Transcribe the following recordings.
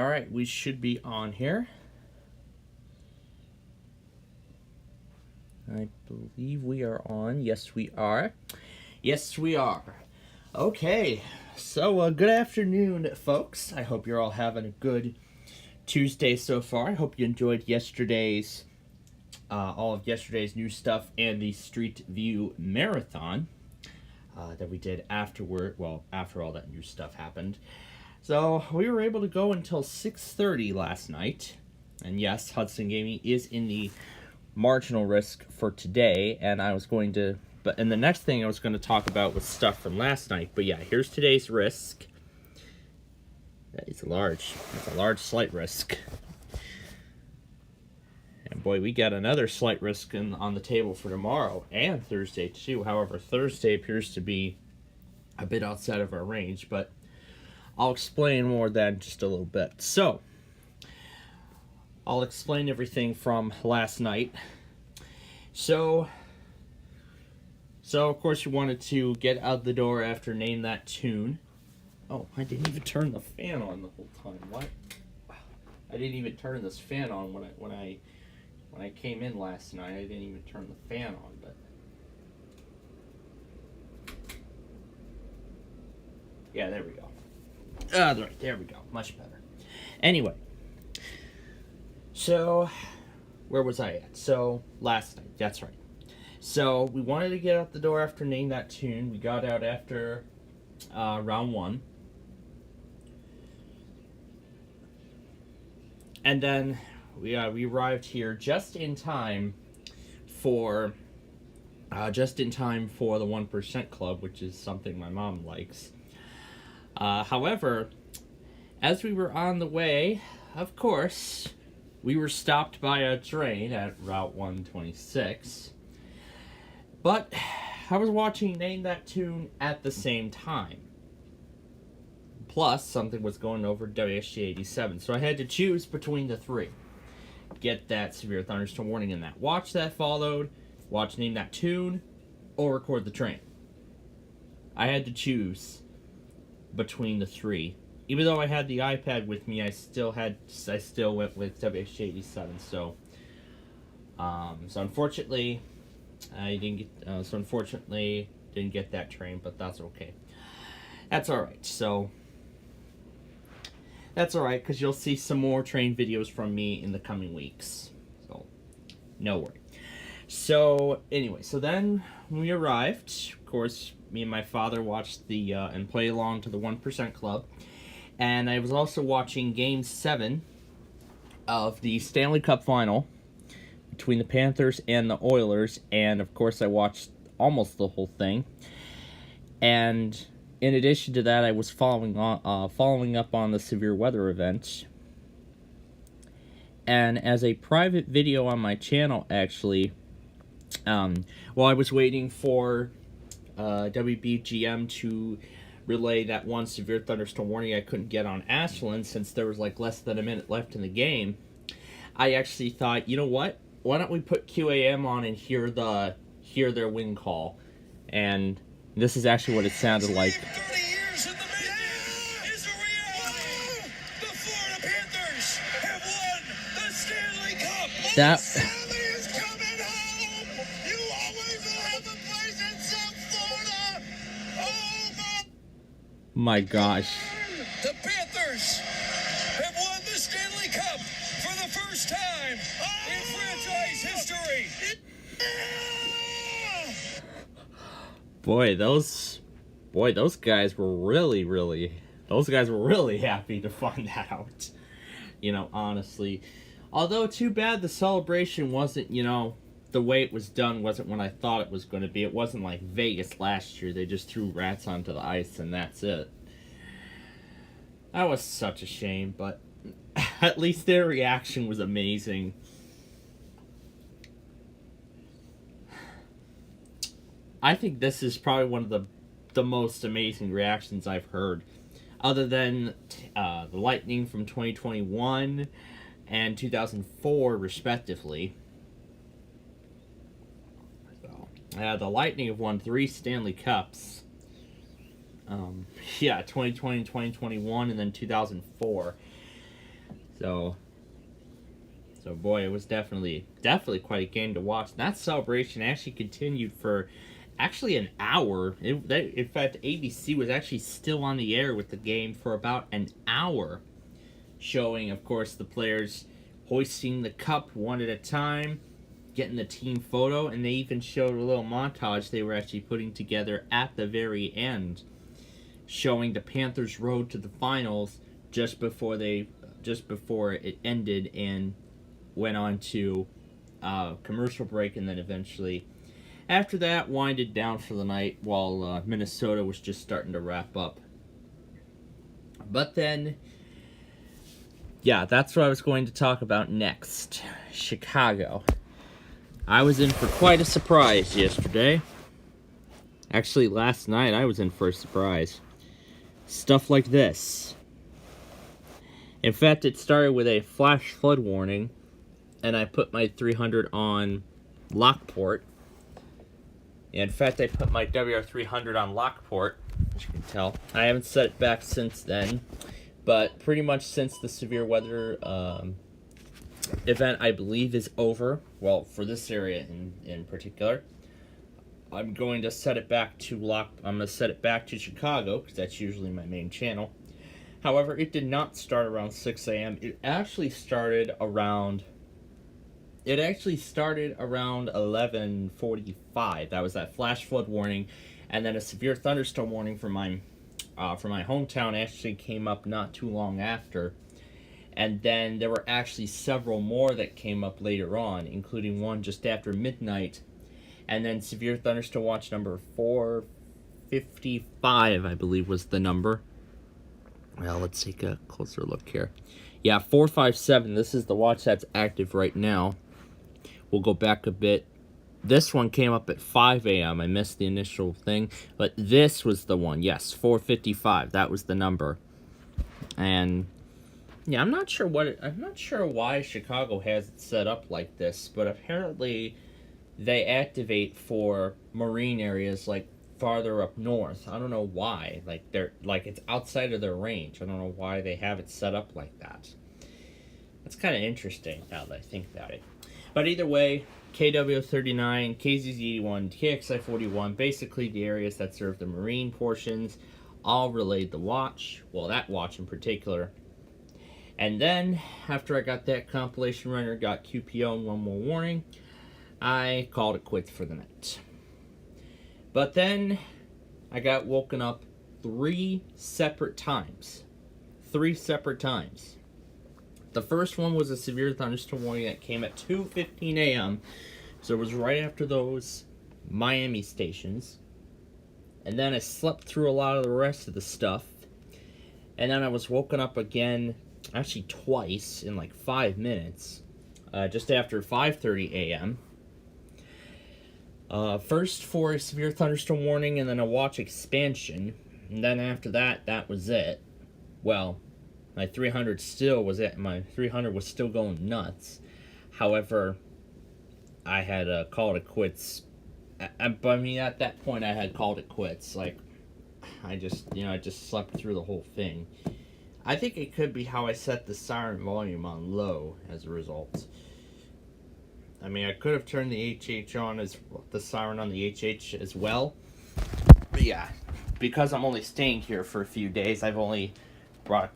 All right, we should be on here. I believe we are on. Yes, we are. Yes, we are. Okay, so good afternoon, folks. I hope you're all having a good Tuesday so far. I hope you enjoyed yesterday's, all of yesterday's new stuff and the Street View Marathon that we did afterward. Well, after all that new stuff happened. So we were able to go until 6:30 last night. And yes, Hudson Gaming is in the marginal risk for today, and I was going to, and the next thing I was going to talk about was stuff from last night. But yeah, here's today's risk. It's a large slight risk. And boy, we got another slight risk on the table for tomorrow and Thursday too. However, Thursday appears to be a bit outside of our range, but I'll explain more of that in just a little bit. So, I'll explain everything from last night. So of course you wanted to get out the door after Name That Tune. Oh, I didn't even turn the fan on the whole time. What? I didn't even turn this fan on when I came in last night. I didn't even turn the fan on, but yeah, there we go. Right, there we go. Much better. Anyway, so where was I at? So last night, that's right. So we wanted to get out the door after Name That Tune. We got out after round one. And then we arrived here just in time for the 1% Club, which is something my mom likes. However, as we were on the way, of course, we were stopped by a train at Route 126. But I was watching Name That Tune at the same time. Plus, something was going over WSG 87, so I had to choose between the three. Get that severe thunderstorm warning and that watch that followed, watch Name That Tune, or record the train. I had to choose between the three. Even though I had the iPad with me, I still went with WSG 87. So unfortunately, I didn't get. Didn't get that train, but that's okay. That's all right. So that's all right, because you'll see some more train videos from me in the coming weeks. So no worry. So anyway, so then when we arrived, of course, me and my father watched the and played along to the 1% Club. And I was also watching Game 7 of the Stanley Cup Final between the Panthers and the Oilers. And, of course, I watched almost the whole thing. And in addition to that, I was following up on the severe weather event. And as a private video on my channel, actually, while I was waiting for WBGM to relay that one severe thunderstorm warning I couldn't get on Ashland, since there was like less than a minute left in the game, I actually thought, you know what? Why don't we put QAM on and hear their win call? And this is actually what it sounded like. 30 years in the making is a reality. The Florida Panthers have won the Stanley Cup. That Stanley is coming home. You always will have a place in South Florida. Oh my gosh. The Panthers have won the Stanley Cup for the first time in franchise history. Boy, those guys were really happy to find that out. You know, honestly. Although, too bad the celebration wasn't, the way it was done wasn't what I thought it was going to be. It wasn't like Vegas last year. They just threw rats onto the ice and that's it. That was such a shame, but at least their reaction was amazing. I think this is probably one of the most amazing reactions I've heard, other than the Lightning from 2021 and 2004, respectively. So, the Lightning have won 3 Stanley Cups. 2020 and 2021, and then 2004. So boy, it was definitely quite a game to watch. And that celebration actually continued for actually an hour. In fact, ABC was actually still on the air with the game for about an hour, showing, of course, the players hoisting the cup one at a time, getting the team photo, and they even showed a little montage they were actually putting together at the very end, showing the Panthers' road to the finals just before it ended and went on to commercial break, and then eventually after that winded down for the night while Minnesota was just starting to wrap up. But then, yeah, that's what I was going to talk about next. Chicago. I was in for quite a surprise yesterday. Actually, last night I was in for a surprise. Stuff like this. In fact, it started with a flash flood warning, and I put my 300 on Lockport. In fact, I put my WR300 on Lockport, as you can tell. I haven't set it back since then, but pretty much since the severe weather event, I believe, is over. Well, for this area in particular, I'm going to set it back to Chicago, because that's usually my main channel. However, it did not start around 6 a.m. It actually started around 11:45. That was that flash flood warning, and then a severe thunderstorm warning for my hometown actually came up not too long after. And then there were actually several more that came up later on, including one just after midnight. And then severe thunderstorm watch number 455, I believe, was the number. Well, let's take a closer look here. Yeah, 457. This is the watch that's active right now. We'll go back a bit. This one came up at 5 a.m. I missed the initial thing, but this was the one. Yes, 455. That was the number. And yeah, I'm not sure why Chicago has it set up like this, but apparently they activate for marine areas like farther up north. I don't know why. It's outside of their range. I don't know why they have it set up like that. That's kind of interesting now that I think about it. But either way, KW39, KZZ81, KXI41, basically the areas that serve the marine portions, all relayed the watch. Well, that watch in particular. And then, after I got that compilation runner, got QPO and one more warning, I called it quits for the night. But then, I got woken up 3 separate times. The first one was a severe thunderstorm warning that came at 2:15 a.m. So it was right after those Miami stations. And then I slept through a lot of the rest of the stuff. And then I was woken up again, actually twice, in like 5 minutes. Just after 5:30 a.m. First for a severe thunderstorm warning and then a watch expansion. And then after that, that was it. Well, my 300 still was it. My 300 was still going nuts. However, I had called it quits. I mean, at that point, I had called it quits. Like, I just slept through the whole thing. I think it could be how I set the siren volume on low as a result. I mean, I could have turned the HH on the siren on the HH as well. But yeah, because I'm only staying here for a few days, I've only brought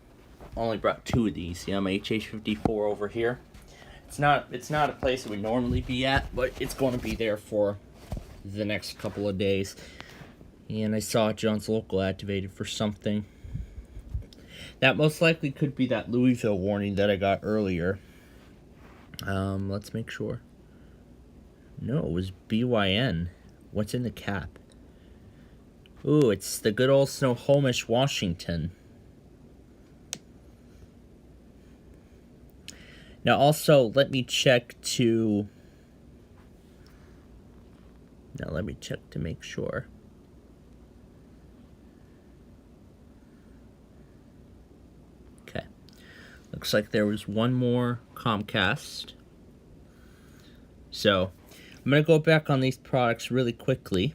2 of these. Yeah, my HH54 over here. It's not a place it would normally be at, but it's going to be there for the next couple of days. And I saw John's Local activated for something. That most likely could be that Louisville warning that I got earlier. Let's make sure. No, it was BYN. What's in the cap? Ooh, it's the good old Snohomish, Washington. Now also, let me check to make sure. Okay. Looks like there was one more Comcast. So, I'm going to go back on these products really quickly.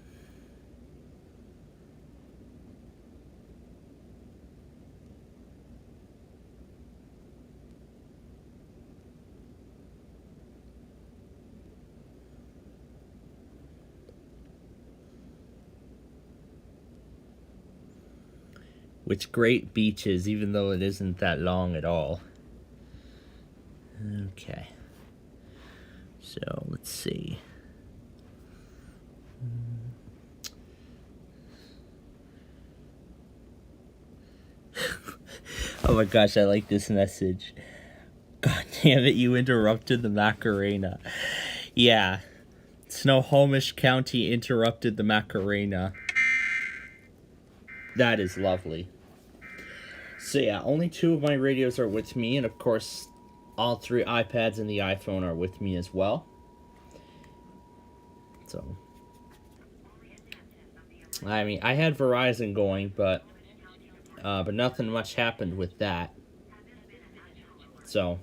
With great beaches, even though it isn't that long at all. Okay. So, let's see. Oh my gosh, I like this message. God damn it, you interrupted the Macarena. Yeah. Snohomish County interrupted the Macarena. That is lovely. So yeah, only 2 of my radios are with me, and of course, all 3 iPads and the iPhone are with me as well. So, I mean, I had Verizon going, but nothing much happened with that. So,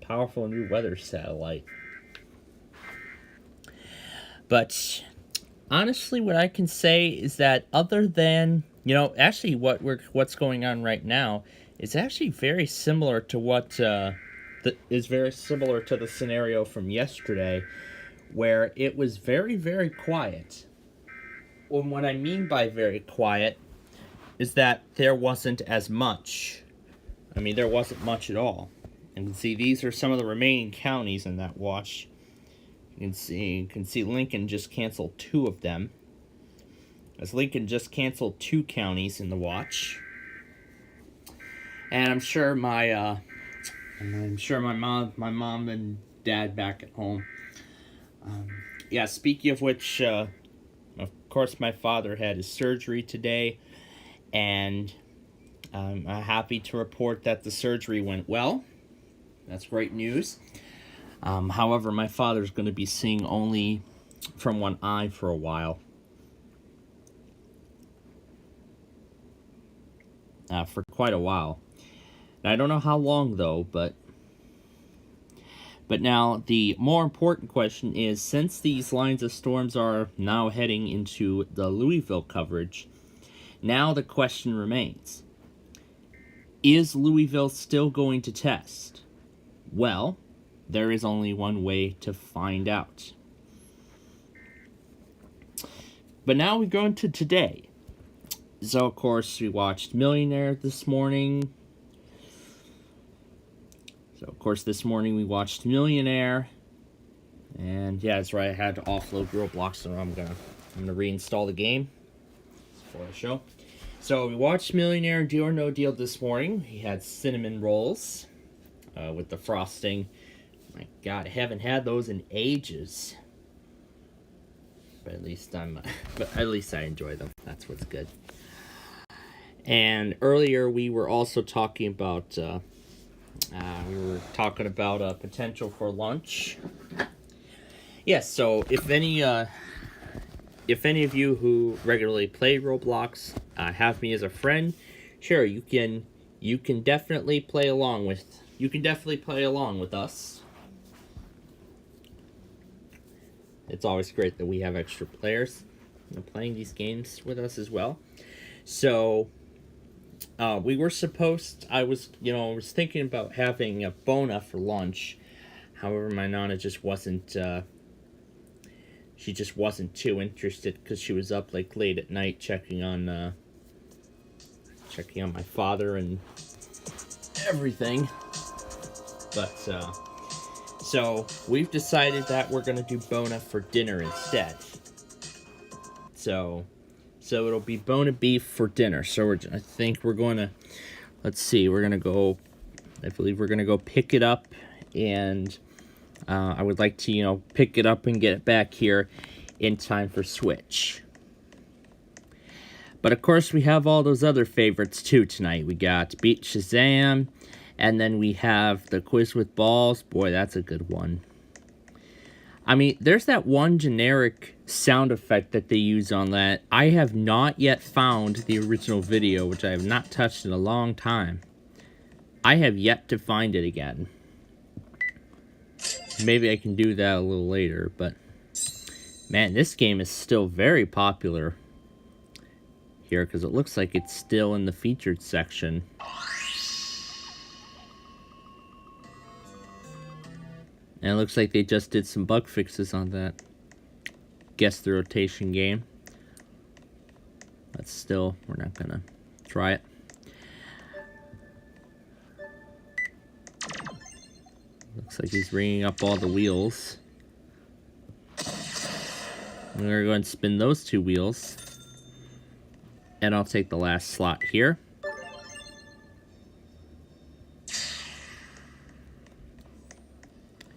powerful new weather satellite. But honestly, what I can say is that other than, actually what's going on right now is actually very similar to what is very similar to the scenario from yesterday, where it was very, very quiet. Well, what I mean by very quiet is that there wasn't as much. I mean, there wasn't much at all. And see, these are some of the remaining counties in that watch. You can see Lincoln just canceled 2 of them. As Lincoln just canceled 2 counties in the watch. And I'm sure my mom and dad back at home. Yeah, speaking of which, of course my father had his surgery today, and I'm happy to report that the surgery went well. That's great news. However, my father's going to be seeing only from one eye for a while. For quite a while. And I don't know how long, though, but now the more important question is, since these lines of storms are now heading into the Louisville coverage, now the question remains, is Louisville still going to test? Well, there is only one way to find out. But now we go into today. So, of course, we watched Millionaire this morning. So, of course, this morning we watched Millionaire. And, yeah, that's right, I had to offload Roblox, so I'm gonna reinstall the game before the show. So, we watched Millionaire Deal or No Deal this morning. We had cinnamon rolls with the frosting. My God, I haven't had those in ages. But at least I enjoy them. That's what's good. And earlier we were also talking about potential for lunch. Yes. So if any of you who regularly play Roblox have me as a friend, sure, you can definitely play along with us. It's always great that we have extra players playing these games with us as well. So, I was thinking about having a Bona for lunch. However, my Nana just wasn't, she just wasn't too interested because she was up like late at night checking on my father and everything. But, so we've decided that we're going to do Bona for dinner instead. So it'll be Bona beef for dinner. So I believe we're going to go pick it up, and I would like to, pick it up and get it back here in time for Switch. But of course we have all those other favorites too tonight. We got Beat Shazam, and then we have the Quiz with Balls. Boy, that's a good one. I mean, there's that one generic sound effect that they use on that. I have not yet found the original video, which I have not touched in a long time. I have yet to find it again. Maybe I can do that a little later, but man, this game is still very popular here because it looks like it's still in the featured section. And it looks like they just did some bug fixes on that Guess the Rotation game. but still, we're not gonna try it. Looks like he's ringing up all the wheels. I'm gonna go and spin those 2 wheels. And I'll take the last slot here.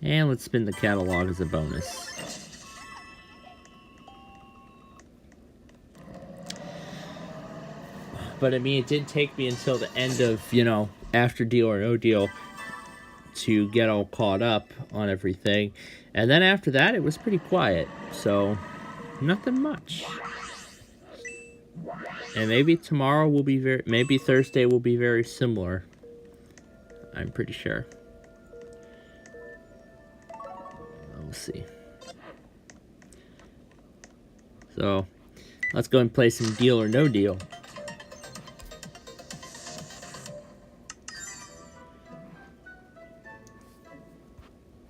And let's spin the catalog as a bonus. But I mean, it did take me until the end of, after Deal or No Deal to get all caught up on everything. And then after that, it was pretty quiet. So, nothing much. And maybe tomorrow will be maybe Thursday will be very similar. I'm pretty sure. We'll see. So, let's go and play some Deal or No Deal.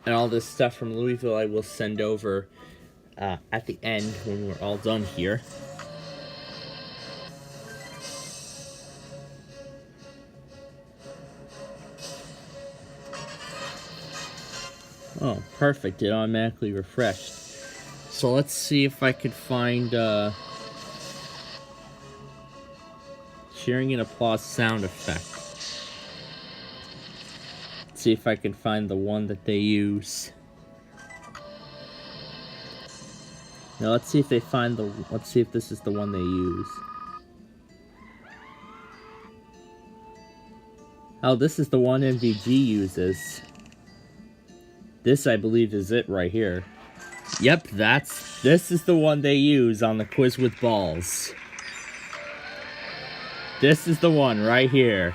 And all this stuff from Louisville I will send over at the end when we're all done here. Oh, perfect. It automatically refreshed. So let's see if I could find cheering and applause sound effect. Let's see if I can find the one that they use. Now let's see if they find let's see if this is the one they use. Oh, this is the one MVG uses. This, I believe, is it right here. Yep, this is the one they use on the Quiz with Balls. This is the one right here.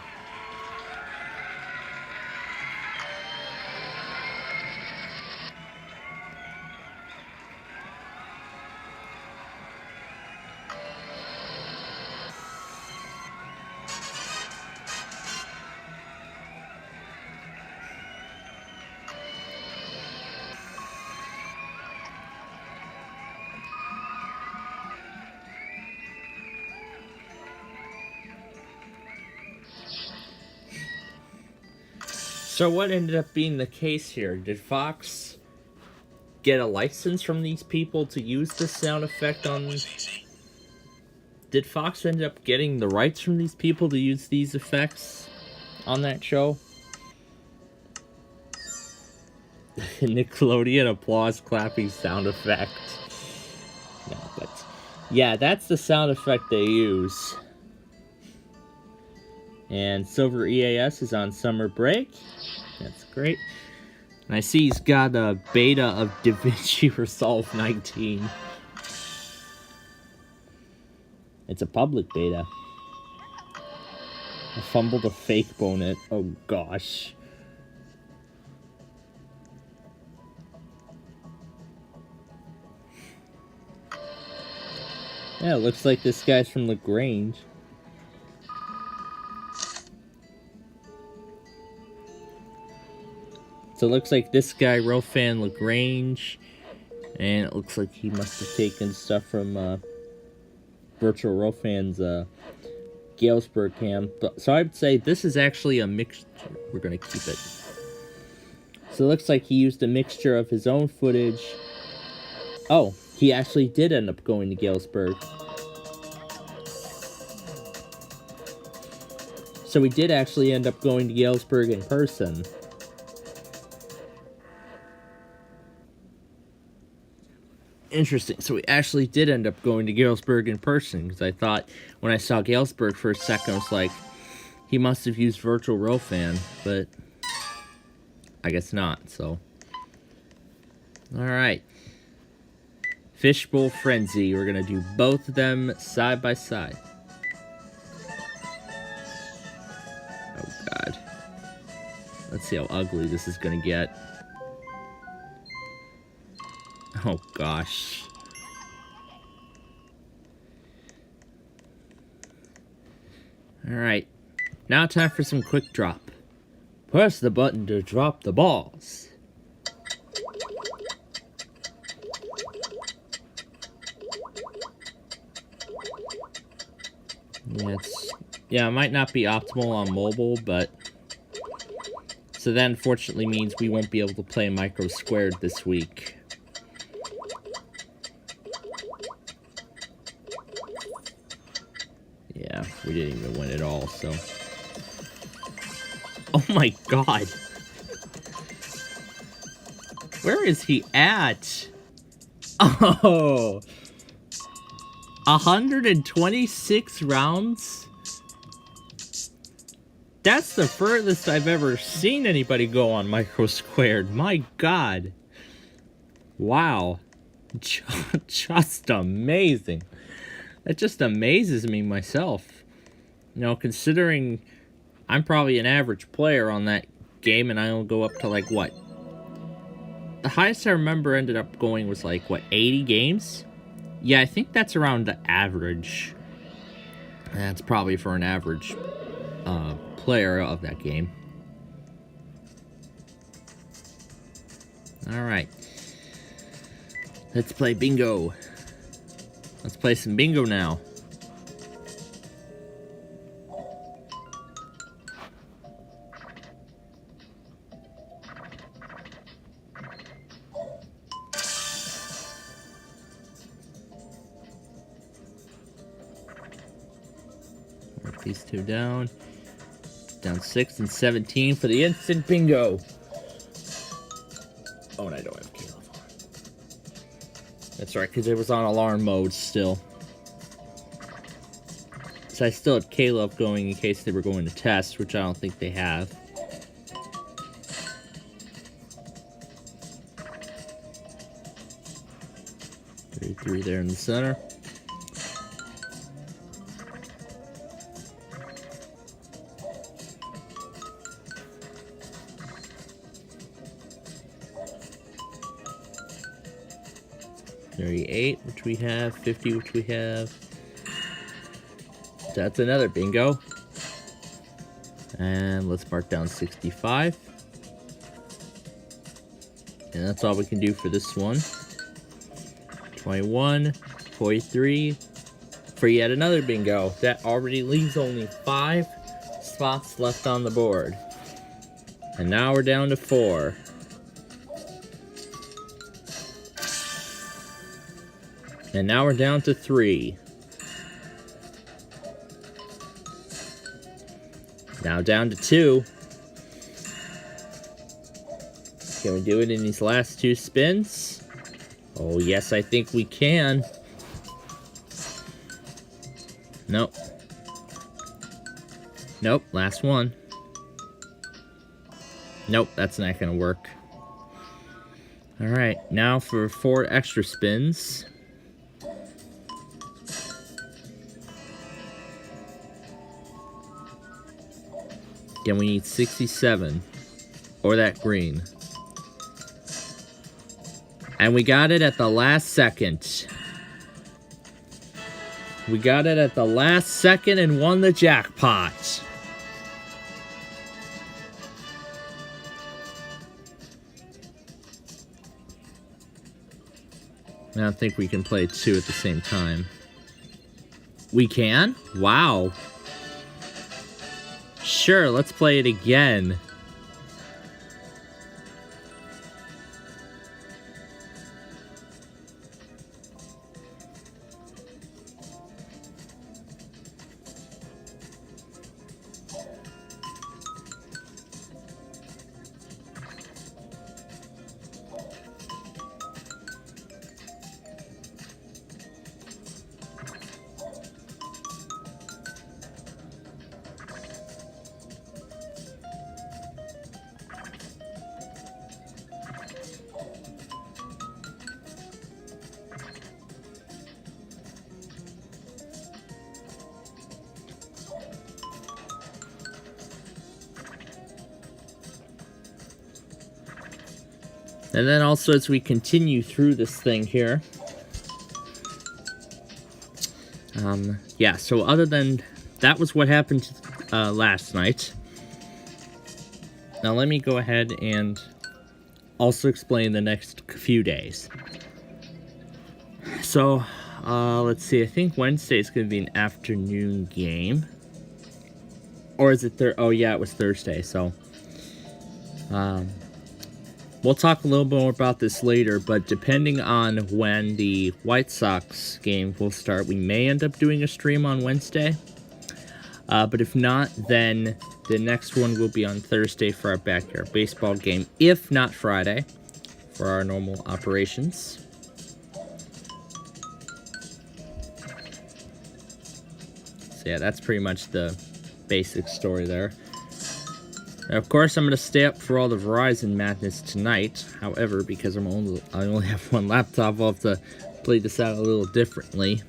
So what ended up being the case here? Did Fox get a license from these people to use this sound effect on... Did Fox end up getting the rights from these people to use these effects on that show? Nickelodeon applause clapping sound effect. No, but... yeah, that's the sound effect they use. And Silver EAS is on summer break. That's great. And I see he's got a beta of DaVinci Resolve 19. It's a public beta. I fumbled a fake bonnet. Oh gosh. Yeah, it looks like this guy's from LaGrange. So it looks like this guy, Rofan LaGrange, and it looks like he must have taken stuff from Virtual Rofan's Galesburg cam. So I would say this is actually a mixture. We're going to keep it. So it looks like he used a mixture of his own footage. Oh, he actually did end up going to Galesburg. So he did actually end up going to Galesburg in person. Interesting. So we actually did end up going to Galesburg in person, because I thought when I saw Galesburg for a second, I was like, he must have used Virtual Rofan, but I guess not. So, all right, Fishbowl Frenzy. We're gonna do both of them side by side. Oh God. Let's see how ugly this is gonna get. Oh gosh. Alright. Now time for some quick drop. Press the button to drop the balls. Yeah, it might not be optimal on mobile, but... So that unfortunately means we won't be able to play Micro Squared this week. Yeah, we didn't even win at all, so... Oh my god! Where is he at? Oh! 126 rounds? That's the furthest I've ever seen anybody go on Micro Squared. My god. Wow. Just amazing. That just amazes me myself. You know, considering I'm probably an average player on that game and I'll go up to like, what? The highest I remember ended up going was like, what, 80 games? Yeah, I think that's around the average. That's probably for an average player of that game. Alright. Let's play bingo. Let's play some bingo now. Mark these two down. Down 6 and 17 for the instant bingo. Oh, and I don't have Caleb on. That's right, because it was on alarm mode still. So I still had Caleb going in case they were going to test, which I don't think they have. Three there in the center. $38, which we have. 50, which we have. That's another bingo. And let's mark down 65. And that's all we can do for this one. 21, 43. For yet another bingo. That already leaves only 5 spots left on the board. And now we're down to 4. And now we're down to 3. Now down to 2. Can we do it in these last 2 spins? Oh, yes, I think we can. Nope. Nope, last one. Nope, that's not gonna work. Alright, now for 4 extra spins. Again, we need 67. Or that green. And we got it at the last second. We got it at the last second and won the jackpot. I don't think we can play 2 at the same time. We can? Wow. Sure, let's play it again. And then also as we continue through this thing here. Yeah, so other than that was what happened last night. Now let me go ahead and also explain the next few days. So Let's see. I think Wednesday is going to be an afternoon game. Or is it oh yeah, it was Thursday. So, we'll talk a little bit more about this later. But depending on when the White Sox game will start, we may end up doing a stream on Wednesday. But if not, then the next one will be on Thursday for our backyard baseball game. If not Friday, for our normal operations. So yeah, that's pretty much the basic story there. And of course, I'm going to stay up for all the Verizon madness tonight. However, because I only have one laptop, I'll have to play this out a little differently.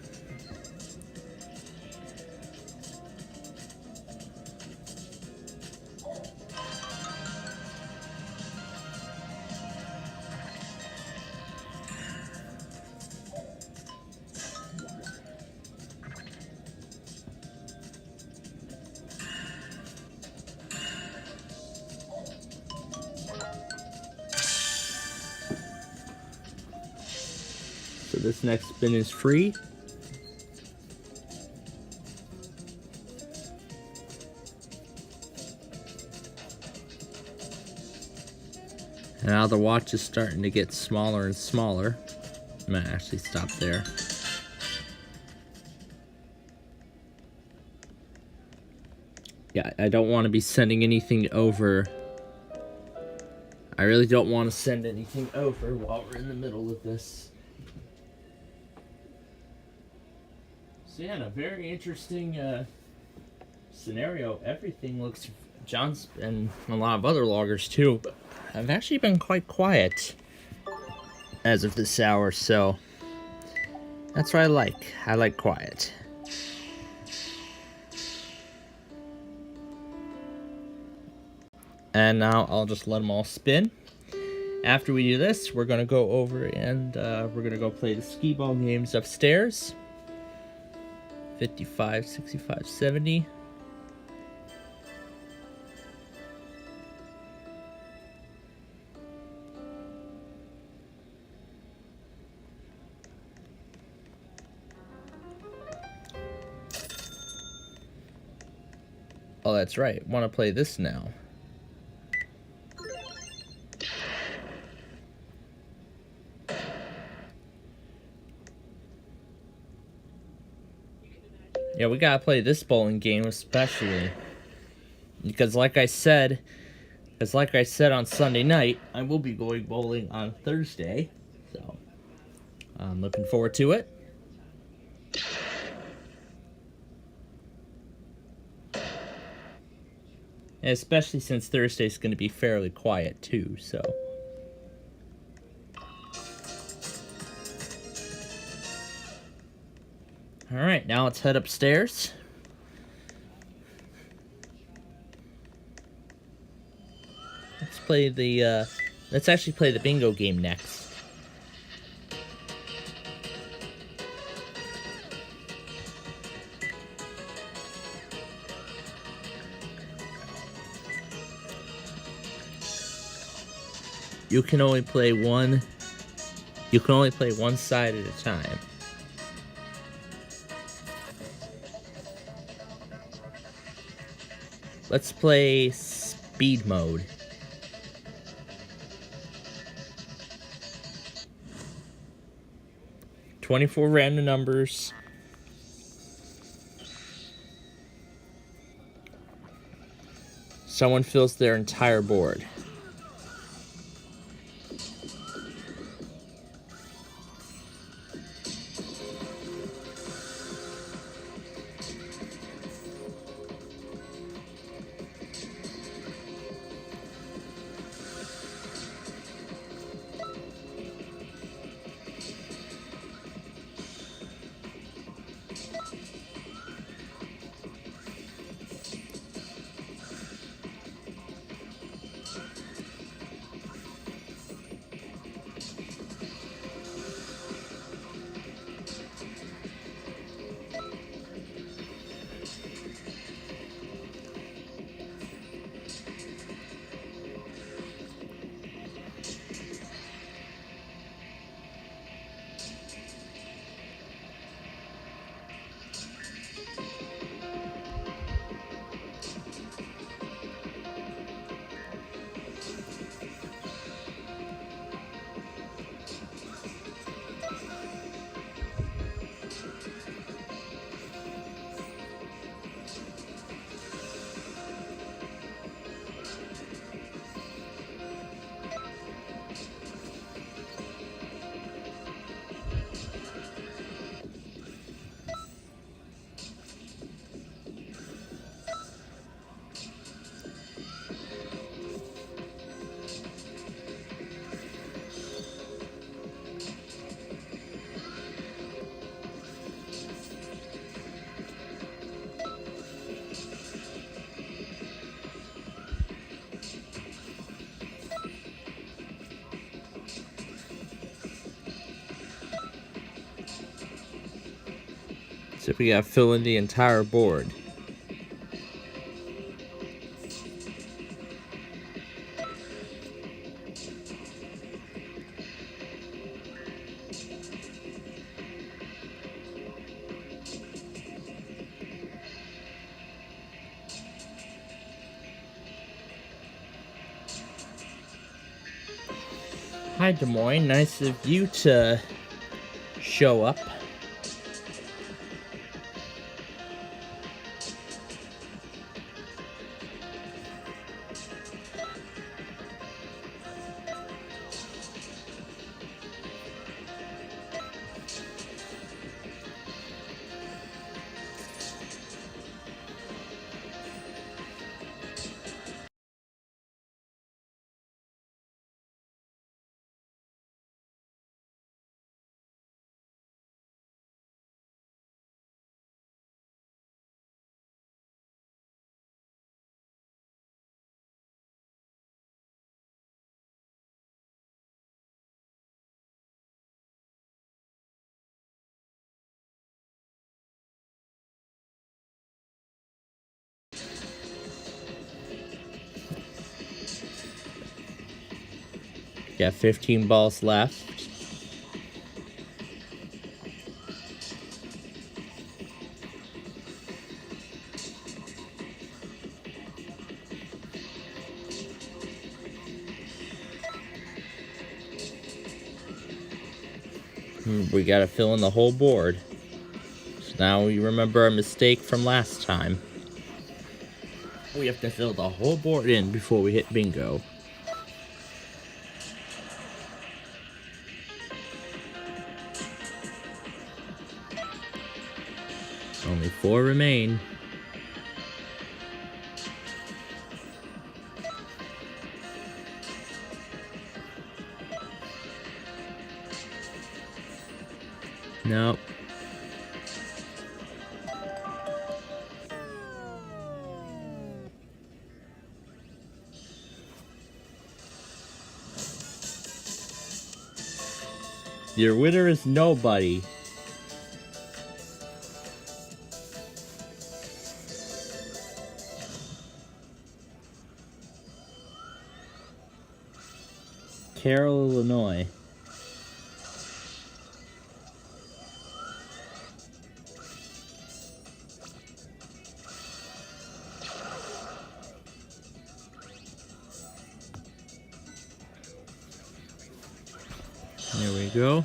So this next spin is free. And now the watch is starting to get smaller and smaller. I'm gonna actually stop there. Yeah, I don't want to be sending anything over. I really don't want to send anything over while we're in the middle of this. So yeah, in a very interesting scenario. Everything looks, John's and a lot of other loggers too, but I've actually been quite quiet as of this hour, so that's what I like. I like quiet. And now I'll just let them all spin. After we do this, we're going to go over and we're going to go play the skee ball games upstairs. 55, 65, 70. Oh, that's right. Want to play this now. Yeah, we gotta play this bowling game especially. Because like I said on Sunday night, I will be going bowling on Thursday. So, I'm looking forward to it. And especially since Thursday's going to be fairly quiet too, so. Alright, now let's head upstairs. Let's actually play the bingo game next. You can only play one side at a time. Let's play speed mode. $24 random numbers. Someone fills their entire board. So we gotta fill in the entire board. Hi, Des Moines. Nice of you to show up. Got 15 balls left. We gotta fill in the whole board. So now we remember our mistake from last time. We have to fill the whole board in before we hit bingo. Only 4 remain. Nope. Your winner is nobody. Carroll, Illinois. There we go.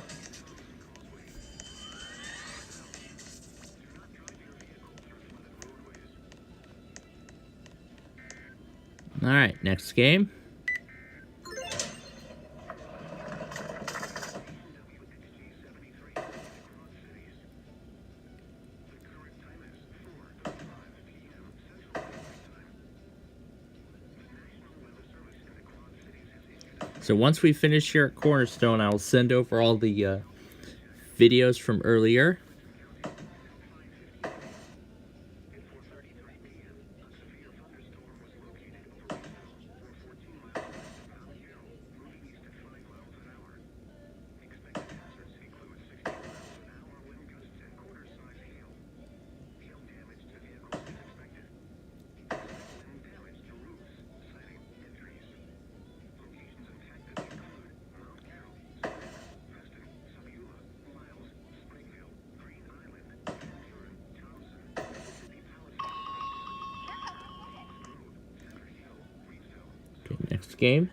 Alright, next game. So once we finish here at Cornerstone, I will send over all the videos from earlier. Okay, next game.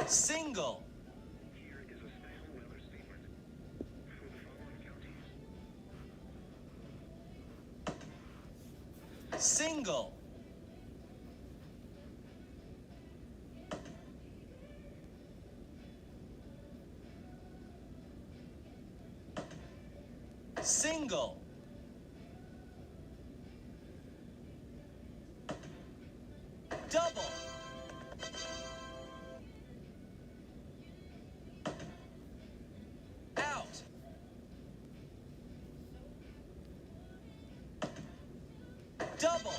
Single. Single. Single. Double. Out. Double.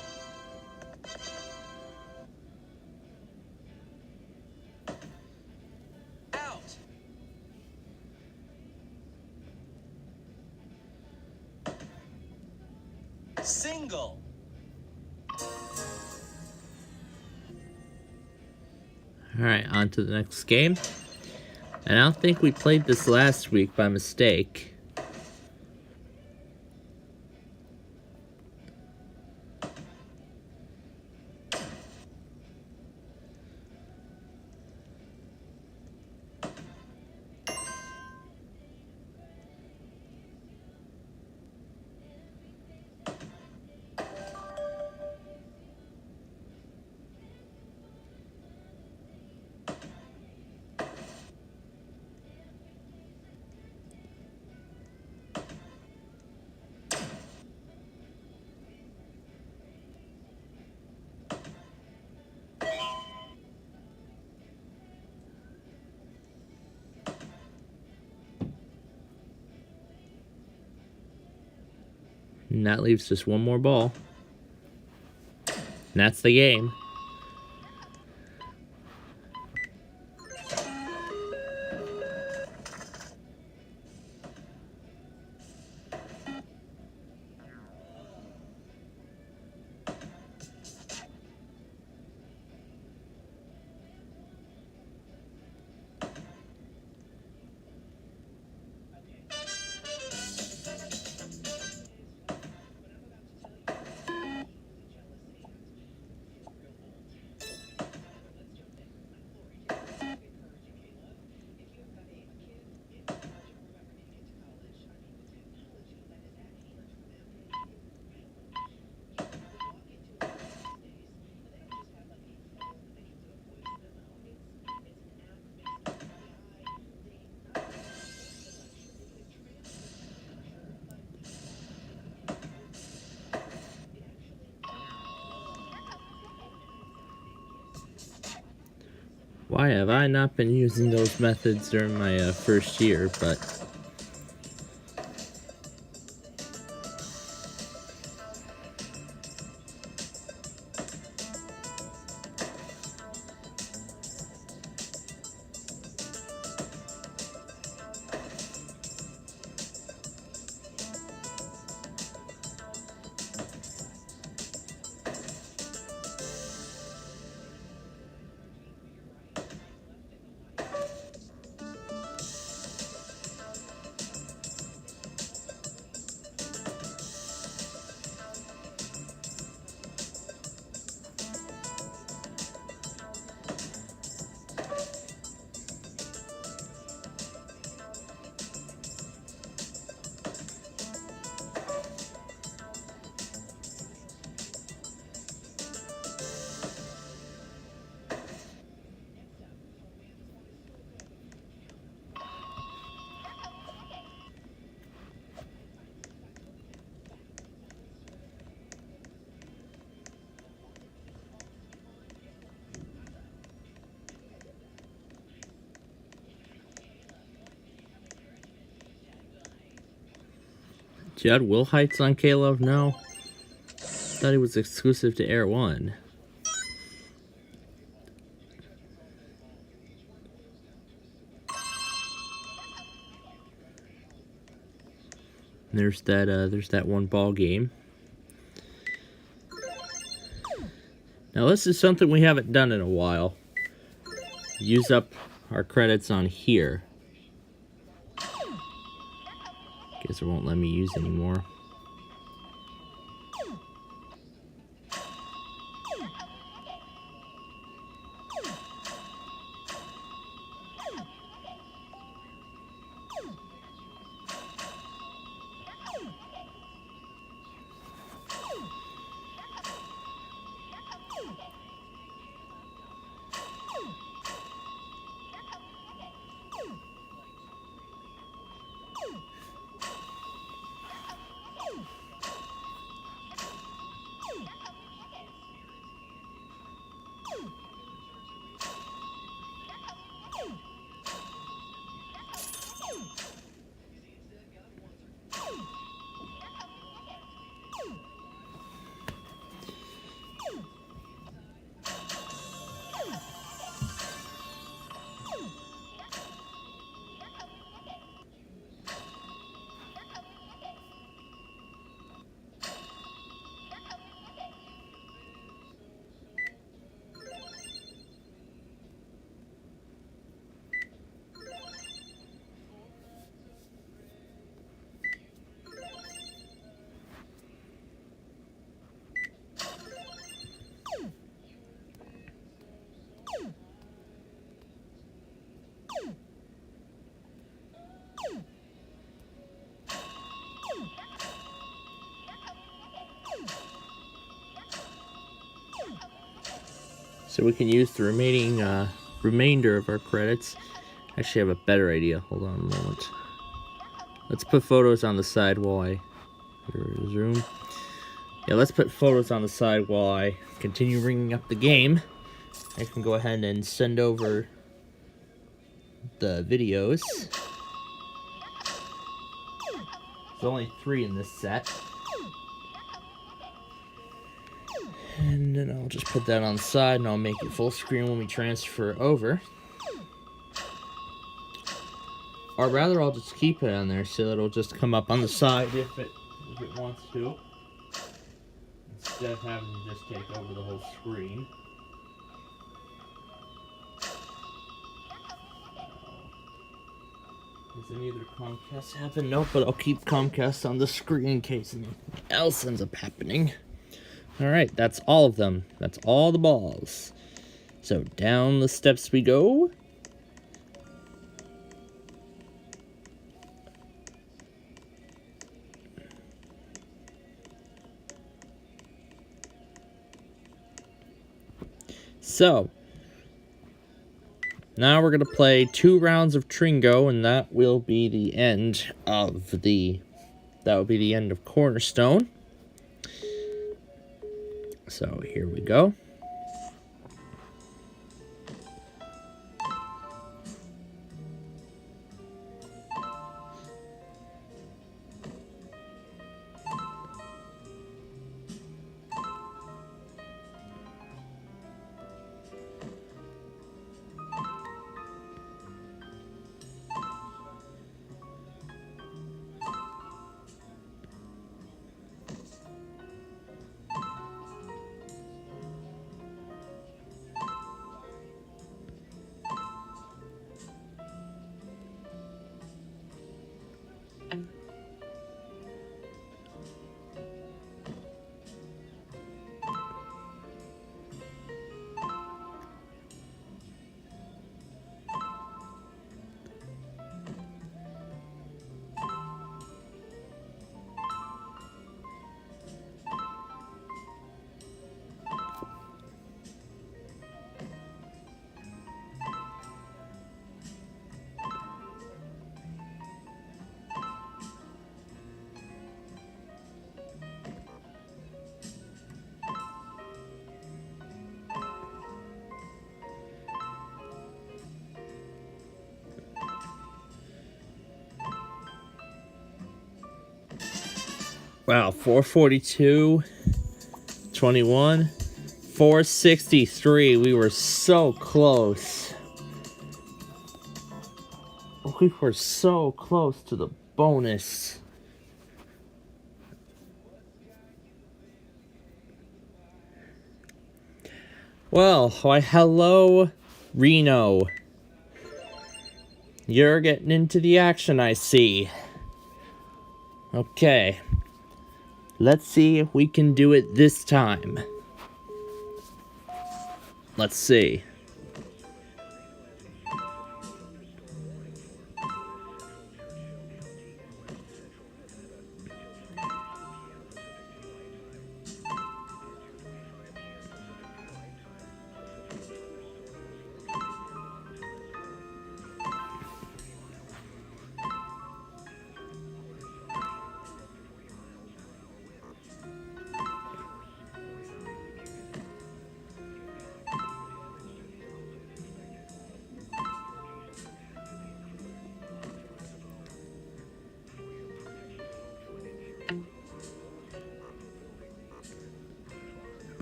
Single. Alright, on to the next game. And I don't think we played this last week by mistake. And that leaves just one more ball. And that's the game. Why have I not been using those methods during my first year, but... Judd Wilhite's on K-Love now? Thought he was exclusive to Air 1. There's that one ball game. Now this is something we haven't done in a while. Use up our credits on here. Guess it won't let me use anymore. So we can use the remainder of our credits. Actually, I have a better idea. Hold on a moment. Let's put photos on the side while I zoom. Yeah, let's put photos on the side while I continue ringing up the game. I can go ahead and send over the videos. There's only 3 in this set. And then I'll just put that on the side and I'll make it full screen when we transfer over. Or rather, I'll just keep it on there so it'll just come up on the side if it wants to. Instead of having to just take over the whole screen. Does any other Comcast happen? Nope, but I'll keep Comcast on the screen in case anything else ends up happening. Alright, that's all of them. That's all the balls. So down the steps we go. So, now we're going to play 2 rounds of Tringo, and that will be the end of Cornerstone. So, here we go. Wow, 442, 21, 463. We were so close. We were so close to the bonus. Well, why hello, Reno. You're getting into the action, I see. Okay. Let's see if we can do it this time. Let's see.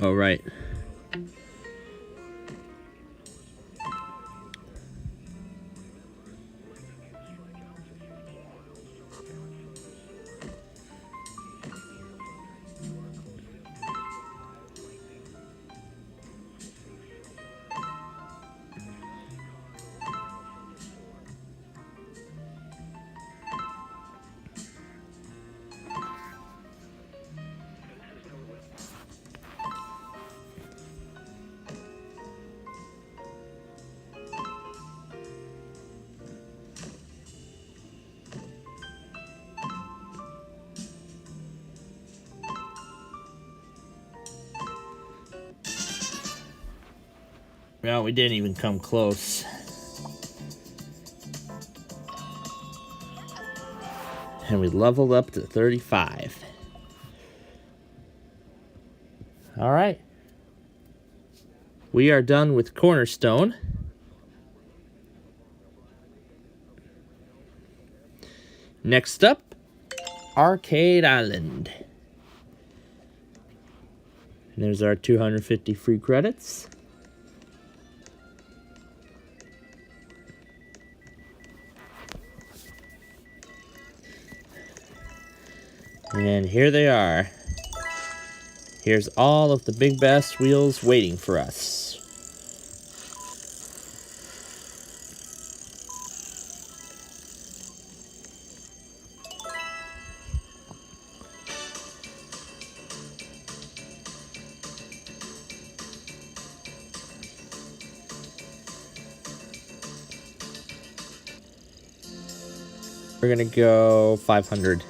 All right. Well, we didn't even come close. And we leveled up to 35. All right. We are done with Cornerstone. Next up, Arcade Island. And there's our 250 free credits. And here they are. Here's all of the big bass wheels waiting for us. We're gonna go 500.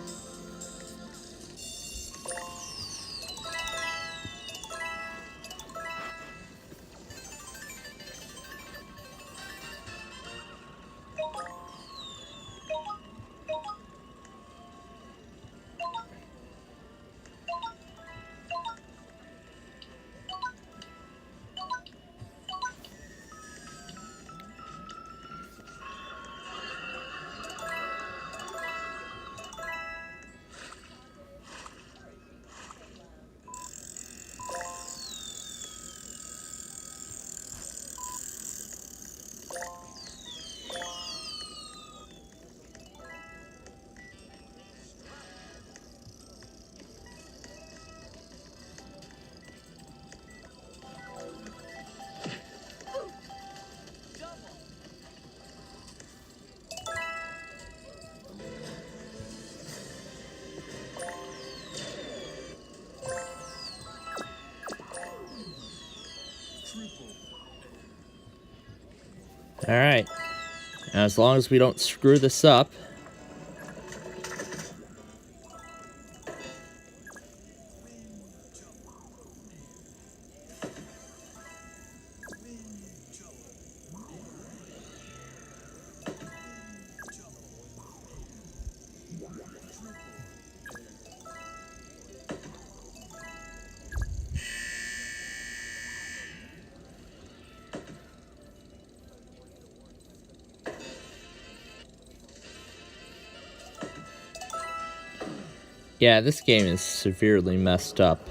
All right. Now, as long as we don't screw this up. Yeah, this game is severely messed up.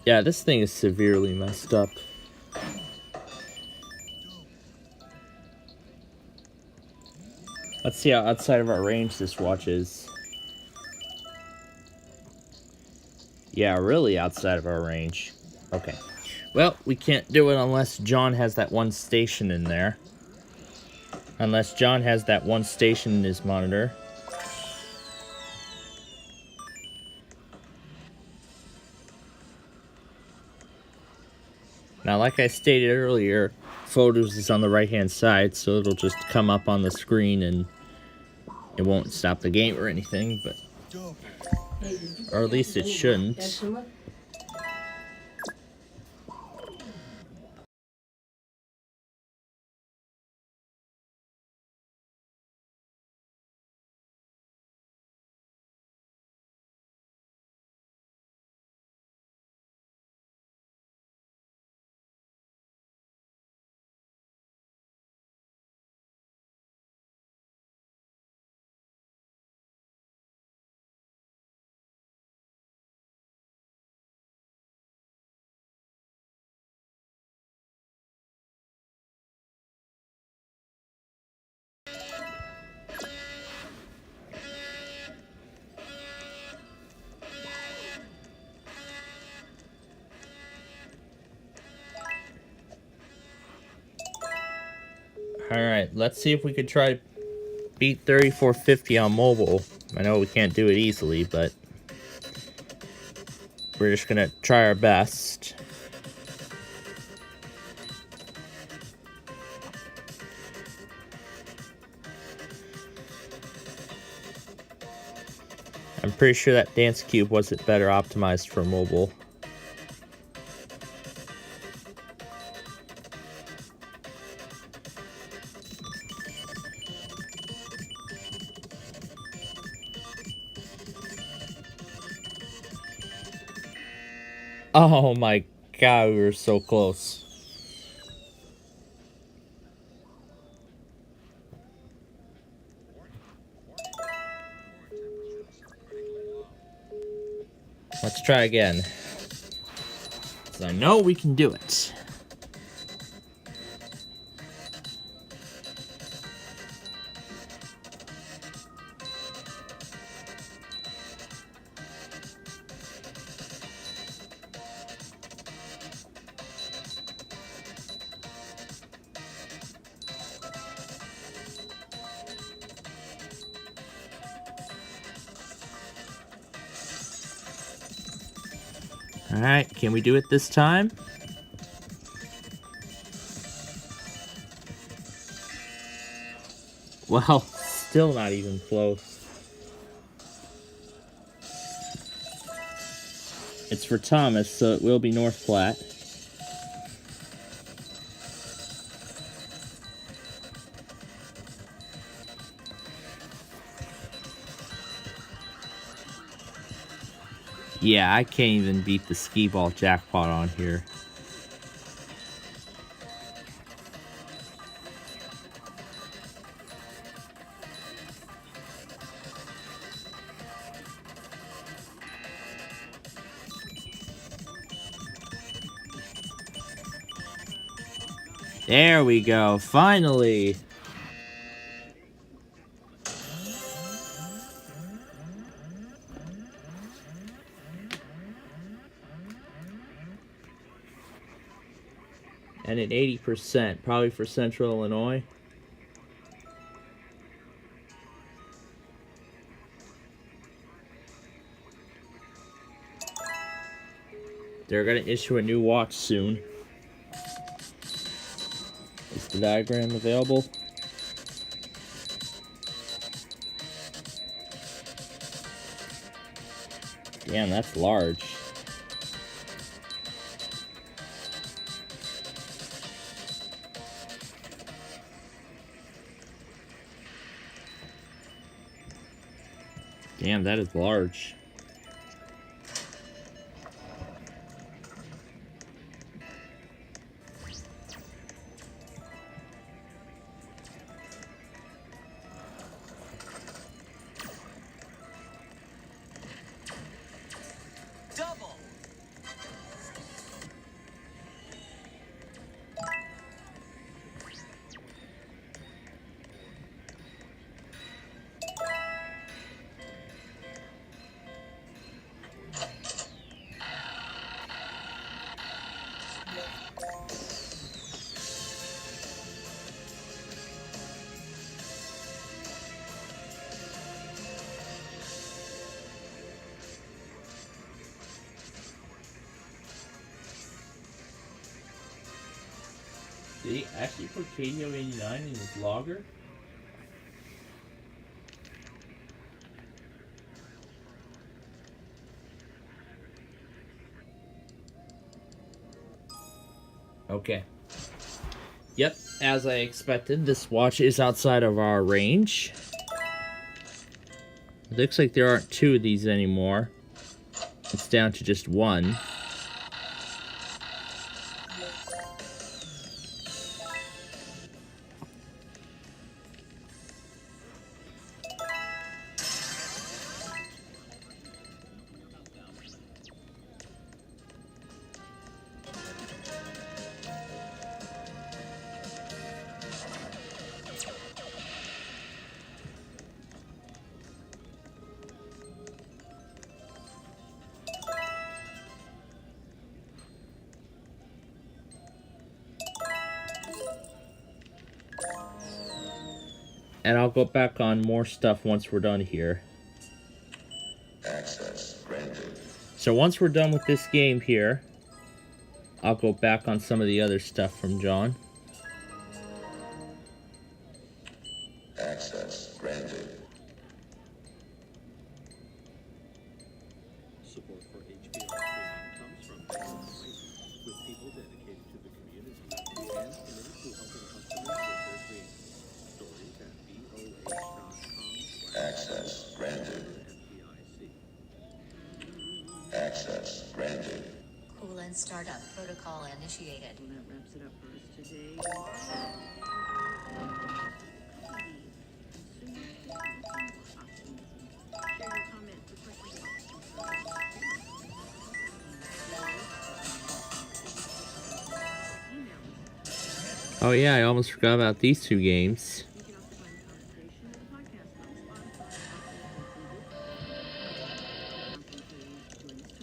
Yeah, this thing is severely messed up. Let's see how outside of our range this watch is. Yeah, really outside of our range. Okay. Well, we can't do it unless John has that one station in there. Unless John has that one station in his monitor. Now, like I stated earlier, photos is on the right-hand side, so it'll just come up on the screen and it won't stop the game or anything, but... Or at least it shouldn't. Alright, let's see if we could try to beat 3450 on mobile. I know we can't do it easily, but we're just gonna try our best. I'm pretty sure that dance cube wasn't better optimized for mobile. Oh my god, we were so close. Let's try again. 'Cause I know we can do it. Alright, can we do it this time? Well, still not even close. It's for Thomas, so it will be North Platte. Yeah, I can't even beat the skee ball jackpot on here. There we go, finally! And at 80%, probably for Central Illinois. They're gonna issue a new watch soon. Is the diagram available? Damn, that's large. Damn, that is large. Double. Did he actually put KDO 89 in his logger? Okay. Yep, as I expected, this watch is outside of our range. It looks like there aren't two of these anymore. It's down to just one. And I'll go back on more stuff once we're done here. Access granted. So once we're done with this game here, I'll go back on some of the other stuff from John. Access granted. Support for HBR training comes from Excellent with people dedicated to the community and committed to helping customers with their dreams. Stories at boh.com/. Access granted. FDIC. Access granted. Coolant startup protocol initiated. Well, that wraps it up for us today. Share your comments or questions. Oh yeah, I almost forgot about these two games. You can also find the conversation and podcast on Spotify, Apple, and Google. Join us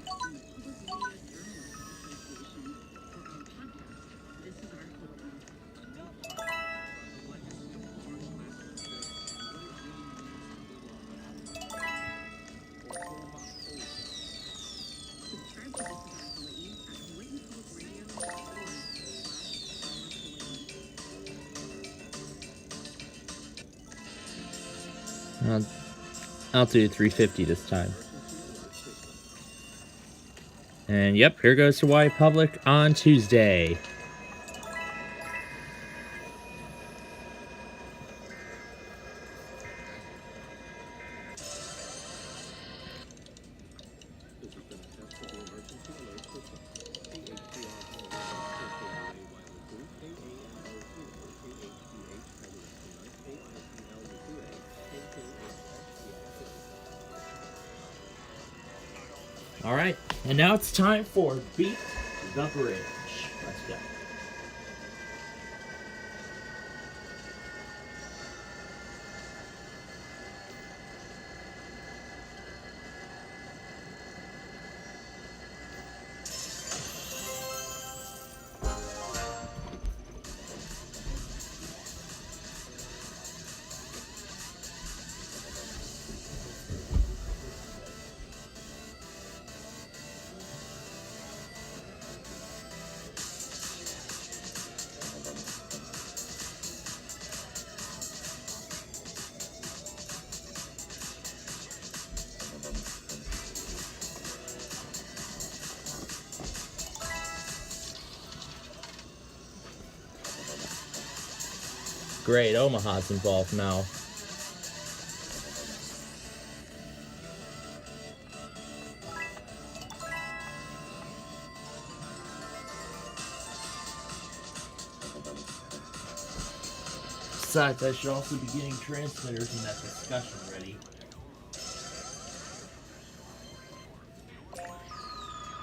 tomorrow. I'll do 350 this time. And yep, here goes Hawaii Public on Tuesday. This has been a test of the emergency alert system. The HBR home All right, and now it's time for Beat the Bridge. Let's go. Great, Omaha's involved now. Besides, I should also be getting transmitters in that discussion ready.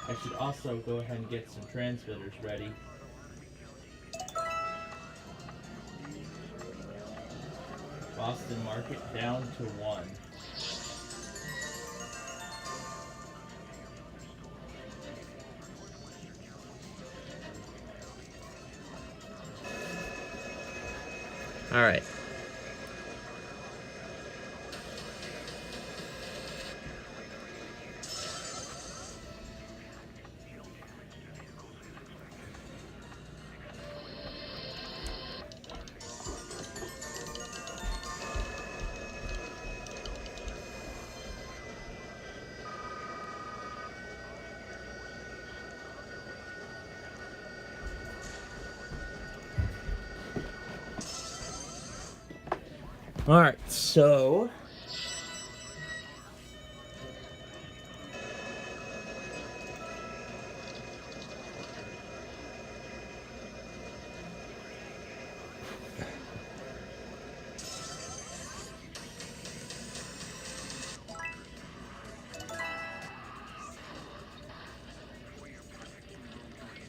I should also go ahead and get some transmitters ready. Boston market down to 1. All right. All right, so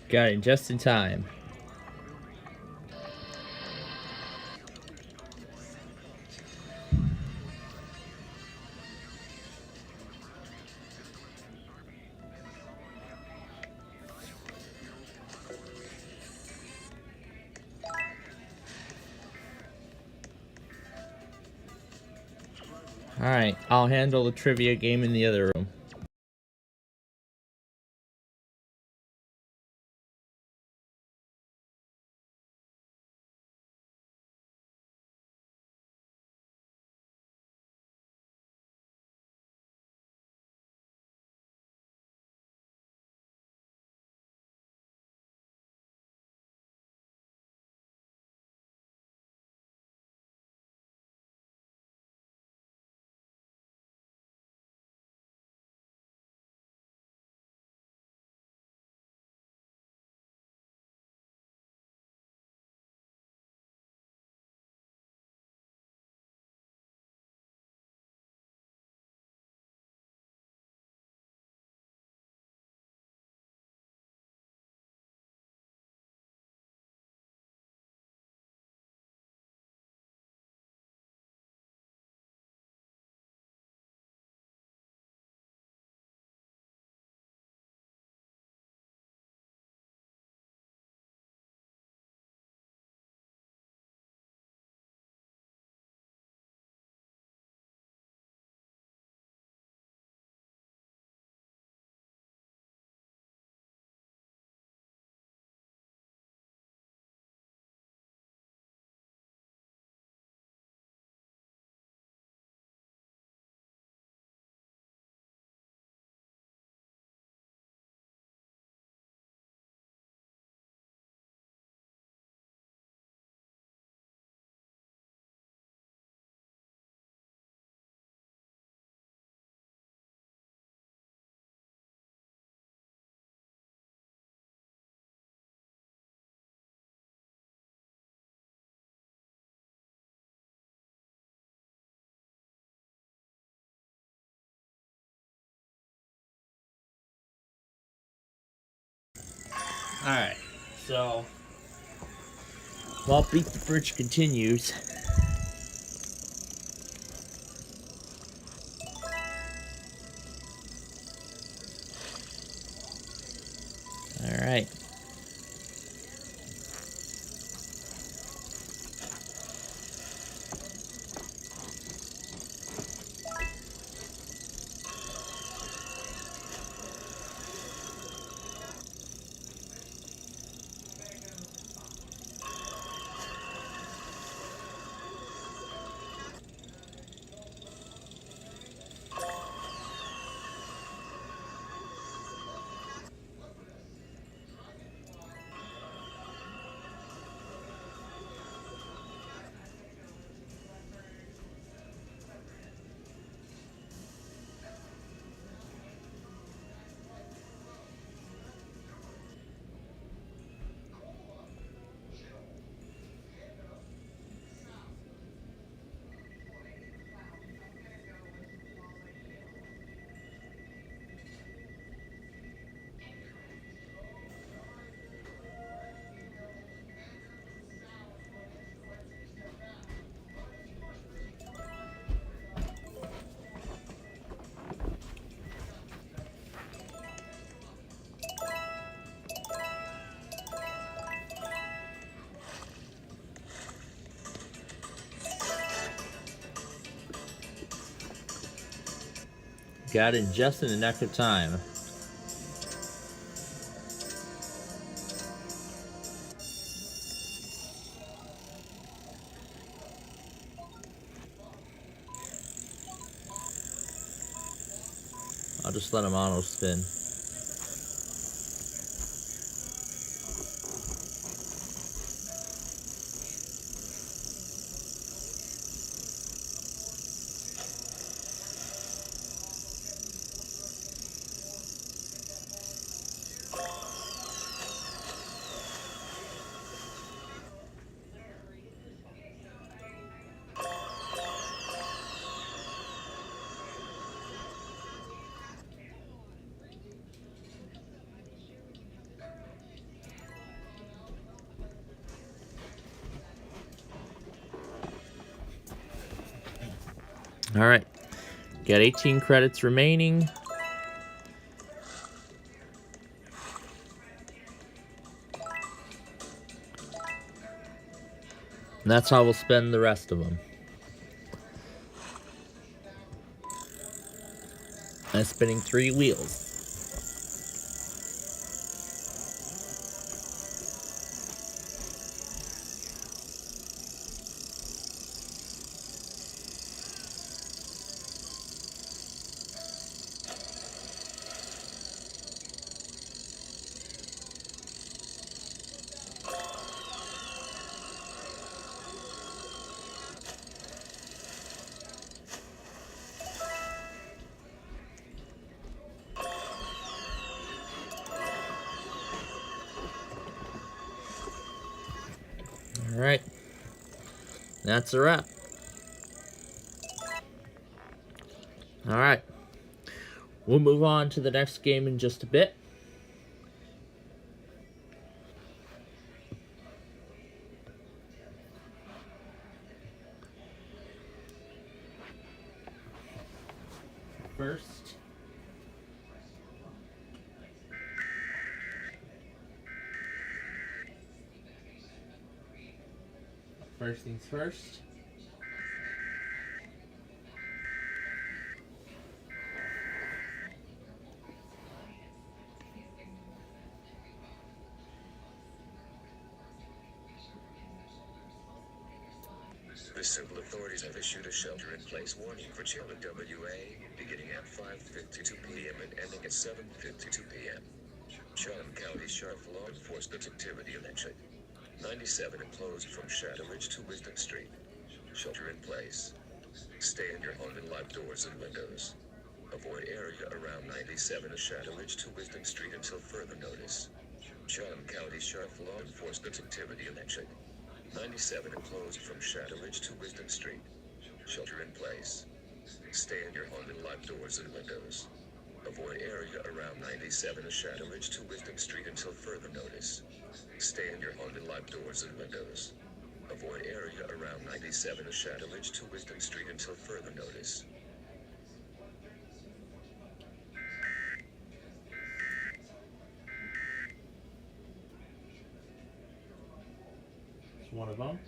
got it just in time. Alright, I'll handle the trivia game in the other room. Alright, so while Beat the Bridge continues, alright. Got in just in the nick of time. I'll just let him auto spin. Alright. Got 18 credits remaining. And that's how we'll spend the rest of them. and spinning 3 wheels. Alright, that's a wrap. Alright, we'll move on to the next game in just a bit. First things first. The civil authorities have issued a shelter-in-place warning for Chandler, WA, beginning at 5:52 p.m. and ending at 7:52 p.m. Chatham County Sheriff Law Enforcement Activity in action. 97 and closed from Shadow Ridge to Wisdom Street. Shelter in place. Stay in your home and lock doors and windows. Avoid area around 97 and Shadow Ridge to Wisdom Street until further notice. Chatham County Sheriff Law Enforcement Activity in action. 97 and closed from Shadow Ridge to Wisdom Street. Shelter in place. Stay in your home and lock doors and windows. Avoid area around 97 and Shadow Ridge to Wisdom Street until further notice. Stay in your home and lock doors and windows. Avoid area around 97 and Shadow Ridge to Wisdom Street until further notice. It's one of them.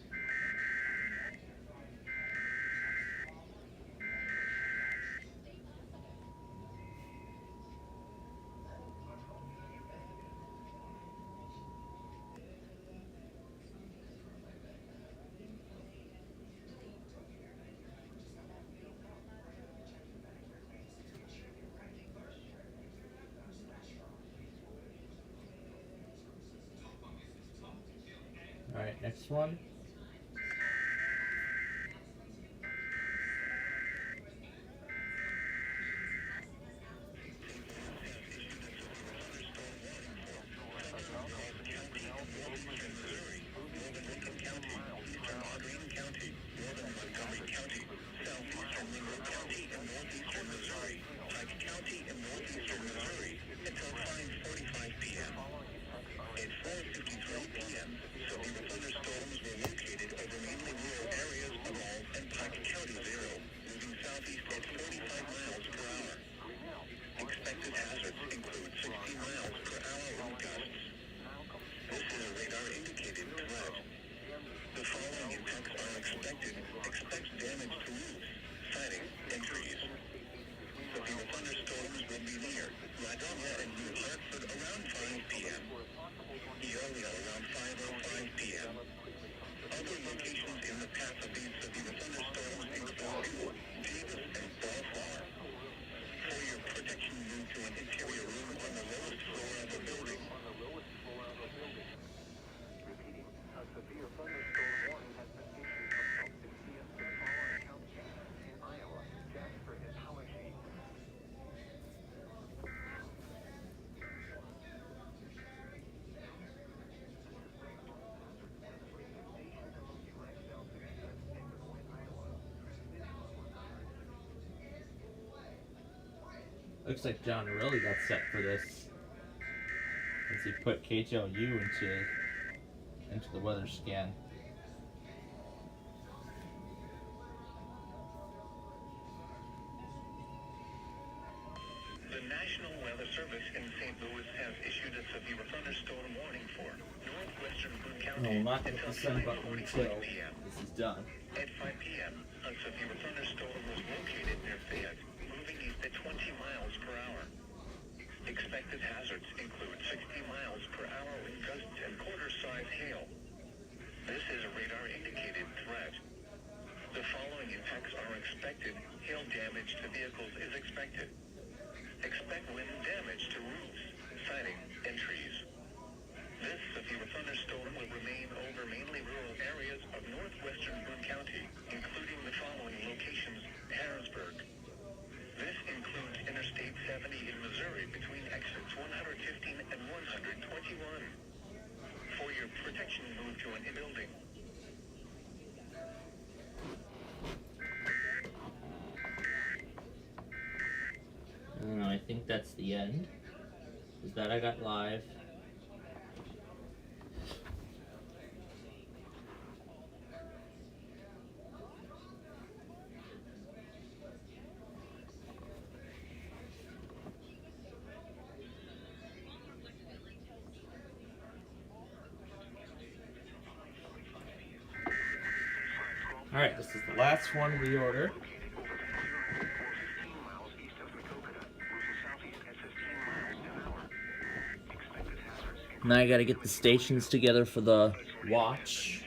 Alright, next one. Looks like John really got set for this, as he put KTLU into the weather scan. The National Weather Service in St. Louis has issued a severe thunderstorm warning for northwestern Boone County No, we'll not hit until the send button 5:45 until p.m. this is done. At 5 p.m., a severe thunderstorm was located near Fayette, moving east at 20 miles per Expected hazards include 60 miles per hour wind gusts and quarter-size hail. This is a radar-indicated threat. The following impacts are expected. Hail damage to vehicles is expected. Expect wind damage to roofs, siding, and trees. This severe thunderstorm will remain over mainly rural areas of northwestern Boone County, including the following locations: Harrisburg. This includes Interstate 70 in Missouri between exits 115 and 121. For your protection, move to an building. I don't know, I think that's the end. Is that I got live. Alright, this is the last one we order. Now I gotta get the stations together for the watch.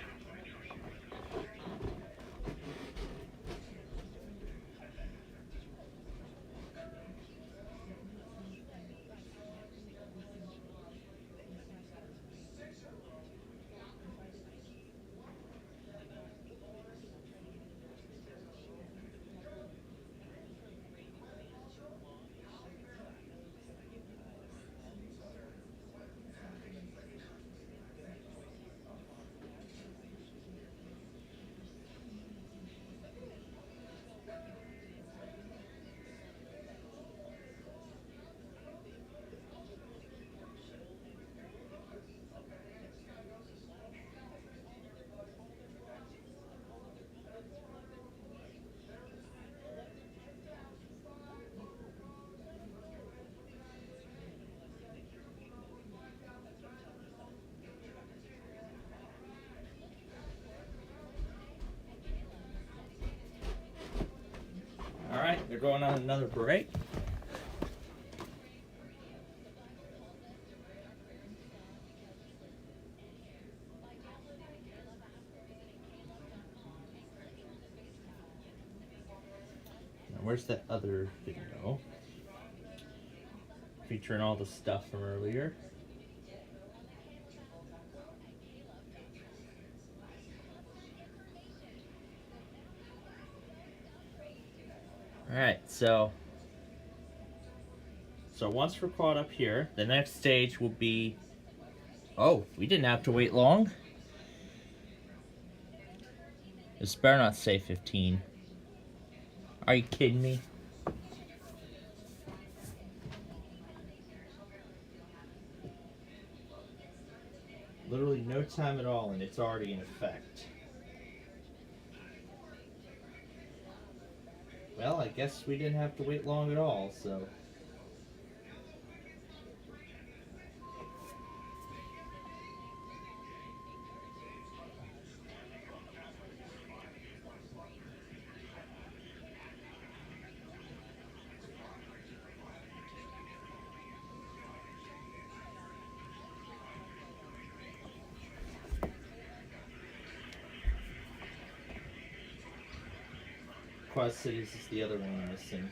Alright, they're going on another break. Now, where's that other video? Featuring all the stuff from earlier. Alright, so once we're caught up here, the next stage will be... Oh, we didn't have to wait long. This better not say 15. Are you kidding me? Literally no time at all, and it's already in effect. Well, I guess we didn't have to wait long at all, so... Quad Cities is the other one I'm missing.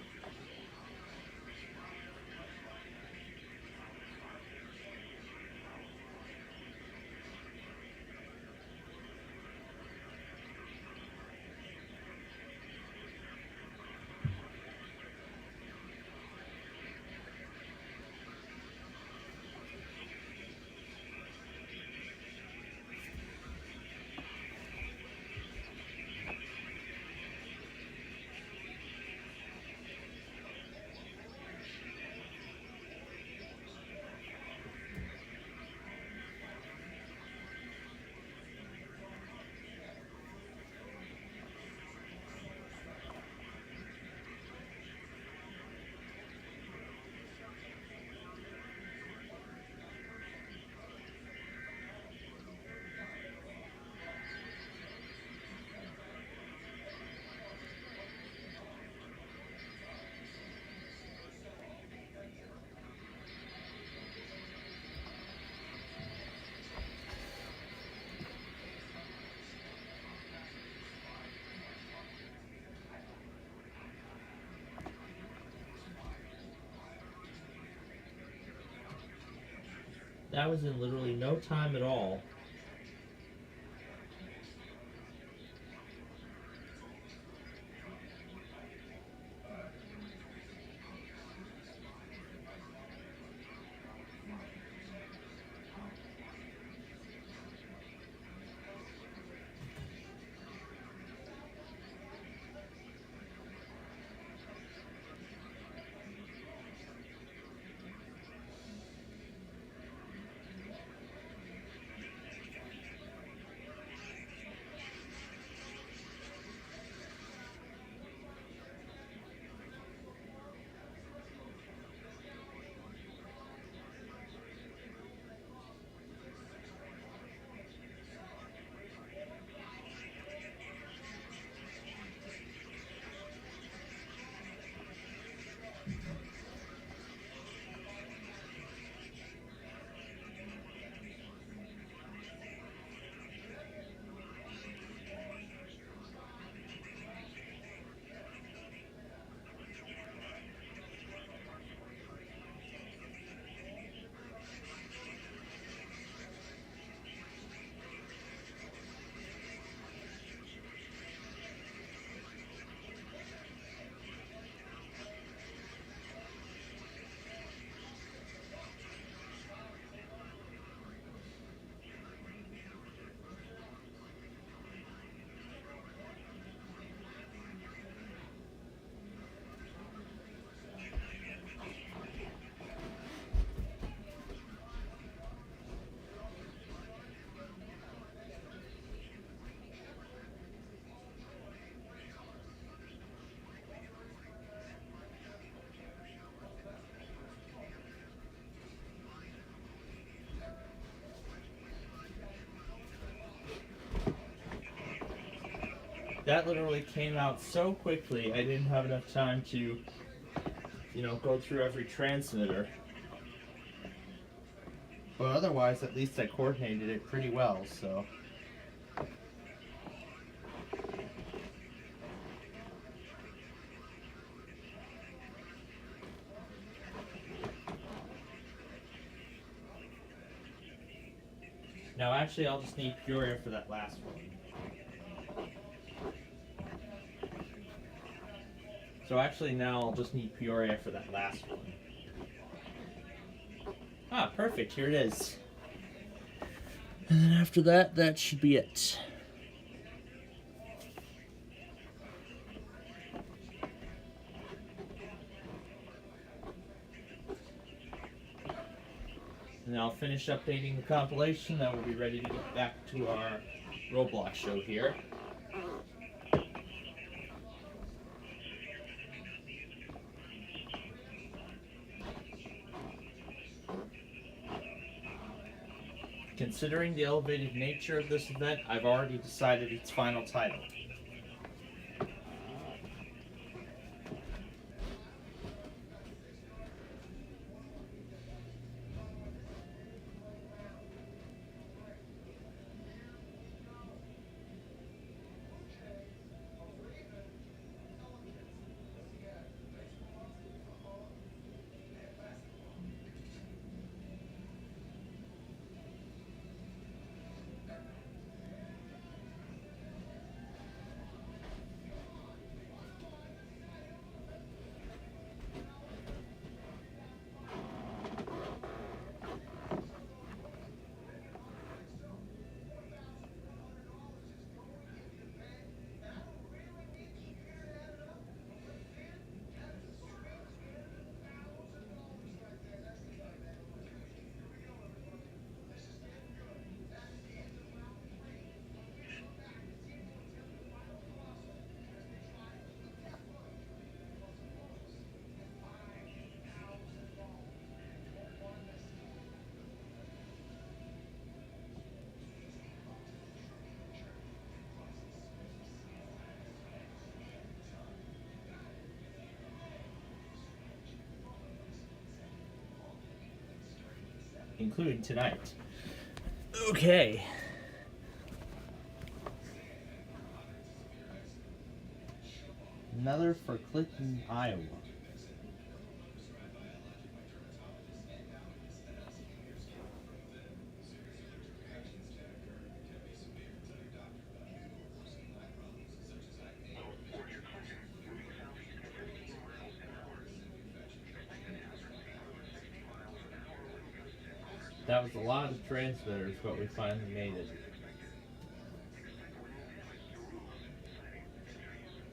That was in literally no time at all. That literally came out so quickly, I didn't have enough time to, go through every transmitter. But otherwise, at least I coordinated it pretty well, so. Now, actually, I'll just need Peoria for that last one. So actually now I'll just need Peoria for that last one. Ah, perfect, here it is. And then after that, that should be it. And I'll finish updating the compilation, then we'll be ready to get back to our Roblox show here. Considering the elevated nature of this event, I've already decided its final title. Including tonight. Okay. Another for Clinton, Iowa. That was a lot of transmitters, but we finally made it.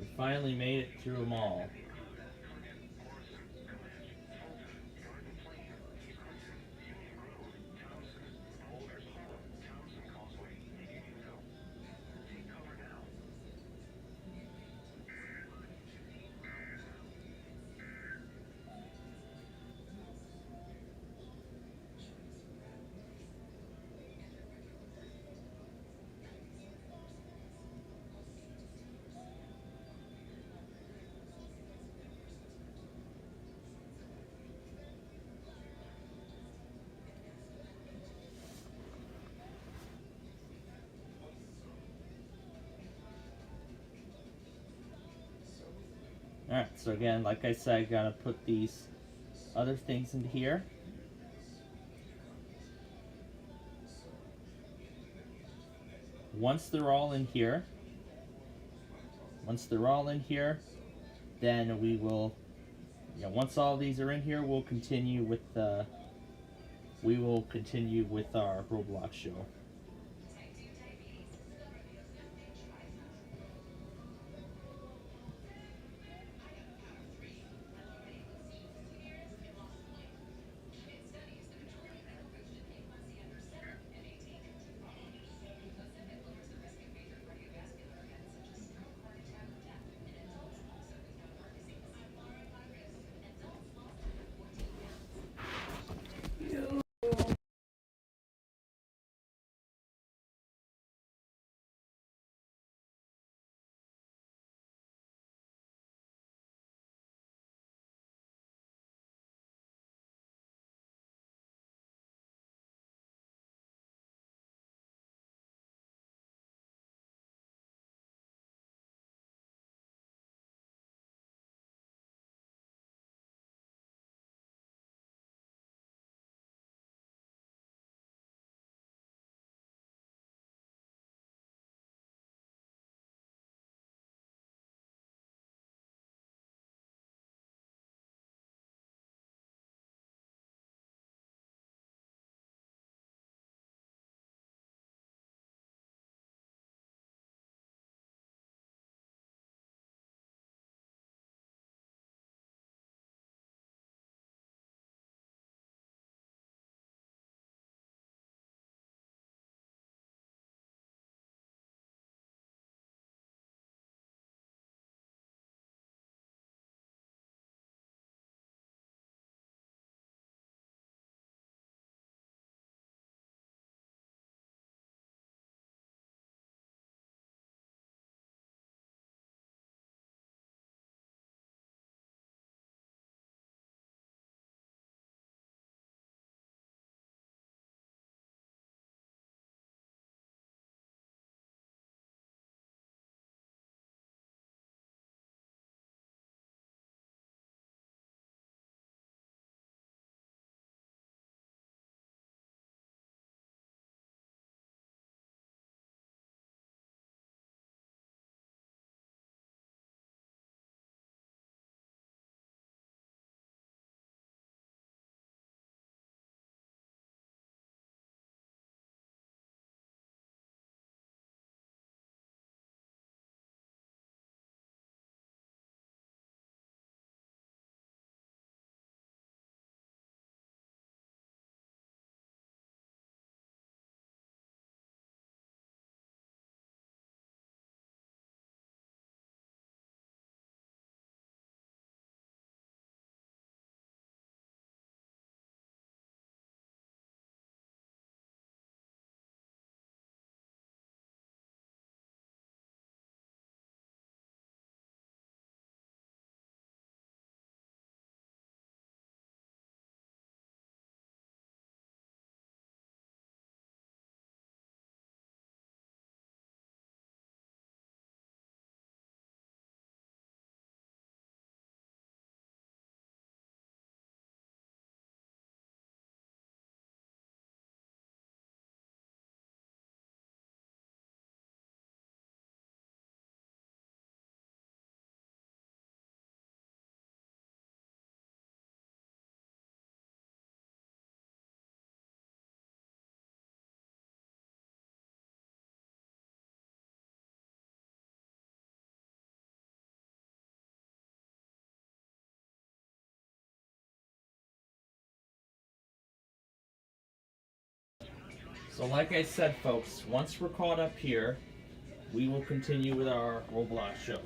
We finally made it through them all. Alright, so again, like I said, I gotta put these other things into here. Once they're all in here, then we will, once all these are in here, we'll continue with our Roblox show. So like I said, folks, once we're caught up here, we will continue with our Roblox show.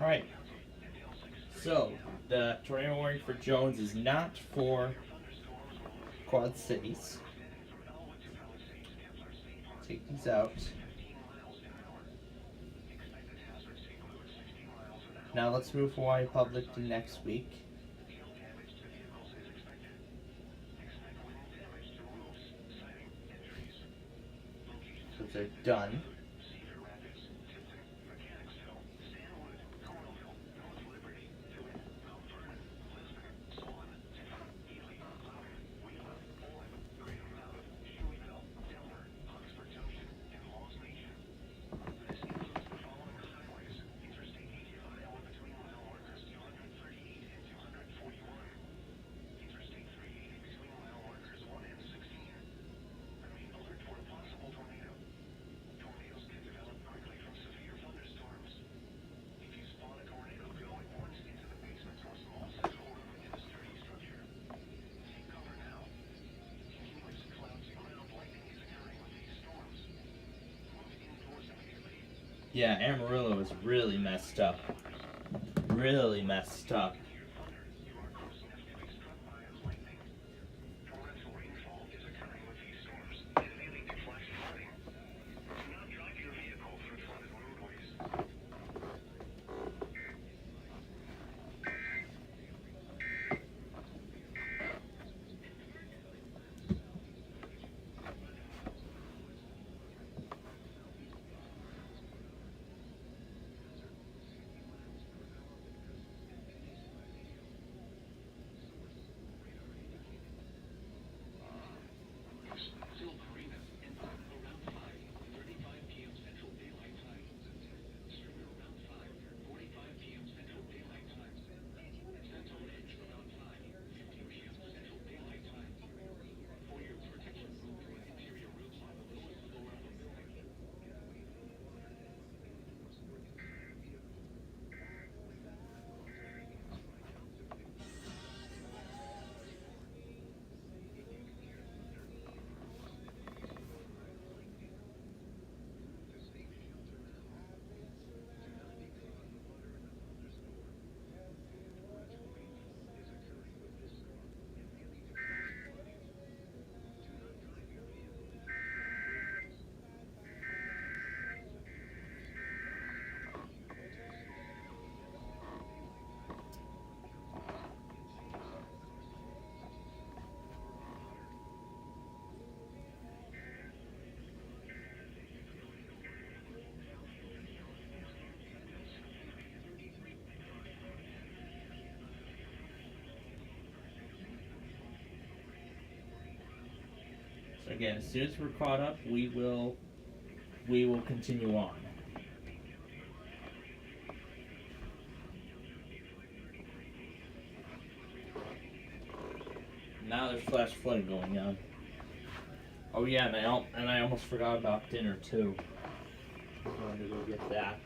Alright, so the tornado warning for Jones is not for Quad Cities. Take these out. Now let's move Hawaii Public to next week. So they're done. Yeah, Amarillo is really messed up. Really messed up. again, as soon as we're caught up, we will continue on. Now there's flash flooding going on. Oh yeah, and I almost forgot about dinner too. I'm going to go get that.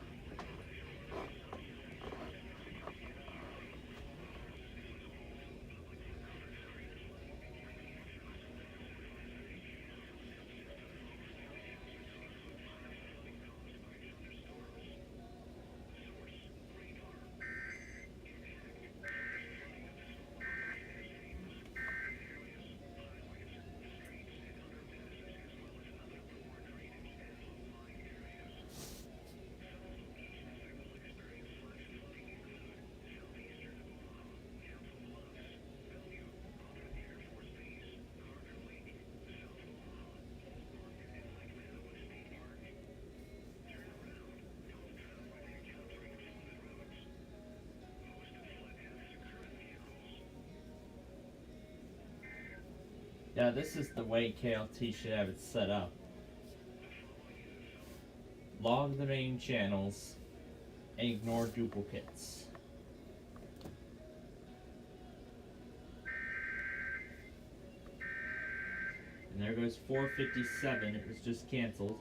Yeah, this is the way KLT should have it set up. Log the main channels and ignore duplicates. And there goes 457, it was just canceled.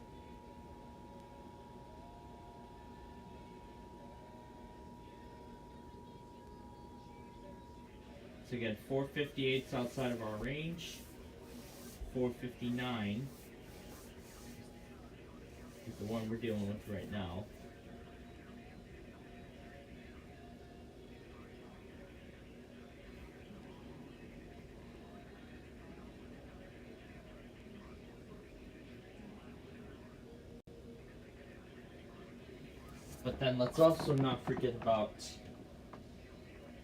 So again, 458's outside of our range. 459 is the one we're dealing with right now. But then let's also not forget about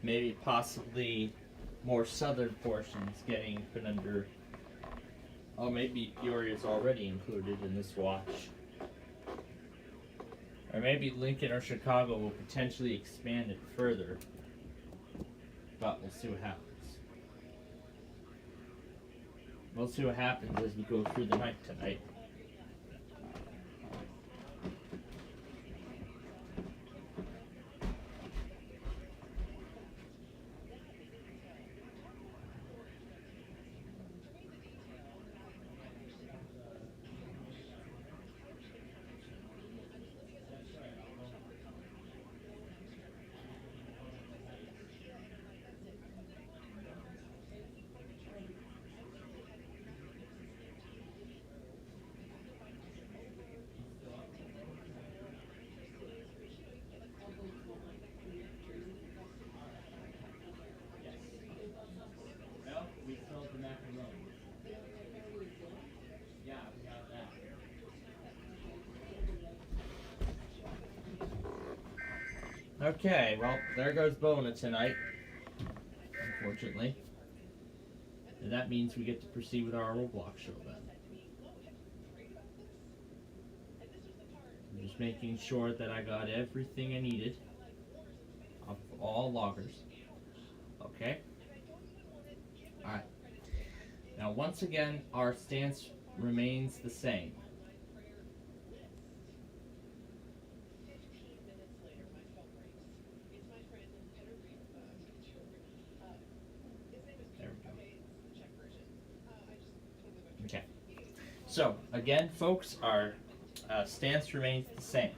maybe possibly more southern portions getting put under. Oh, maybe Peoria's already included in this watch. Or maybe Lincoln or Chicago will potentially expand it further. But we'll see what happens. We'll see what happens as we go through the night tonight. Well, we filled the macaroni. Yeah, we got that. Okay, well, there goes Bona tonight. Unfortunately. And that means we get to proceed with our Roblox show then. I'm just making sure that I got everything I needed of all loggers. Okay. Alright. Now once again, our stance remains the same. There we go. Okay. So, again, folks, our stance remains the same.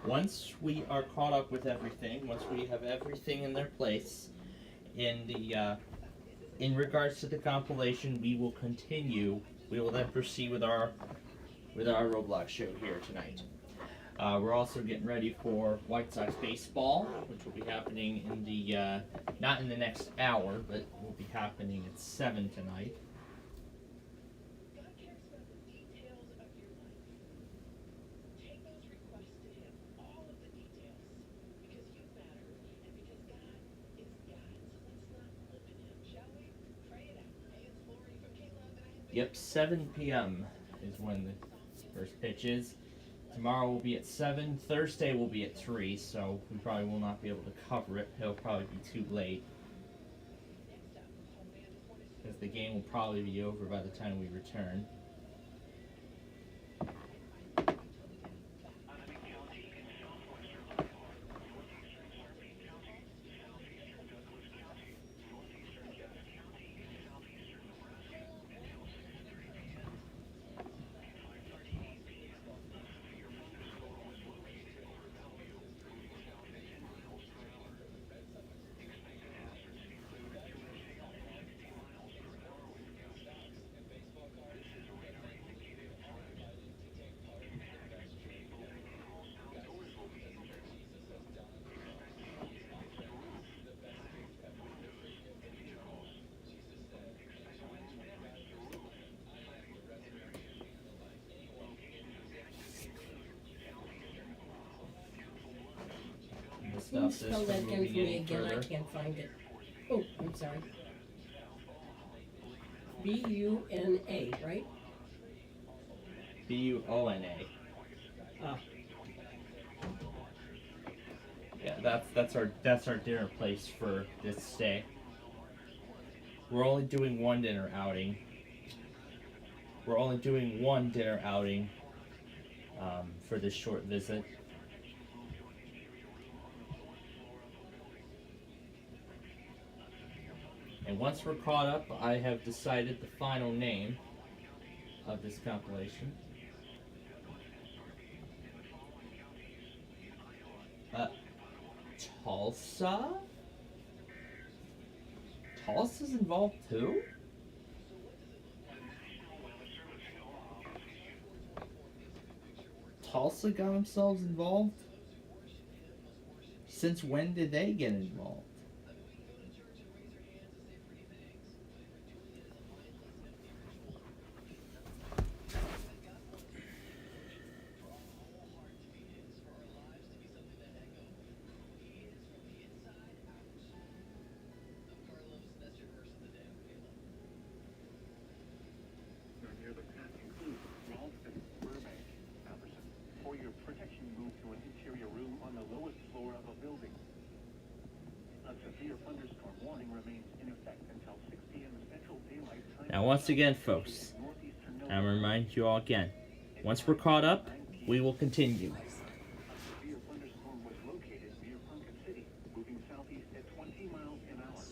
Once we are caught up with everything, once we have everything in their place, in regards to the compilation, we will continue. We will then proceed with our Roblox show here tonight. We're also getting ready for White Sox baseball, which will be happening in the not in the next hour, but will be happening at 7 tonight. Yep, 7 p.m. is when the first pitch is. Tomorrow will be at 7. Thursday will be at 3, so we probably will not be able to cover it. It'll probably be too late. Because the game will probably be over by the time we return. stop this spell from that again for moving me any again? I further. can't find it. Oh, I'm sorry. B-U-N-A, right? Buna. Ah, Yeah, that's our dinner place for this stay. We're only doing one dinner outing. For this short visit. And once we're caught up, I have decided the final name of this compilation. Tulsa? Tulsa's involved too? Tulsa got themselves involved? Since when did they get involved? Near the path include Ralston, Burbank, Alberson. For your protection, move to an interior room on the lowest floor of a building. A severe thunderstorm warning remains in effect until 6 p.m. Central Daylight Time. Now, once again, folks, I'm going to remind you all again. Once we're caught up, we will continue. A severe thunderstorm was located near Punkin City, moving southeast at 20 miles an hour.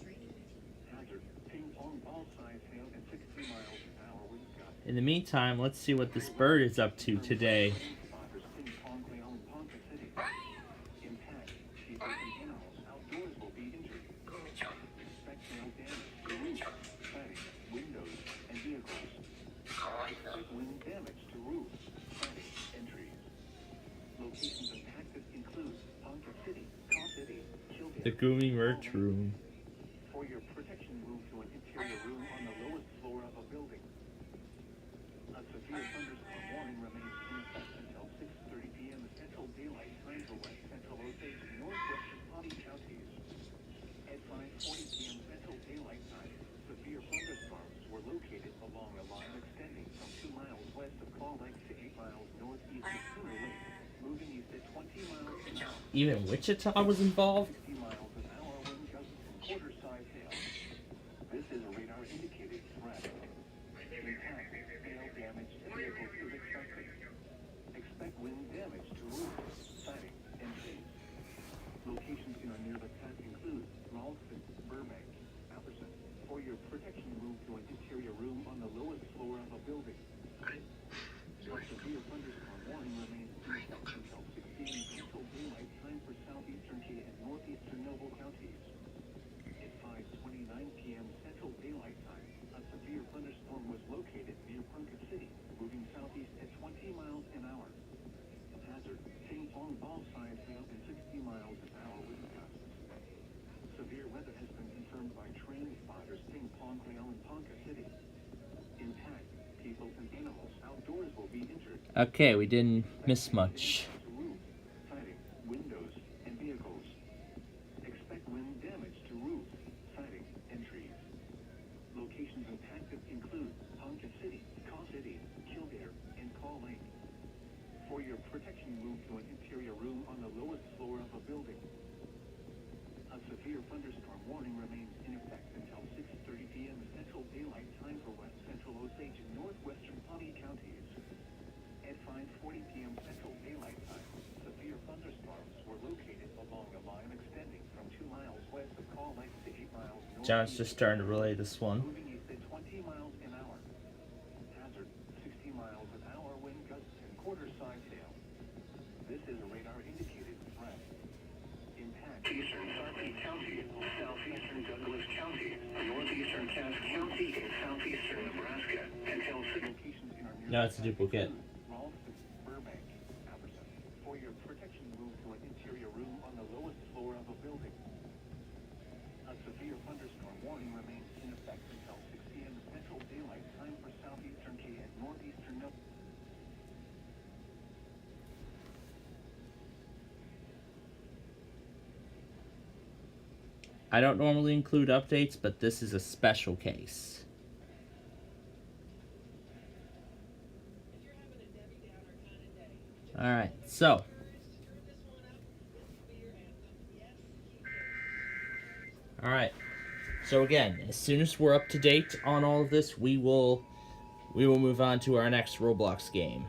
Hazard, ping pong ball size hail at 60 miles an hour with gusts. In the meantime, let's see what this bird is up to today. Spotters ping pong Leon Ponca City. Impact, people and animals outdoors will be injured. Expect hail damage to roof, siding, windows, and vehicles. Expect wind damage to roofs, siding, and trees. Locations impacted include Ponca City, Caw City, Kildare. The Goomy Merch Room. For your protection, move to an interior room on the lowest floor of a building. A severe thunderstorm warning remains in effect until 6:30 p.m. Central Daylight Time for West Central Osage and Northwestern Potty counties. At 5:40 p.m. Central Daylight Time, severe thunderstorms were located along a line extending from 2 miles west of Claw Lake to 8 miles northeast of Sooner Lake, moving east at 20 miles an hour. Even Wichita was involved? 60 miles an hour wind gusts and quarter-size hail. This is a radar-indicated threat. Impact, hail damage to vehicles is expected. Expect wind damage to roofs, siding, and trees. Locations in or near the path include Ralston, Burbank, Alberson. For your protection, move to an interior room on the lowest floor of a building. A severe thunderstorm warning remains in effect until 6 p.m. Central Daylight Time for southeastern Key and northeastern Noble counties. At 5:29 p.m. Central Daylight Time, a severe thunderstorm was located near Punkin City, moving southeast at 20 miles an hour. Hazard, ping pong ball size hail at 60 miles an hour with gusts. Severe weather has been confirmed by trained spotters ping pong hail in Ponca City. Impact, people and animals outdoors will be injured. Okay, we didn't miss much. To roofs, siding, windows, and vehicles. Expect wind damage to roofs, siding, and trees. Locations impacted include Ponca City, Caw City, Kildare, and Caw Lake. For your protection, move to an interior room on the lowest floor of a building. A severe thunderstorm warning remains in effect until 6:30 p.m. Central Daylight Time for West Central Osage and Northwestern Potty counties. At 5:40 p.m. Central Daylight Time, severe thunderstorms were located along a line extending from 2 miles west of Caw Lake to 8 miles north. John's just starting to relay this one. Moving east at 20 miles an hour. Hazard, 60 miles an hour wind gusts and quarter-size hail. This is a radar-indicated threat. Impact. Eastern Sarpy County, southeastern Douglas County, northeastern Cass County, and southeastern Nebraska, until Locations in our near No, it's a duplicate. Ralston, Burbank, Alberson. For your protection, move to an interior room on the lowest floor of a building. A severe thunderstorm warning remains in effect until 6 p.m. Central Daylight Time for southeastern Key and northeastern Noble. I don't normally include updates, but this is a special case. Alright, so. Alright. So again, as soon as we're up to date on all of this, we will move on to our next Roblox game.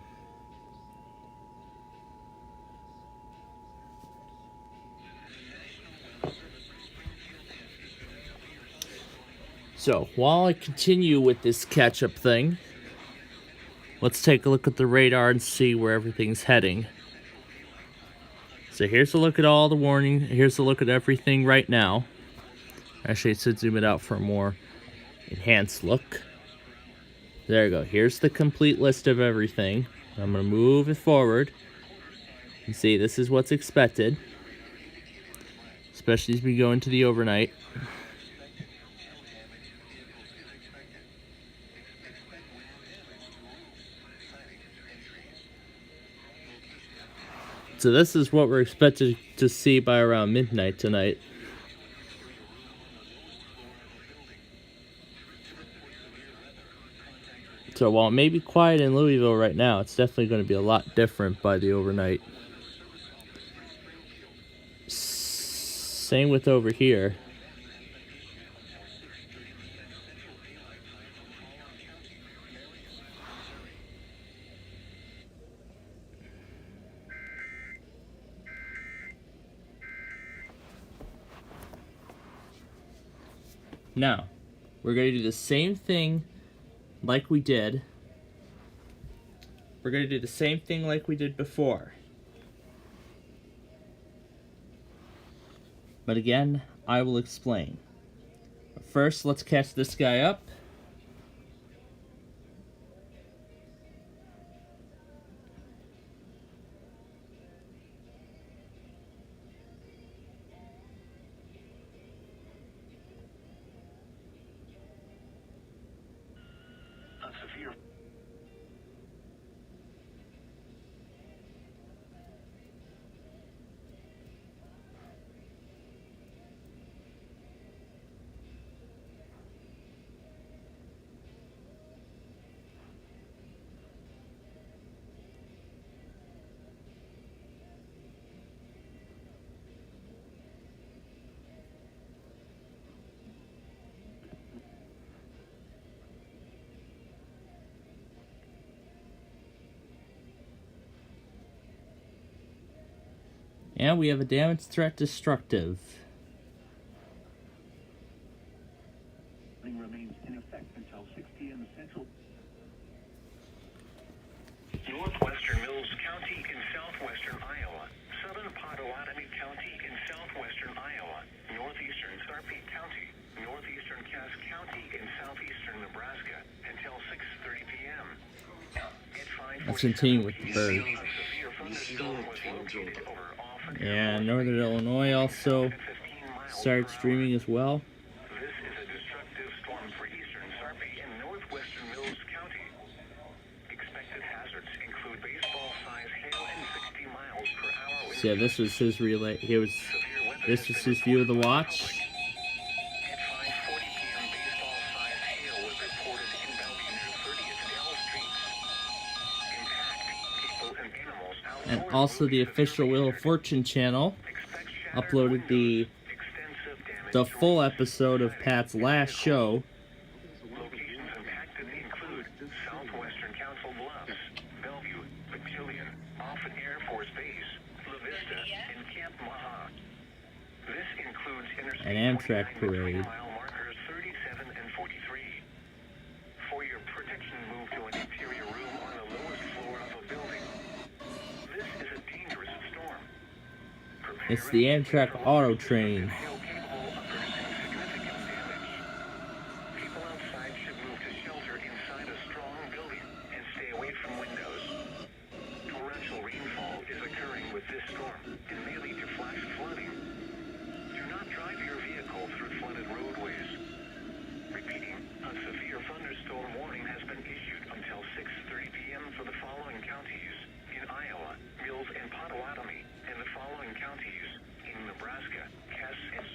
So, while I continue with this catch-up thing, let's take a look at the radar and see where everything's heading. So here's a look at all the warning. Here's a look at everything right now. Actually, I should zoom it out for a more enhanced look. There you go. Here's the complete list of everything. I'm going to move it forward. You see, this is what's expected. Especially as we go into the overnight. So this is what we're expected to see by around midnight tonight. So while it may be quiet in Louisville right now, it's definitely going to be a lot different by the overnight. Same with over here. Now, we're going to do the same thing like we did. We're going to do the same thing like we did before. But again, I will explain. But first, let's catch this guy up. And we have a damage threat destructive. Remains in effect until 6 p.m. Central. Northwestern Mills County in southwestern Iowa. Southern Pottawatomie County in southwestern Iowa. Northeastern Sarpy County. Northeastern Cass County in southeastern Nebraska until 6:30 p.m. Let's continue with the bird. And Northern Illinois also started streaming as well. This is a destructive storm for eastern Sarpy and northwestern Mills County. Expected hazards include baseball-sized hail and 60 miles per hour. So yeah, this was his relay. This was his view of the watch. At 5:40 p.m., baseball-sized hail was reported in Bellevue near 30th and L Streets. Impact people and animals outdoors. And also the official Wheel of Fortune channel uploaded the full episode of Pat's last show. Locations impacted include southwestern Council Bluffs, Bellevue, Pavilion, Offutt Air Force Base, La Vista, and Camp Maha. This includes Interstate An Amtrak 49 with parade. mile markers 37 and 43. For your protection, move to an interior room on the lowest floor of a building. This is a dangerous storm. It's the Amtrak Auto Train. Hail capable of producing significant damage. People outside should move to shelter inside a strong building and stay away from windows. Torrential rainfall is occurring with this storm and may lead to flash flooding. Do not drive your vehicle through flooded roadways. Repeating, a severe thunderstorm warning has been issued until 6:30 p.m. for the following counties in Iowa, Mills and Pottawatomie, and the following counties in Nebraska, Cass and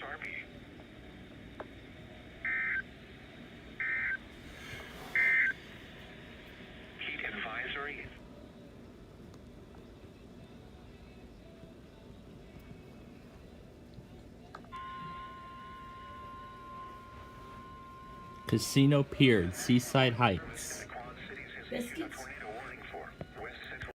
Casino Pier, Seaside Heights. Biscuits. Tornado warning for West Central.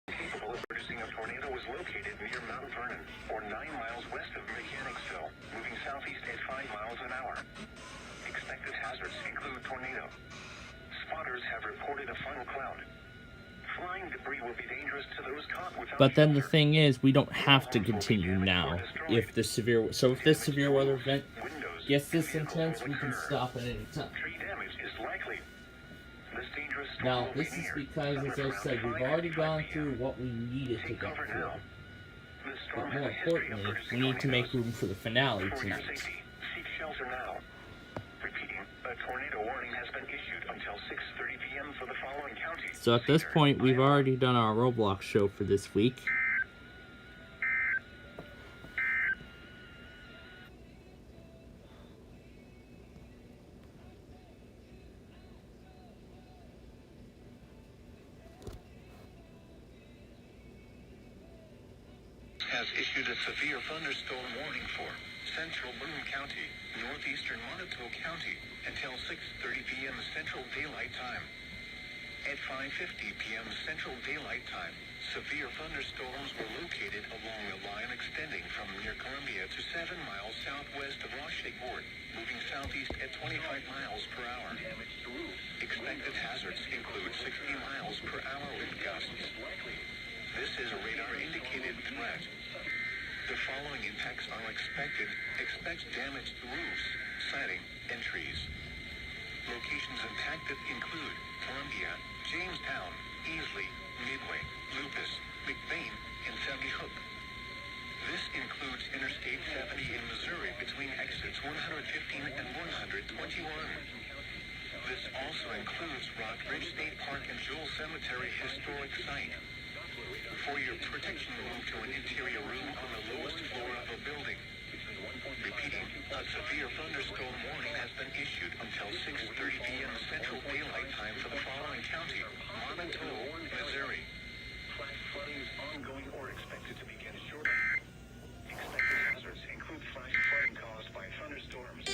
Capable of producing a tornado was located near Mount Vernon, or 9 miles west of Mechanicsville, moving southeast at 5 miles an hour. Expected hazards include tornado. Spotters have reported a funnel cloud. Flying debris will be dangerous to those caught without But then the shelter. thing is, we don't have to continue now. If this severe weather event gets this intense, we can stop at any time. Tree damage is likely. This dangerous storm Now, will be this is near. because, as I said, we've already gone through what we needed to Take go cover through. now. This storm But has more a history of importantly, producing we need to make tornadoes. room for the finale For your tonight. safety, seek shelter now. Repeating, a tornado warning has been issued until 6:30 p.m. for the following counties. So at this Cedar, point, we've Iowa, already done our Roblox show for this week. has issued a severe thunderstorm warning for central Boone County, northeastern Montauk County, until 6:30 p.m. Central Daylight Time. At 5:50 p.m. Central Daylight Time, severe thunderstorms were located along a line extending from near Columbia to 7 miles southwest of Rochefort, moving southeast at 25 miles per hour. Expected hazards include 60 miles per hour wind gusts. This is a radar-indicated threat. The following impacts are expected. Expect damaged roofs, siding, and trees. Locations impacted include Columbia, Jamestown, Easley, Midway, Lupus, McBain, and Sandy Hook. This includes Interstate 70 in Missouri between exits 115 and 121. This also includes Rock Ridge State Park and Jewel Cemetery Historic Site. For your protection, move to an interior room on the lowest floor of a building. Repeating, a severe thunderstorm warning has been issued until 6:30 p.m. Central Daylight Time for the following county: Montauk, Missouri. Flash flooding is ongoing or expected to begin shortly. Expected hazards include flash flooding caused by thunderstorms.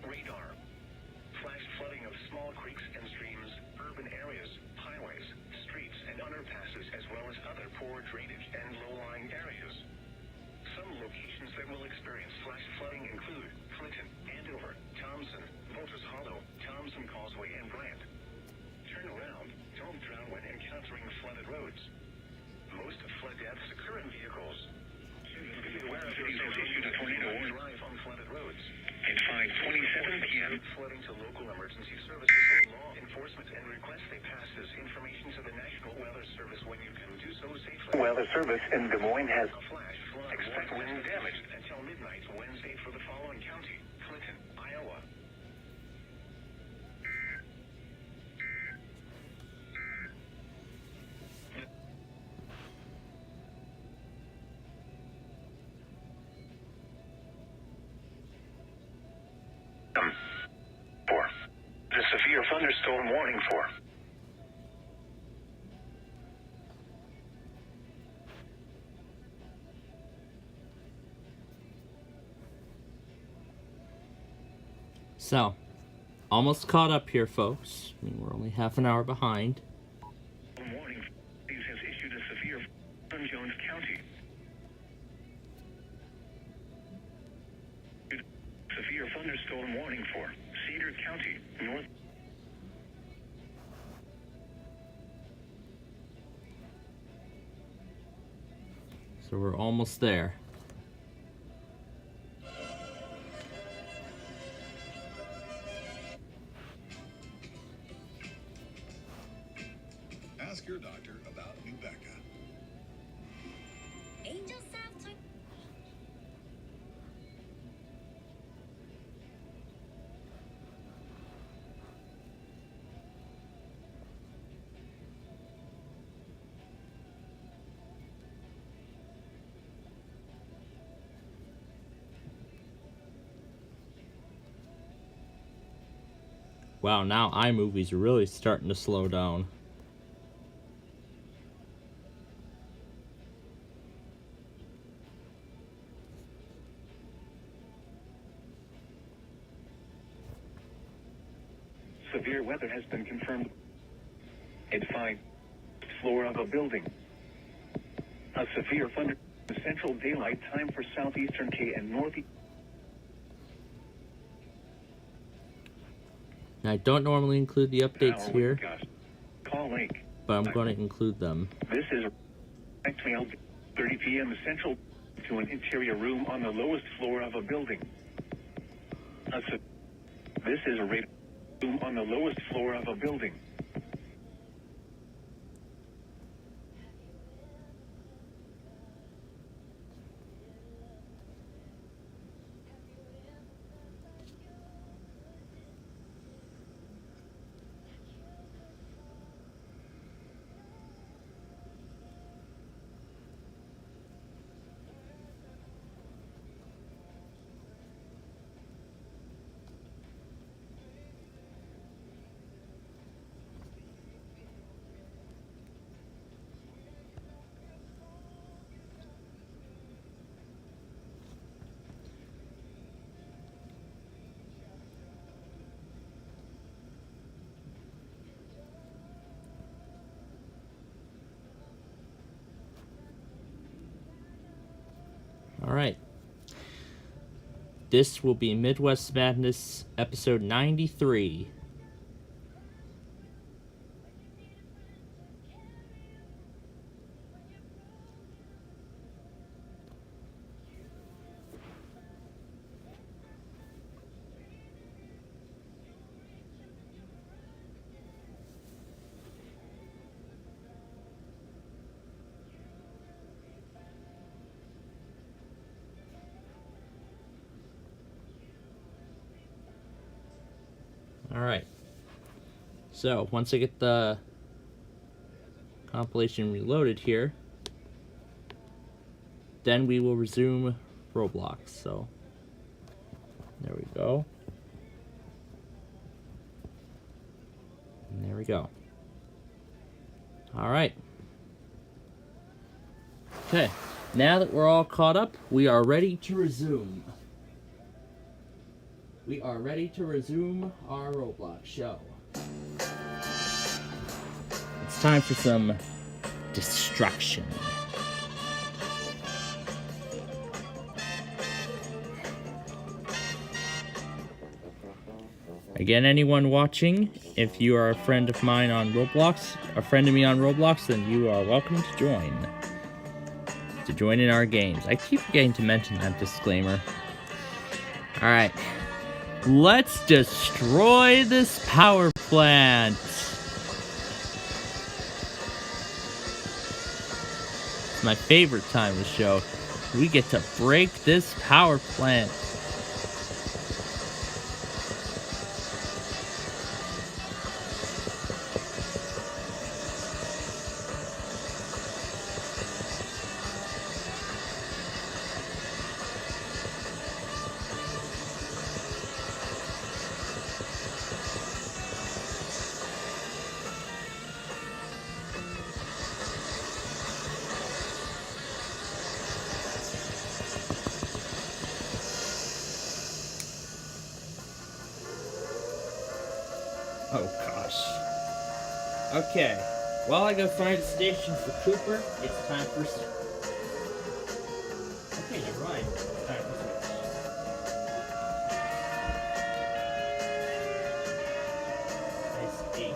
Radar. Flash flooding of small creeks and streams, urban areas, highways, streets, and underpasses, as well as other poor drainage and low-lying areas. Some locations that will experience flash flooding include Clinton, Andover, Thompson, Vultures Hollow, Thompson Causeway, and Brant. Turn around. Don't drown when encountering flooded roads. Most flood deaths occur in vehicles. Be aware of your issued a tornado warning. Drive on flooded roads. At 5:27 p.m. Flooding to local emergency services or law enforcement and request they pass this information to the National Weather Service when you can do so safely. Weather Service in Des Moines has a flash flood. Expect wind damage until midnight Wednesday for the following county: Clinton, Iowa. For the severe thunderstorm warning for. So, almost caught up here, folks. I mean, we're only half an hour behind. Warning. These has issued a severe in Jones County. Severe thunderstorm warning for Cedar County, North. So we're almost there. Ask your doctor about Nubeca. Angel soft toy. Wow, now iMovie's really starting to slow down. severe weather has been confirmed at 5th floor of a building. A severe thunder central daylight time for southeastern K and northeast. Now, I don't normally include the updates here, Call Lake. but I'm going to include them. This is a 12:30 p.m. central to an interior room on the lowest floor of a building. This is a radar room on the lowest floor of a building. Alright. This will be Midwest Madness episode 93. Alright. So, once I get the compilation reloaded here, then we will resume Roblox. So, there we go. And there we go. Alright. Okay. Now that we're all caught up, we are ready to resume. We are ready to resume our Roblox show. It's time for some destruction. Again, anyone watching, if you are a friend of mine on Roblox, a friend of me on Roblox, then you are welcome to join. To join in our games. I keep forgetting to mention that disclaimer. Alright. Let's destroy this power plant. It's my favorite time of the show. We get to break this power plant. Oh gosh. Okay. While I go find a station for Cooper, it's time for Switch. Okay, never mind. It's time for Switch. Nice 8.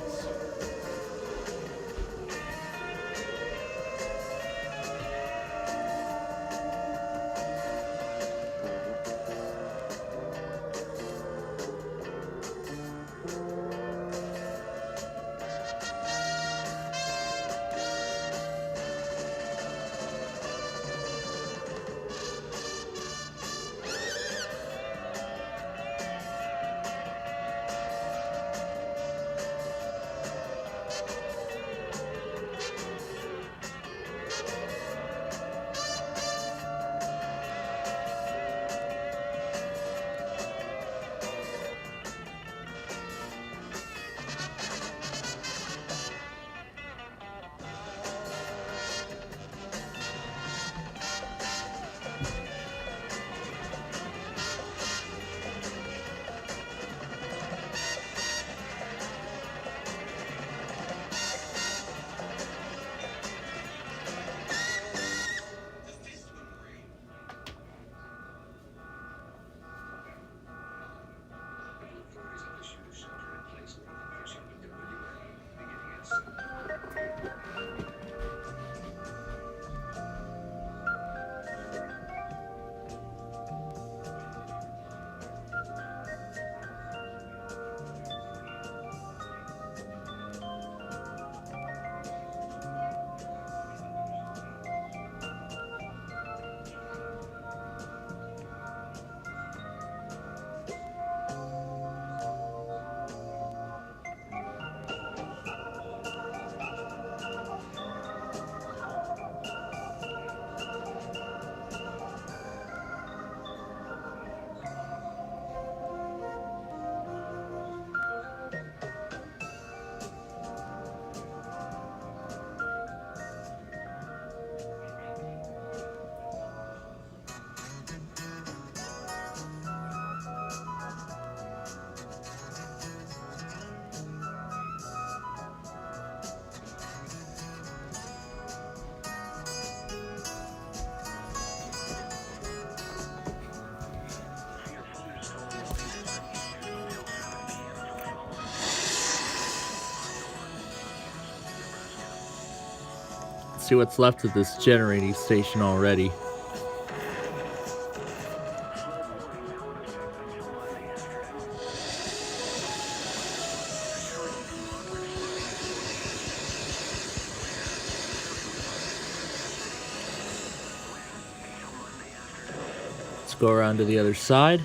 see what's left of this generating station already. Let's go around to the other side.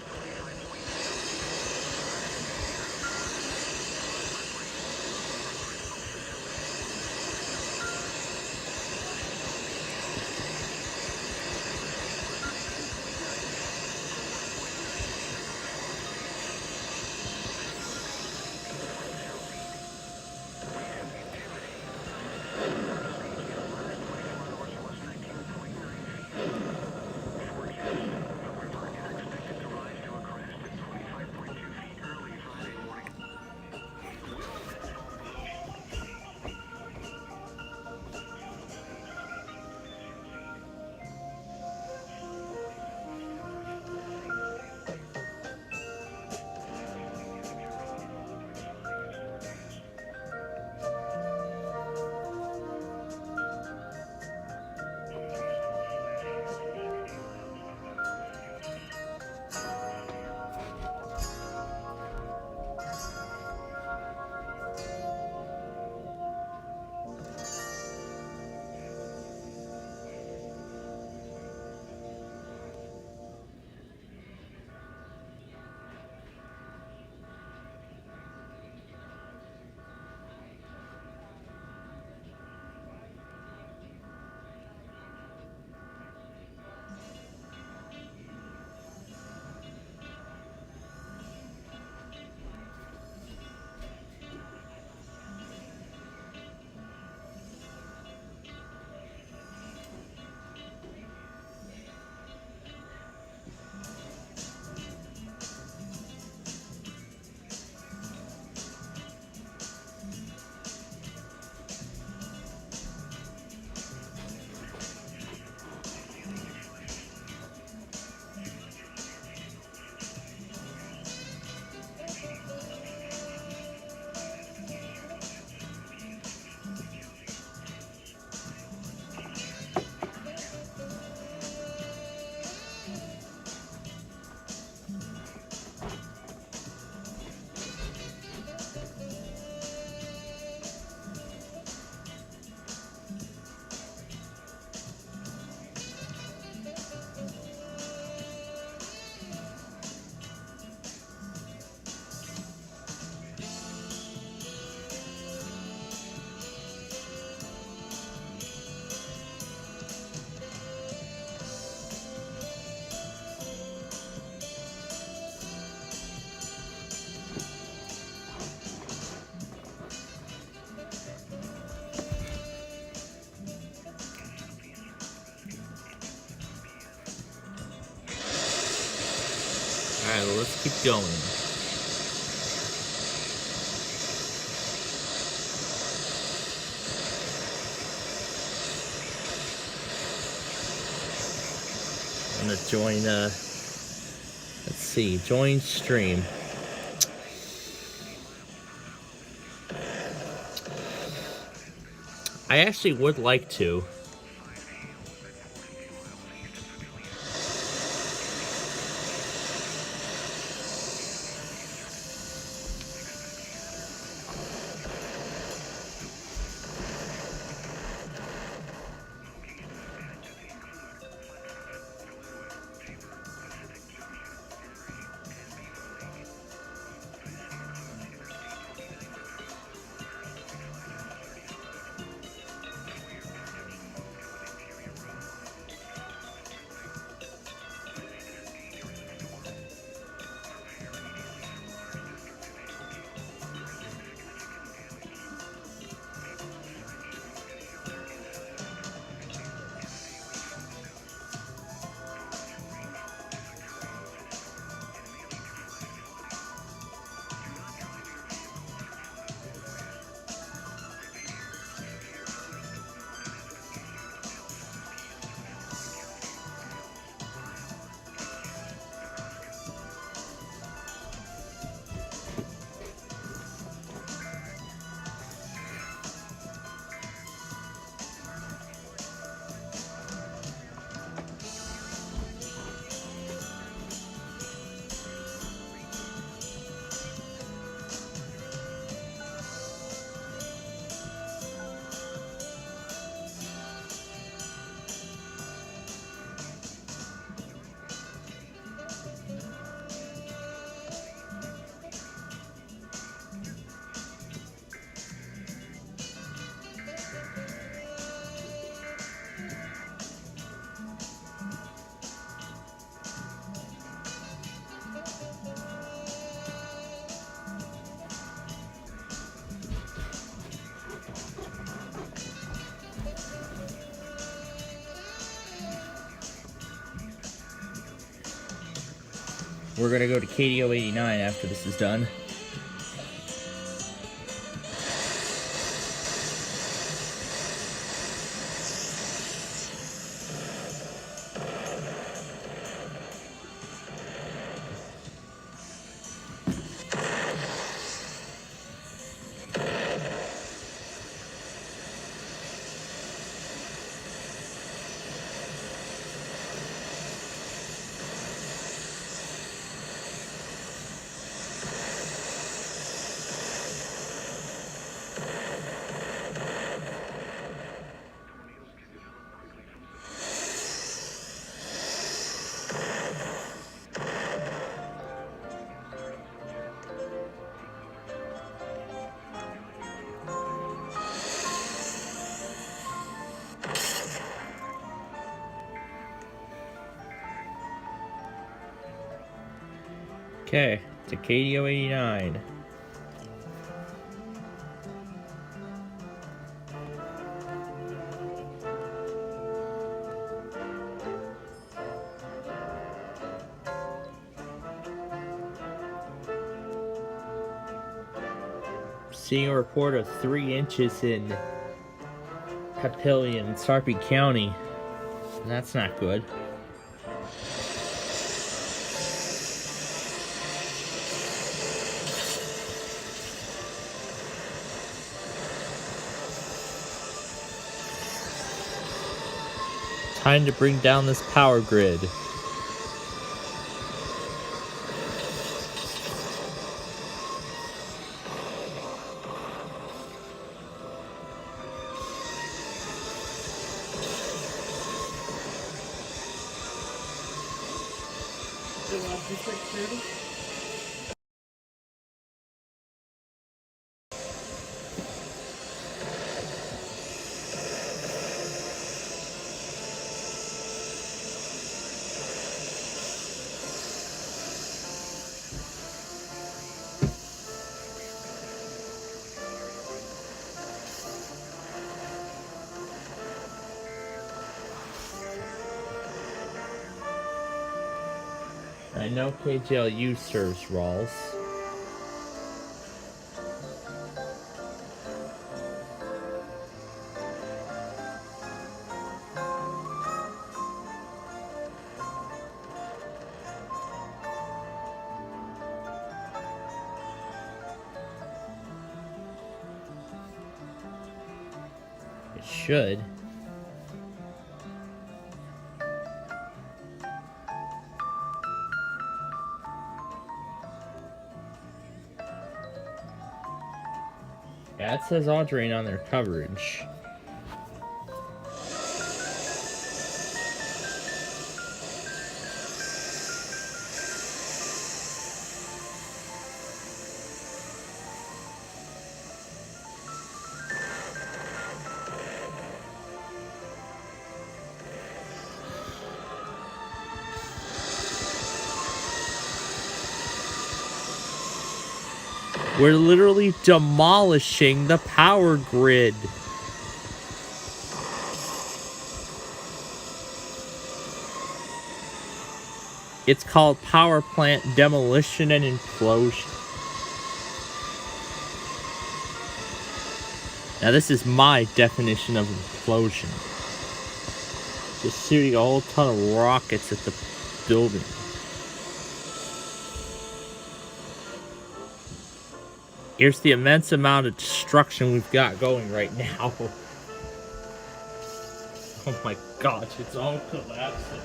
Alright, well, let's keep going. I'm gonna join, let's see, join stream. I actually would like to. We're gonna go to KDO 89 after this is done. Okay, to KDO 89. Seeing a report of 3 inches in Papillion, Sarpy County. That's not good. Time to bring down this power grid. District 30? I know KJLU serves Rawls. It should. Yeah, it says Audrain on their coverage. We're literally demolishing the power grid. It's called power plant demolition and implosion. Now this is my definition of implosion. Just shooting a whole ton of rockets at the building. Here's the immense amount of destruction we've got going right now. Oh my gosh, it's all collapsing.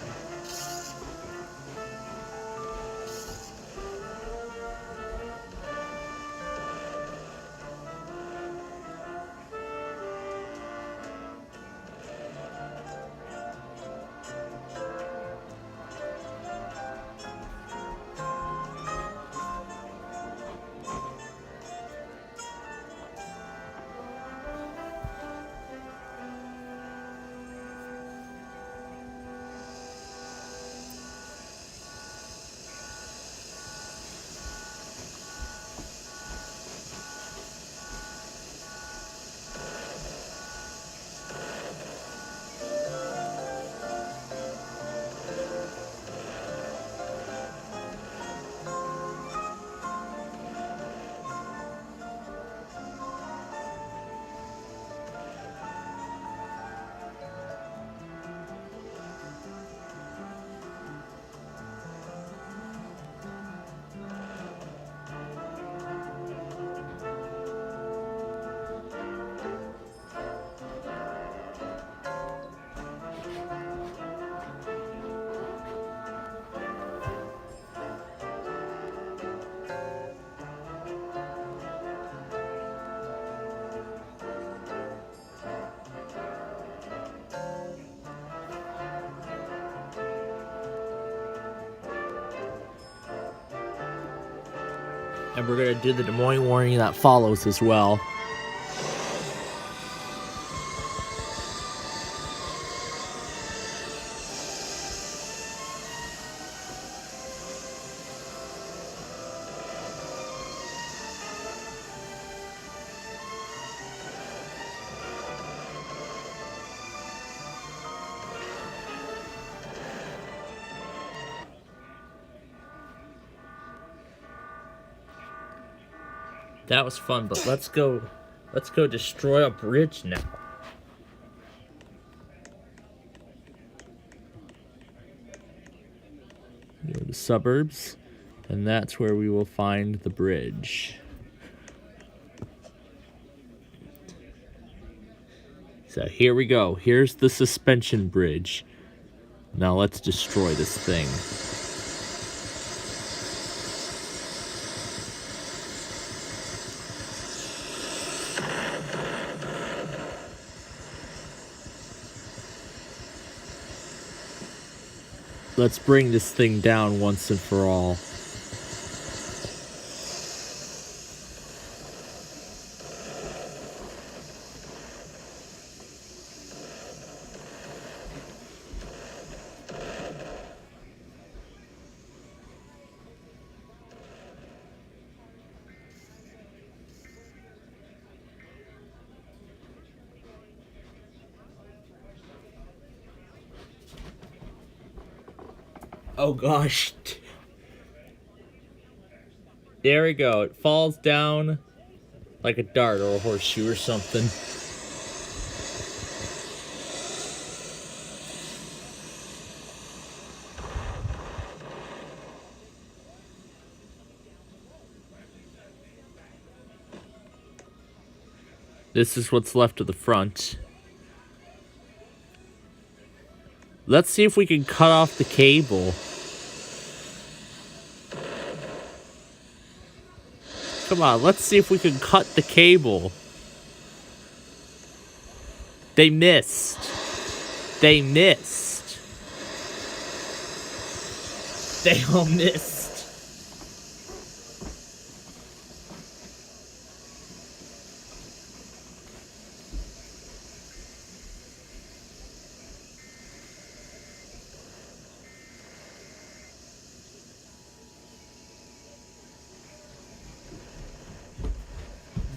And we're going to do the Des Moines warning that follows as well. That was fun, but let's go destroy a bridge now. Go to the suburbs, and that's where we will find the bridge. So here we go. Here's the suspension bridge. Now let's destroy this thing. Let's bring this thing down once and for all. Oh gosh. There we go. It falls down like a dart or a horseshoe or something. This is what's left of the front. Let's see if we can cut off the cable. Come on, let's see if we can cut the cable. They missed. They missed. They all missed.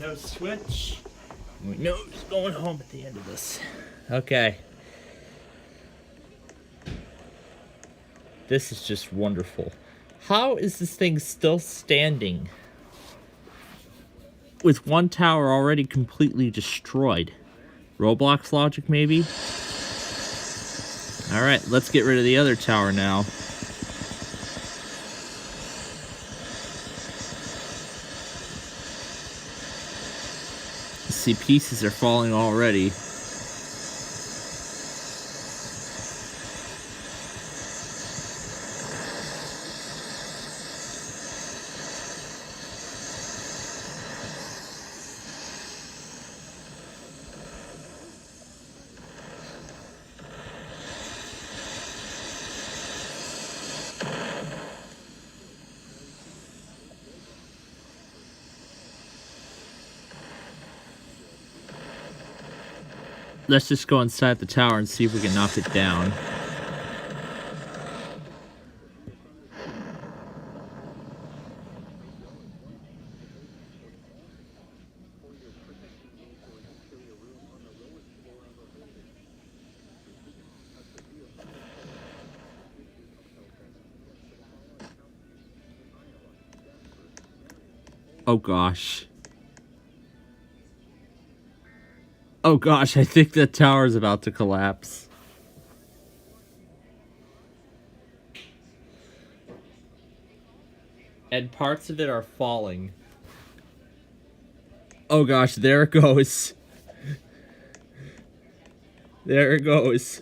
No switch. We know who's going home at the end of this. Okay. This is just wonderful. How is this thing still standing? With one tower already completely destroyed. Roblox logic, maybe? Alright, let's get rid of the other tower now. See, pieces are falling already. Let's just go inside the tower and see if we can knock it down. Oh gosh. Oh gosh, I think the tower's about to collapse. And parts of it are falling. Oh gosh, there it goes. There it goes.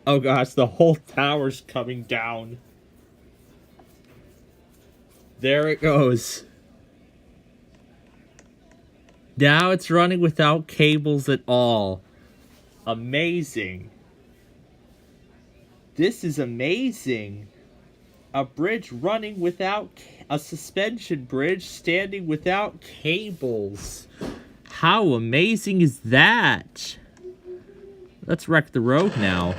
Oh gosh, the whole tower's coming down. There it goes. Now it's running without cables at all. Amazing. This is amazing. a bridge running without a suspension bridge standing without cables. How amazing is that? Let's wreck the road now.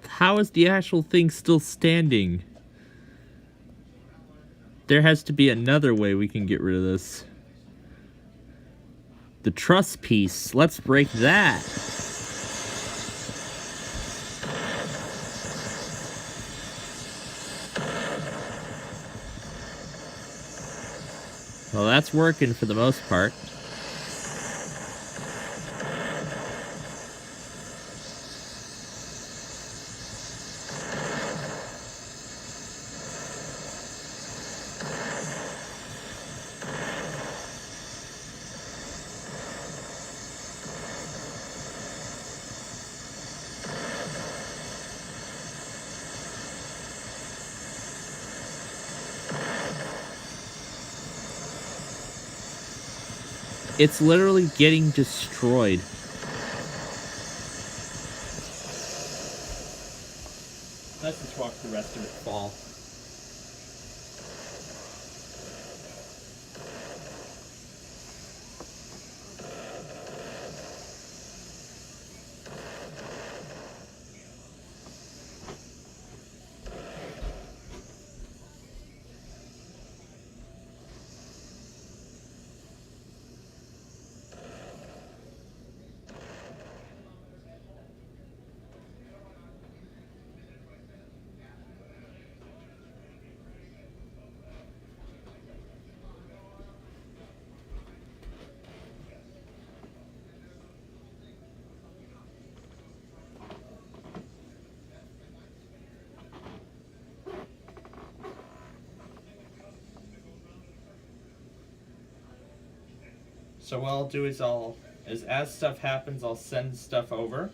How is the actual thing still standing? There has to be another way we can get rid of this. The truss piece. Let's break that. Well, that's working for the most part. It's literally getting destroyed. Let's just watch the rest of it fall. So what I'll do is as stuff happens, I'll send stuff over,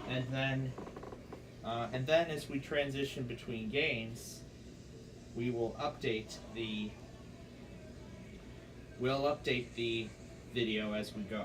and then as we transition between games, we'll update the video as we go.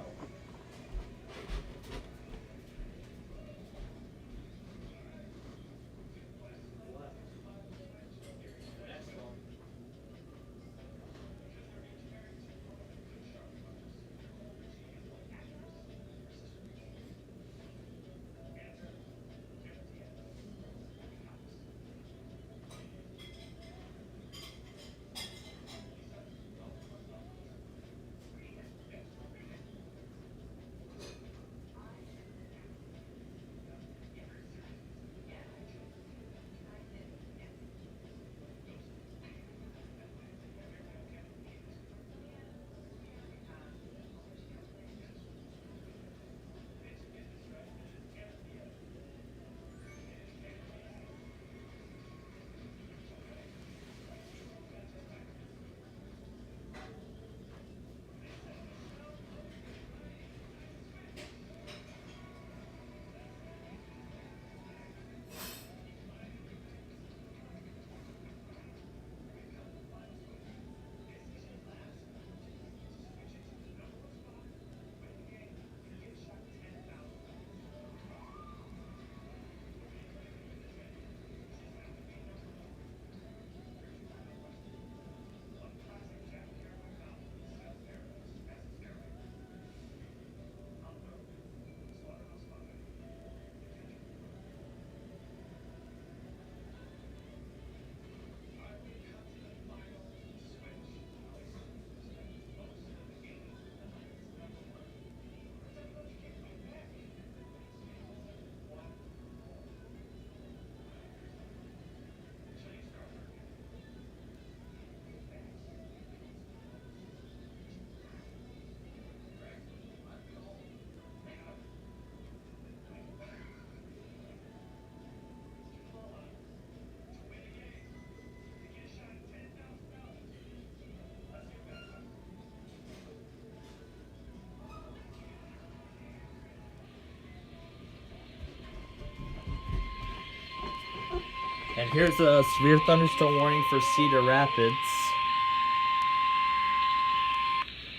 And here's a severe thunderstorm warning for Cedar Rapids.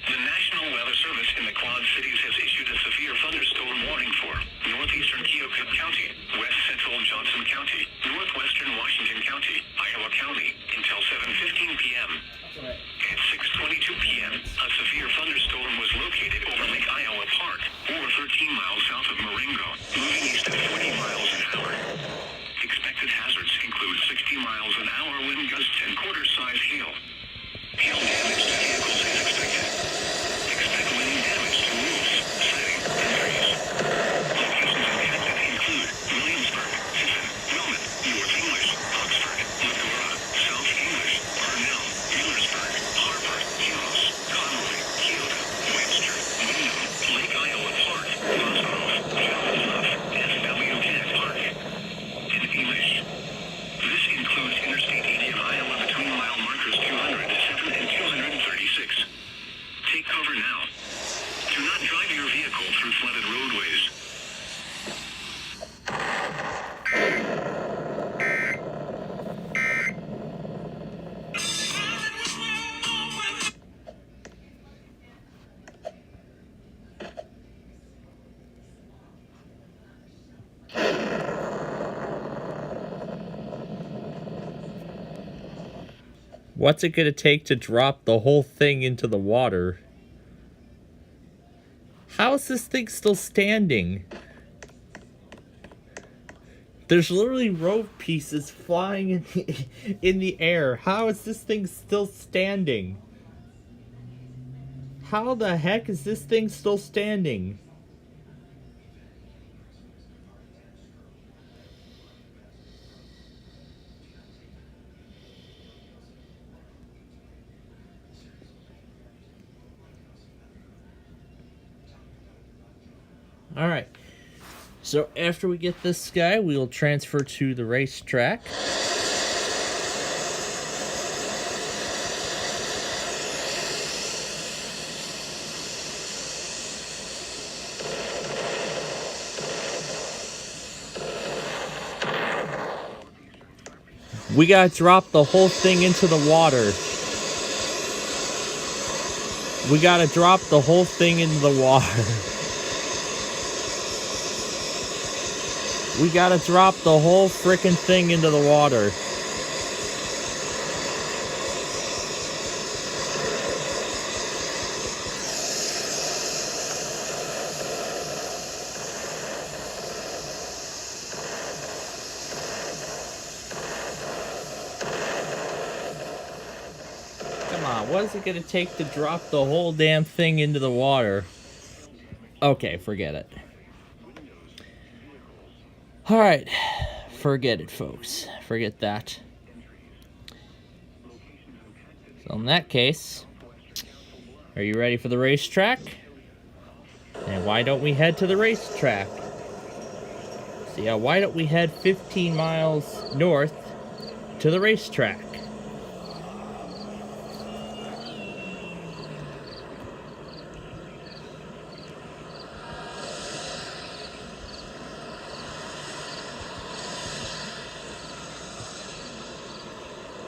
The National Weather Service in the Quad Cities has issued a severe thunderstorm warning for northeastern Keokuk County, west central Johnson County, northwestern Washington County, Iowa County, until 7:15 p.m. At 6:22 p.m., a severe thunderstorm was located over Lake Iowa Park, over 13 miles south of Marengo, moving east at 40 miles an hour. Expected hazards include 60 miles an hour wind gusts and quarter-size hail. Hail damage to vehicles is expected. Expect wind damage to roofs, siding, and trees. Locations in Kansas include Williamsburg, Tiffin, Wilmot, North English, Oxford, Medora, South English, Parnell, Millersburg, Harper, Heroes, Conroy, Keota, Webster, Wyndham, Lake Iowa Park, Boscroft, General Bluff, SW Kennett Park, and English. This includes Interstate 80 of Iowa between mile markers 207 and 236. Take cover now. Do not drive your vehicle through flooded roadways. What's it gonna take to drop the whole thing into the water? How is this thing still standing? There's literally rope pieces flying in the air. How is this thing still standing? How the heck is this thing still standing? All right. So after we get this guy, we will transfer to the racetrack. We gotta drop the whole thing into the water. We gotta drop the whole thing into the water. We gotta drop the whole frickin' thing into the water. Come on, what is it gonna take to drop the whole damn thing into the water? Okay, forget it. Alright, forget it, folks. Forget that. So in that case, are you ready for the racetrack? And why don't we head to the racetrack? So yeah, why don't we head 15 miles north to the racetrack?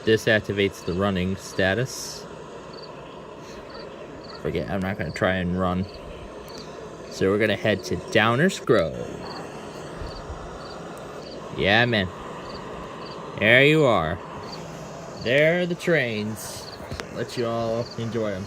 This activates the running status. Forget, I'm not going to try and run. So we're going to head to Downers Grove. Yeah, man. There you are. There are the trains. Let you all enjoy them.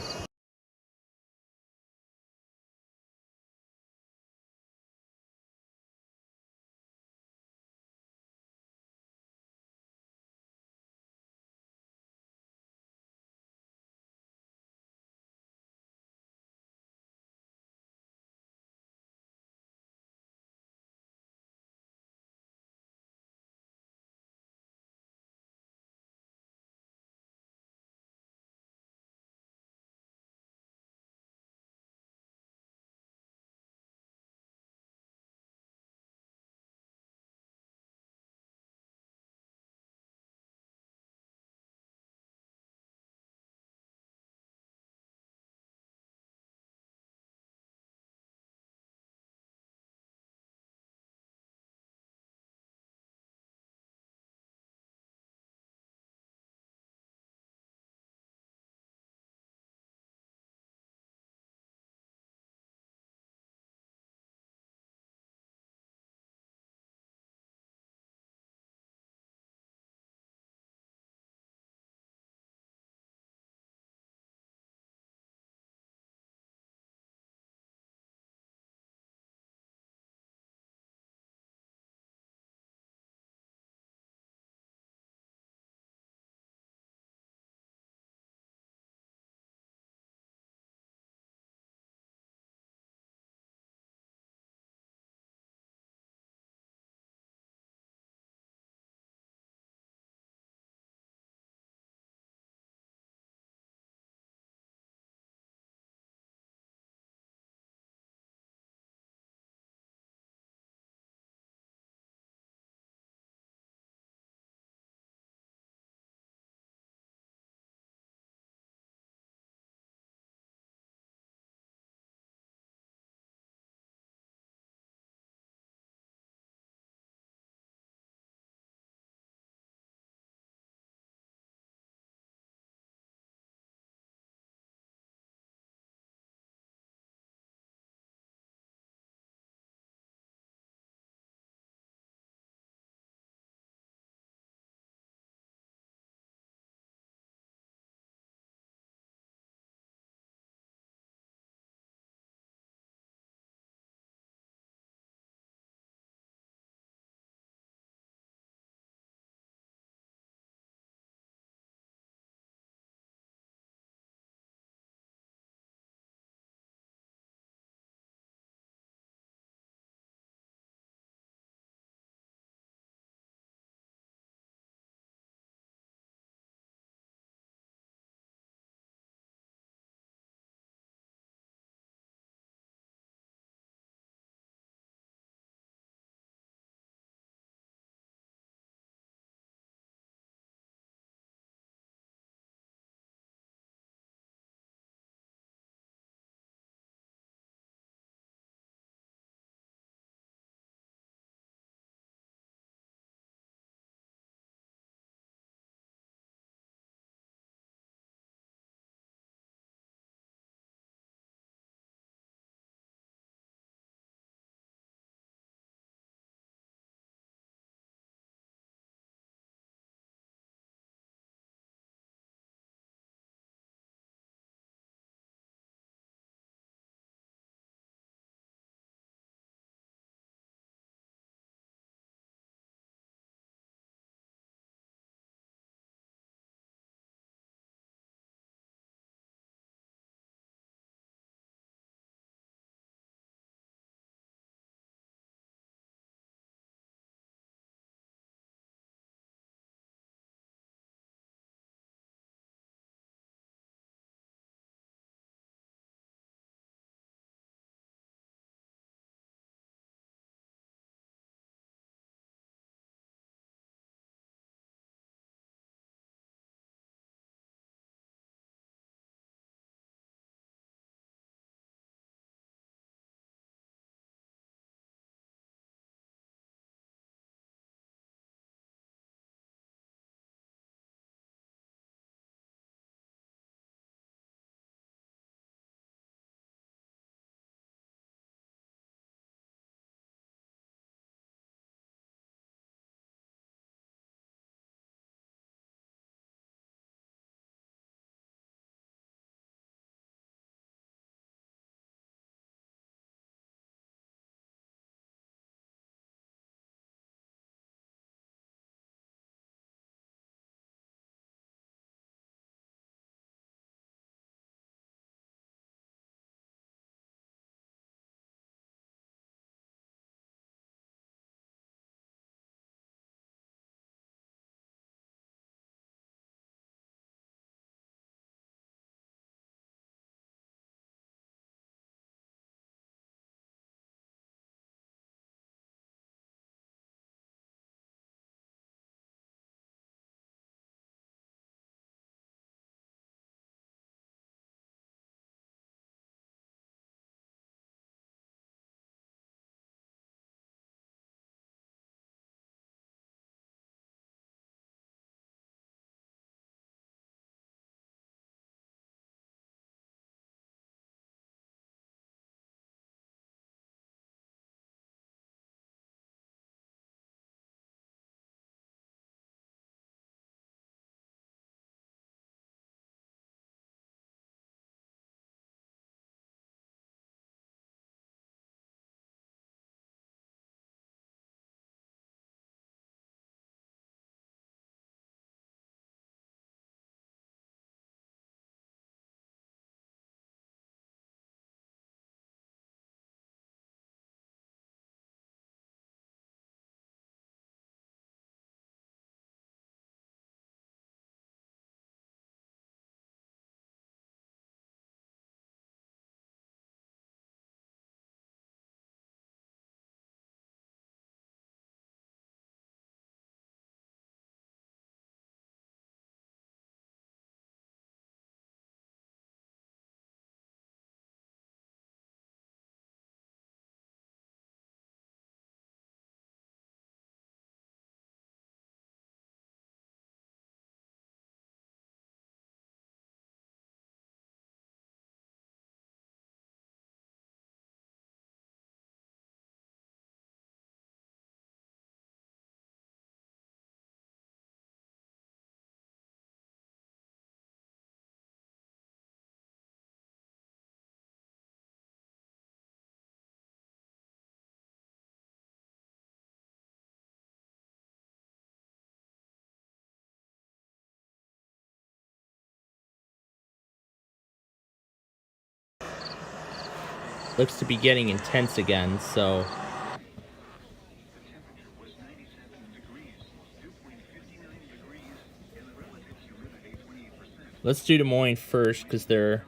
looks to be getting intense again, so let's do Des Moines first because they're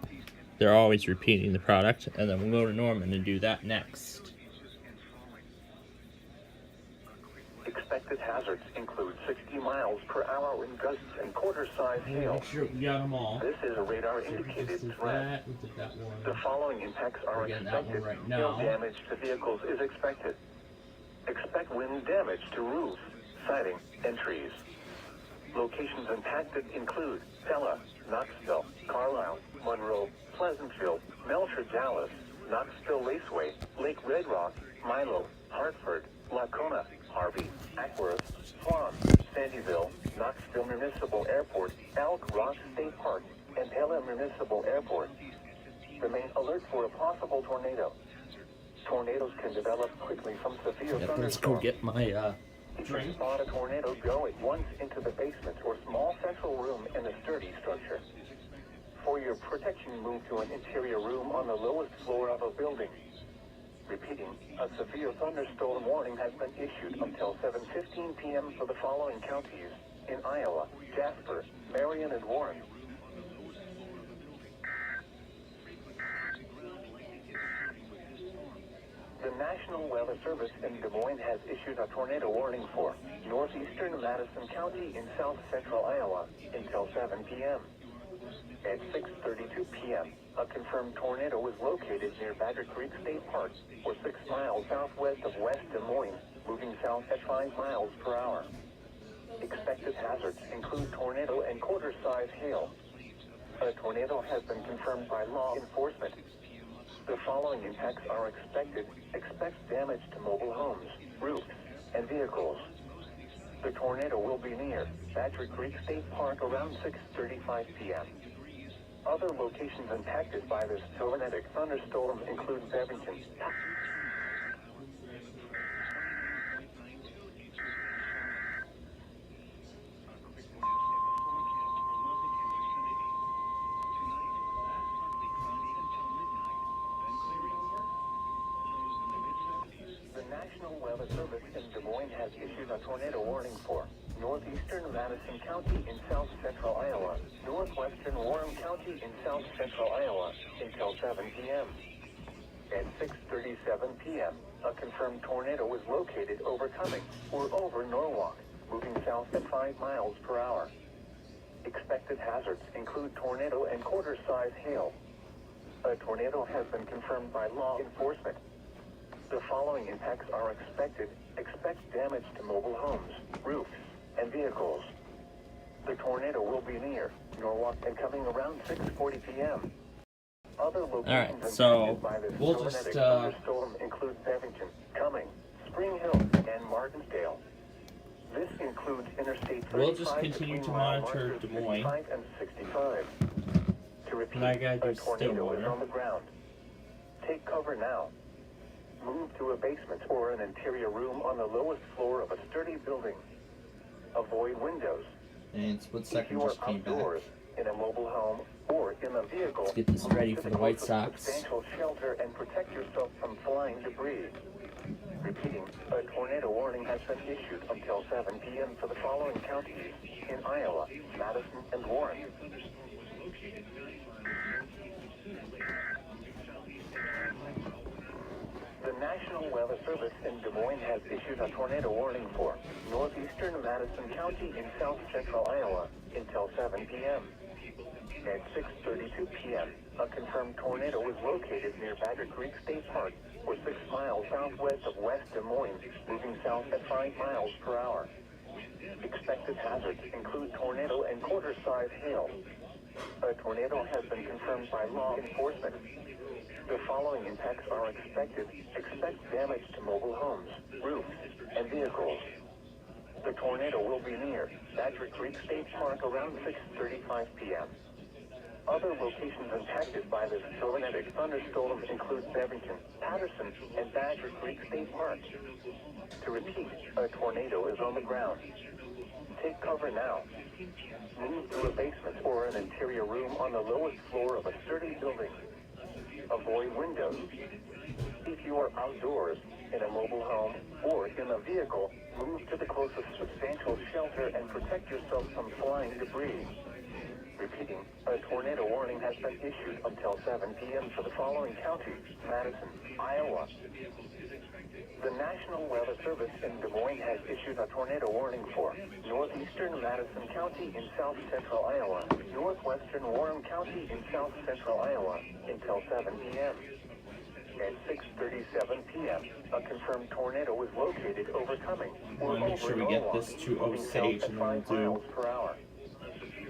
always repeating the product, and then we'll go to Norman and do that next. Expected hazards include 60 miles per hour wind gusts and quarter-size hail. Make sure we got them all. This is a radar-indicated threat. We did that one. The following impacts are We're getting that expected. one right Hail now. damage to vehicles is expected. Expect wind damage to roofs, siding, and trees. Locations impacted include Pella, Knoxville, Carlisle, Monroe, Pleasantville, Melcher, Dallas, Knoxville Raceway, Lake Red Rock, Milo, Hartford, Lacona, Harvey, Ackworth, Swan, Sandyville, Knoxville Municipal Airport, Elk Rock State Park, and Pella Municipal Airport. Remain alert for a possible tornado. Tornadoes can develop quickly from severe Yep, let's go thunderstorms. get my If you drink. spot a tornado, go at once into the basement or small central room in a sturdy structure. For your protection, move to an interior room on the lowest floor of a building. Repeating, a severe thunderstorm warning has been issued until 7:15 p.m. for the following counties in Iowa: Jasper, Marion, and Warren. The National Weather Service in Des Moines has issued a tornado warning for northeastern Madison County in south central Iowa until 7 p.m. At 6:32 p.m., a confirmed tornado was located near Badger Creek State Park, or 6 miles southwest of West Des Moines, moving south at 5 miles per hour. Expected hazards include tornado and quarter-size hail. A tornado has been confirmed by law enforcement. The following impacts are expected. Expect damage to mobile homes, roofs, and vehicles. The tornado will be near Badger Creek State Park around 6:35 p.m. Other locations impacted by this tornadic thunderstorm include Bevington, The National Weather Service in Des Moines has issued a tornado warning for northeastern Madison County in south central Iowa, northwestern Warren County in south central Iowa until 7 p.m. At 6:37 p.m., a confirmed tornado was located over Cumming or over Norwalk, moving south at 5 miles per hour. Expected hazards include tornado and quarter-size hail. A tornado has been confirmed by law enforcement. The following impacts are expected. Expect damage to mobile homes, roofs, and vehicles. The tornado will be near Norwalk and coming around 6:40 p.m. Other locations Alright, so impacted by this we'll tornadic just, thunderstorm include Bevington, Cumming, Spring Hill, and Martinsdale. This includes Interstate 35 We'll just continue between to mile monitor markers Des Moines. 55 and 65. To repeat, And I gotta do a tornado is Stillwater. on the ground. Take cover now. Move to a basement or an interior room on the lowest floor of a sturdy building. Avoid windows. And Split If Second you are just came back. outdoors, in a mobile home, or in a vehicle, Let's get this move ready to for the White closest Sox. substantial shelter and protect yourself from flying debris. Repeating, a tornado warning has been issued until 7 p.m. for the following counties in Iowa, Madison, and Warren. The National Weather Service in Des Moines has issued a tornado warning for northeastern Madison County in south central Iowa until 7 p.m. At 6:32 p.m., a confirmed tornado was located near Badger Creek State Park, or 6 miles southwest of West Des Moines, moving south at 5 miles per hour. Expected hazards include tornado and quarter-size hail. A tornado has been confirmed by law enforcement. The following impacts are expected. Expect damage to mobile homes, roofs, and vehicles. The tornado will be near Badger Creek State Park around 6:35 p.m. Other locations impacted by this tornadic thunderstorm include Bevington, Patterson, and Badger Creek State Park. To repeat, a tornado is on the ground. Take cover now. Move to a basement or an interior room on the lowest floor of a sturdy building. avoid windows. If you are outdoors, in a mobile home, or in a vehicle, move to the closest substantial shelter and protect yourself from flying debris. Repeating, a tornado warning has been issued until 7 p.m. for the following counties: Madison, Iowa. The National Weather Service in Des Moines has issued a tornado warning for northeastern Madison County in south central Iowa, northwestern Warren County in south central Iowa, until 7 p.m. At 6:37 p.m., a confirmed tornado was located over Cumming, I want to make sure we get this to Osage and then we'll do. miles per hour.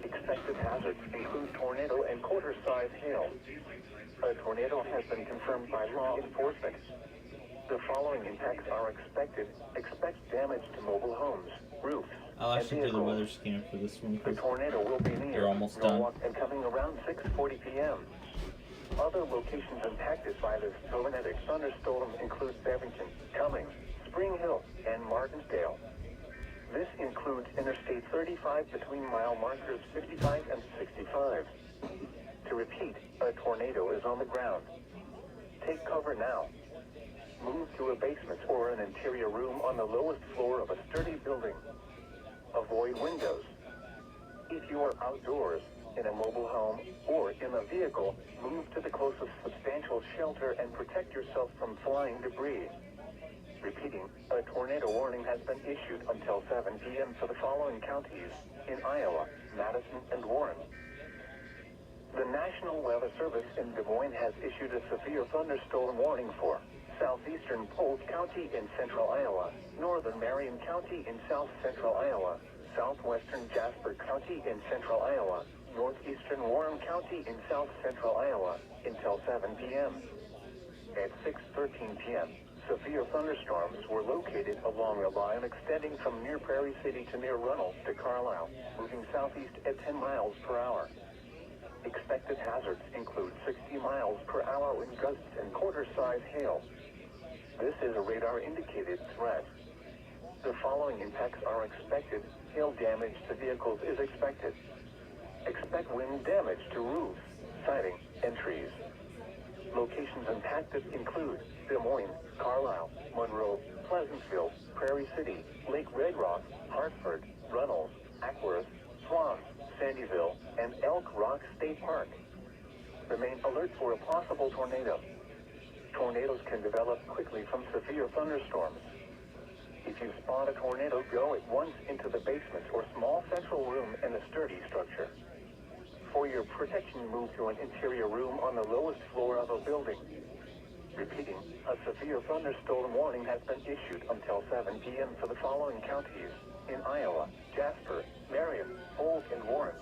Expected hazards include tornado and quarter-size hail. A tornado has been confirmed by law enforcement. The following impacts are expected. Expect damage to mobile homes, roofs, I'll actually do the vehicles. weather scan for this one The because tornado will be near they're almost done. Norwalk and coming around 6:40 p.m. Other locations impacted by this tornadic thunderstorm include Bevington, Cumming, Spring Hill, and Martinsdale. This includes Interstate 35 between mile markers 55 and 65. To repeat, a tornado is on the ground. Take cover now. Move to a basement or an interior room on the lowest floor of a sturdy building. Avoid windows. If you are outdoors, in a mobile home, or in a vehicle, move to the closest substantial shelter and protect yourself from flying debris. Repeating, a tornado warning has been issued until 7 p.m. for the following counties in Iowa, Madison, and Warren. The National Weather Service in Des Moines has issued a severe thunderstorm warning for southeastern Polk County in central Iowa, northern Marion County in south central Iowa, southwestern Jasper County in central Iowa, northeastern Warren County in south central Iowa, until 7 p.m. At 6:13 p.m., severe thunderstorms were located along a line extending from near Prairie City to near Runnels to Carlisle, moving southeast at 10 miles per hour. Expected hazards include 60 miles per hour wind gusts and quarter-size hail. This is a radar-indicated threat. The following impacts are expected. Hail damage to vehicles is expected. Expect wind damage to roofs, siding, and trees. Locations impacted include Des Moines, Carlisle, Monroe, Pleasantville, Prairie City, Lake Red Rock, Hartford, Runnels, Ackworth, Swan, Sandyville, and Elk Rock State Park. Remain alert for a possible tornado. Tornadoes can develop quickly from severe thunderstorms. If you spot a tornado, go at once into the basement or small central room in a sturdy structure. For your protection, move to an interior room on the lowest floor of a building. Repeating, a severe thunderstorm warning has been issued until 7 p.m. for the following counties in Iowa, Jasper, Marion, Polk, and Warren.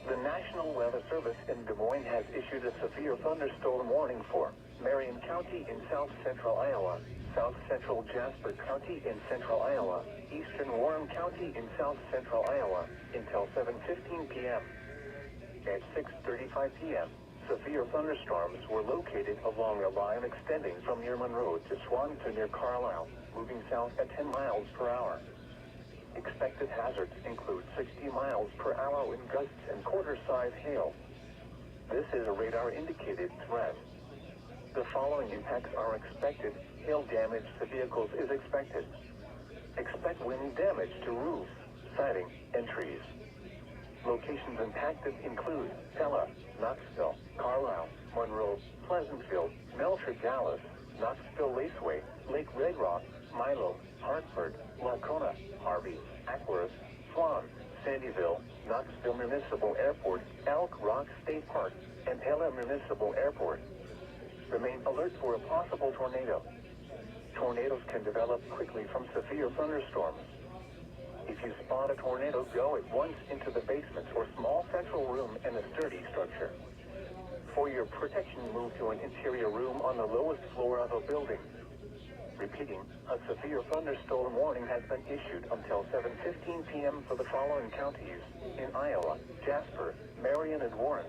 The National Weather Service in Des Moines has issued a severe thunderstorm warning for Marion County in south central Iowa, south central Jasper County in central Iowa, eastern Warren County in south central Iowa, until 7:15 p.m. At 6:35 p.m., severe thunderstorms were located along a line extending from near Monroe to Swan to near Carlisle, moving south at 10 miles per hour. Expected hazards include 60 miles per hour wind gusts and quarter-size hail. This is a radar-indicated threat. The following impacts are expected. Hail damage to vehicles is expected. Expect wind damage to roofs, siding, and trees. Locations impacted include Pella, Knoxville, Carlisle, Monroe, Pleasantville, Melford, Dallas, Knoxville Raceway, Lake Red Rock, Milo, Hartford, Lacona, Harvey, Ackworth, Swan, Sandyville, Knoxville Municipal Airport, Elk Rock State Park, and Pella Municipal Airport. Remain alert for a possible tornado. Tornadoes can develop quickly from severe thunderstorms. If you spot a tornado, go at once into the basement or small central room in a sturdy structure. For your protection, move to an interior room on the lowest floor of a building. Repeating, a severe thunderstorm warning has been issued until 7:15 p.m. for the following counties in Iowa, Jasper, Marion, and Warren.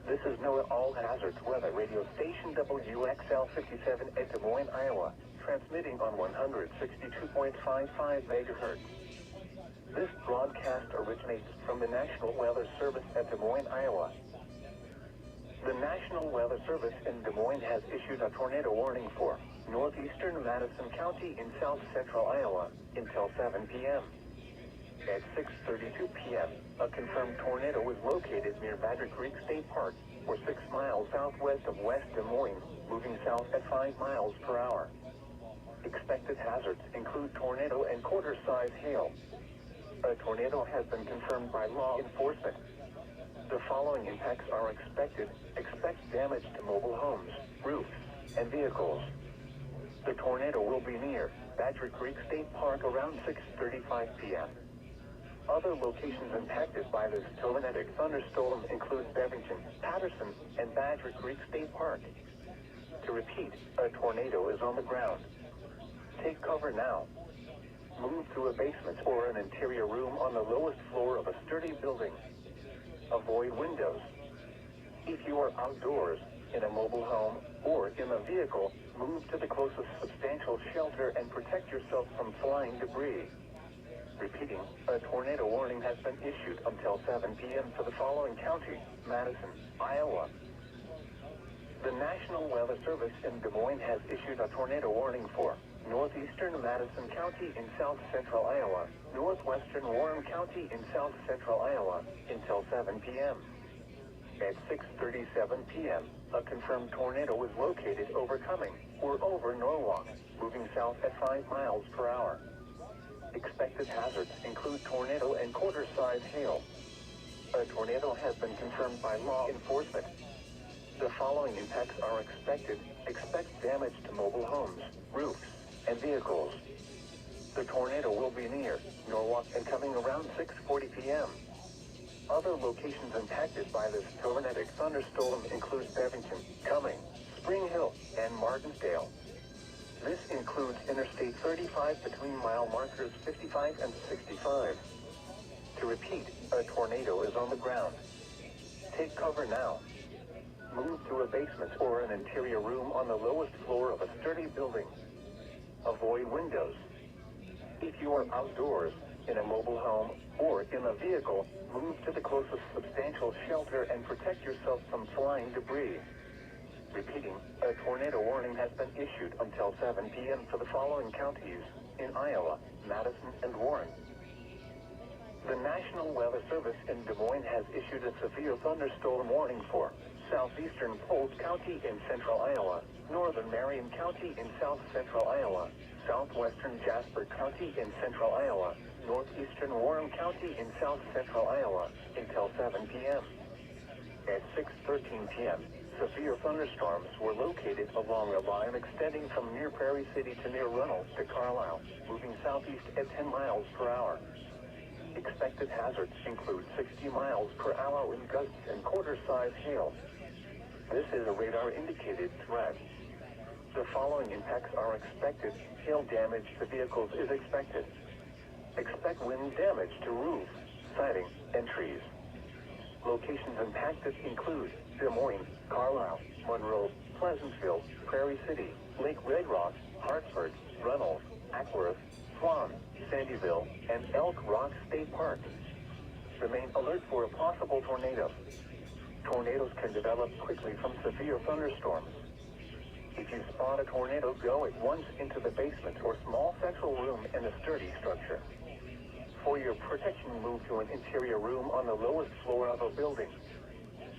This is NOAA All Hazards Weather Radio Station WXL 57 at Des Moines, Iowa, transmitting on 162.55 megahertz. This broadcast originates from the National Weather Service at Des Moines, Iowa. The National Weather Service in Des Moines has issued a tornado warning for northeastern Madison County in south central Iowa until 7 p.m. At 6:32 p.m., a confirmed tornado was located near Badger Creek State Park, or 6 miles southwest of West Des Moines, moving south at 5 miles per hour. Expected hazards include tornado and quarter-size hail. A tornado has been confirmed by law enforcement. The following impacts are expected. Expect damage to mobile homes, roofs, and vehicles. The tornado will be near Badger Creek State Park around 6:35 p.m. Other locations impacted by this tornadic thunderstorm include Bevington, Patterson, and Badger Creek State Park. To repeat, a tornado is on the ground. Take cover now. Move to a basement or an interior room on the lowest floor of a sturdy building. Avoid windows. If you are outdoors, in a mobile home, or in a vehicle, move to the closest substantial shelter and protect yourself from flying debris. Repeating, a tornado warning has been issued until 7 p.m. for the following counties: Madison, Iowa. The National Weather Service in Des Moines has issued a tornado warning for northeastern Madison County in south central Iowa, northwestern Warren County in south central Iowa, until 7 p.m. At 6:37 p.m., a confirmed tornado was located over Cumming, or over Norwalk, moving south at 5 miles per hour. Expected hazards include tornado and quarter-size hail. A tornado has been confirmed by law enforcement. The following impacts are expected. Expect damage to mobile homes, roofs, and vehicles. The tornado will be near Norwalk and coming around 6:40 p.m. Other locations impacted by this tornadic thunderstorm include Bevington, Cumming, Spring Hill, and Martinsdale. This includes Interstate 35 between mile markers 55 and 65. To repeat, a tornado is on the ground. Take cover now. Move to a basement or an interior room on the lowest floor of a sturdy building. Avoid windows. If you are outdoors, in a mobile home, or in a vehicle, move to the closest substantial shelter and protect yourself from flying debris. Repeating, a tornado warning has been issued until 7 p.m. for the following counties in Iowa, Madison, and Warren. The National Weather Service in Des Moines has issued a severe thunderstorm warning for southeastern Polk County in central Iowa, northern Marion County in south central Iowa, southwestern Jasper County in central Iowa, northeastern Warren County in south central Iowa, until 7 p.m. At 6:13 p.m., severe thunderstorms were located along a line extending from near Prairie City to near Runnels to Carlisle, moving southeast at 10 miles per hour. Expected hazards include 60 miles per hour wind gusts and quarter-size hail. This is a radar-indicated threat. The following impacts are expected. Hail damage to vehicles is expected. Expect wind damage to roofs, siding, and trees. Locations impacted include Des Moines, Carlisle, Monroe, Pleasantville, Prairie City, Lake Red Rock, Hartford, Runnels, Ackworth, Swan, Sandyville, and Elk Rock State Park. Remain alert for a possible tornado. Tornadoes can develop quickly from severe thunderstorms. If you spot a tornado, go at once into the basement or small central room in a sturdy structure. For your protection, move to an interior room on the lowest floor of a building.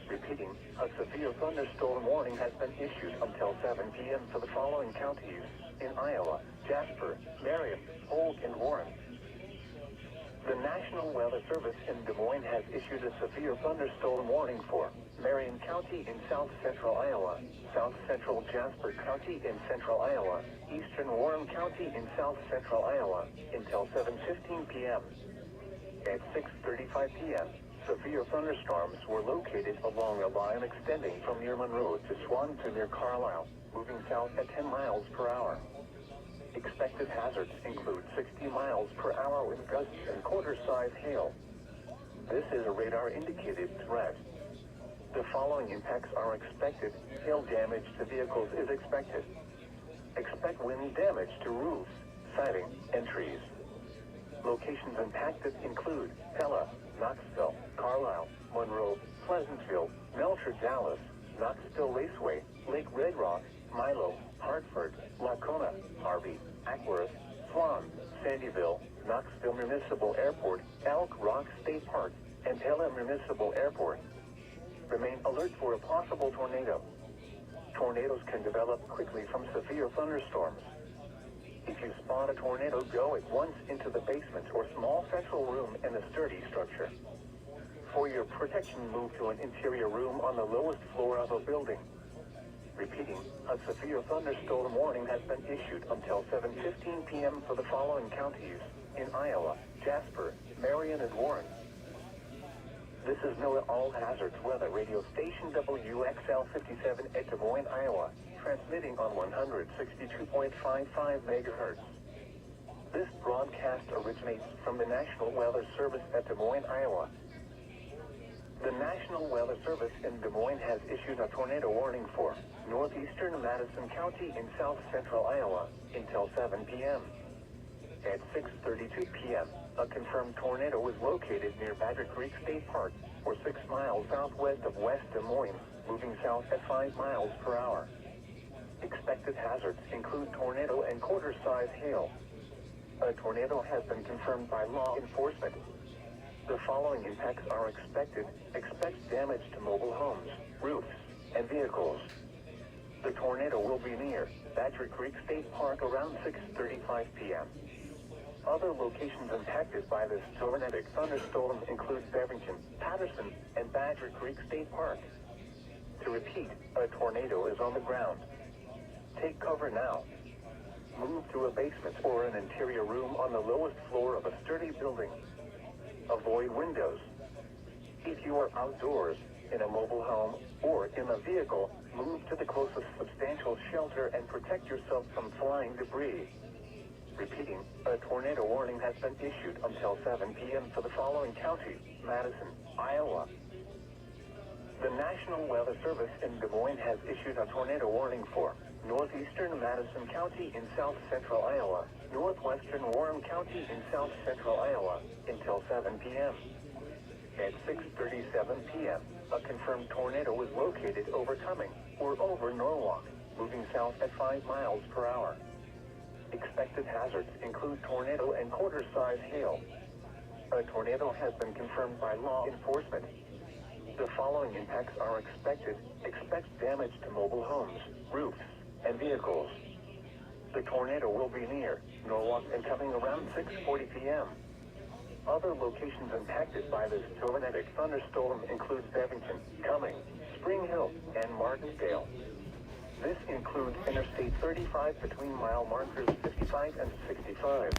Repeating, a severe thunderstorm warning has been issued until 7 p.m. for the following counties in Iowa, Jasper, Marion, Polk, and Warren. The National Weather Service in Des Moines has issued a severe thunderstorm warning for Marion County in south central Iowa, south central Jasper County in central Iowa, eastern Warren County in south central Iowa, until 7:15 p.m. At 6:35 p.m., severe thunderstorms were located along a line extending from near Monroe to Swan to near Carlisle, moving south at 10 miles per hour. Expected hazards include 60 miles per hour wind gusts and quarter-size hail. This is a radar-indicated threat. The following impacts are expected. Hail damage to vehicles is expected. Expect wind damage to roofs, siding, and trees. Locations impacted include Pella, Knoxville, Carlisle, Monroe, Pleasantville, Melcher, Dallas, Knoxville Raceway, Lake Red Rock, Milo, Hartford, Lacona, Harvey, Ackworth, Swan, Sandyville, Knoxville Municipal Airport, Elk Rock State Park, and LM Municipal Airport. Remain alert for a possible tornado. Tornadoes can develop quickly from severe thunderstorms. If you spot a tornado, go at once into the basement or small central room in a sturdy structure. For your protection, move to an interior room on the lowest floor of a building. Repeating, a severe thunderstorm warning has been issued until 7:15 p.m. for the following counties in Iowa: Jasper, Marion, and Warren. This is NOAA All Hazards Weather Radio Station WXL 57 at Des Moines, Iowa, transmitting on 162.55 megahertz. This broadcast originates from the National Weather Service at Des Moines, Iowa. The National Weather Service in Des Moines has issued a tornado warning for northeastern Madison County in south central Iowa until 7 p.m. At 6:32 p.m., a confirmed tornado was located near Badger Creek State Park, or 6 miles southwest of West Des Moines, moving south at 5 miles per hour. Expected hazards include tornado and quarter-size hail. A tornado has been confirmed by law enforcement. The following impacts are expected. Expect damage to mobile homes, roofs, and vehicles. The tornado will be near Badger Creek State Park around 6:35 p.m. Other locations impacted by this tornadic thunderstorm include Bevington, Patterson, and Badger Creek State Park. To repeat, a tornado is on the ground. Take cover now. Move to a basement or an interior room on the lowest floor of a sturdy building. Avoid windows. If you are outdoors, in a mobile home, or in a vehicle, move to the closest substantial shelter and protect yourself from flying debris. Repeating, a tornado warning has been issued until 7 p.m. for the following counties: Madison, Iowa. The National Weather Service in Des Moines has issued a tornado warning for northeastern Madison County in south central Iowa, northwestern Warren County in south central Iowa, until 7 p.m. At 6:37 p.m., a confirmed tornado was located over Cumming, or over Norwalk, moving south at 5 miles per hour. Expected hazards include tornado and quarter-size hail. A tornado has been confirmed by law enforcement. The following impacts are expected. Expect damage to mobile homes, roofs, and vehicles. The tornado will be near Norwalk and coming around 6:40 p.m. Other locations impacted by this tornadic thunderstorm include Bevington, Cumming, Spring Hill, and Martinsdale. This includes Interstate 35 between mile markers 55 and 65.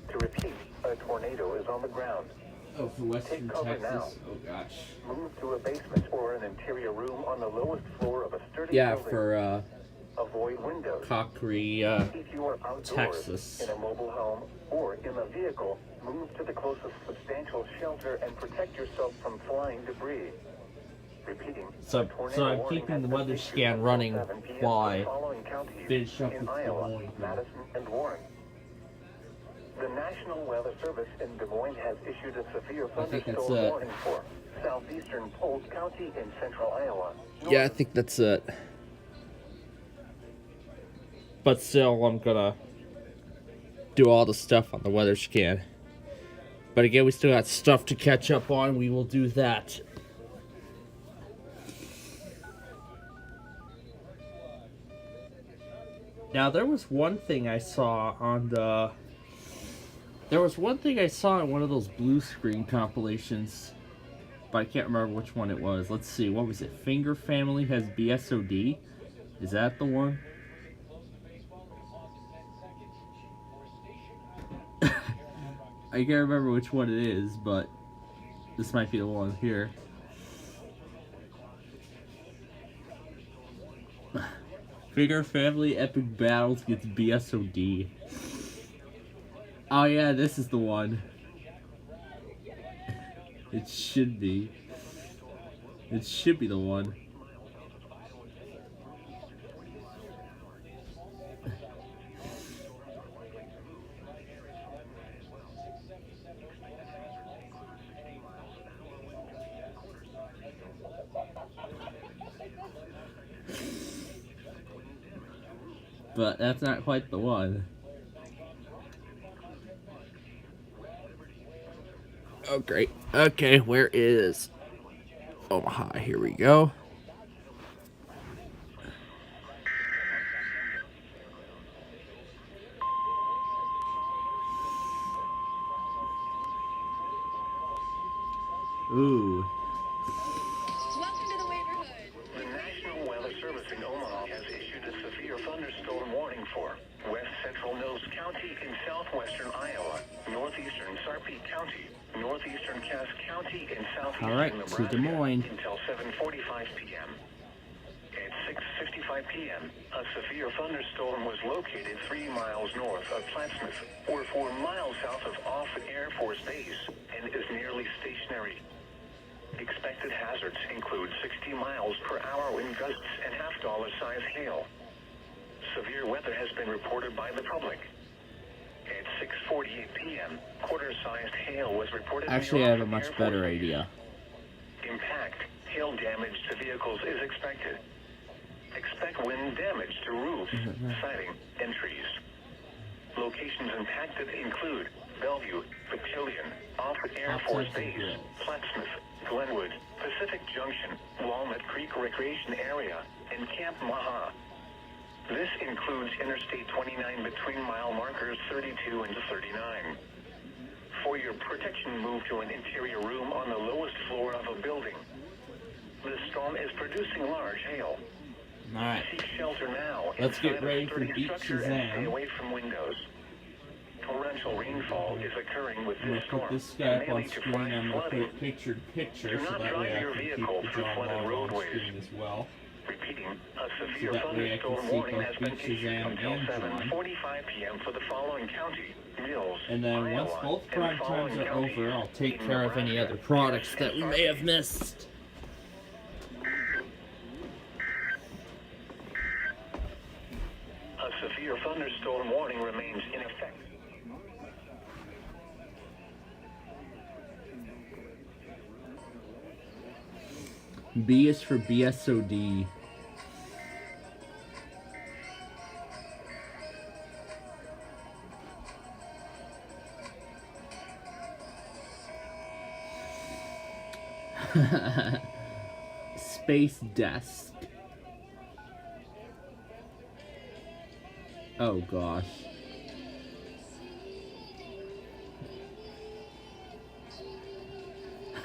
To repeat, a tornado is on the ground. Oh, for Western Take cover Texas? now. Oh, gosh. Move to a basement or an interior room on the lowest floor of a sturdy Yeah, building. for, Avoid windows. Cockery, If you are outdoors, Texas. in a mobile home, or in a vehicle, move to the closest substantial shelter and protect yourself from flying debris. Repeating, So a tornado I'm warning keeping has the been weather issued scan until running 7 p.m. while for I the following counties finish up in with Des Iowa, Moines. Madison, and Warren. The National Weather Service in Des Moines has issued a severe I think that's thunderstorm it. warning for southeastern Polk County in central Iowa. Yeah, I think that's it. But still, I'm gonna do all the stuff on the weather scan. But again, we still got stuff to catch up on. We will do that. Now, there was one thing I saw on the... There was one thing I saw in one of those blue screen compilations, but I can't remember which one it was. Let's see, what was it? Finger Family has BSOD? Is that the one? I can't remember which one it is, but this might be the one here. Finger Family Epic Battles gets BSOD. Oh yeah, this is the one. It should be. It should be the one. But that's not quite the one. Oh, great. Okay, where is Omaha? Here we go. Ooh. Welcome to the neighborhood. The National Weather Service in Omaha has issued a severe thunderstorm warning for west central Mills County in southwestern Iowa, northeastern Sarpy County, northeastern Cass County, and southeastern All right, Nebraska to Des Moines. until 7:45 p.m. At 6:55 p.m., a severe thunderstorm was located 3 miles north of Plattsmouth, or 4 miles south of Offutt Air Force Base, and is nearly stationary. Expected hazards include 60 miles per hour wind gusts and half-dollar size hail. Severe weather has been reported by the public. At 6:48 p.m., quarter-sized hail was reported. Actually, I have a much better idea. Impact, hail damage to vehicles is expected. Expect wind damage to roofs, siding, and trees. Locations impacted include Bellevue, Battalion, Offutt Air Force Base, Plattsmouth, Glenwood, Pacific Junction, Walnut Creek Recreation Area, and Camp Maha. This includes Interstate 29 between mile markers 32 and 39. For your protection, move to an interior room on the lowest floor of a building. The storm is producing large hail. Alright. Seek shelter now. Let's get inside a ready for sturdy Beat structure and Shazam. stay away from windows. Torrential rainfall is occurring with I'm this gonna put storm. this guy and up may on lead to screen. flash I'm gonna flooding. put picture to picture Do so not that drive way I your can keep vehicle the through John flooded log on roadways. screen as well. Repeating, a So severe that way I can thunderstorm see warning both has been Beat issued Shazam until and John. 7:45 p.m. for the following county: Mills, And then once Iowa, both and prime following times are counties over, I'll take in care of any Nebraska, other products Cass, that and we may have Sarpy. missed. A severe thunderstorm warning remains in effect. B is for BSOD. Space desk. Oh gosh.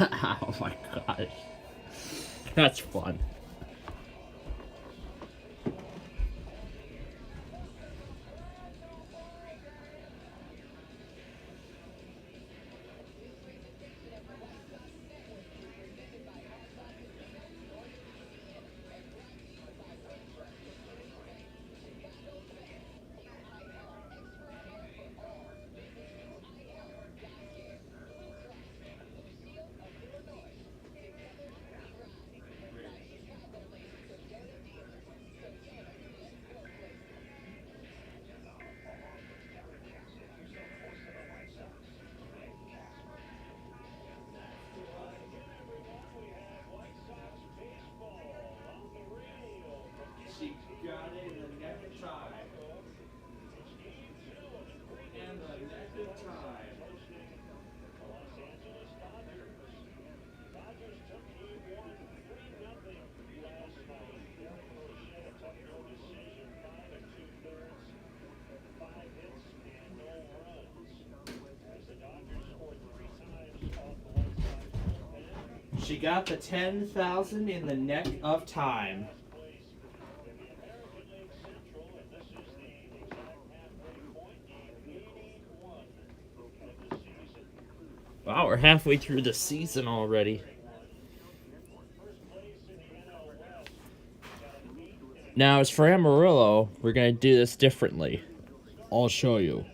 Oh my gosh. That's fun. She got it in the neck of time. In the neck of time. She got the 10,000 in the neck of time. Wow, we're halfway through the season already. Now, as for Amarillo, we're going to do this differently. I'll show you.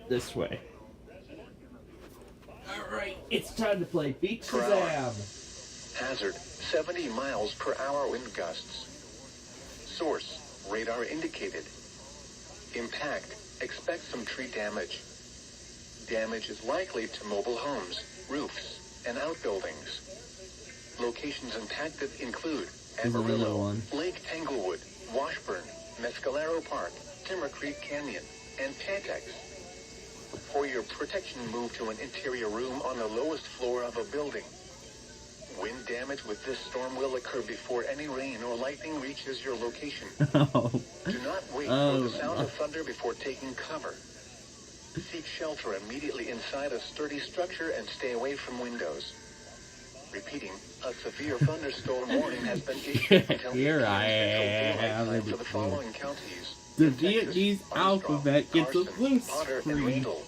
This way. Alright, it's time to play Beat Shazam. Hazard, 70 miles per hour wind gusts. Source, radar indicated. Impact, expect some tree damage. Damage is likely to mobile homes, roofs, and outbuildings. Locations impacted include There's another Amarillo, one. Lake Tanglewood, Washburn, Mescalero Park, Timber Creek Canyon, and Pantex. For your protection, move to an interior room on the lowest floor of a building. Wind damage with this storm will occur before any rain or lightning reaches your location. Oh. Do not wait for the sound of thunder before taking cover. Seek shelter immediately inside a sturdy structure and stay away from windows. Repeating, a severe thunderstorm warning has been issued until Here I am am. for the following counties. The in Texas, Vietnamese Armstrong, alphabet gets a Carson, blue Potter, and screen. Randall.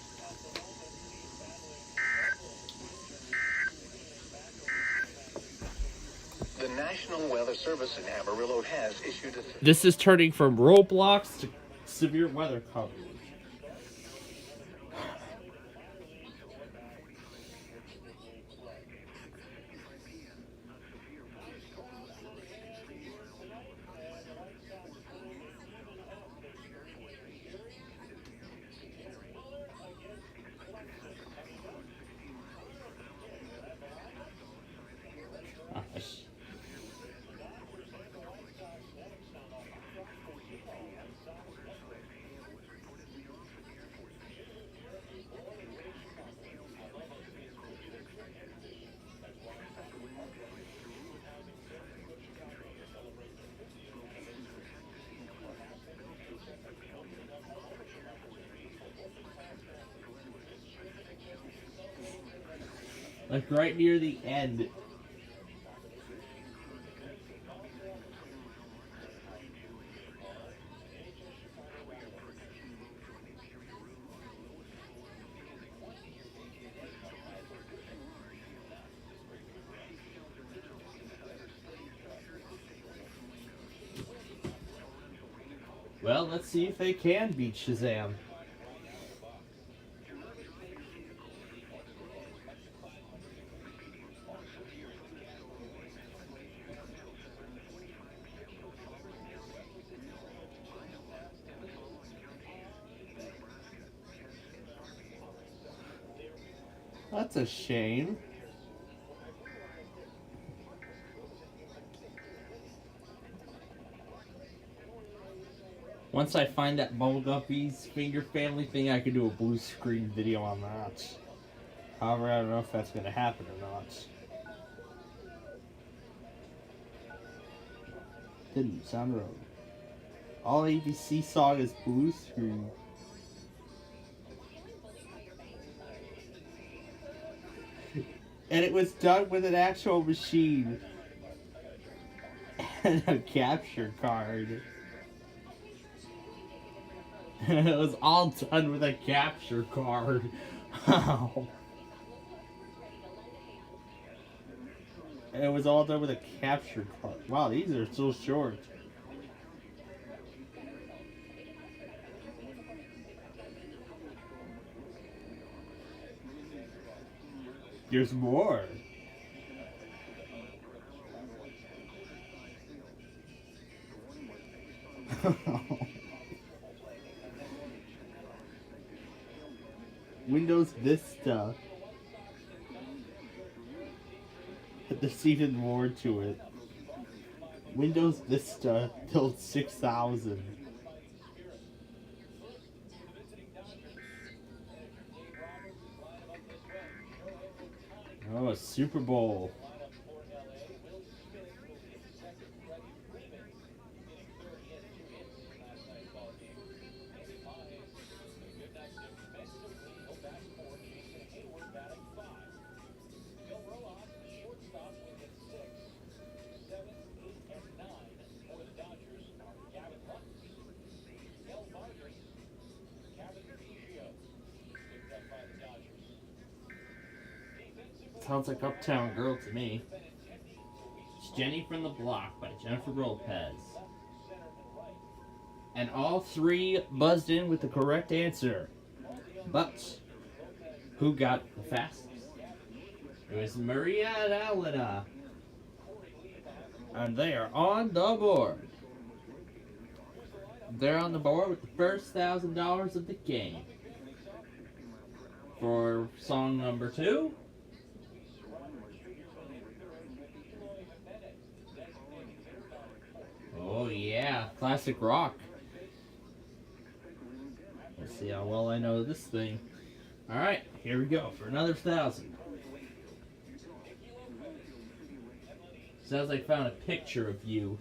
The National Weather Service in Amarillo has issued a... This is turning from Roblox to severe weather coverage. Gosh. Like right near the end. Well, let's see if they can beat Shazam. That's a shame. Once I find that Bumbleguppy's finger family thing, I could do a blue screen video on that. However, I don't know if that's going to happen or not. Didn't sound right. All ABC saw is blue screen. And it was done with an actual machine. And a capture card. It was all done with a capture card. And it was all done with a capture card. Wow, these are so short. There's more. Windows Vista. There's even more to it. Windows Vista till 6000. Oh, a Super Bowl. Sounds like Uptown Girl to me. It's Jenny from the Block by Jennifer Lopez. And all three buzzed in with the correct answer. But who got the fastest? It was Maria and Alena. And they are on the board. They're on the board with the first $1,000 of the game. For song number 2. Classic rock. Let's see how well I know this thing. Alright, here we go for another 1,000. Sounds like I found a picture of you.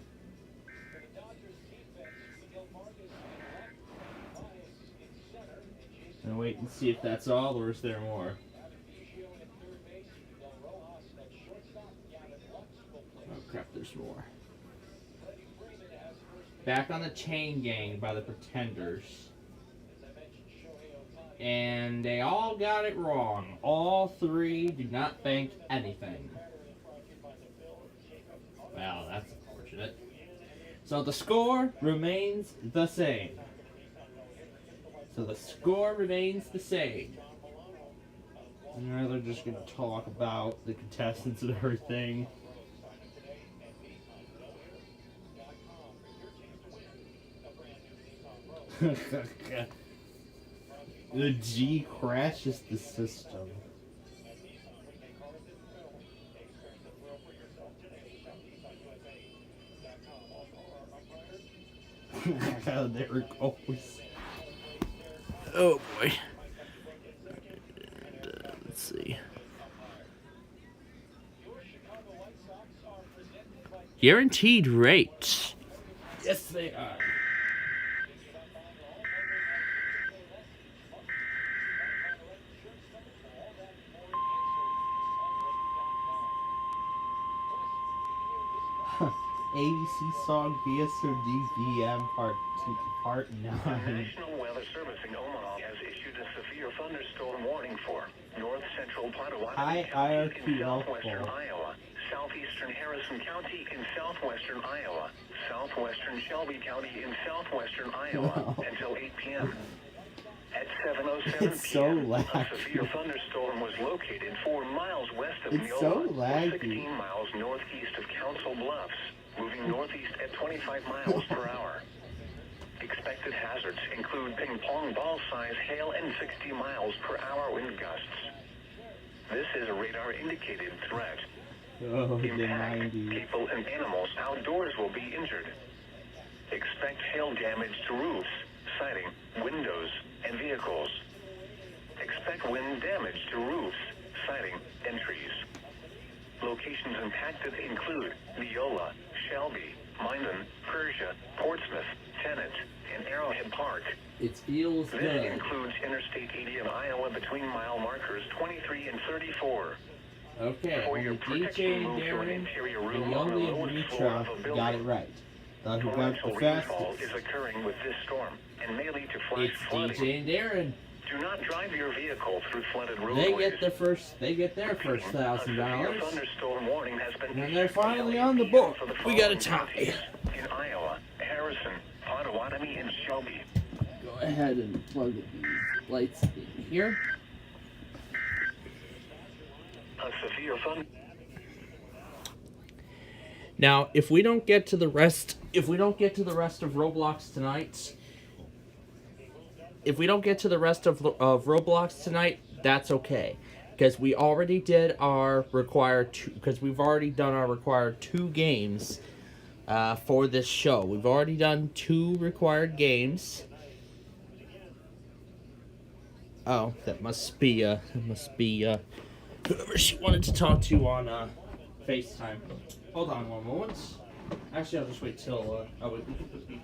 And wait and see if that's all, or is there more? Oh crap, there's more. Back on the Chain Gang by the Pretenders. And they all got it wrong. All three do not bank anything. Well, that's unfortunate. So the score remains the same. And now they're just going to talk about the contestants and everything. The G crashes the system. There it goes. Oh boy. Let's see. Guaranteed rates. Yes, they are. ABC song BSOD VM part 9. The National Weather Service in Omaha has issued a severe thunderstorm warning for north central Potawatomi County in southwestern Iowa, southeastern Harrison County in southwestern Iowa, southwestern Shelby County in southwestern Iowa until 8 p.m. At 7:07 It's so p.m., a laggy. severe thunderstorm was located 4 miles west of It's so Neola, laggy. 16 miles northeast of Council Bluffs, moving northeast at 25 miles per hour. Expected hazards include ping pong ball size hail and 60 miles per hour wind gusts. This is a radar indicated threat. Oh, the Impact, 90s. people and animals outdoors will be injured. Expect hail damage to roofs, siding, windows, and vehicles. Expect wind damage to roofs, siding, and trees. Locations impacted include Neola, Shelby, Minden, Persia, Portsmouth, Tennant, and Arrowhead Park. It feels This good. includes Interstate 80 in Iowa between mile markers 23 and 34. Okay, For your only protection, DJ and move to an Darren interior and room on the Youngly and lowest floor of a Mitra building. got it right. Thought who got Torrential the rainfall fastest. is occurring with this storm and may lead to flash It's flooding. DJ and Darren. Do not drive your vehicle through flooded They roadways. get their first A severe $1,000. thunderstorm warning has been And issued they're finally daily on the PM book. for the We got a following tie. counties in Iowa, Harrison, Potawatomi, and Shelby. Go ahead and plug these lights in here. A severe thunder. Now, if we don't get to the rest of Roblox tonight, that's okay, because we already did our required we've already done our required 2 games for this show. We've already done 2 required games. Oh, that must be whoever she wanted to talk to on FaceTime. Hold on one moment. Actually, I'll just wait till oh wait, we can put these.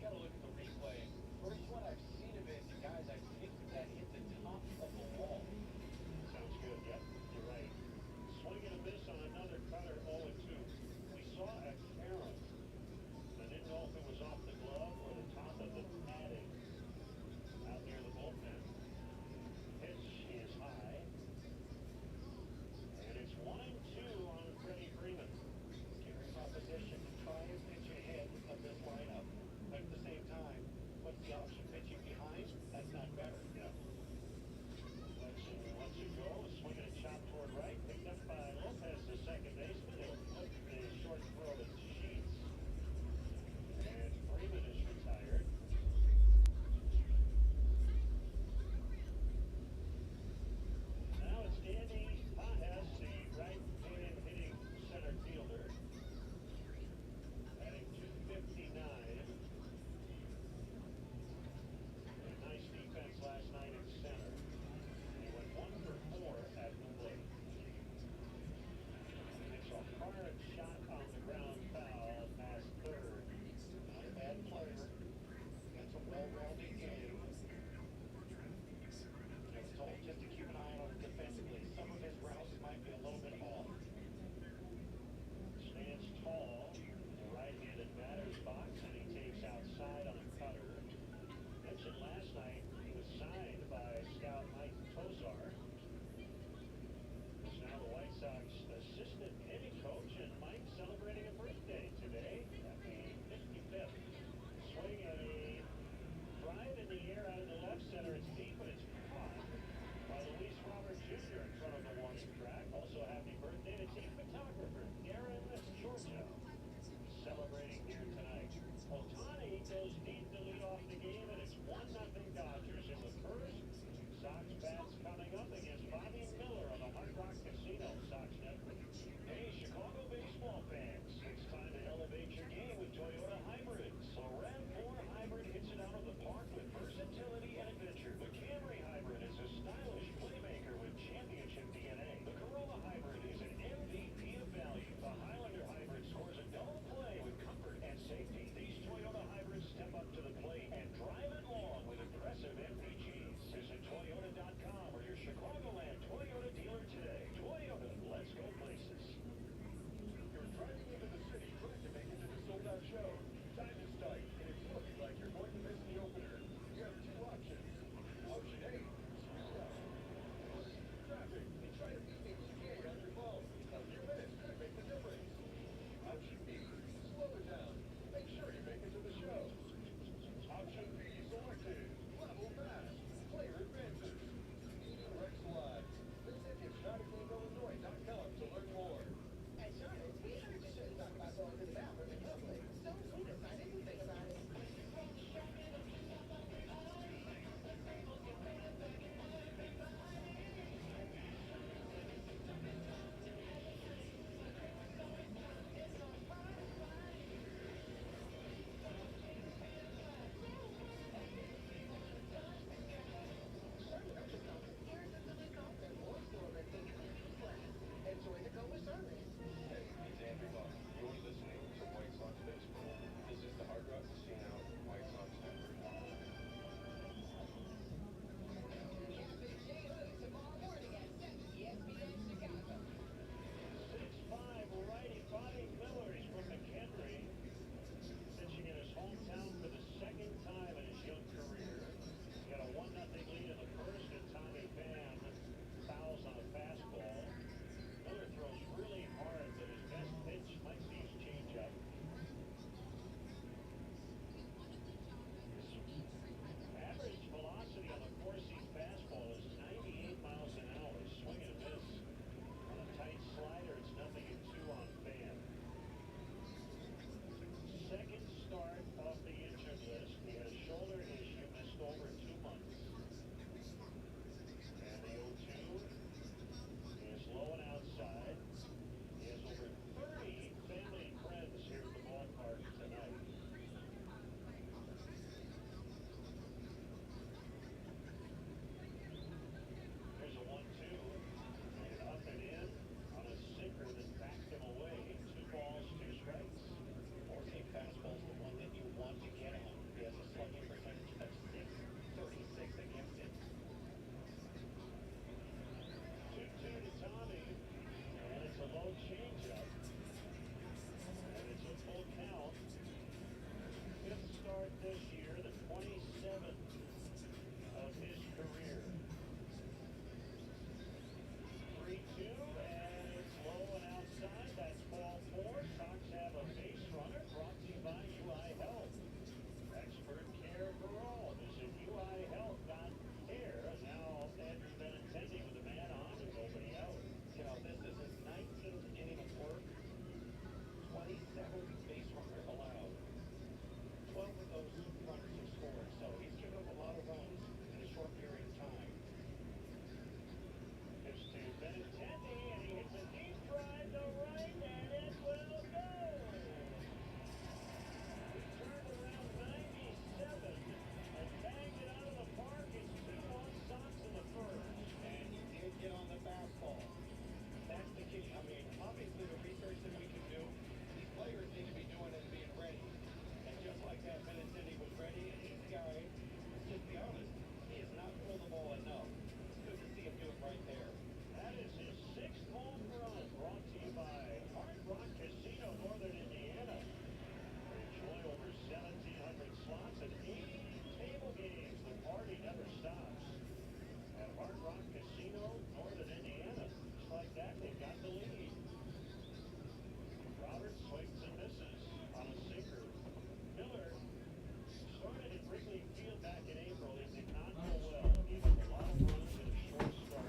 gotta look at the replay. First one I've seen of it, guys, I think that hit the top of the wall. Sounds good. Yep, you're right. Swing and a miss on another cutter, 0-2. We saw a carom. I didn't know if it was off the glove or the top of the padding out near the bullpen. Pitch is high. And it's 1-2 on Freddie Freeman. Carrying opposition to try and pitch ahead of this lineup. But at the same time,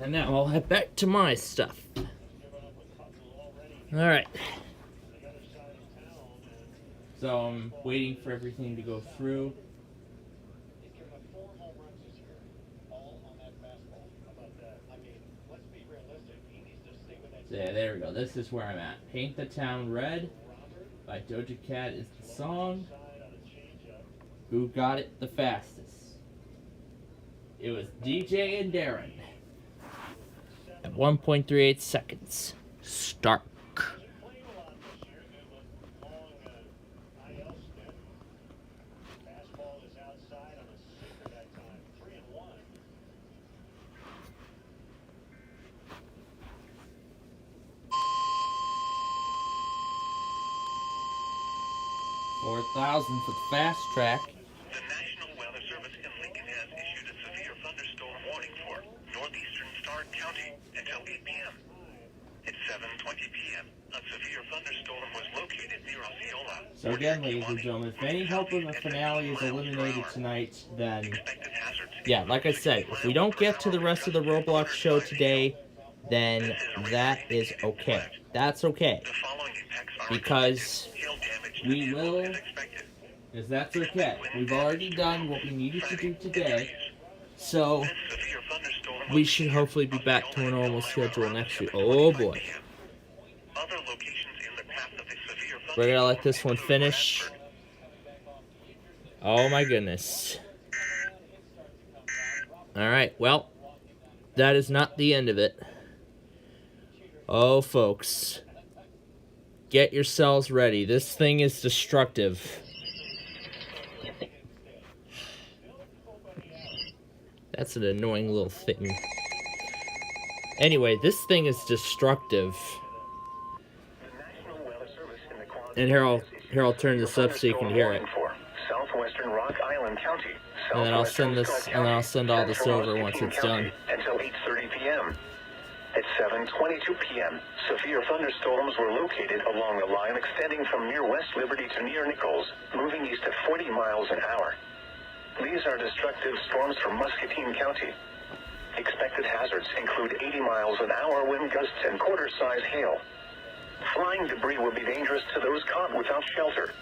And now I'll head back to my stuff. Alright. So I'm waiting for everything to go through. He's given up 4 home runs this year, all on that fastball. How about that? I mean, let's be realistic. He needs to stay with that. Yeah, there we go. This is where I'm at. Paint the Town Red by Doja Cat is the song. Who got it the fastest? It was DJ and Darren. At 1.38 seconds. Start. Playing a lot this year due to long IL stint. Fastball is outside on a sinker that time. 3-1. 4,000 for the fast track. The National Weather Service in Lincoln has issued a severe thunderstorm warning for northeastern Stark County until 8 p.m. At 7:20 p.m., a severe thunderstorm was located near Osceola. So again, ladies and gentlemen, if any hope of a finale is eliminated tonight, then yeah, like I said, if we don't get to the rest of the Roblox show today, then that is okay. That's okay. Because we will, because that's okay. We've already done what we needed to do today, so we should hopefully be back to a normal schedule next week. Oh boy. We're gonna let this one finish. Oh my goodness. Alright, well, that is not the end of it. Oh, folks. Get yourselves ready. This thing is destructive. That's an annoying little thing. Anyway, this thing is destructive. And here I'll turn this up so you can hear it. Southwestern Rock Island County. And then I'll send this, and then I'll send all this over once it's done. Until 8:30 p.m. At 7:22 p.m., severe thunderstorms were located along the line extending from near West Liberty to near Nichols, moving east at 40 miles an hour. These are destructive storms for Muscatine County. Expected hazards include 80 miles an hour wind gusts and quarter-size hail. Flying debris will be dangerous to those caught without shelter.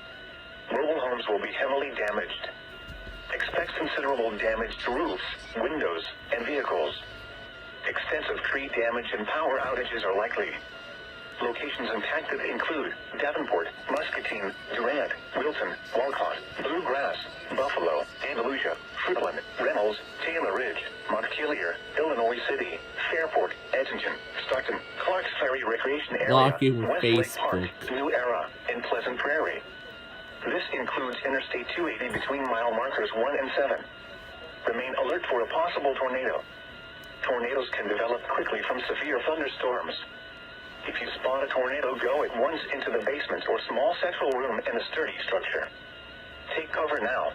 Mobile homes will be heavily damaged. Expect considerable damage to roofs, windows, and vehicles. Extensive tree damage and power outages are likely. Locations impacted include Davenport, Muscatine, Durant, Wilton, Walcott, Bluegrass, Buffalo, Andalusia, Fruitland, Reynolds, Taylor Ridge, Montpelier, Illinois City, Fairport, Edmonton, Stockton, Clarks Ferry Recreation Area, Westlake Park, New Era, and Pleasant Prairie. This includes Interstate 280 between mile markers 1 and 7. Remain alert for a possible tornado. Tornadoes can develop quickly from severe thunderstorms. If you spot a tornado, go at once into the basement or small central room in a sturdy structure. Take cover now.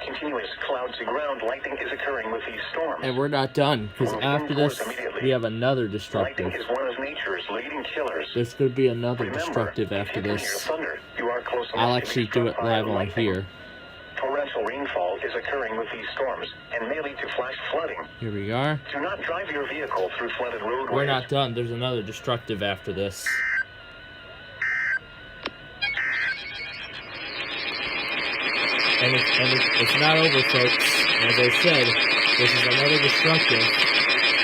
Continuous cloud-to-ground lightning is occurring with these storms. And we're not done, because after this, we have another destructive. Lightning is one of nature's leading killers. There's going to be another destructive after this. Thunder, you are close I'll actually do it live on here. Torrential rainfall is occurring with these storms and may lead to flash flooding. Here we are. Do not drive your vehicle through flooded roadways. We're not done. There's another destructive after this. And it's not over, folks. As I said, this is another destructive.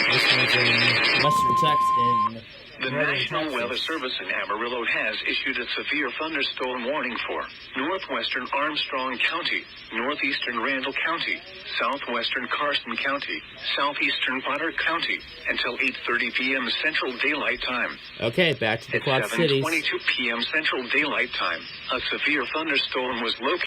This one's in Western Texas. The National Weather Service in Amarillo has issued a severe thunderstorm warning for northwestern Armstrong County, northeastern Randall County, southwestern Carson County, southeastern Potter County, until 8:30 p.m. Central Daylight Time. Okay, back to the Quad Cities. At 7:22 p.m. Central Daylight Time, a severe thunderstorm was located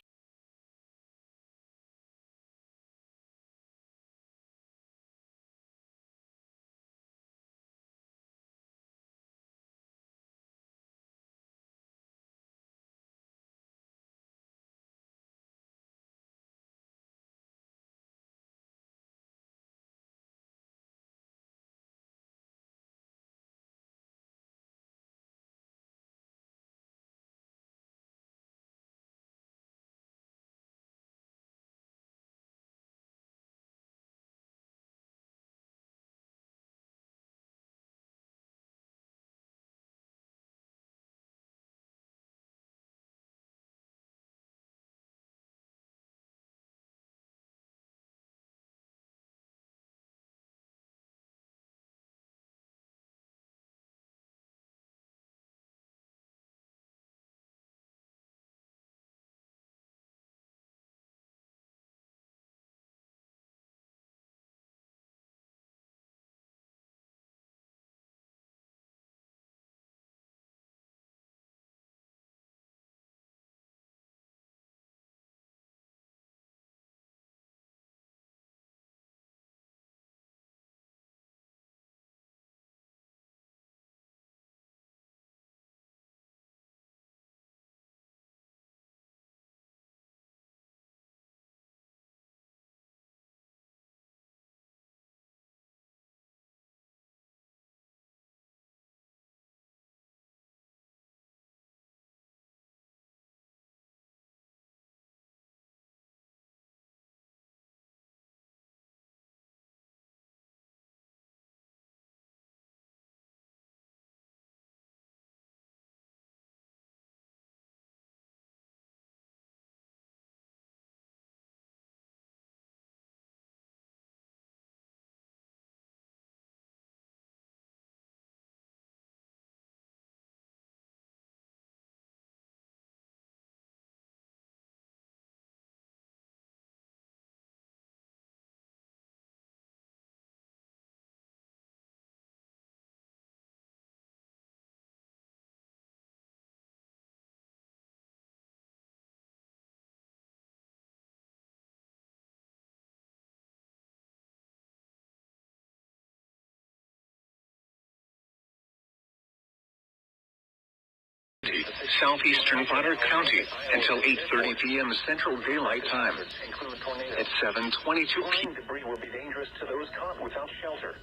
southeastern Potter County until 8:30 p.m. Central Daylight Time. At 7:22 p.m. Debris will be dangerous to those caught without shelter.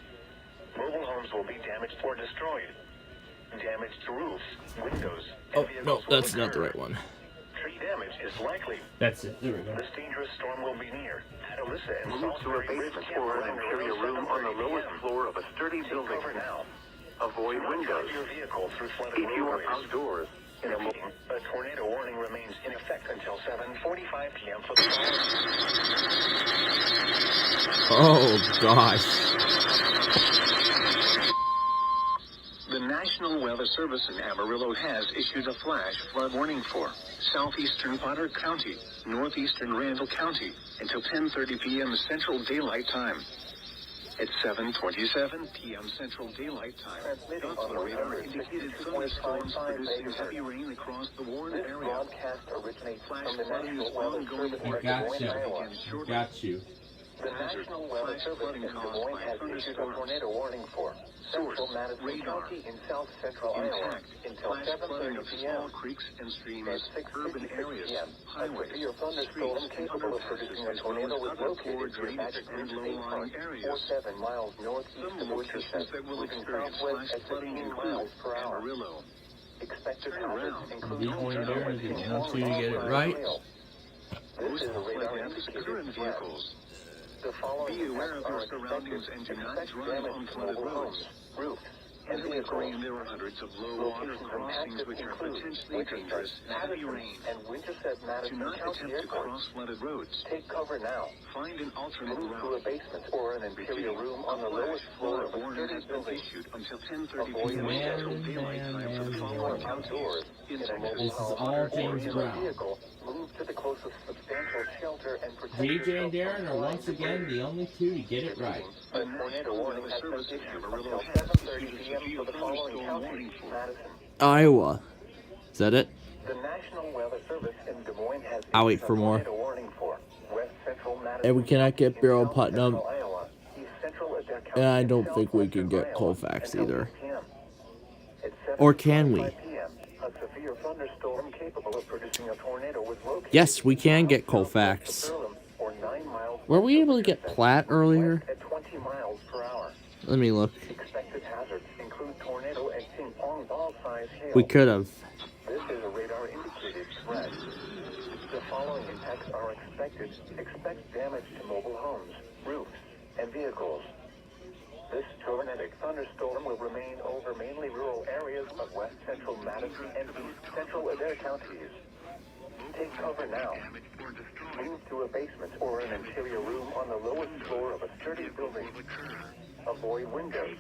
Mobile homes will be damaged or destroyed. Damage to roofs, windows, and Oh, no, vehicles will that's not the occur. right one. Tree damage is likely. That's it. There we go. This dangerous storm will be near. Atalissa and Salisbury basement or an interior room on the lowest floor of a sturdy building. Cover now. Avoid windows. Your vehicle through flooded if you are outdoors. In a meeting, a tornado warning remains in effect until 7:45 p.m. for the Oh, gosh. The National Weather Service in Amarillo has issued a flash flood warning for southeastern Potter County, northeastern Randall County until 10:30 p.m. Central Daylight Time. At 7:27 p.m. Central Daylight Time, dots on the radar indicated thunderstorms producing heavy rain across the Warren area. Broadcast originates from the National Weather Service in Iowa. Got you. The National Weather Service in Des Moines has issued a tornado warning for central Madison County in south central Iowa until 7:30 p.m. creeks and streams, At 6:56 p.m., a severe thunderstorm capable of producing a tornado was located near Magic Ridge State Park, 47 miles northeast of Wichita, moving southwest at 15 miles per hour. Expected hazards include These one there is the only two to get it right. This is a radar indicated threat. The following Be aware of your are surroundings and do not expect drive damage on to flooded mobile roads. homes, roofs, and Heavily vehicles. rain, there are hundreds of low water Locations crossings impacted which are include potentially Winterset, dangerous. Heavy Madison, rain. and Winterset Do Madison not County attempt to Airport. cross flooded roads. Take cover now. Find an alternate Move to a route. basement or an interior Repeating, room on the a flash lowest floor of a warning sturdy has been building. issued until 10:30 Avoid p.m. windows. Central Daylight Time for the If you following are outdoors, in a mobile This is home, all or James in a Brown. vehicle, move to the closest substantial shelter and protect DJ yourself and Darren from are flying once again debris. the only two to get it right. A tornado warning has been Service in issued Amarillo until has 7:30 issued a p.m. for the severe following thunderstorm counties: warning for Madison. Iowa. Is that it? The National Weather Service in Des Moines has I'll wait issued for a more. tornado warning for West Central Madison And we cannot get in Barrel south Putnam. central Iowa, East Central Adair County, And I in don't think we can southwestern get Iowa Colfax until either. 8 p.m. At Or can we? 7:45 p.m., a severe thunderstorm capable of producing a tornado was located Yes, we can get south southwest Colfax. of Durham, or 9 miles Were we west able of to get Winchester, Platte earlier? west at 20 miles per hour. Let me look. Expected hazards include tornado and ping-pong ball-sized hail. We could have. This is a radar-indicated threat. The following impacts are expected. Expect damage to mobile homes, roofs, and vehicles. This tornadic thunderstorm will remain over mainly rural areas of west central Madison and east central Adair counties. Take cover now. Move to a basement or an interior room on the lowest floor of a sturdy building. Avoid windows.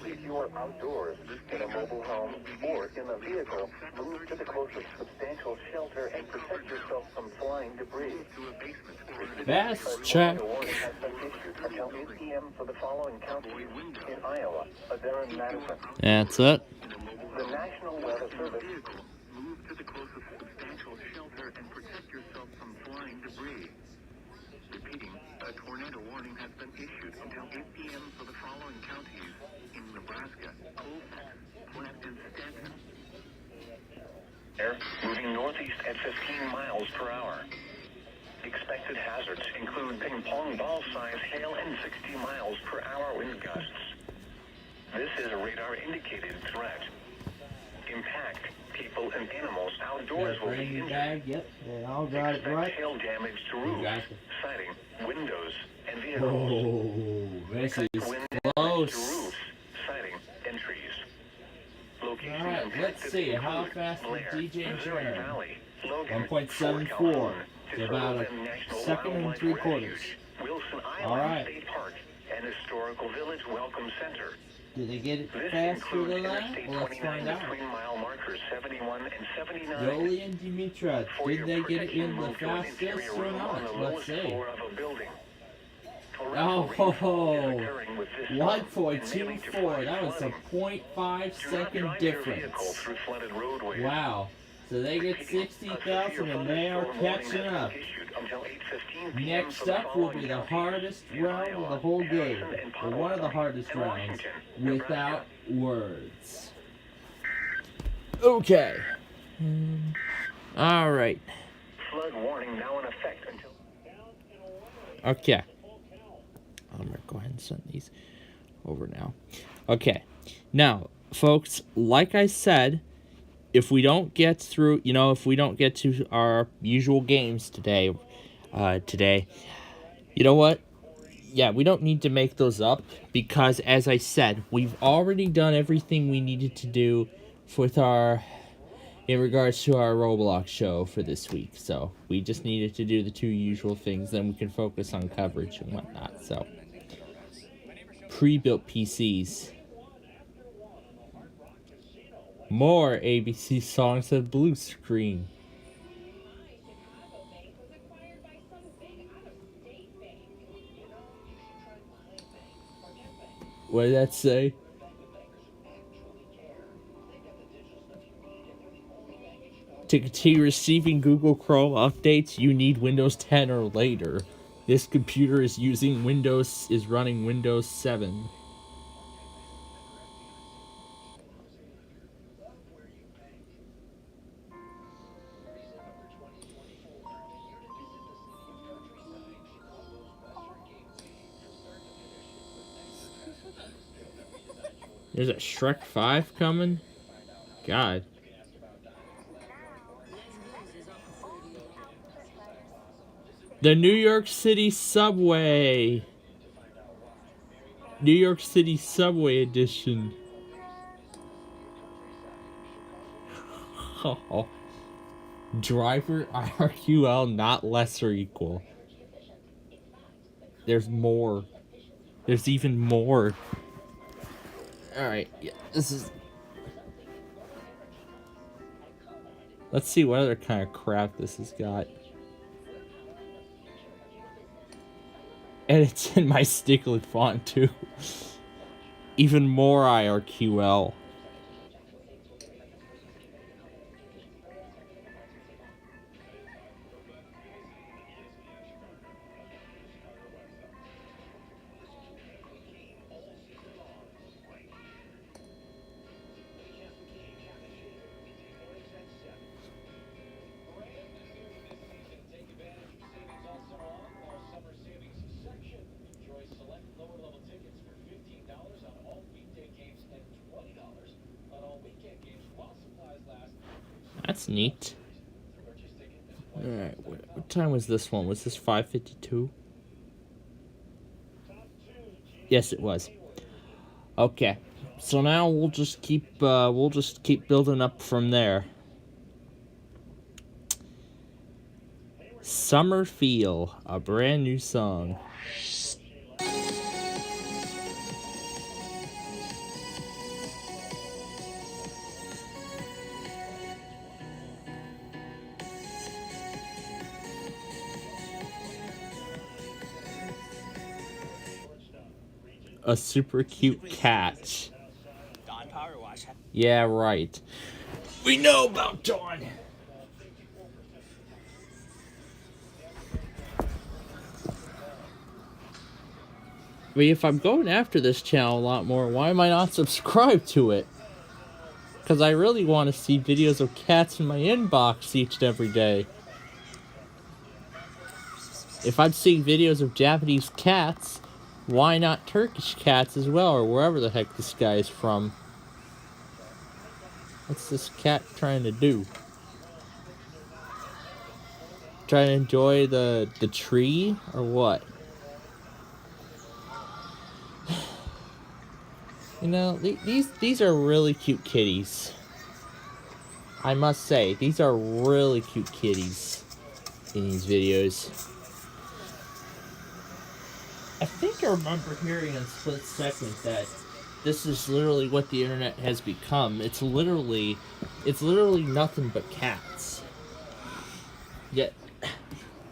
If you are outdoors, in a mobile home, or in a vehicle, move to the closest substantial shelter and protect yourself from flying debris. Best check. A warning has been issued until 8 p.m. for the following counties in Iowa, Adair and Madison. That's it. The National Weather Service Move to the closest substantial shelter and protect yourself from flying debris. Repeating, a tornado warning has been issued until 8 p.m. for the following counties in Nebraska: Colfax, Platte, and Stanton. Air moving northeast at 15 miles per hour. Expected hazards include ping-pong ball-sized hail and 60 miles per hour wind gusts. This is a radar-indicated threat. Impact people and animals outdoors will be injured. Bag, yep. They all got it Expect right. hail damage to roofs, got it. siding, windows, and vehicles. Oh, this Expect is wind damage to close. roofs, siding, and trees. Locations Alright, let's impacted see. How include fast did Blair, DJ Missouri turn? Valley, Logan, 1.74 Fort Calhoun, to about a Tisserand National second and Wildlife 3/4. Refuge, Wilson Island Alright. State Park, and Historical Village Welcome Center. Did they get it This faster includes than that? Interstate Well, let's 29 find out. between mile markers 71 and 79. Yoli and Dimitra, For did your they get it protection, in the move to an fastest interior or room on not? the Let's lowest see. floor of a building. Oh, Torrential rainfall is occurring with this storm, enabling to 1.24. flash That was a flooding. 0.5 Do not second drive your vehicle difference. through flooded roadways. Wow. So they get 60,000 and they are catching up. Next up will be the hardest round of the whole game, or one of the hardest rounds, without words. Okay, All right. Flood warning now in effect until... Okay. I'm gonna go ahead and send these over now. Okay. Now, folks, like I said, if we don't get through, if we don't get to our usual games today, you know what? Yeah, we don't need to make those up because, as I said, we've already done everything we needed to do in regards to our Roblox show for this week. So we just needed to do the two usual things, then we can focus on coverage and whatnot. So pre-built PCs. More ABC songs of blue screen. What did that say? To continue receiving Google Chrome updates, you need Windows 10 or later. This computer is running Windows 7. There's a Shrek 5 coming? God. The New York City Subway. New York City Subway edition. Oh. Driver IRQL not less or equal. There's more. There's even more. Alright, yeah, this is... Let's see what other kind of crap this has got. And it's in my stickler font too. Even more IRQL. That's neat. Alright, what time was this one? Was this 5:52? Yes, it was. Okay, so now we'll just keep building up from there. Summer Feel, a brand new song. A super cute cat. Dawn Power Wash. Yeah, right. We know about Dawn. I mean, if I'm going after this channel a lot more, why am I not subscribed to it? Because I really want to see videos of cats in my inbox each and every day. If I'm seeing videos of Japanese cats, why not Turkish cats as well, or wherever the heck this guy is from? What's this cat trying to do? Trying to enjoy the tree, or what? You know, these are really cute kitties. I must say, these are really cute kitties in these videos. I think I remember hearing in a split second that this is literally what the internet has become. It's literally nothing but cats. Yet,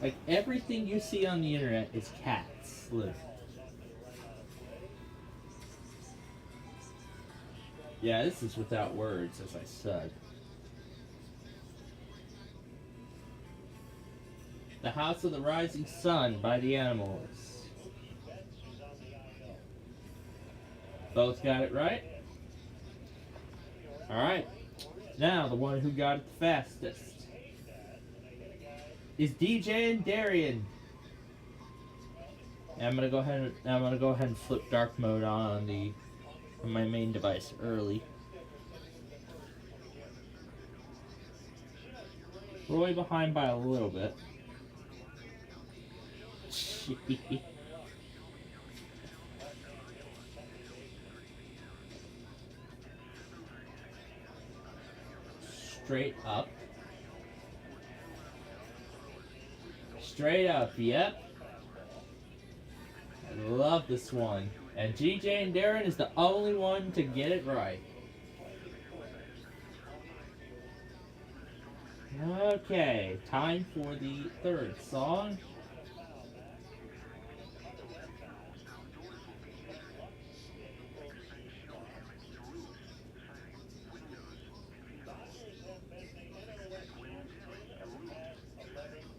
like, everything you see on the internet is cats, literally. Yeah, this is without words, as I said. The House of the Rising Sun by the Animals. Both got it right? Alright. Now, the one who got it the fastest is DJ and Darian. And I'm gonna go ahead and flip dark mode on my main device early. We're way behind by a little bit. Straight up. Straight up, yep. I love this one. And GJ and Darren is the only one to get it right. Okay, time for the third song.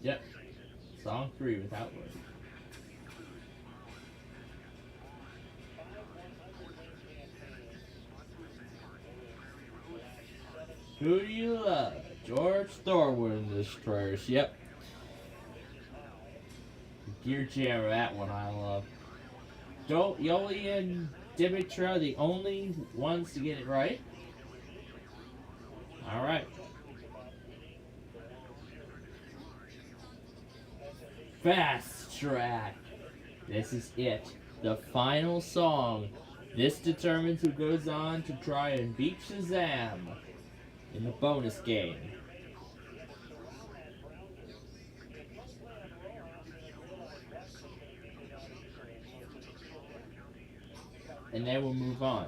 Yep. Song 3 without words. Who do you love? George Thornton Destroyers. Yep. Gear Jammer, that one I love. Yoli and Dimitra are the only ones to get it right. Alright. Fast Track. This is it. The final song. This determines who goes on to try and beat Shazam in the bonus game. And then we'll move on.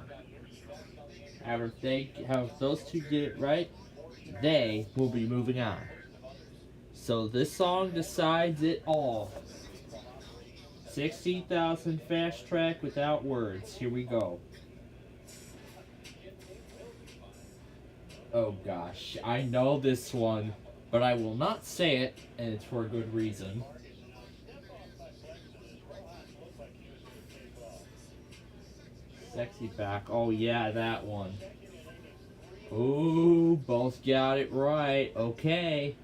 However, if those two get it right, they will be moving on. So this song decides it all. 60,000 fast track without words. Here we go. Oh gosh, I know this one, but I will not say it, and it's for a good reason. Sexy back. Oh yeah, that one. Ooh, both got it right. Okay.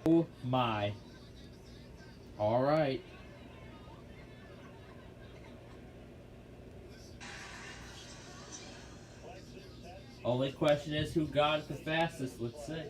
Oh my. Alright. Only question is who got it the fastest. Let's see.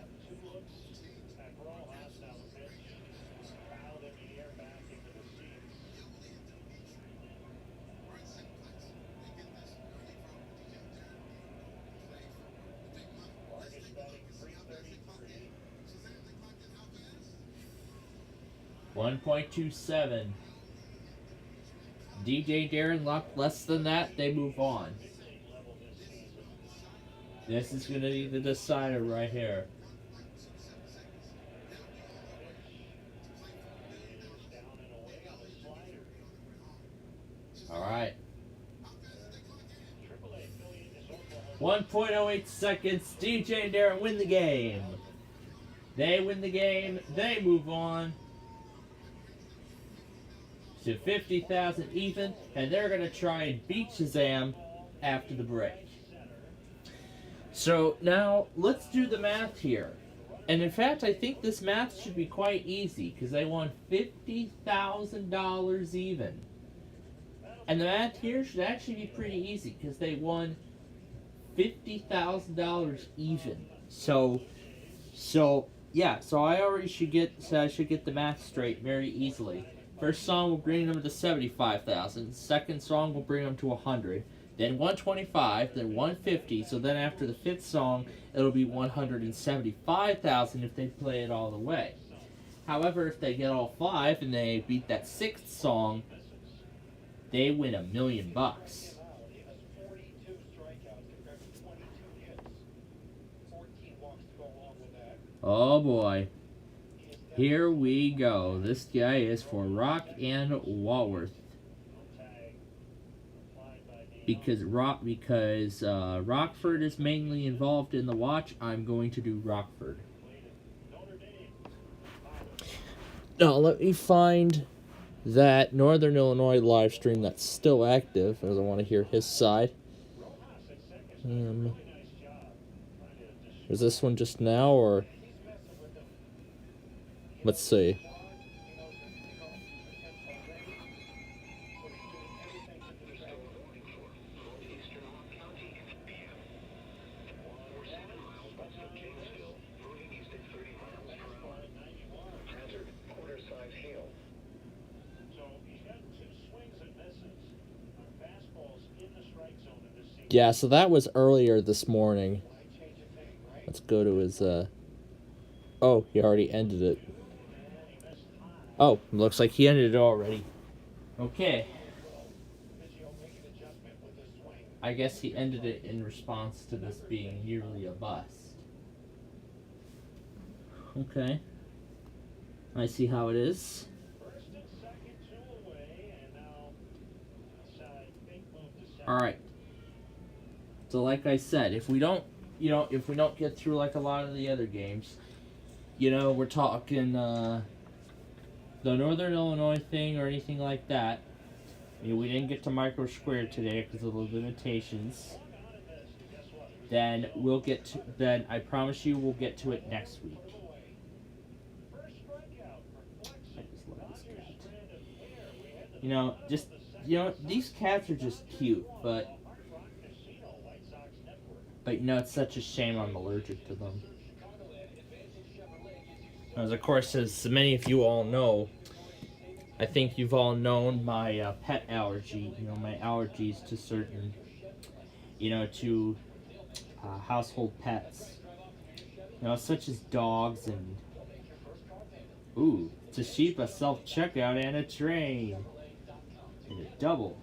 .27. DJ Darren locked less than that, they move on. This is going to be the decider right here. Alright. 1.08 seconds. DJ and Darren win the game. They win the game. They move on to 50,000 even, and they're going to try and beat Shazam after the break. So now let's do the math here. And in fact, I think this math should be quite easy because they won $50,000 even. And the math here should actually be pretty easy because they won $50,000 even. So I should get the math straight very easily. First song will bring them to 75,000. Second song will bring them to 100. Then 125, then 150. So then after the fifth song, it'll be 175,000 if they play it all the way. However, if they get all five and they beat that sixth song, they win $1 million. Oh boy. Here we go. This guy is for Rock and Walworth. Because Rockford is mainly involved in the watch, I'm going to do Rockford. Now let me find that Northern Illinois live stream that's still active, as I want to hear his side. Was this one just now, or? Let's see. Yeah, so that was earlier this morning. Let's go to his, Oh, he already ended it. Oh, looks like he ended it already. Okay. I guess he ended it in response to this being nearly a bust. Okay. I see how it is. Alright. So like I said, if we don't get through like a lot of the other games, we're talking the Northern Illinois thing or anything like that. We didn't get to Micro Square today because of the limitations. Then then I promise you we'll get to it next week. I just love this cat. These cats are just cute, but it's such a shame I'm allergic to them. As of course, as many of you all know, I think you've all known my pet allergy. My allergies to certain, to household pets. Such as dogs and... Ooh, it's a sheep, a self-checkout, and a train. And a double.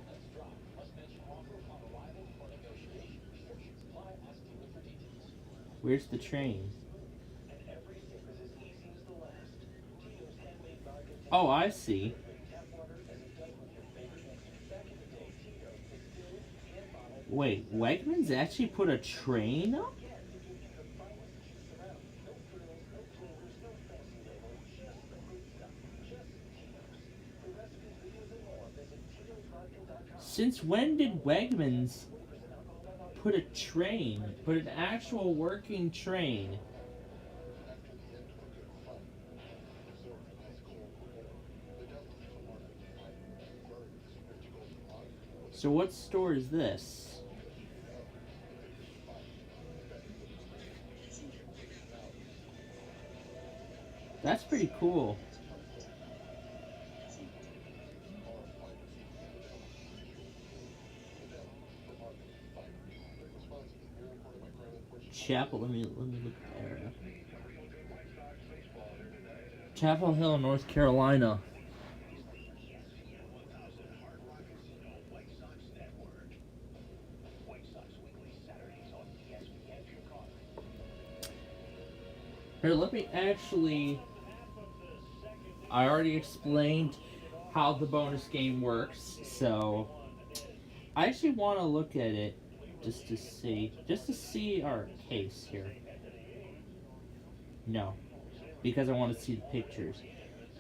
Where's the train? Oh, I see. Wait, Wegmans actually put a train up? Since when did Wegmans put a train? Put an actual working train? So what store is this? That's pretty cool. Chapel, let me look at the area. Chapel Hill, North Carolina. Here, let me actually... I already explained how the bonus game works, so... I actually want to look at it just to see our case here. No, because I want to see the pictures.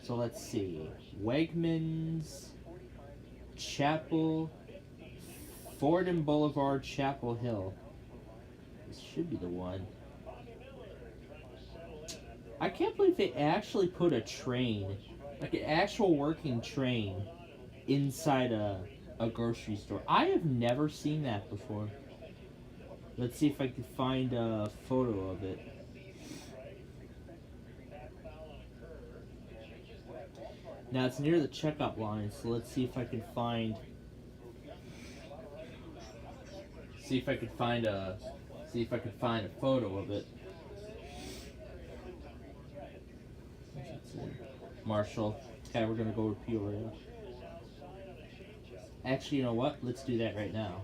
So let's see. Wegmans, Chapel, Ford and Boulevard, Chapel Hill. This should be the one. I can't believe they actually put a train, like an actual working train, inside a grocery store. I have never seen that before. Let's see if I can find a photo of it. Now it's near the checkout line, so let's see if I can find a photo of it. Marshall. Okay, we're gonna go to Peoria. Actually, you know what? Let's do that right now.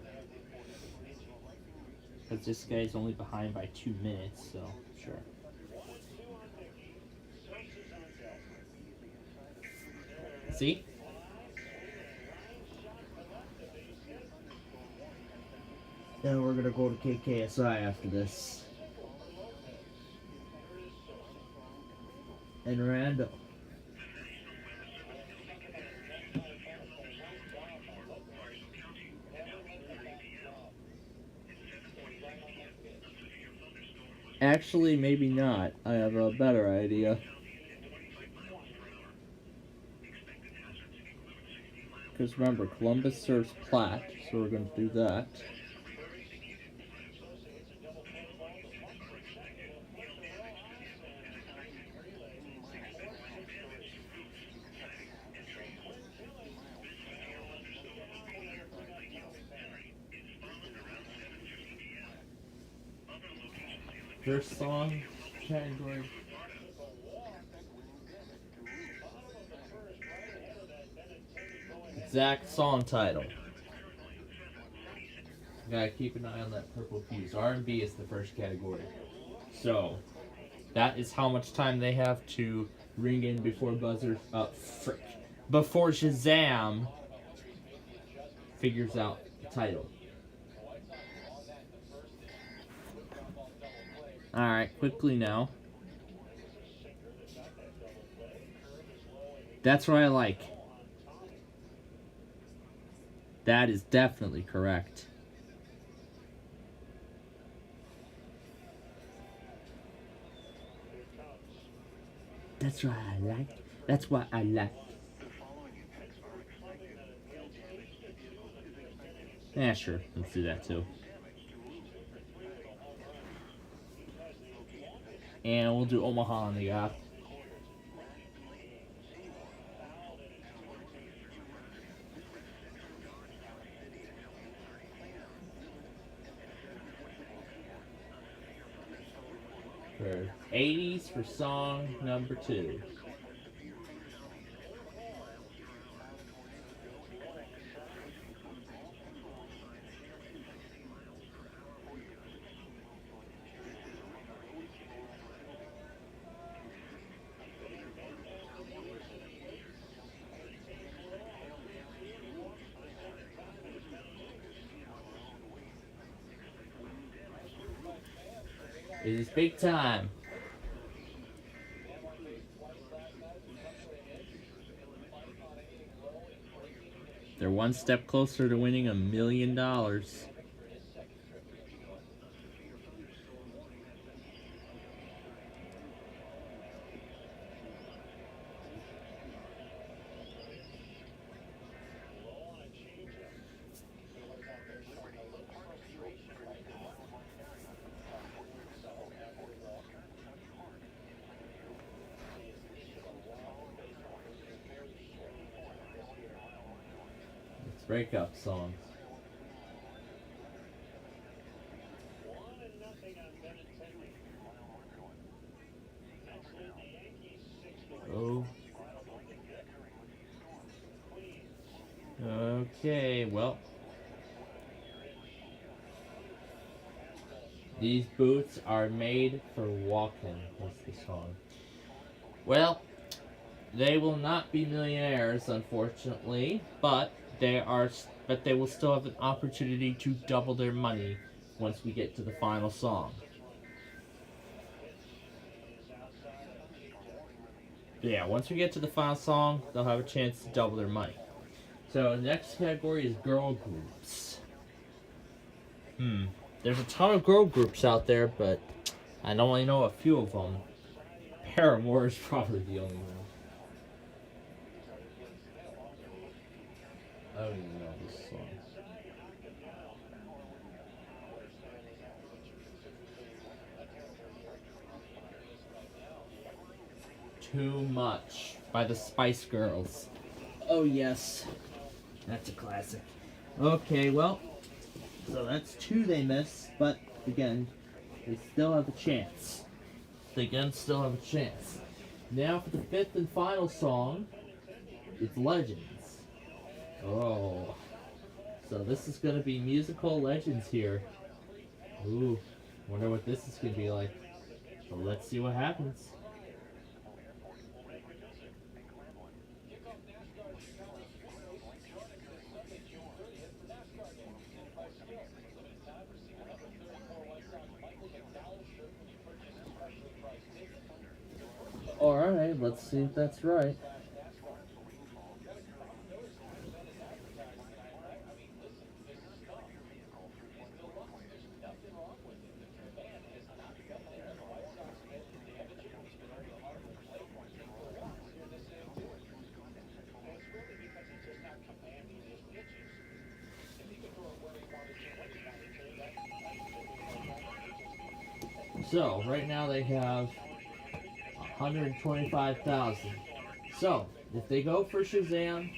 Because this guy's only behind by 2 minutes, so sure. See? Then we're gonna go to KKSI after this. And Randall. Actually, maybe not. I have a better idea. Because remember, Columbus serves Platte, so we're going to do that. First song category. Exact song title. Gotta keep an eye on that purple fuse. R&B is the first category. So, that is how much time they have to ring in before buzzer. Frick. Before Shazam figures out the title. Alright, quickly now. That's what I like. That is definitely correct. That's what I like. That's what I like. Yeah, sure. Let's do that too. And we'll do Omaha on the app. For 80s for song number 2. It is big time. They're one step closer to winning $1 million. Let's break up songs. Oh. Okay, well. These boots are made for walking, was the song. Well, they will not be millionaires, unfortunately, but they will still have an opportunity to double their money once we get to the final song. Yeah, once we get to the final song, they'll have a chance to double their money. So, the next category is girl groups. There's a ton of girl groups out there, but I only know a few of them. Paramore is probably the only one. I don't even know this song. Too Much by the Spice Girls. Oh yes, that's a classic. Okay, well, so that's 2 they missed, but again, they still have a chance. Still have a chance. Now for the 5th and final song, it's Legends. Oh, so this is gonna be musical legends here. Ooh, wonder what this is gonna be like. So let's see what happens. Alright, let's see if that's right. So right now they have 125,000. So if they go for Shazam,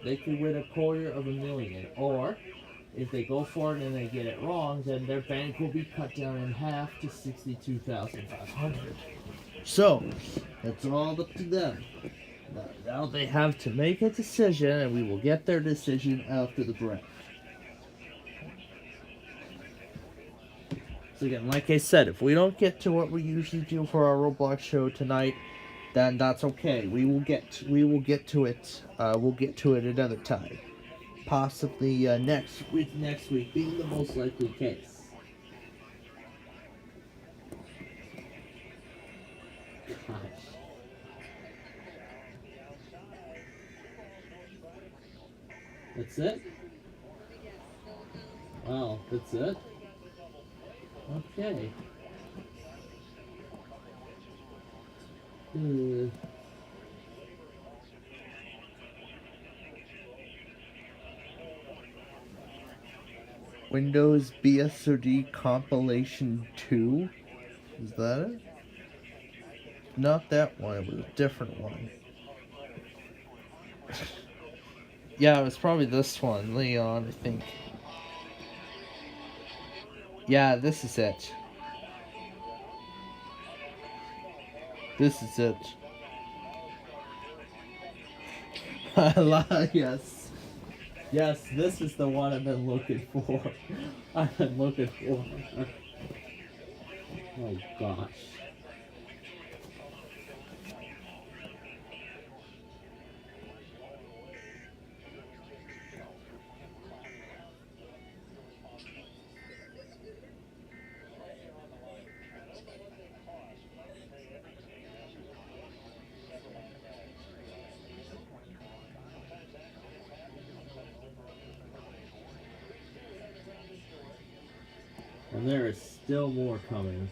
they could win $250,000. Or if they go for it and they get it wrong, then their bank will be cut down in half to 62,500. So it's all up to them. Now they have to make a decision, and we will get their decision after the break. So again, like I said, if we don't get to what we usually do for our Roblox show tonight, then that's okay. We will get to it. We'll get to it another time, possibly next week. Next week being the most likely case. Gosh. That's it? Wow, that's it? Okay. Windows BSOD compilation 2? Is that it? Not that one, it was a different one. Yeah, it was probably this one, Leon, I think. Yeah, this is it. This is it. Yes. Yes, this is the one I've been looking for. I've been looking for. Oh gosh. And there is still more coming.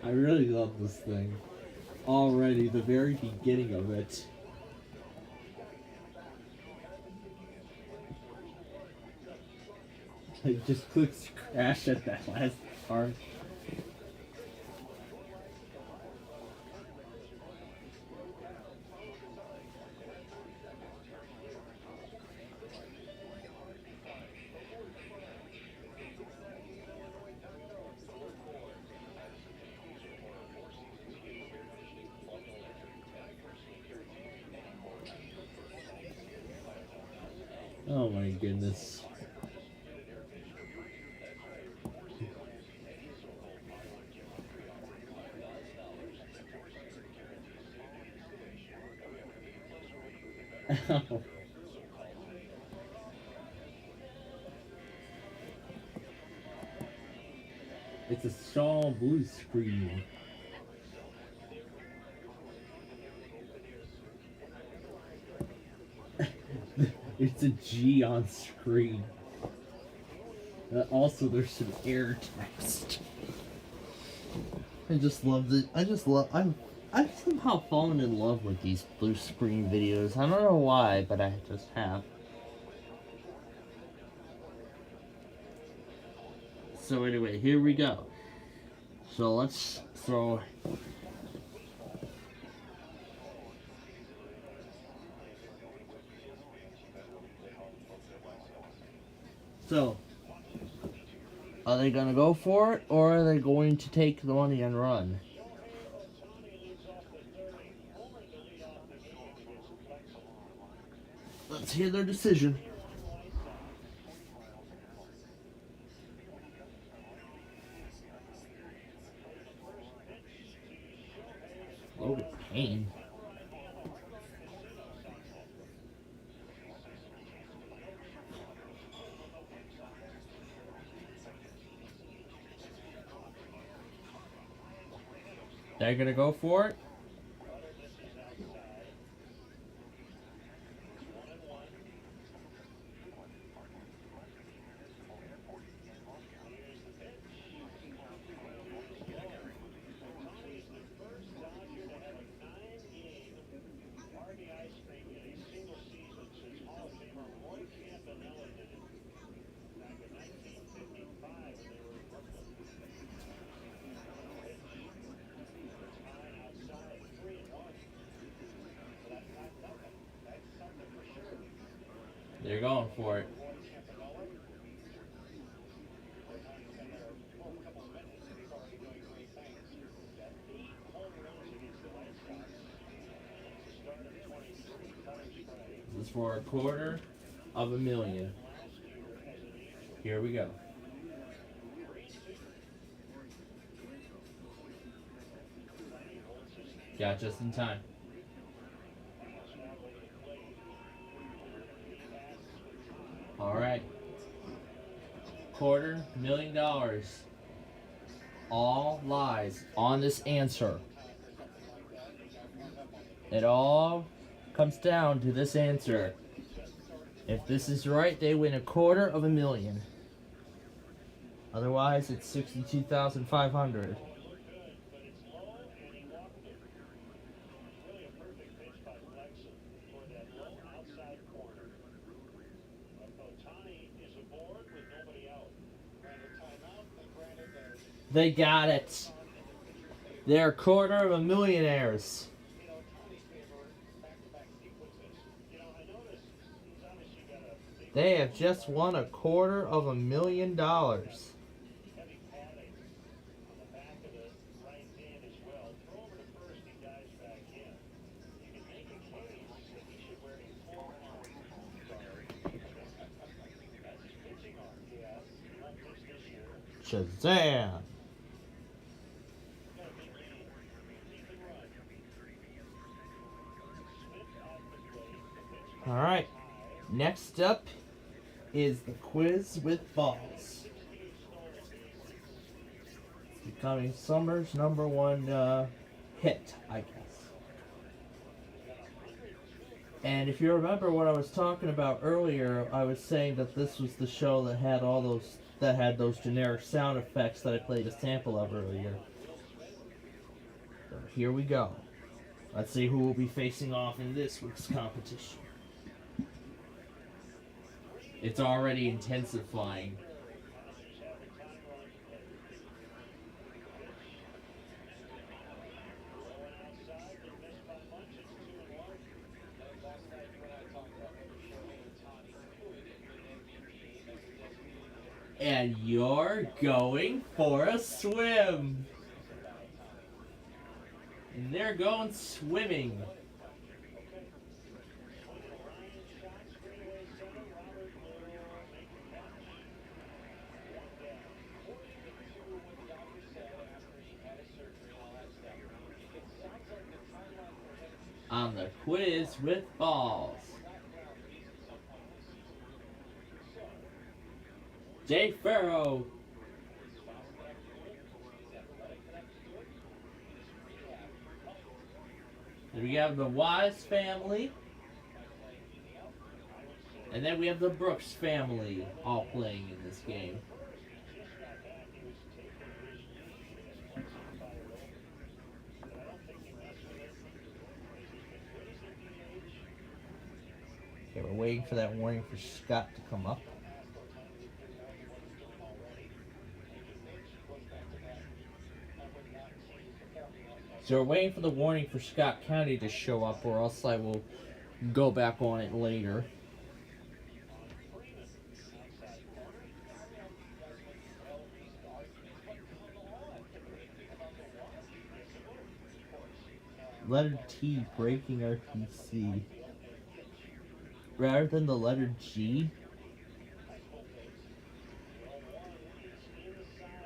I really love this thing. Already, the very beginning of it. It just clicks crash at that last part. Oh my goodness. It's a small blue screen. It's a G on screen. Also, there's some air text. I just love it. I've somehow fallen in love with these blue screen videos. I don't know why, but I just have. So anyway, here we go. So let's throw... So, are they gonna go for it, or are they going to take the money and run? Let's hear their decision. Logan Payne. They're gonna go for it. They're going for it. This is for $250,000. Here we go. Got just in time. All right. $250,000. All lies on this answer. It all comes down to this answer. If this is right, they win $250,000. Otherwise, it's $62,500. They got it. They're $250,000. They have just won $250,000. Shazam! Alright, next up is the quiz with balls. It's becoming summer's #1 hit, I guess. And if you remember what I was talking about earlier, I was saying that this was the show that had those generic sound effects that I played a sample of earlier. So here we go. Let's see who will be facing off in this week's competition. It's already intensifying. And you're going for a swim. And they're going swimming. On the quiz with balls. Jay Farrow. Then we have the Wise family. And then we have the Brooks family all playing in this game. Okay, we're waiting for that warning for Scott to come up. So we're waiting for the warning for Scott County to show up, or else I will go back on it later. Letter T breaking RPC. Rather than the letter G?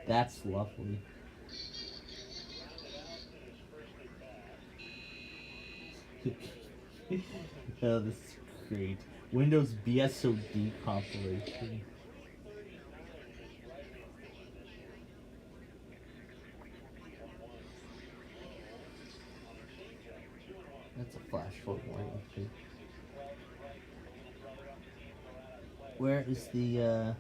That's lovely. Oh, this is great. Windows BSOD compilation. That's a flash forward warning too. Where is the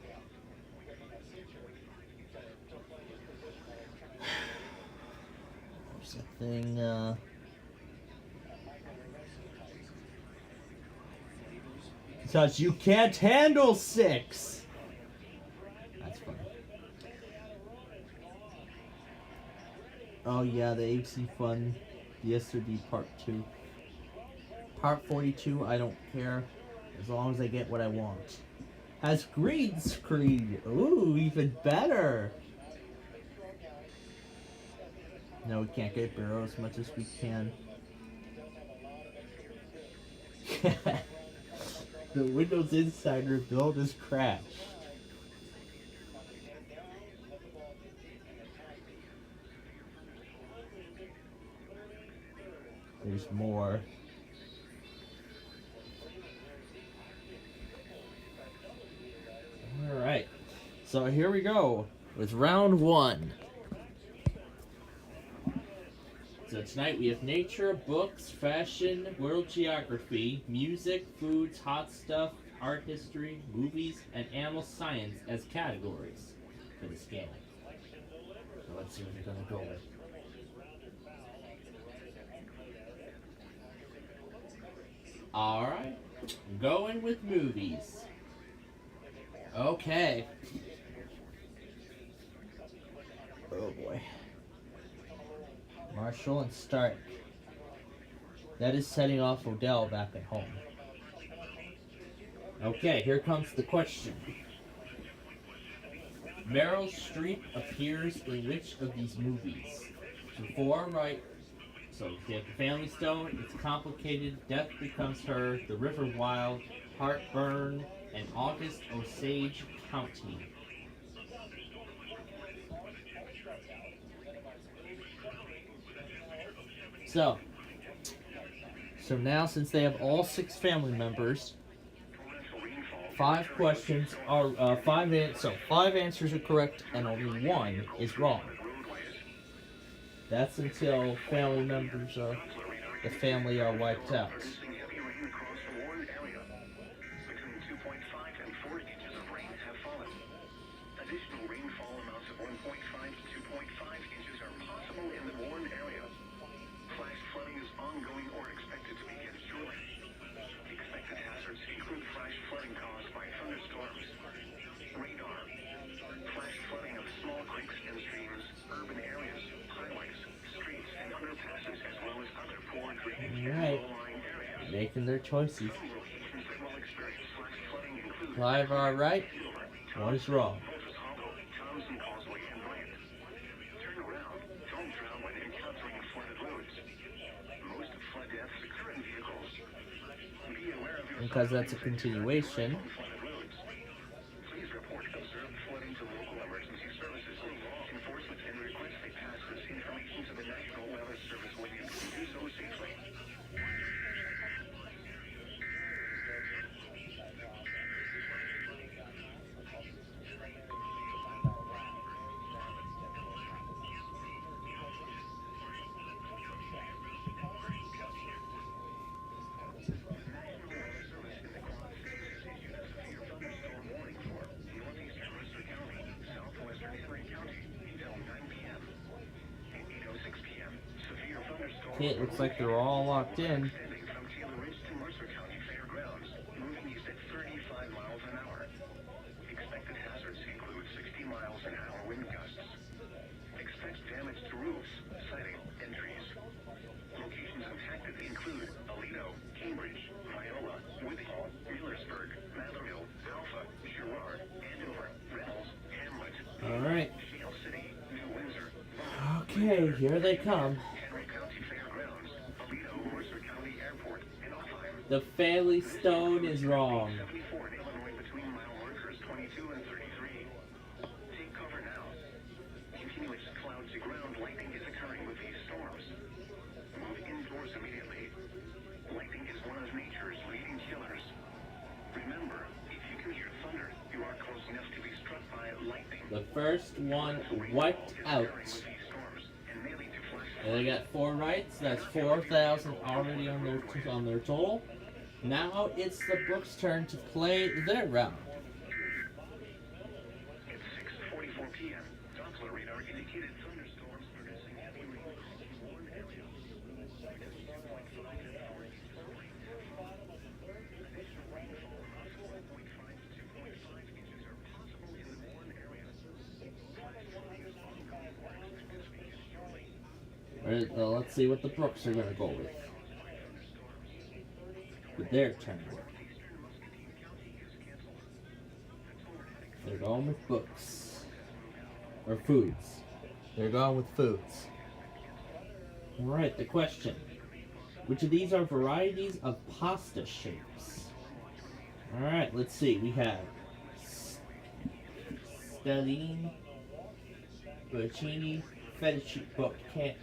there's a thing because you can't handle 6. That's funny. Oh yeah, the AC Fun, the SOD Part 2. Part 42, I don't care. as long as I get what I want. Has green screen. Ooh, even better. No, we can't get barrel as much as we can. The Windows Insider build is crashed. There's more. Alright. So here we go with round one. So tonight we have nature, books, fashion, world geography, music, foods, hot stuff, art history, movies, and animal science as categories for this game. So let's see what they're going to go with. Alright, going with movies. Okay. Oh boy. Marshall and Stark. That is setting off Odell back at home. Okay, here comes the question. Meryl Streep appears in which of these movies? So 4 right. So you have the Family Stone, It's Complicated, Death Becomes Her, The River Wild, Heartburn, and August Osage County. So now since they have all 6 family members, 5 questions are 5 answers are correct and only 1 is wrong. That's until family members are the family are wiped out. Additional rainfall amounts of 1.5 to 2.5 inches are possible in the Warren area. Flash flooding is ongoing or expected to begin shortly. Expected hazards include flash flooding caused by thunderstorms, radar, flash flooding of small creeks and streams, urban areas, highways, streets, and underpasses, as well as other poor drainage and low-lying areas. Making their choices. Some locations that will experience flash flooding include 5 are right, 1 is wrong. Because that's a continuation. Please report observed flooding to local emergency services. Enforcement and request they pass this information to the National Weather Service when you can do so safely. Okay, it looks like they're all locked in. From Taylor Ridge to Mercer County Fairgrounds, moving east at 35 miles an hour. Expected hazards include 60 miles an hour wind gusts. Expect damage to roofs, siding, and trees. Locations impacted include Aledo, Cambridge, Viola, Withall, Millersburg, Matherville, Alpha, Girard, Andover, Reynolds, Hamlet, Alright. Shale City, New Windsor. Okay, here they come. The Family Stone is wrong. Illinois between mile markers 22 and 33. Take cover now. Continuous cloud to ground lightning is occurring with these storms. Move indoors immediately. Lightning is one of nature's leading killers. Remember, if you can hear thunder, you are close enough to be struck by lightning. The first one wiped out. And they got 4 rights. That's 4,000 already on their total. Now it's the Brooks' turn to play their round. It's 6:44 p.m. Doppler radar indicated thunderstorms producing heavy rain across the Warren area. Additional rainfall amounts of 1.5 to 2.5 inches are possible in the Warren area. Flash flooding is ongoing or expected to begin shortly. Alright, well, let's see what the Brooks are going to go with their turn. They're going with books. Or foods. They're going with foods. Alright, the question. Which of these are varieties of pasta shapes? Alright, let's see. We have stelline, bocchini, fettuccine,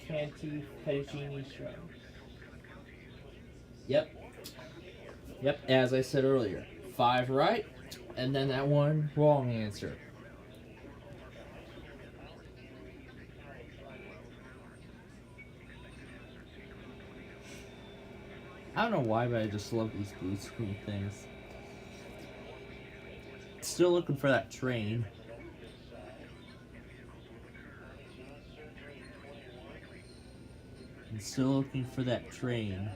canti, fettuccine, shrimp. Yep, as I said earlier. 5 right, and then that one wrong answer. I don't know why, but I just love these blue screen things. Still looking for that train. I'm still looking for that train.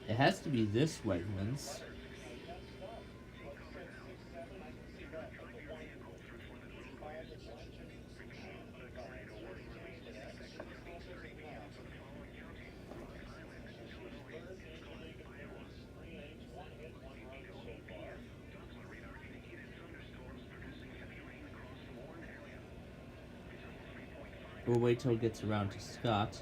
It has to be this Wegmans. We'll wait till it gets around to Scott.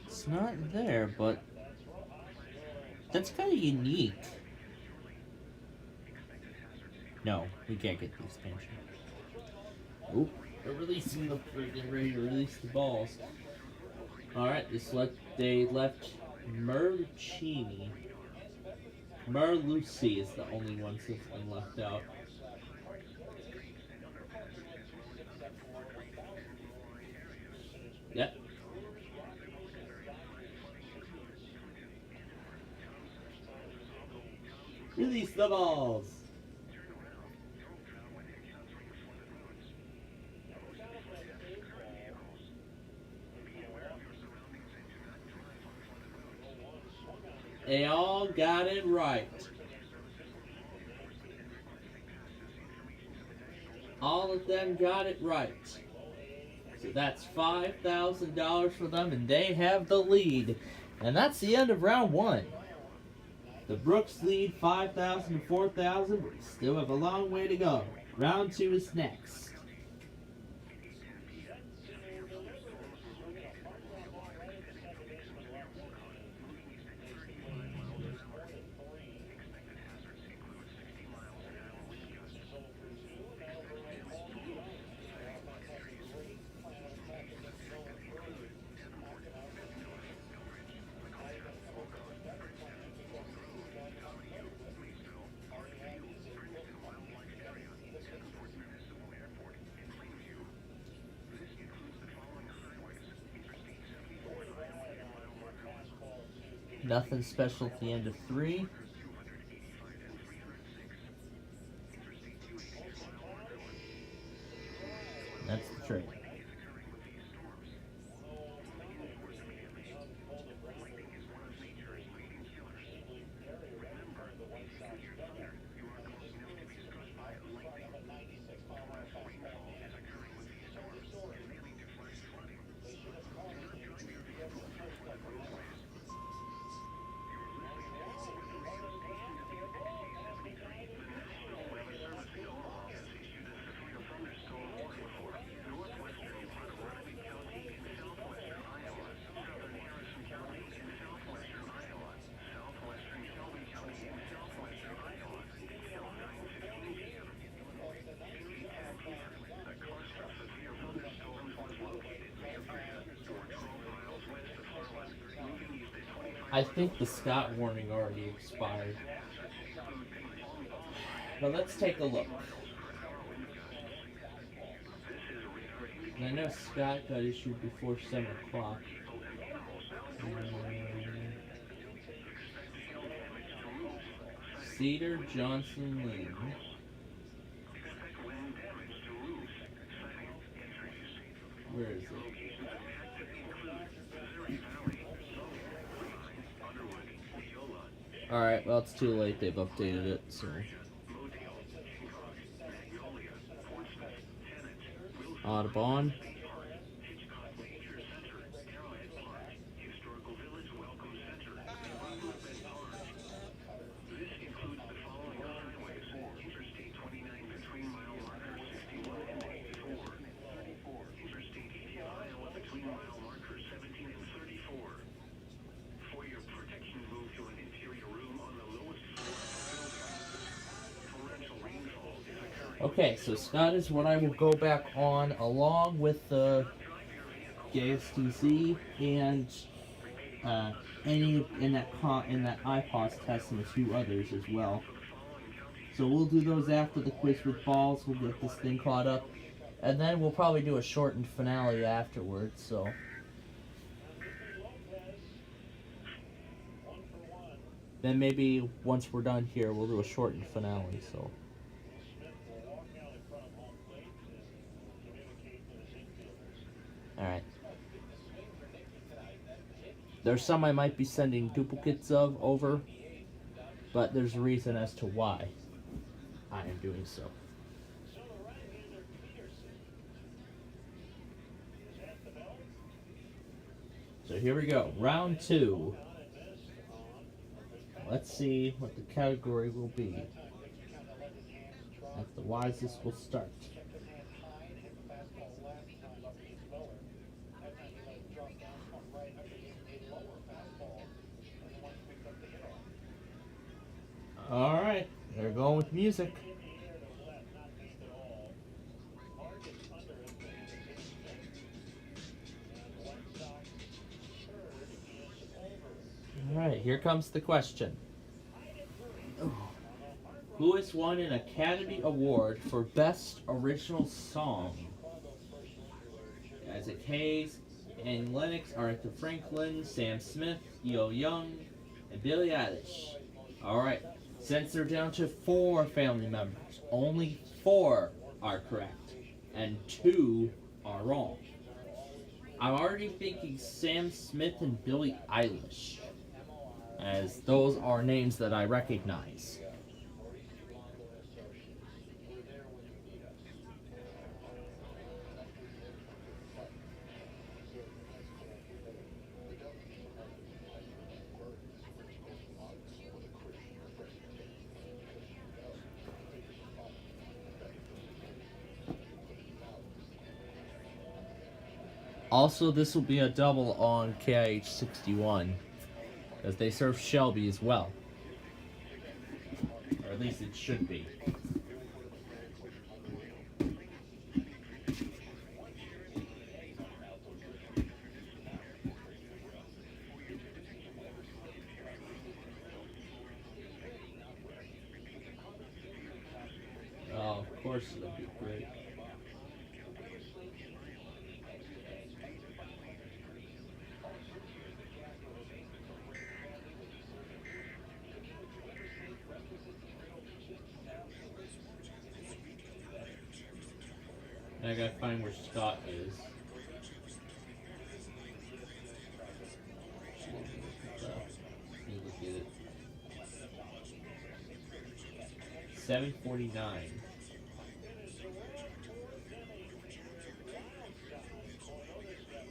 It's not there, but that's kind of unique. No, we can't get the expansion. Oop, they're releasing the freaking ready to release the balls. Alright, they left Merlucci. Merlucci is the only one that's been left out. Yep. Release the balls! They all got it right. All of them got it right. So that's $5,000 for them, and they have the lead. And that's the end of round 1. The Brooks lead 5,000 to 4,000, but we still have a long way to go. Round 2 is next. Nothing special at the end of 3. That's the trade. I think the Scott warning already expired. But let's take a look. And I know Scott got issued before 7 o'clock. Cedar Johnson Lane. Where is it? Alright, well it's too late, they've updated it, so. Audubon. Historical Village Welcome Center, Movement Park. This includes the following highways: Interstate 29 between mile markers 61 and 84. Interstate 80 Iowa between mile markers 17 and 34. For your protection, move to an interior room on the lowest floor of the building. Torrential rainfall is occurring. Okay, so Scott is what I will go back on along with the GASTZ and any in that IPOS test and a few others as well. So we'll do those after the quiz with balls. We'll get this thing caught up, and then we'll probably do a shortened finale afterwards. So then maybe once we're done here, we'll do a shortened finale. So. Alright. There's some I might be sending duplicates of over, but there's a reason as to why I am doing so. So here we go, round 2. Let's see what the category will be. That's the wisest will start. Alright, they're going with music. Alright, here comes the question. Who has won an Academy Award for Best Original Song? Isaac Hayes, Annie Lennox, Aretha Franklin, Sam Smith, Neil Young, and Billie Eilish. Alright, since they're down to 4 family members, only 4 are correct, and 2 are wrong. I'm already thinking Sam Smith and Billie Eilish, as those are names that I recognize. Also, this will be a double on KIH 61, as they serve Shelby as well. Or at least it should be. Oh, of course it'll be great. I gotta find where Scott is. Look at it. 7:49.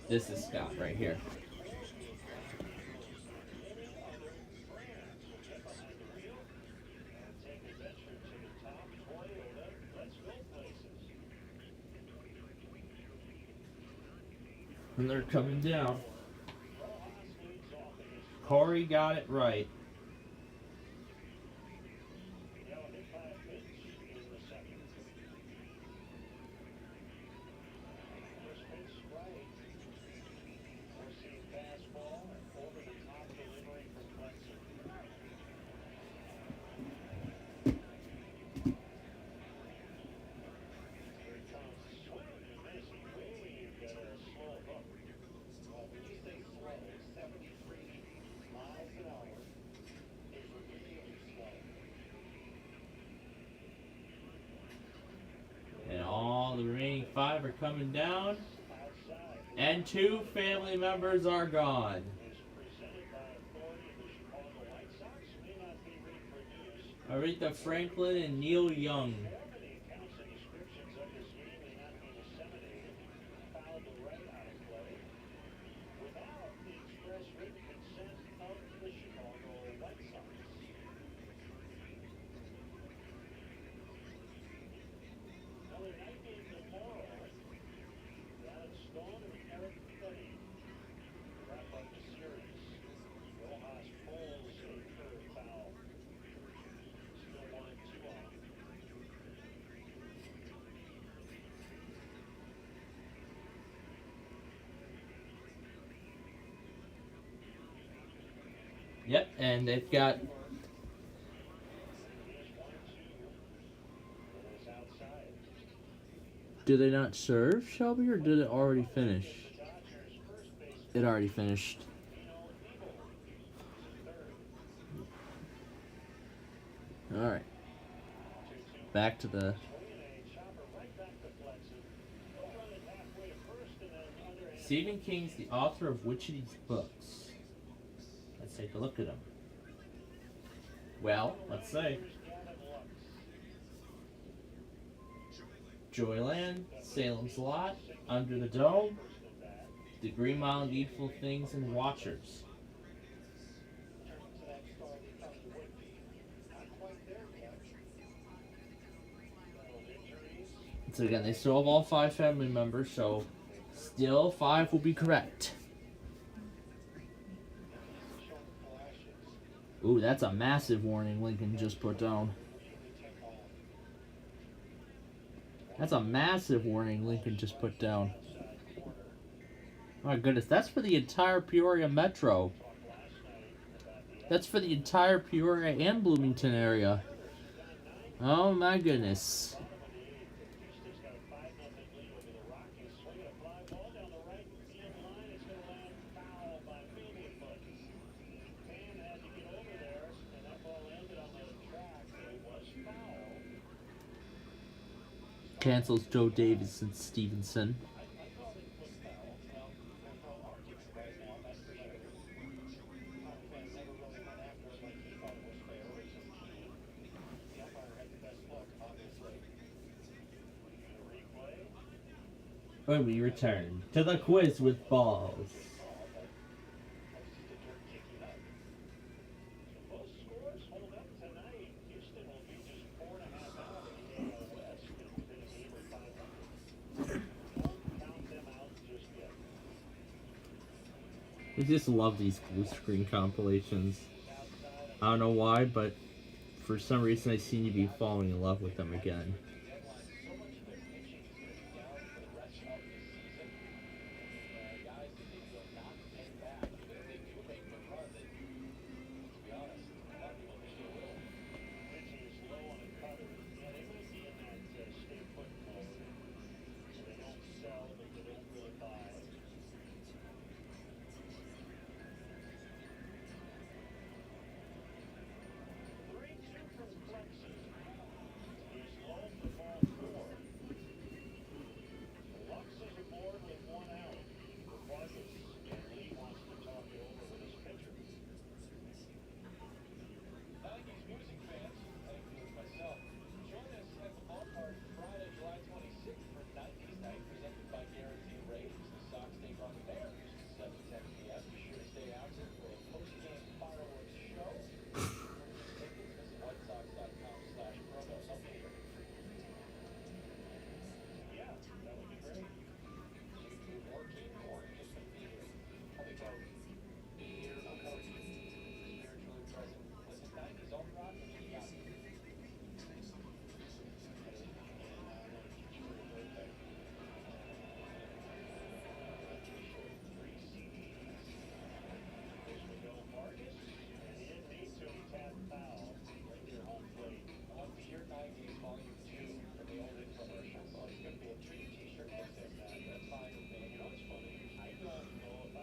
This is Scott right here. And they're coming down. Corey got it right. And all the remaining 5 are coming down. And 2 family members are gone. Aretha Franklin and Neil Young. Yep, and they've got. Did they not serve, Shelby, or did it already finish? It already finished. Alright. Back to the. Stephen King's the author of which of these books? Let's take a look at them. Well, let's say. Joyland, Salem's Lot, Under the Dome, The Green Mile, Needful Things, and Watchers. So again, they still have all 5 family members, so still 5 will be correct. Ooh, that's a massive warning Lincoln just put down. That's a massive warning Lincoln just put down. Oh my goodness, that's for the entire Peoria Metro. That's for the entire Peoria and Bloomington area. Oh my goodness. Cancels Joe Davis and Stevenson. When we return to the quiz with balls. I just love these blue screen compilations. I don't know why, but for some reason I seem to be falling in love with them again.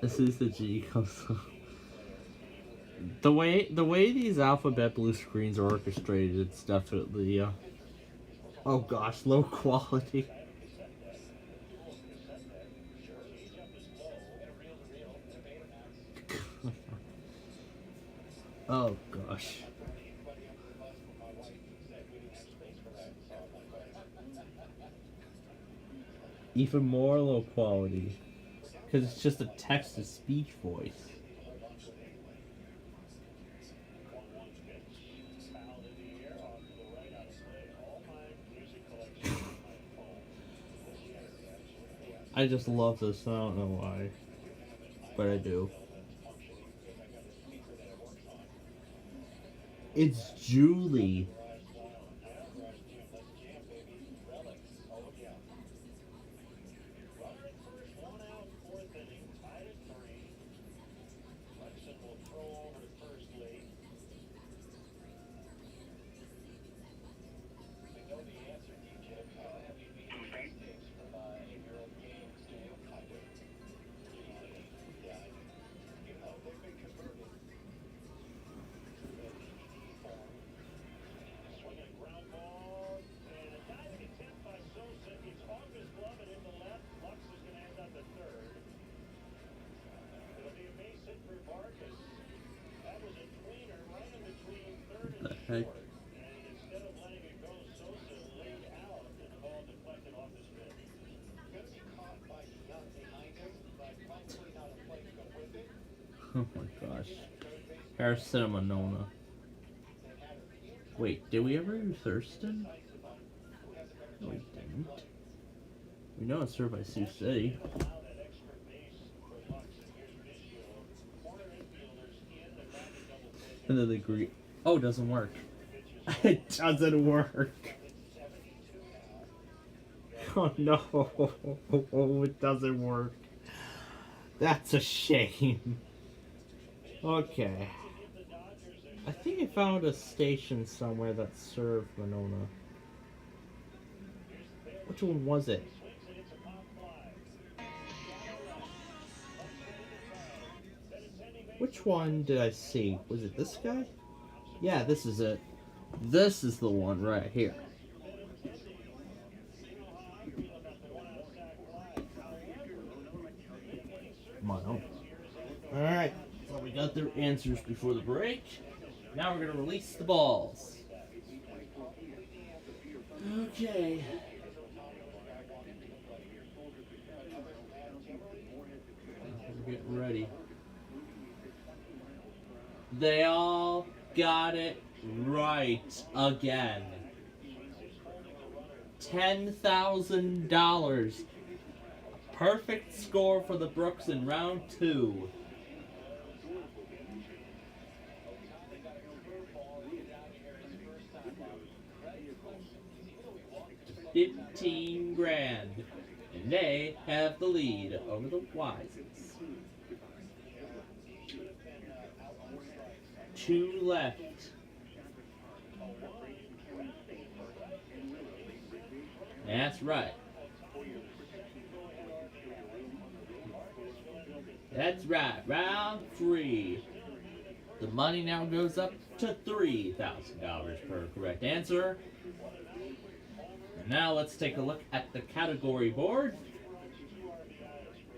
This is the G console. The way these alphabet blue screens are orchestrated, it's definitely oh gosh, low quality. Oh gosh. Even more low quality. Because it's just a text-to-speech voice. I just love this, I don't know why. But I do. It's Julie. Hey. And instead of letting it go, Sosa laid out and the ball deflected off his mitt. Could be caught by Young behind him, but probably not a play to go with it. Oh my gosh. Harrison Monona. Wait, did we ever do Thurston? No, we didn't. We know it's served by Sioux City. And then they agree. Oh, it doesn't work. It doesn't work. Oh no, it doesn't work. That's a shame. Okay. I think I found a station somewhere that served Monona. Which one was it? Which one did I see? Was it this guy? Yeah, this is it. This is the one right here. Mono. Alright, so we got their answers before the break. Now we're gonna release the balls. Okay. We're getting ready. They all got it right again. $10,000. Perfect score for the Brooks in round 2. $15,000. And they have the lead over the Wises. 2 left. That's right. That's right. Round 3. The money now goes up to $3,000 per correct answer. And now let's take a look at the category board.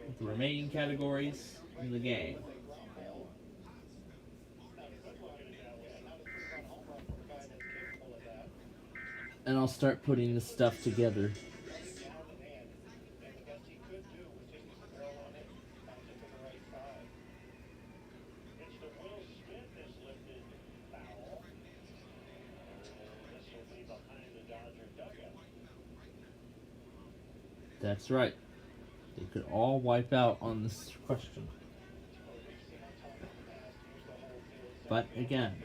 With the remaining categories in the game. And I'll start putting this stuff together. That's right. They could all wipe out on this question. But again,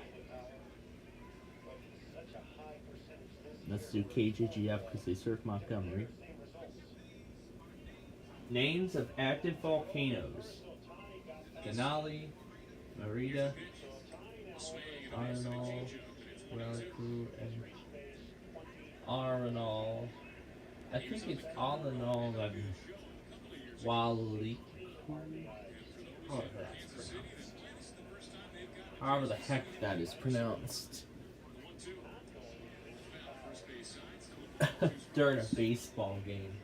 let's do KJGF because they serve Montgomery. Names of active volcanoes: Denali, Merida, Arenal, Relicu, and Arenal. I think it's Arenal and Waliku. Oh, that's pronounced. However the heck that is pronounced. During a baseball game.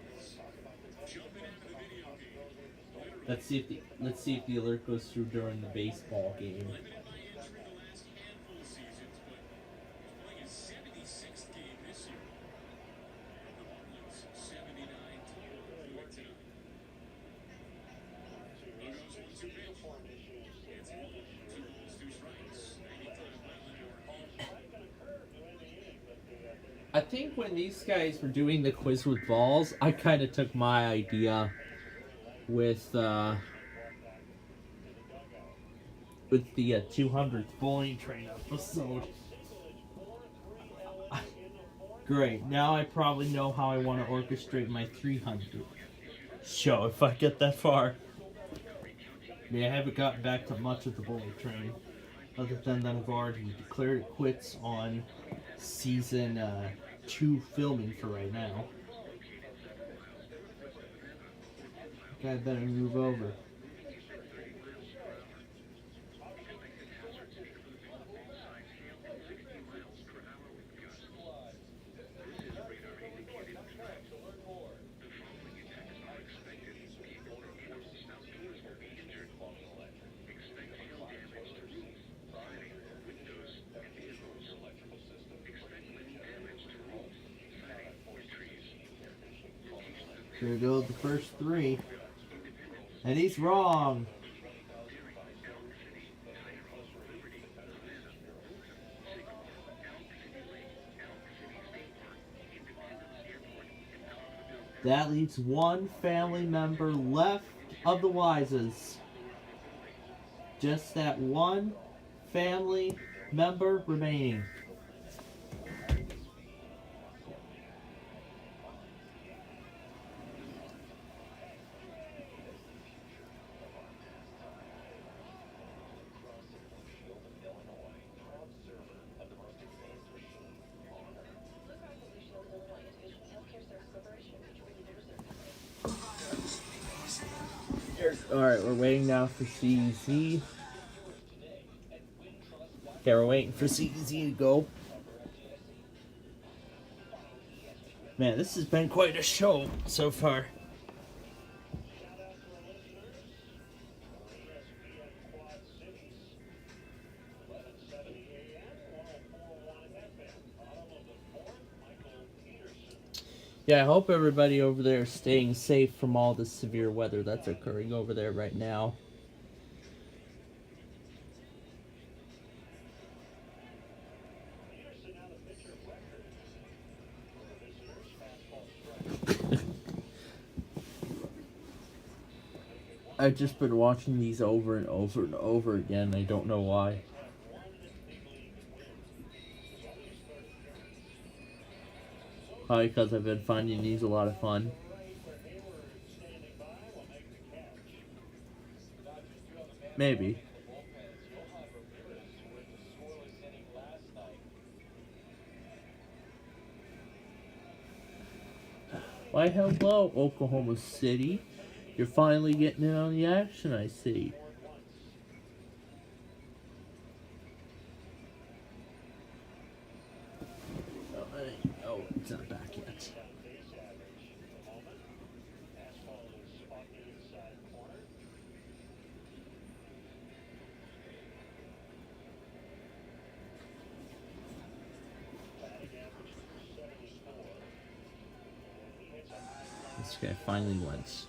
Let's see if the alert goes through during the baseball game. I think when these guys were doing the quiz with balls, I kind of took my idea with the 200th bowling train episode. Great, now I probably know how I want to orchestrate my 300th show if I get that far. I mean, I haven't gotten back to much of the bowling train, other than that I've already declared it quits on season 2 filming for right now. I better move over. Here go the first three. And he's wrong. That leaves one family member left of the Wises. Just that one family member remaining. Alright, we're waiting now for CZ. Okay, we're waiting for CZ to go. Man, this has been quite a show so far. Yeah, I hope everybody over there is staying safe from all the severe weather that's occurring over there right now. I've just been watching these over and over and over again. I don't know why. Probably because I've been finding these a lot of fun. Maybe. Why, hello, Oklahoma City. You're finally getting in on the action, I see. Oh, it's not back yet. This guy finally wins.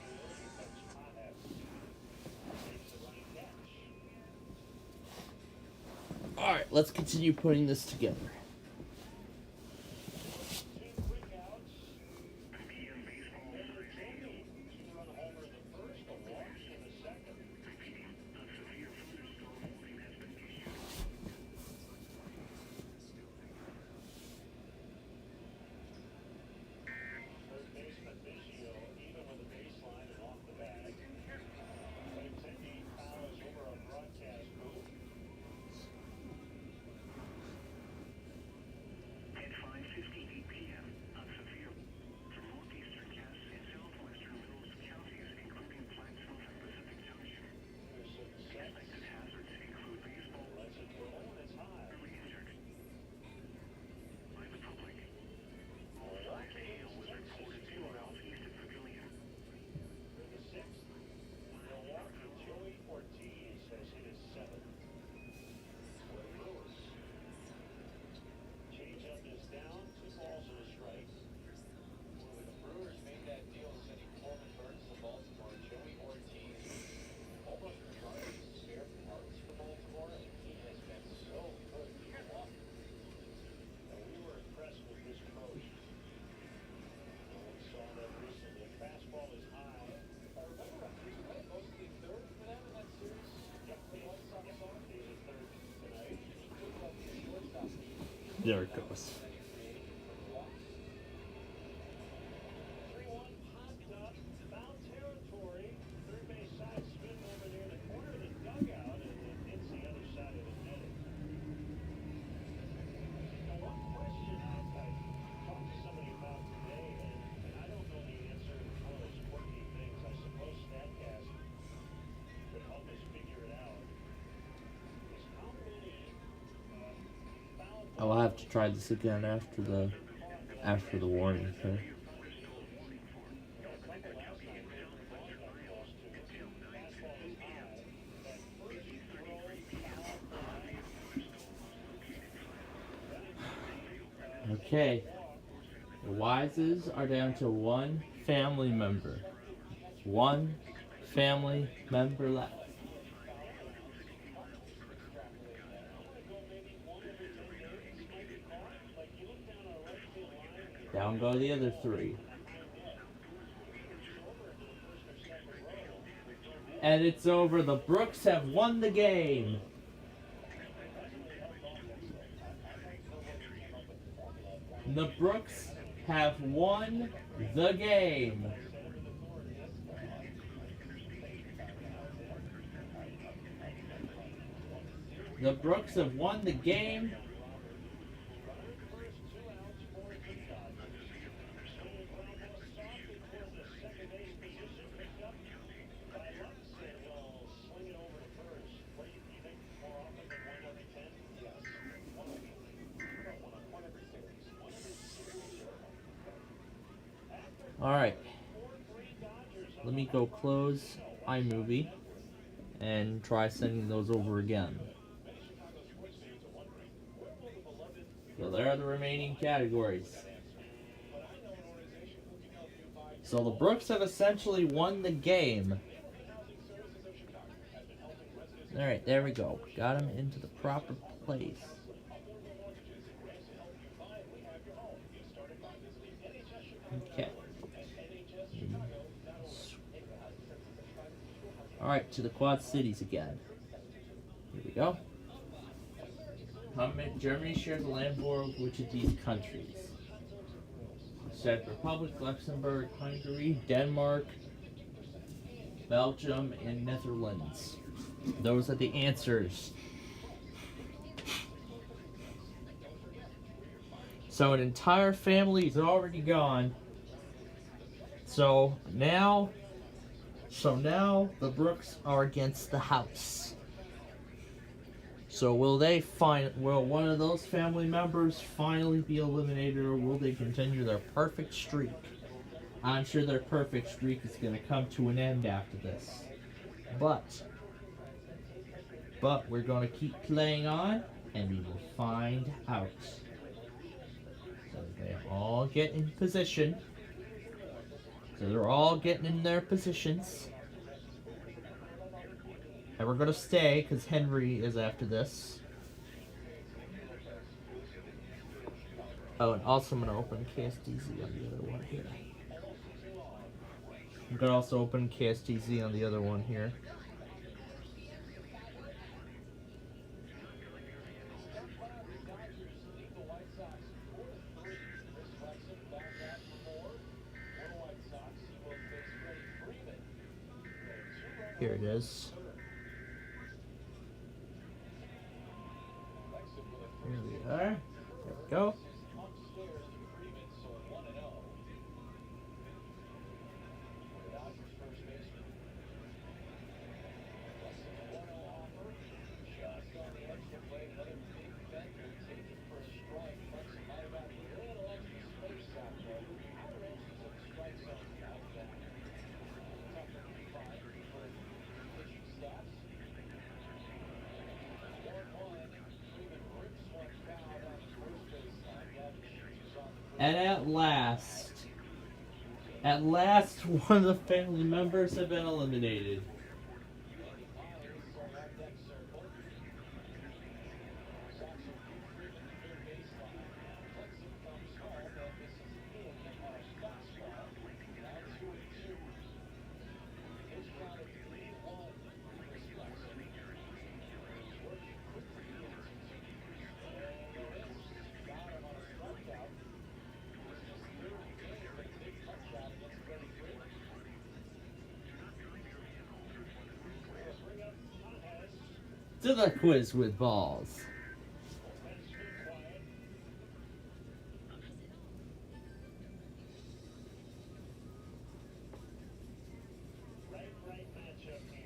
Alright, let's continue putting this together. There it goes. I'll have to try this again after the warning, okay? Okay. The Wises are down to one family member. One family member left. Down go the other three. And it's over. The Brooks have won the game. The Brooks have won the game. The Brooks have won the game. Alright. Let me go close iMovie and try sending those over again. So there are the remaining categories. So the Brooks have essentially won the game. Alright, there we go. Got him into the proper place. Okay. Alright, to the Quad Cities again. Here we go. Germany shares the land border with which of these countries? Czech Republic, Luxembourg, Hungary, Denmark, Belgium, and Netherlands. Those are the answers. So an entire family is already gone. So now the Brooks are against the house. So will one of those family members finally be eliminated, or will they continue their perfect streak? I'm sure their perfect streak is going to come to an end after this. But we're going to keep playing on, and we will find out. So they all get in position. So they're all getting in their positions. And we're going to stay, because Henry is after this. Oh, and also I'm going to open KSDZ on the other one here. I'm going to also open KSDZ on the other one here. Here it is. Here we are. There we go. And at last, one of the family members have been eliminated. To the quiz with balls.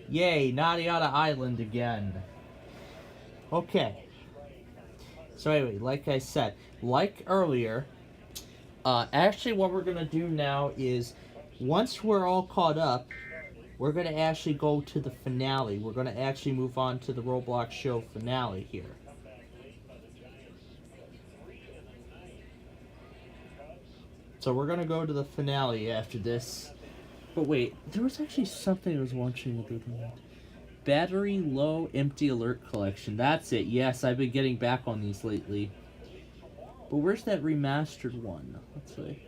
Yay, Nadiada Island again. Okay. So anyway, like I said, like earlier, actually what we're going to do now is, once we're all caught up, we're going to actually go to the finale. We're going to actually move on to the Roblox show finale here. So we're gonna go to the finale after this. But wait, there was actually something I was watching. Battery low empty alert collection. That's it. Yes, I've been getting back on these lately. But where's that remastered one? Let's see.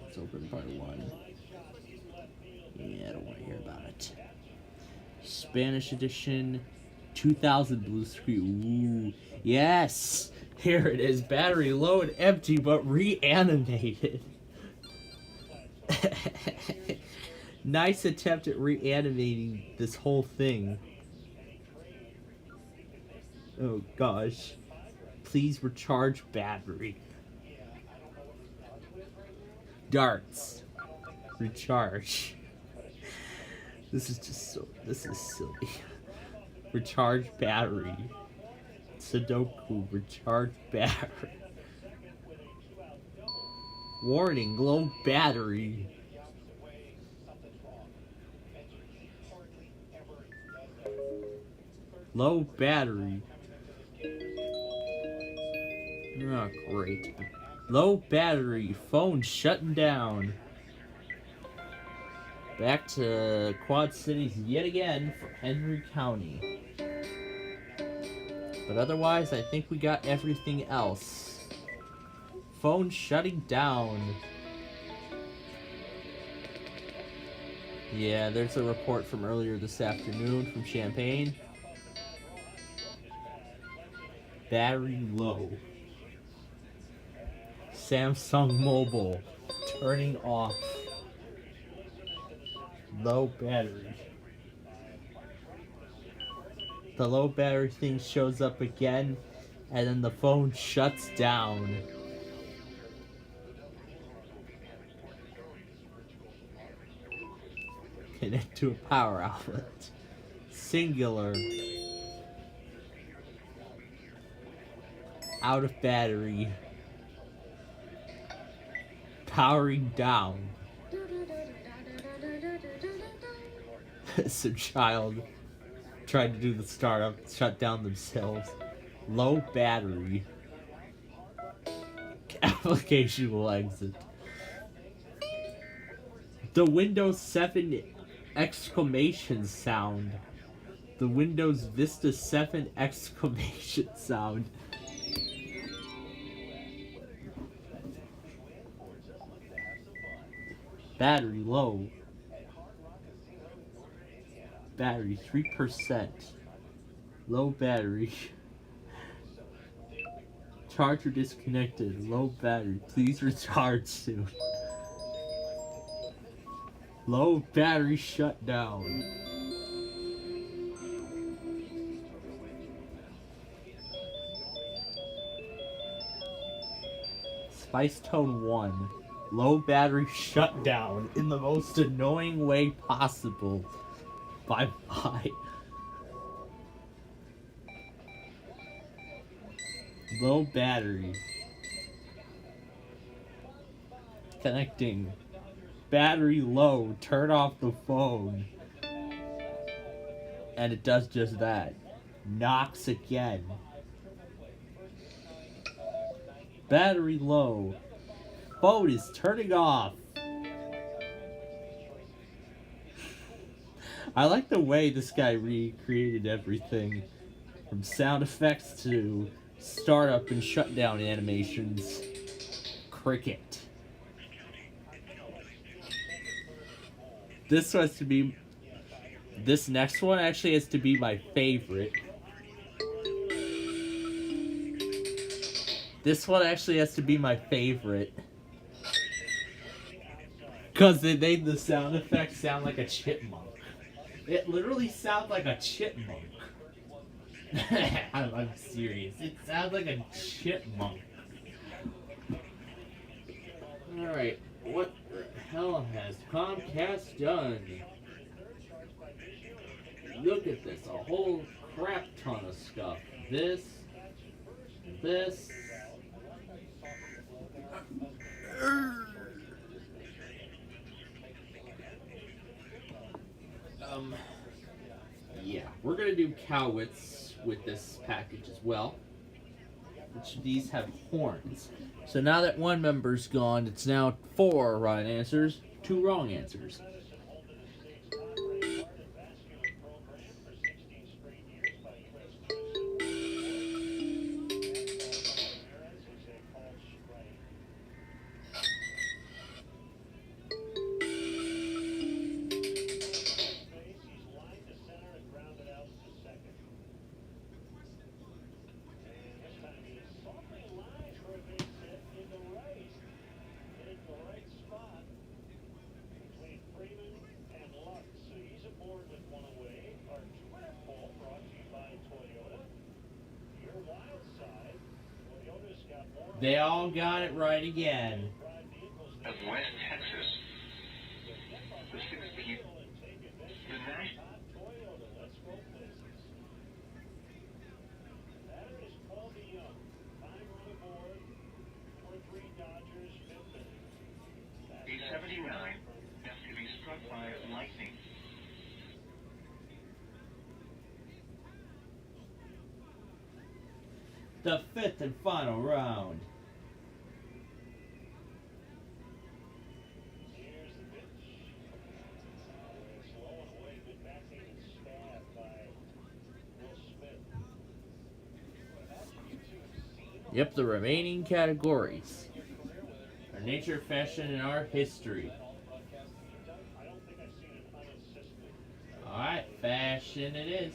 Let's open part 1. Yeah, I don't want to hear about it. Spanish edition, 2000 blue screen. Ooh, yes! Here it is. Battery low and empty, but reanimated. Nice attempt at reanimating this whole thing. Oh gosh. Please recharge battery. Darts. Recharge. This is silly. Recharge battery. Sudoku, recharge battery. Warning, low battery. Low battery. Oh, great. Low battery. Phone shutting down. Back to Quad Cities yet again for Henry County. But otherwise, I think we got everything else. Phone shutting down. Yeah, there's a report from earlier this afternoon from Champaign. Battery low. Samsung Mobile turning off. Low battery. The low battery thing shows up again, and then the phone shuts down. Connect to a power outlet. Singular. Out of battery. Powering down. Some child tried to do the startup, shut down themselves. Low battery. Application will exit. The Windows 7 exclamation sound. The Windows Vista 7 exclamation sound. Battery low. Battery 3%. Low battery. Charger disconnected. Low battery. Please recharge soon. Low battery shut down. Spice Tone 1. Low battery shut down in the most annoying way possible. Bye-bye. Low battery. Connecting. Battery low. Turn off the phone. And it does just that. Knocks again. Battery low. Phone is turning off. I like the way this guy recreated everything. From sound effects to startup and shutdown animations. Cricket. This next one actually has to be my favorite. This one actually has to be my favorite. Because they made the sound effects sound like a chipmunk. It literally sounds like a chipmunk. I'm serious. It sounds like a chipmunk. Alright, what the hell has Comcast done? Look at this, a whole crap ton of stuff. This. Yeah, we're gonna do Cowits with this package as well. which of these have horns? So now that one member's gone, it's now 4 right answers, 2 wrong answers. They all got it right again. Of West Texas, the 16th, the national. A 79 has to be struck by lightning. The 5th and final round. Yep, the remaining categories are nature, fashion, and art history. Alright, fashion it is.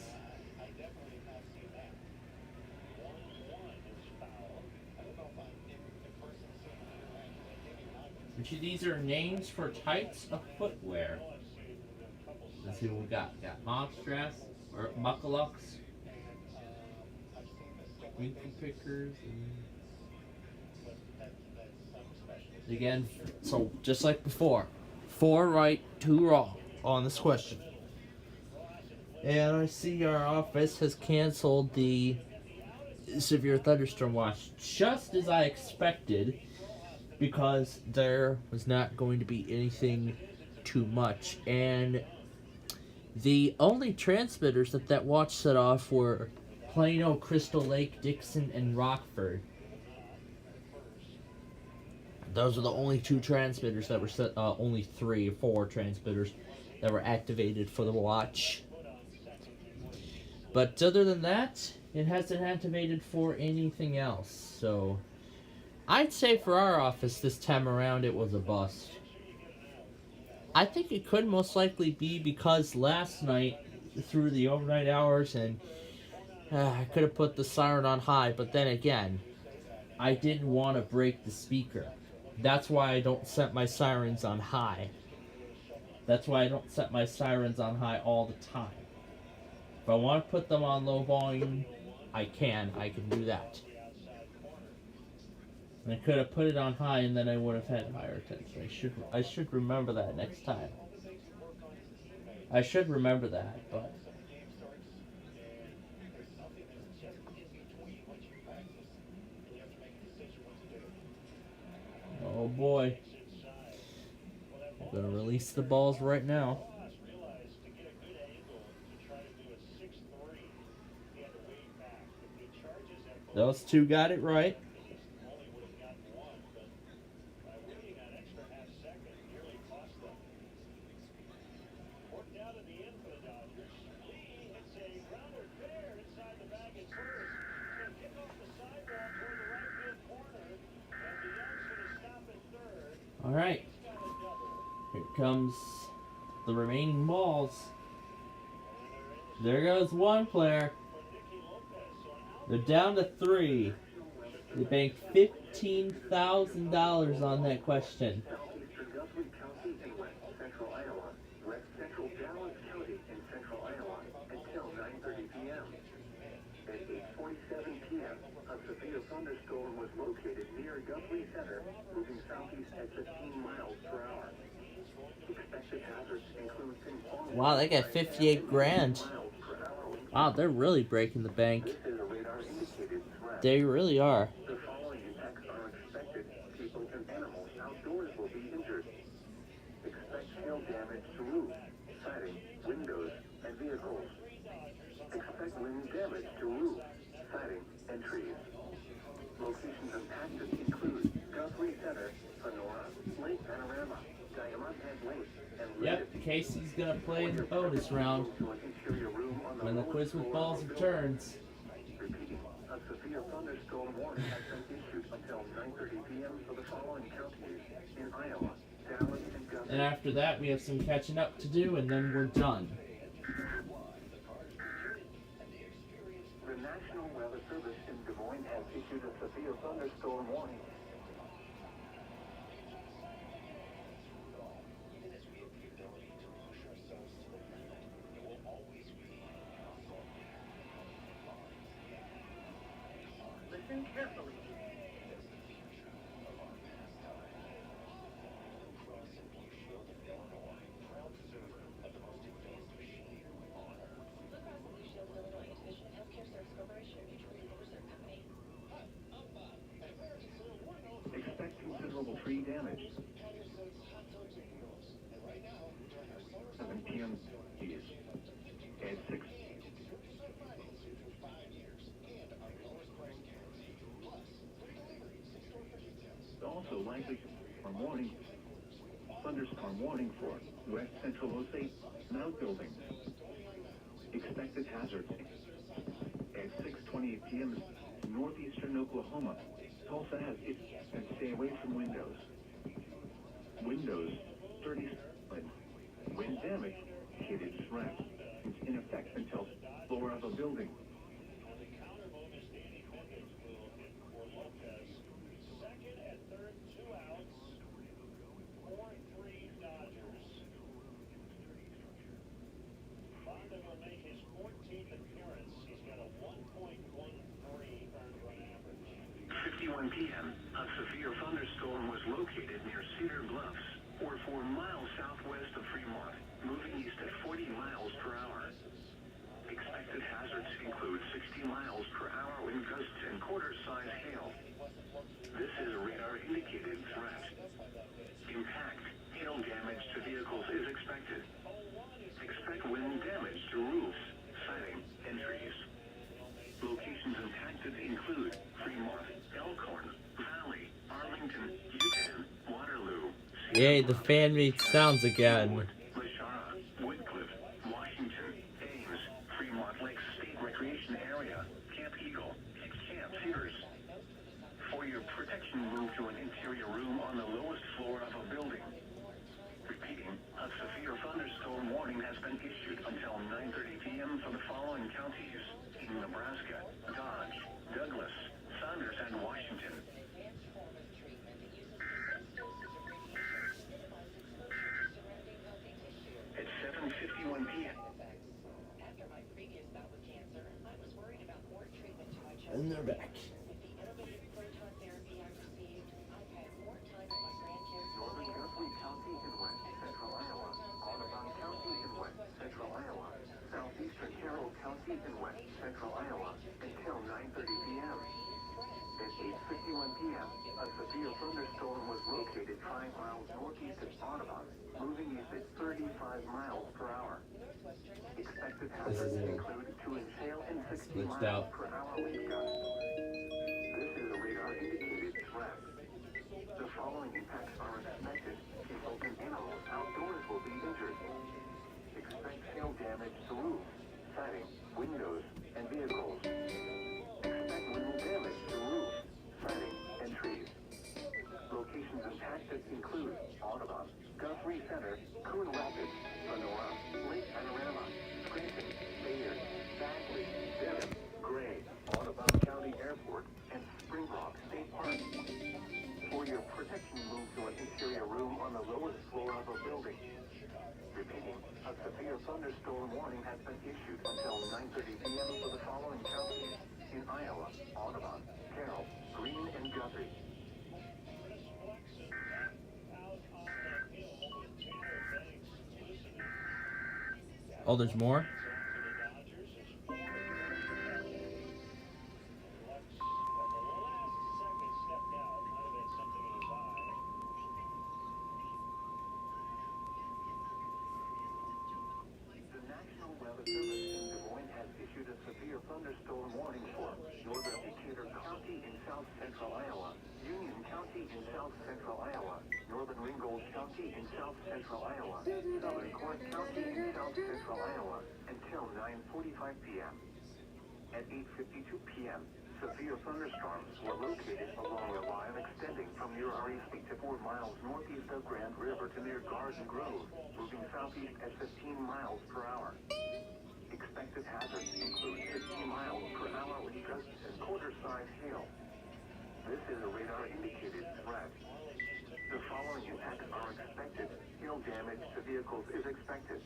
Which of these are names for types of footwear? Let's see what we got. We got monstress, or muckalucks, winkle pickers, and again, so just like before, 4 right, 2 wrong on this question. And I see our office has canceled the severe thunderstorm watch just as I expected, because there was not going to be anything too much. And the only transmitters that watch set off were Plano, Crystal Lake, Dixon, and Rockford. Those are the only 2 transmitters that were set, only 3 or 4 transmitters that were activated for the watch. But other than that, it hasn't activated for anything else. So I'd say for our office this time around it was a bust. I think it could most likely be because last night through the overnight hours and I could have put the siren on high, but then again, I didn't want to break the speaker. That's why I don't set my sirens on high. That's why I don't set my sirens on high all the time. If I want to put them on low volume, I can do that. And I could have put it on high and then I would have had higher attention. I should remember that next time. I should remember that, but oh boy. I'm gonna release the balls right now. Those 2 got it right. Alright. Here comes the remaining balls. There goes one player. They're down to 3. They banked $15,000 on that question. Thunderstorm was located near Guthrie Center, moving southeast at 15 miles per hour. Expected hazards include things. Wow, they got 58 grand. Wow, they're really breaking the bank. They really are. The following impacts are expected. People and animals outdoors will be injured. Expect hail damage to roofs, siding, windows, and vehicles. Expect wind damage to roofs, siding, and trees. Locations impacted include Guthrie Center, Sonora, Lake Panorama, Diamond Lake, and Yep, Casey's gonna play in the bonus round when the quiz with balls returns. Repeating, a severe thunderstorm warning has been issued until 9:30 p.m. for the following counties in Iowa, Dallas, and Guthrie. And after that, we have some catching up to do, and then we're done. The National Weather Service in Des Moines has issued a severe thunderstorm warning. Listen carefully. Expect considerable tree damage. 7 p.m. At 6. Also likely thunderstorm warning for West Central Osage outbuilding. Expected hazards at 6:28 p.m. northeastern Oklahoma. Tulsa has it and stay away from windows. Windows 30. Wind damage hit its threat. It's in effect until floor of a building. On the counter bonus, Danny Pickens will hit for Lopez. Second and third, 2 outs. 4-3 Dodgers. Fonda will make his 14th appearance. He's got a 1.13 earned run average. 51 p.m. A severe thunderstorm was located near Cedar Bluffs, or 4 miles southwest of Fremont, moving east at 40 miles per hour. Expected hazards include 60 miles per hour wind gusts and quarter-size hail. This is a radar-indicated threat. Impact, hail damage to vehicles is expected. Expect wind damage to roofs, siding, and trees. Locations impacted include Fremont, Elkhorn, Valley, Arlington, Uton, Waterloo. Yay, the fan makes sounds again. Lashara, Woodcliff, Washington, Ames, Fremont Lakes State Recreation Area, Camp Eagle, Camp Cedars. For your protection, move to an interior room on the lowest floor of a building. Repeating, a severe thunderstorm warning has been issued until 9:30 p.m. for the following counties in Nebraska, Dodge, Douglas, Saunders, and Washington. At 7:51 p.m. After my previous bout with cancer, I was worried about more treatment to my chest. And they're back. With the innovative proton therapy I received, I've had more time with my grandkids. Northern Guthrie County in west central Iowa, Audubon County in west central Iowa, southeastern Carroll County in west central Iowa until 9:30 p.m. At 8:51 p.m., a severe thunderstorm was located 5 miles northeast of Audubon, moving east at 35 miles per hour. Expected hazards include 2-inch hail and 60 miles per hour wind gusts. This is a radar-indicated threat. The following impacts are expected. People and animals outdoors will be injured. Expect hail damage to roofs, siding, windows, and vehicles. Expect wind damage to roofs, siding, and trees. Locations impacted include Audubon, Guthrie Center, Coon Rapids, Sonora, Lake Panorama, Scranton, Bayard, Bagley, Denham, Gray, Audubon County Airport, and Spring Rock State Park. For your protection, move to an interior room on the lowest floor of a building. Repeating, a severe thunderstorm warning has been issued until 9:30 p.m. for the following counties in Iowa, Audubon, Carroll, Greene, and Guthrie. Oh, there's more? The National Weather Service in Des Moines has issued a severe thunderstorm warning for northern Decatur County in south central south central Iowa, northern Ringgold County in south central Iowa, southern Court County in south central Iowa until 9:45 p.m. At 8:52 p.m., severe thunderstorms were located along a line extending from near Arispe to 4 miles northeast of Grand River to near Garden Grove, moving southeast at 15 miles per hour. Expected hazards include 50 miles per hour with gusts and quarter-size hail. This is a radar-indicated threat. The following impacts are expected. Hail damage to vehicles is expected.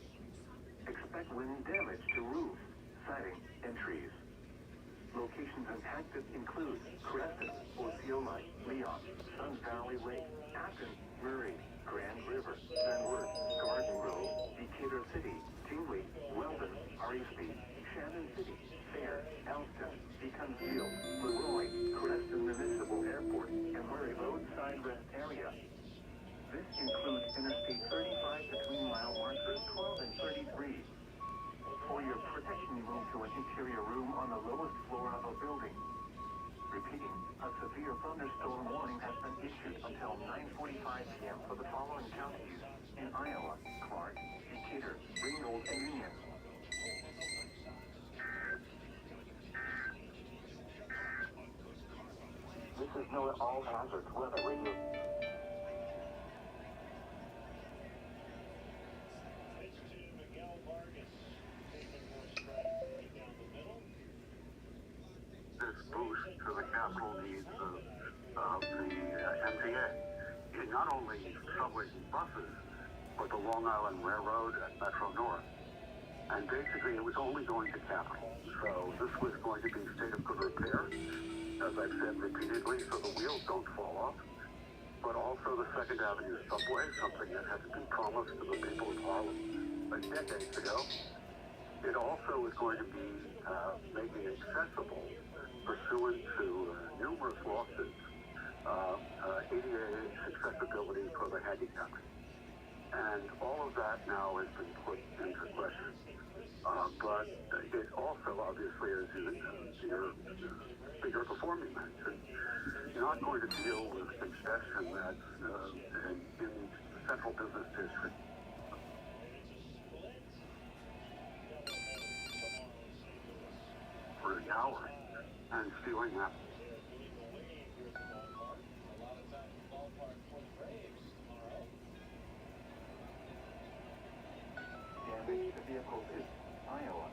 Expect wind damage to roofs, siding, and trees. Locations impacted include Creston, Osceola, Leon, Sun Valley Lake, Acton, Murray, Grand River, Glenwood, Garden Grove, Decatur City, Tingley, Weldon, Arispe, Shannon City, Fair, Elston, Beaconsfield, Leroy, Creston Municipal Airport, and Murray Roadside Rest Area. This includes Interstate 35 between mile markers 12 and 33. For your protection, you move to an interior room on the lowest floor of a building. Repeating, a severe thunderstorm warning has been issued until 9:45 p.m. for the following counties in Iowa: Clark, Decatur, Ringgold, and Union. This is NOAA All Hazards Weather Radio. This boost to the capital needs of the MTA in not only subways and buses, but the Long Island Railroad and Metro North. And basically, it was only going to capital. So this was going to be state of good repair, as I've said repeatedly, so the wheels don't fall off. But also the Second Avenue subway, something that had been promised to the people of Harlem decades ago. It also is going to be making accessible, pursuant to numerous lawsuits, ADA accessibility for the handicapped. And all of that now has been put into question. But it also, obviously, as you're performing mentioned, you're not going to deal with congestion that's in the central business district. For an hour, and stealing that. Damage to vehicles is Iowa.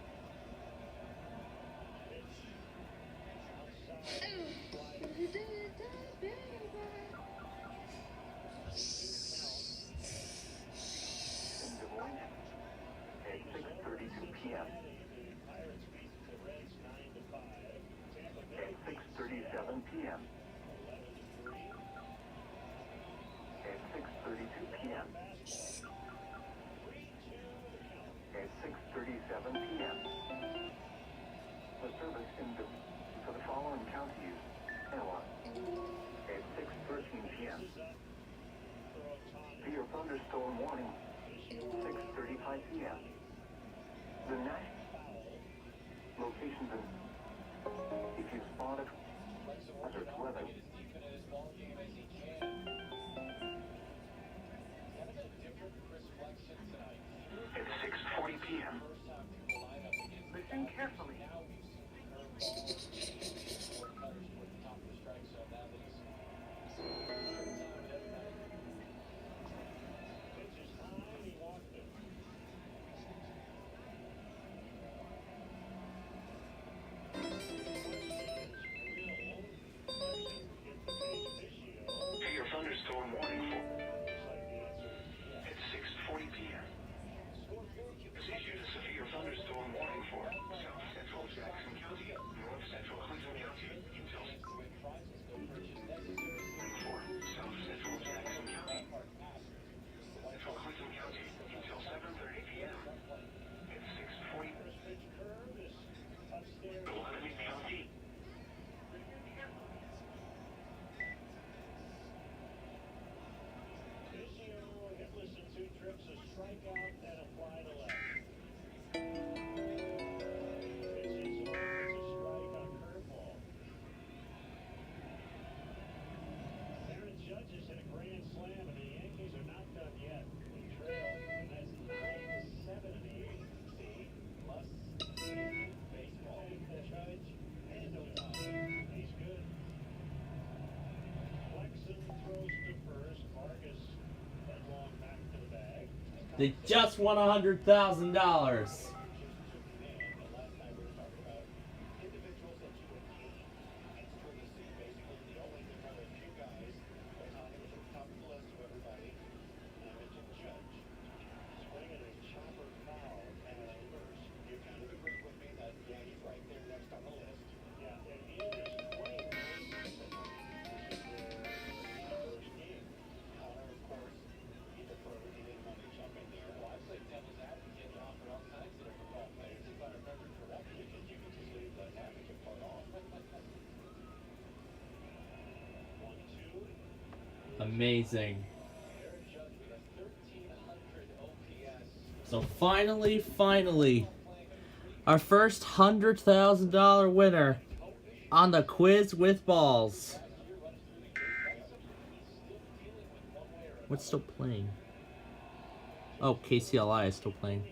In Des Moines, at 6:32 p.m. At 6:37 p.m. At 6:32 p.m. At 6:37 p.m. The service for the following counties, Iowa, at 6:13 p.m. Severe thunderstorm warning, 6:35 p.m. The national locations in if you spotted hazard weather. At 6:40 p.m. Listen carefully. Your thunderstorm warning for at 6:40 p.m. Is issued a severe thunderstorm warning for South Central Jackson County, North Central Clinton County, until for South Central Jackson County, Central Clinton County until 7:30 p.m. At 6:40. Gwinnett County. They just won $100,000. Amazing. So finally, our first $100,000 winner on the quiz with balls. What's still playing? Oh, KCLI is still playing.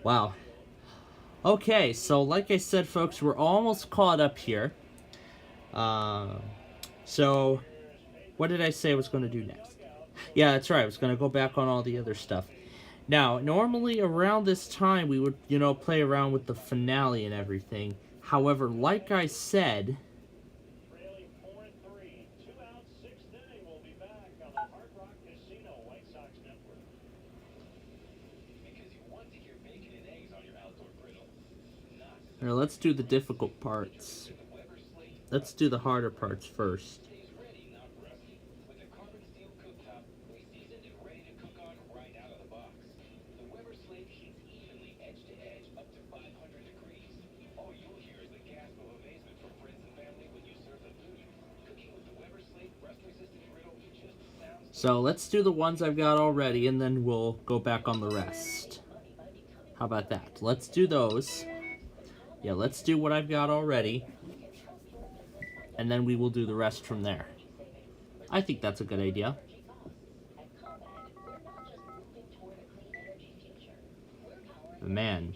Wow. Okay, so like I said, folks, we're almost caught up here. So, what did I say I was going to do next? Yeah, that's right. I was going to go back on all the other stuff. Now, normally around this time, we would, play around with the finale and everything. However, like I said... Now, let's do the difficult parts. Let's do the harder parts first. So let's do the ones I've got already, and then we'll go back on the rest. How about that? Let's do those. Yeah, let's do what I've got already. And then we will do the rest from there. I think that's a good idea. Man,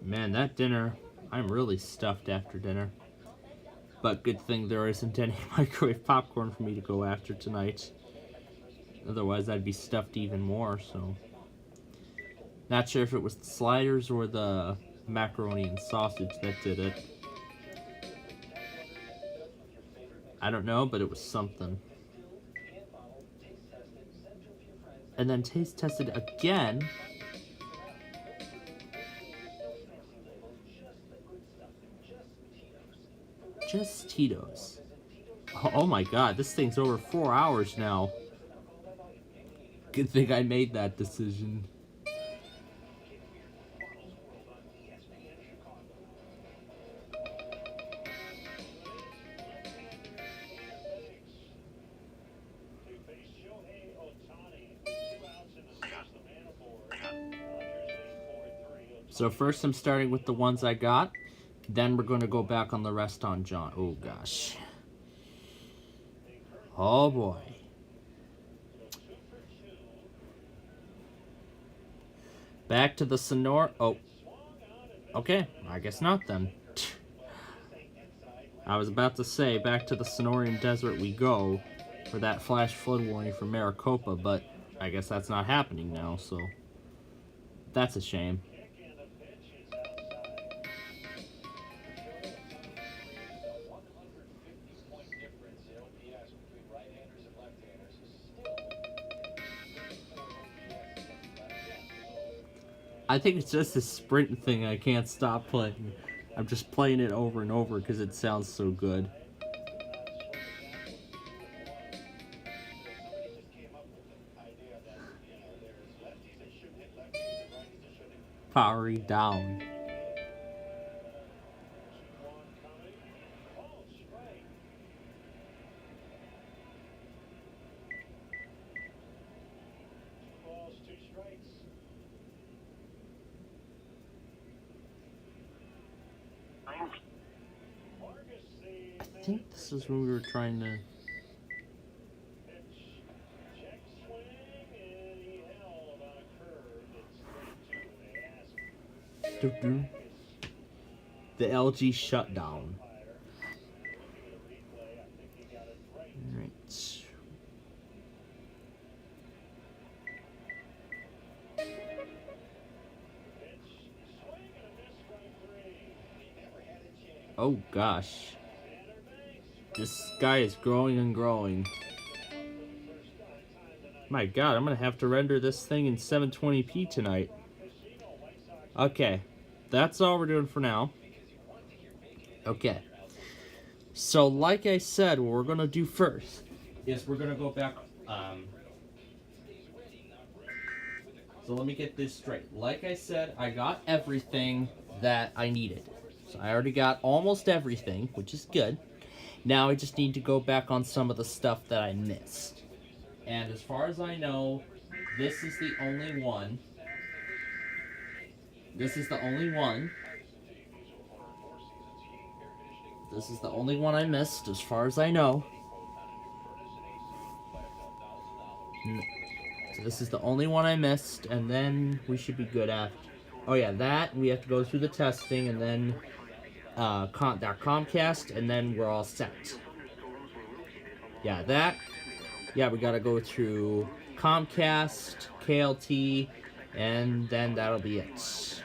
that dinner, I'm really stuffed after dinner. But good thing there isn't any microwave popcorn for me to go after tonight. Otherwise, I'd be stuffed even more, so... Not sure if it was the sliders or the macaroni and sausage that did it. I don't know, but it was something. And then taste tested again. Just Tito's. Oh my god, this thing's over 4 hours now. Good thing I made that decision. So first I'm starting with the ones I got. Then we're going to go back on the rest on John. Oh gosh. Oh boy. Back to the Sonora. Oh. Okay, I guess not then. I was about to say, back to the Sonorian Desert we go for that flash flood warning for Maricopa, but I guess that's not happening now, so that's a shame. I think it's just a sprint thing I can't stop playing. I'm just playing it over and over because it sounds so good. Powering down. I think this is when we were trying to... The LG shutdown. Alright. Oh gosh. This guy is growing and growing. My god, I'm gonna have to render this thing in 720p tonight. Okay, that's all we're doing for now. Okay. So, like I said, what we're gonna do first is we're gonna go back. So let me get this straight. Like I said, I got everything that I needed. So I already got almost everything, which is good. Now I just need to go back on some of the stuff that I missed. And as far as I know, this is the only one. This is the only one. This is the only one I missed, as far as I know. So this is the only one I missed, and then we should be good after. Oh yeah, that, we have to go through the testing, and then our Comcast, and then we're all set. Yeah, that. Yeah, we gotta go through Comcast, KLT, and then that'll be it.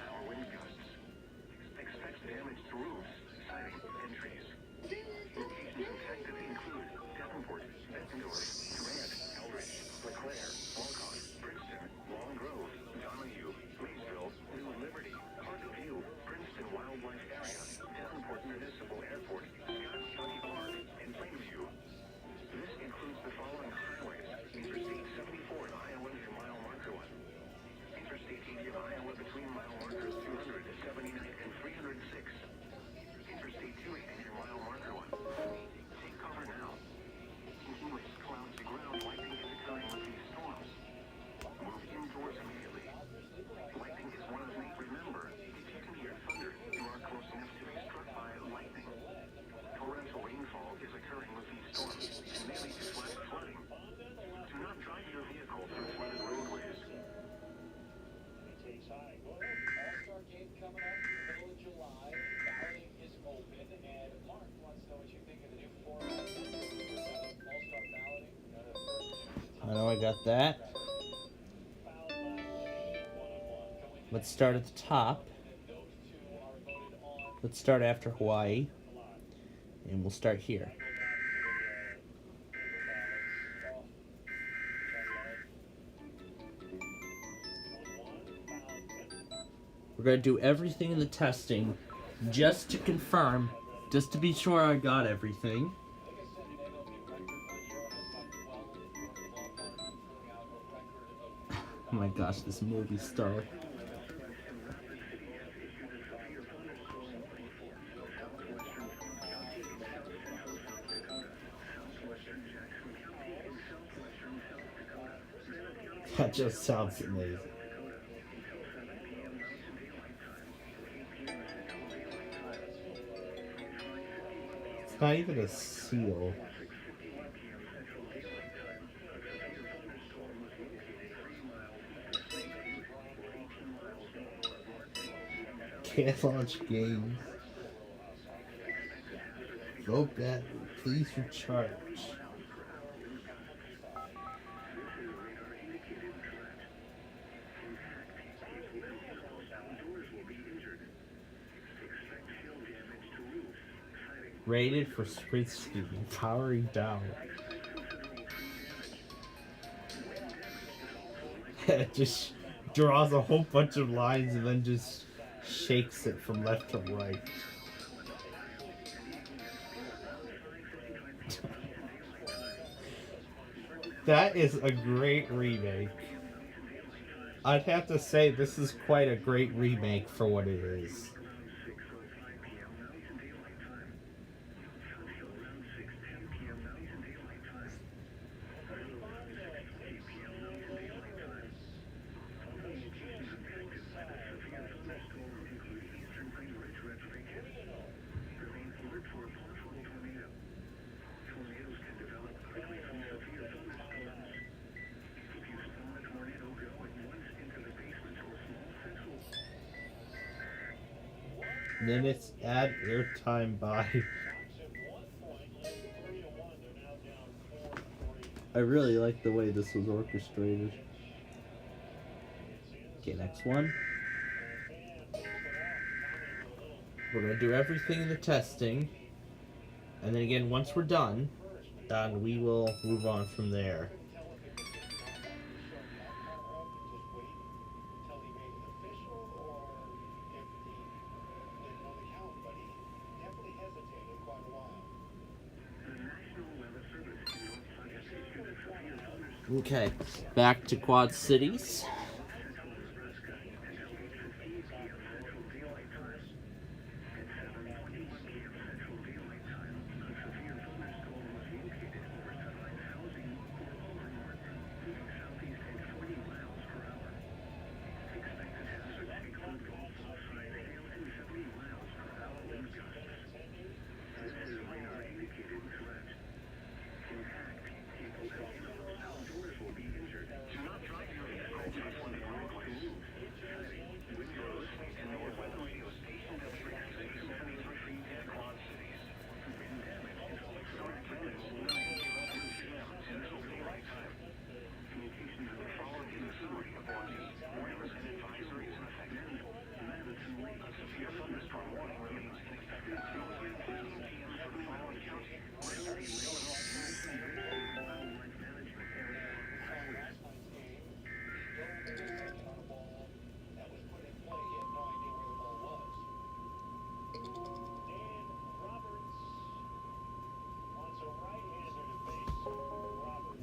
I know I got that. Let's start at the top. Let's start after Hawaii. And we'll start here. We're going to do everything in the testing just to confirm, just to be sure I got everything. Oh my gosh, this movie star. That just sounds amazing. It's not even a seal. Can't launch games. Low battery, please recharge. Rated for sprint speed, powering down. It just draws a whole bunch of lines and then just shakes it from left to right. That is a great remake. I'd have to say this is quite a great remake for what it is. Minutes add airtime by. I really like the way this was orchestrated. Okay, next one. We're gonna do everything in the testing, and then again, once we're done, then we will move on from there. Okay, back to Quad Cities.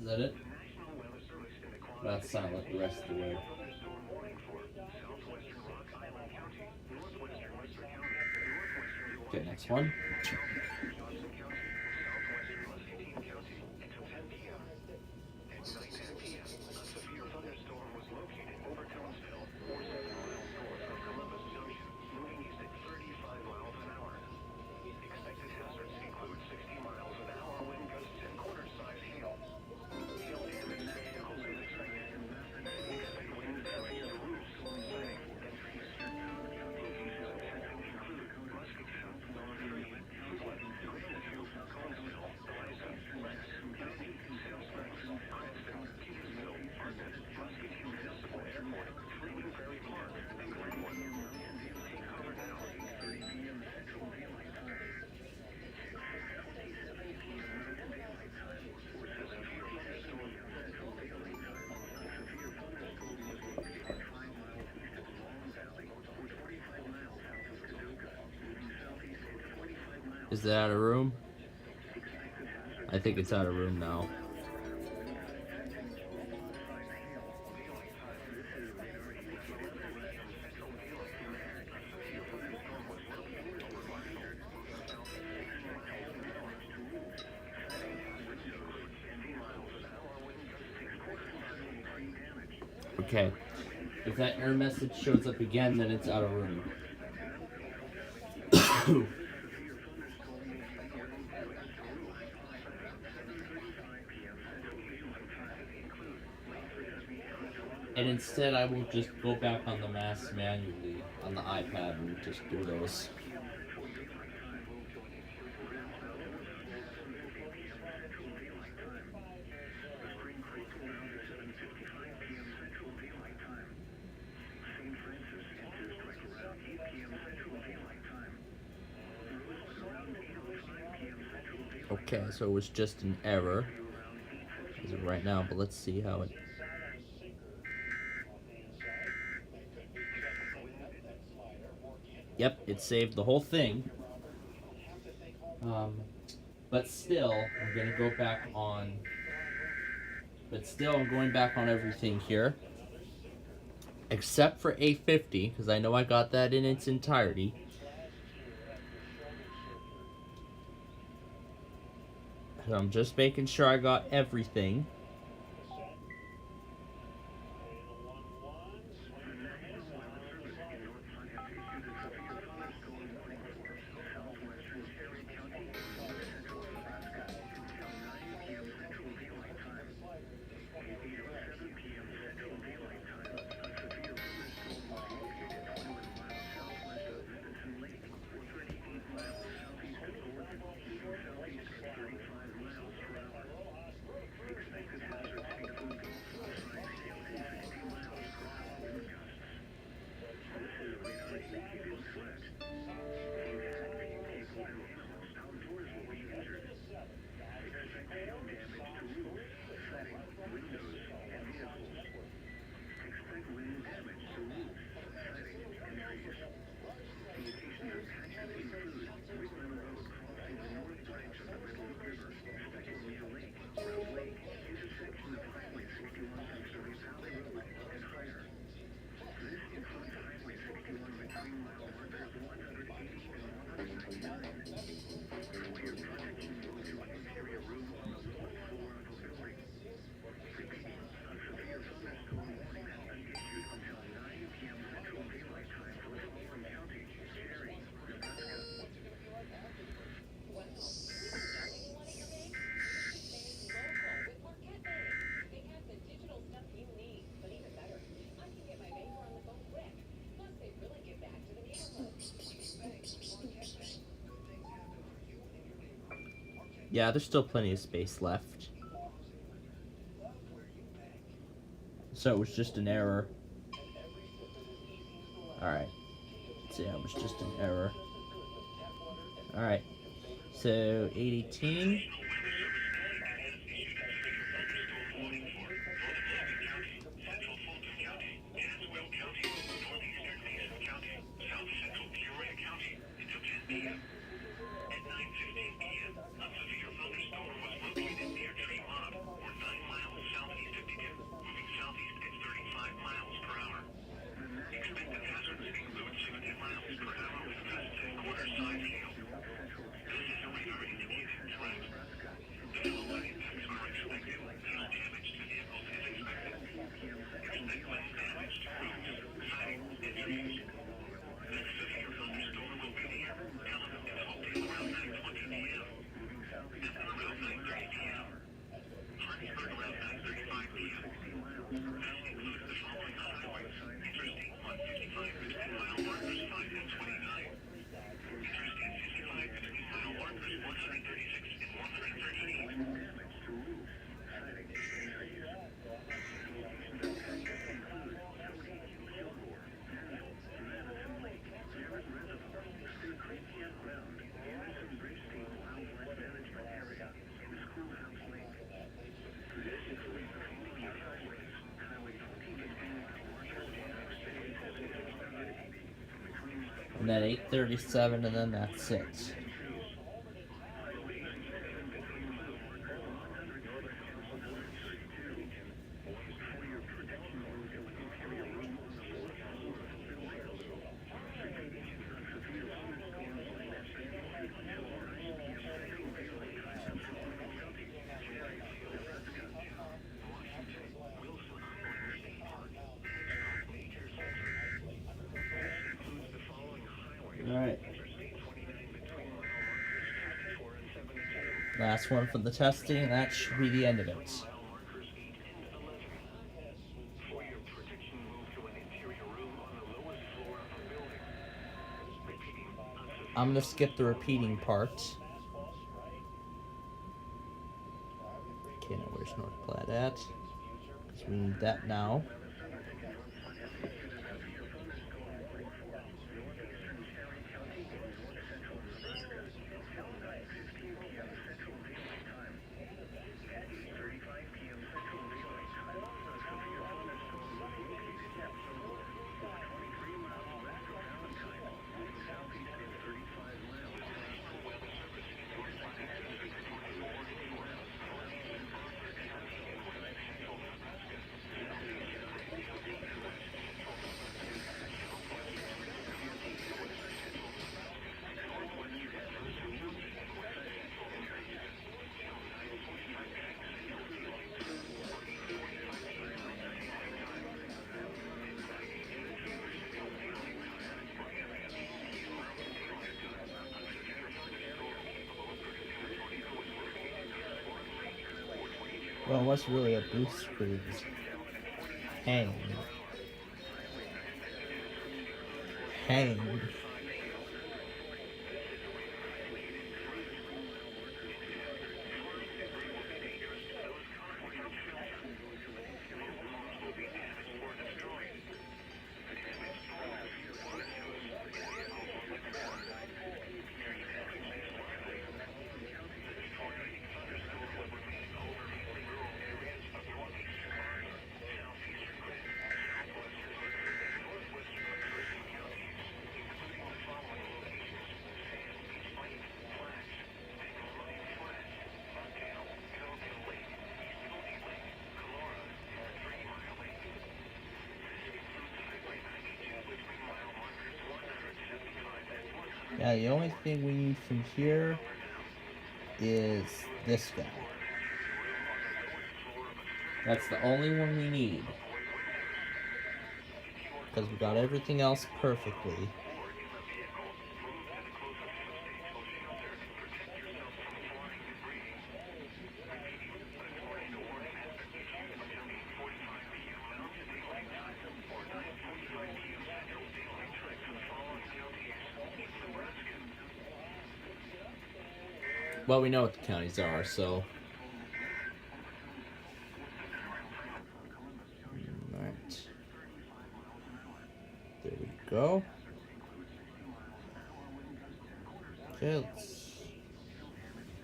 Is that it? That's not like the rest of the way. Okay, next one. Is that out of room? I think it's out of room now. Okay. If that error message shows up again, then it's out of room. And instead, I will just go back on the mask manually on the iPad and just do those. Okay, so it was just an error as of right now, but let's see how it... Yep, it saved the whole thing. But still, I'm gonna go back on... But still, I'm going back on everything here. Except for A50, because I know I got that in its entirety. So I'm just making sure I got everything. Yeah, there's still plenty of space left. So it was just an error. Alright. So yeah, it was just an error. Alright. So 818. And then 837, and then that's it. Alright. Last one for the testing, and that should be the end of it. I'm gonna skip the repeating part. Okay, now where's North Platte at? Because we need that now. Well, what's really a boost screen? Hang. Hang. Yeah, the only thing we need from here is this guy. That's the only one we need. Because we got everything else perfectly. Well, we know what the counties are, so. Alright. There we go. Okay,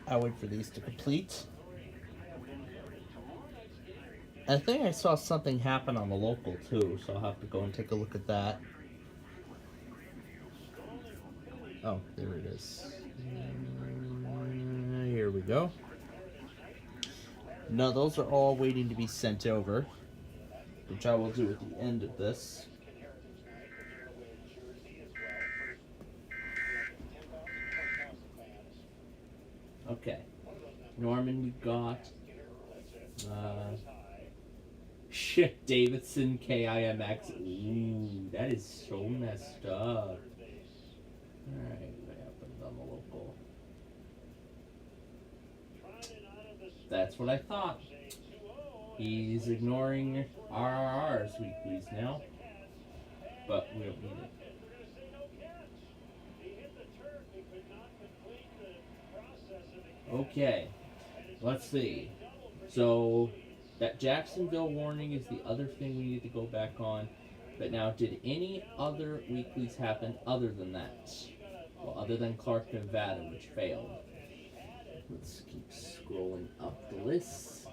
I'll wait for these to complete. I think I saw something happen on the local too, so I'll have to go and take a look at that. Oh, there it is. Here we go. No, those are all waiting to be sent over, which I will do at the end of this. Okay. Norman, you got Ship Davidson KIMX. Ooh, that is so messed up. Alright, what happened on the local? That's what I thought. He's ignoring RRR's weeklies now. But we don't need it. Okay, let's see. So, that Jacksonville warning is the other thing we need to go back on. But now, did any other weeklies happen other than that? Well, other than Clark, Nevada, which failed. Let's keep scrolling up the list.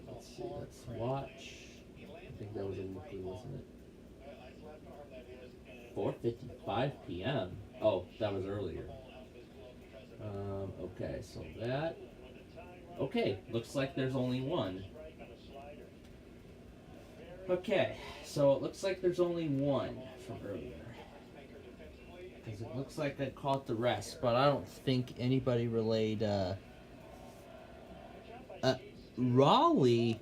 Let's see, let's watch. I think that was a weekly, wasn't it? 4:55 p.m. Oh, that was earlier. Okay, so that. Okay, looks like there's only one. Okay, so it looks like there's only one from earlier. Because it looks like I caught the rest, but I don't think anybody relayed, Raleigh.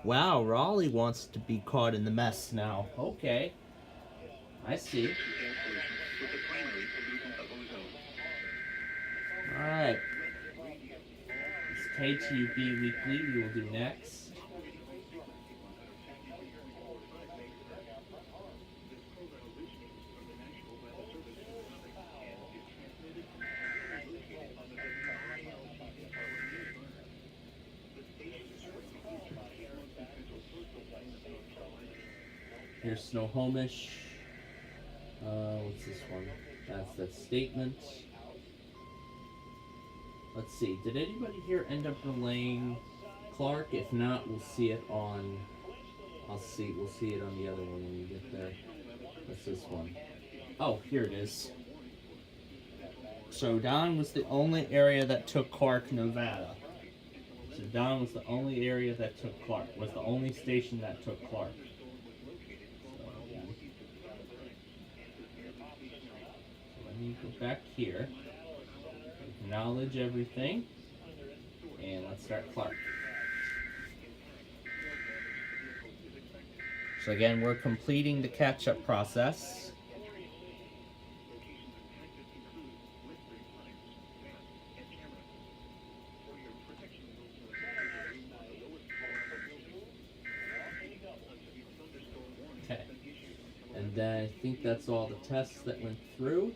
Wow, Raleigh wants to be caught in the mess now. Okay. I see. Alright. This KTUB Weekly we will do next. Here's Snohomish. What's this one? That's that statement. Let's see. Did anybody here end up relaying Clark? If not, we'll see it on. We'll see it on the other one when we get there. What's this one? Oh, here it is. So Don was the only area that took Clark, Nevada. So Don was the only area that took Clark. Was the only station that took Clark. Let me go back here, acknowledge everything, and let's start Clark. So again, we're completing the catch-up process. Okay, and then I think that's all the tests that went through.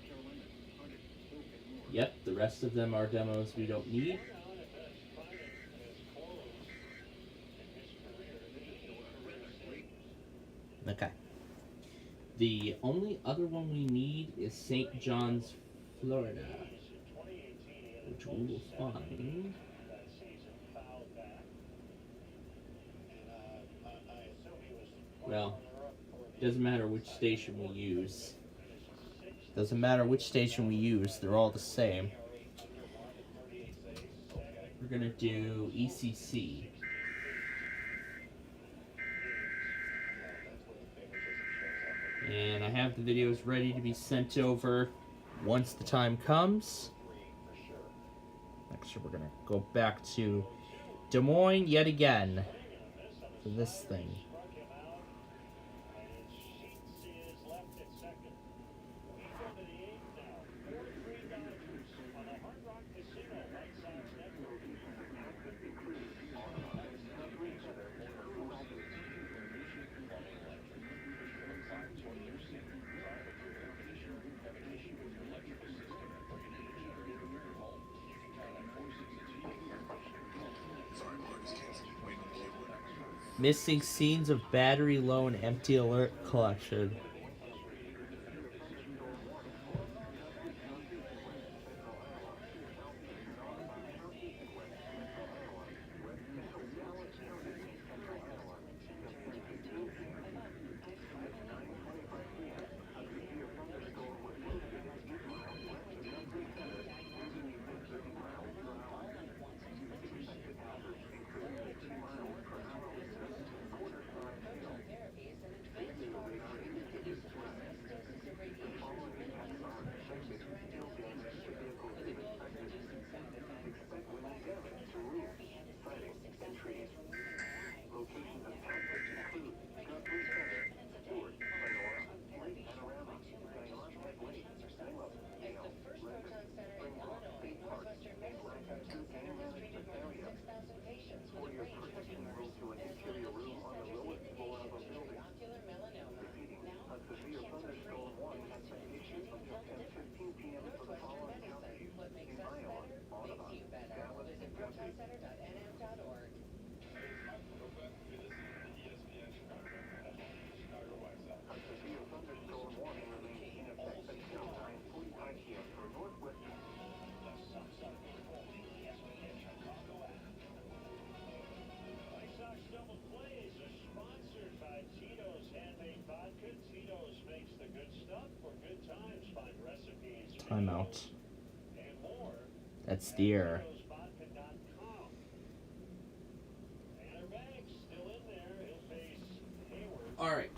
Yep, the rest of them are demos we don't need. Okay. The only other one we need is St. John's, Florida, which we will find. Well, doesn't matter which station we use. Doesn't matter which station we use, they're all the same. We're gonna do ECC. And I have the videos ready to be sent over once the time comes. Actually, we're gonna go back to Des Moines yet again for this thing. Missing scenes of battery low and empty alert collection. Timeout. That's the error. Alright.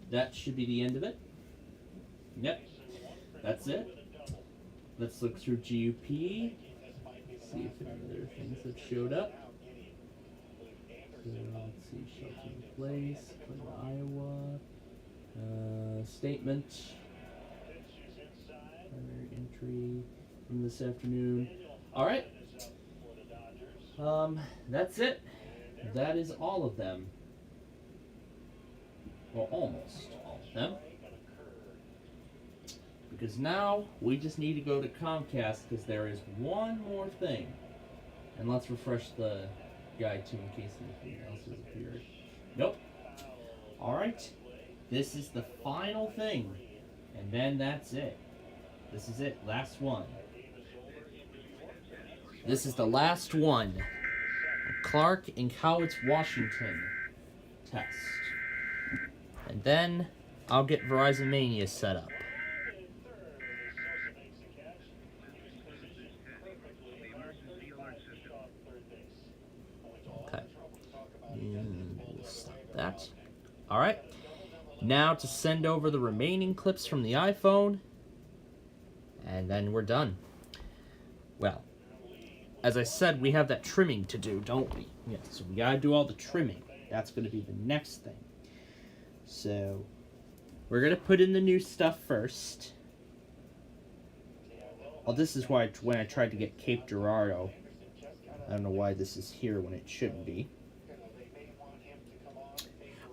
That should be the end of it. Yep. That's it. Let's look through GUP. See if any other things have showed up. So let's see. Shelter in place. Iowa. Statement. Primary entry from this afternoon. Alright. That's it. That is all of them. Well, almost all of them. Because now we just need to go to Comcast because there is one more thing. And let's refresh the guide too in case anything else has appeared. Nope. Alright. This is the final thing. And then that's it. This is it. Last one. This is the last one. Clark and Cowitz, Washington test. And then I'll get Verizon Mania set up. Okay. And we'll stop that. Alright. Now to send over the remaining clips from the iPhone. And then we're done. Well, as I said, we have that trimming to do, don't we? Yeah, so we gotta do all the trimming. That's gonna be the next thing. So, we're gonna put in the new stuff first. Well, this is why when I tried to get Cape Girardeau, I don't know why this is here when it shouldn't be.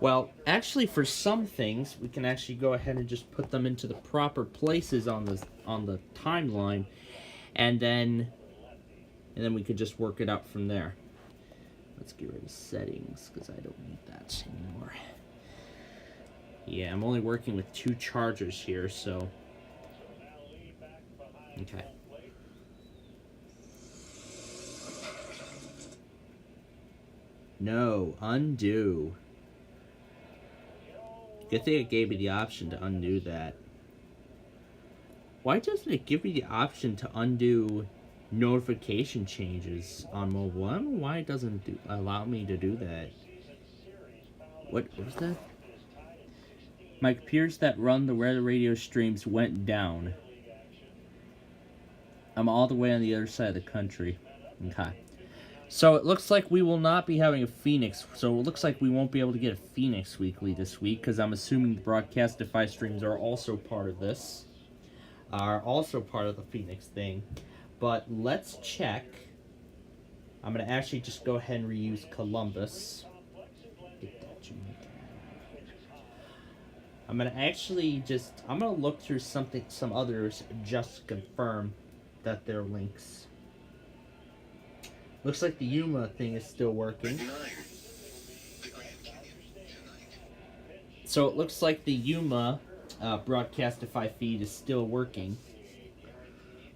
Well, actually, for some things, we can actually go ahead and just put them into the proper places on the timeline, and then we could just work it out from there. Let's get rid of settings because I don't need that anymore. Yeah, I'm only working with 2 chargers here, so okay. No, undo. Good thing it gave me the option to undo that. Why doesn't it give me the option to undo notification changes on mobile? I don't know why it doesn't allow me to do that. What was that? My computers that run the weather radio streams went down. I'm all the way on the other side of the country. Okay. So it looks like we will not be having a Phoenix. So it looks like we won't be able to get a Phoenix Weekly this week because I'm assuming the Broadcastify streams are also part of this. Are also part of the Phoenix thing. But let's check. I'm going to actually just go ahead and reuse Columbus. Get that Jamaica. I'm going to actually just... I'm going to look through some others just to confirm that they're links. Looks like the Yuma thing is still working. So it looks like the Yuma Broadcastify feed is still working.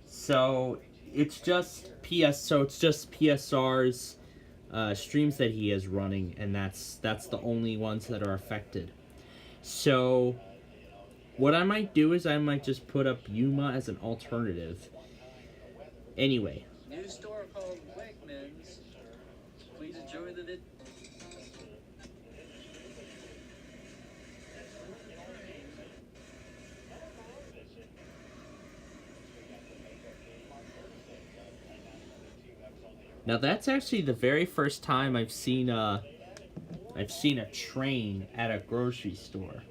So it's just PSR's streams that he is running, and that's the only ones that are affected. So what I might do is I might just put up Yuma as an alternative. Anyway. New store called Wegmans. Please enjoy the Now that's actually the very first time I've seen a train at a grocery store.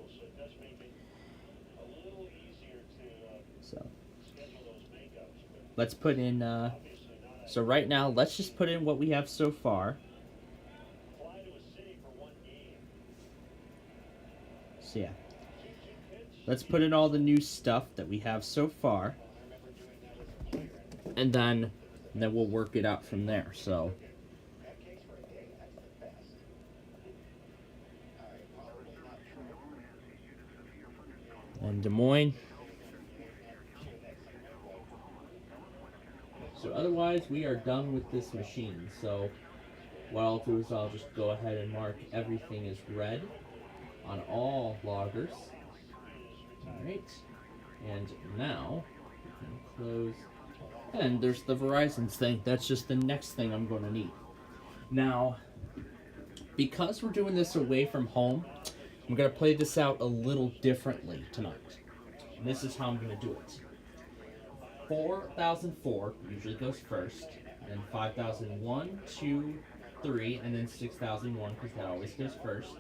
So let's put in so right now let's just put in what we have so far. So yeah. Let's put in all the new stuff that we have so far. And then we'll work it out from there. So and Des Moines. So otherwise we are done with this machine. So what I'll do is I'll just go ahead and mark everything as red on all loggers. Alright. And now we can close. And there's the Verizon's thing. That's just the next thing I'm going to need. Now, because we're doing this away from home, I'm going to play this out a little differently tonight. And this is how I'm going to do it. 4004 usually goes first, and then 5001, 2, 3, and then 6001 because that always goes first.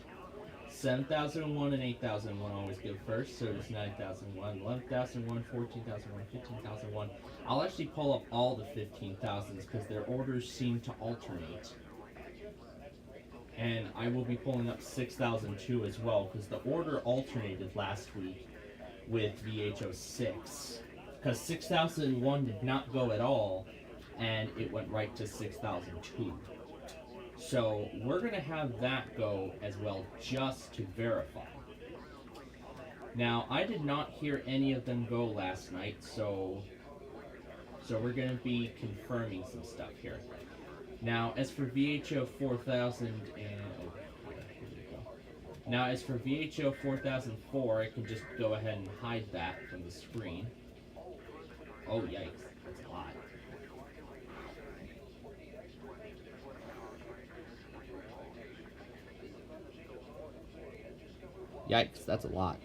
7,001 and 8,001 always go first, so there's 9,001, 11,001, 14,001, 15,001. I'll actually pull up all the 15,000s because their orders seem to alternate. And I will be pulling up 6,002 as well because the order alternated last week with VH06. Because 6,001 did not go at all, and it went right to 6,002. So we're going to have that go as well just to verify. Now, I did not hear any of them go last night, so we're going to be confirming some stuff here. Now, as for VHO 4000 and... Now, as for VHO 4004, I can just go ahead and hide that from the screen. Oh, yikes. That's a lot. Yikes, that's a lot.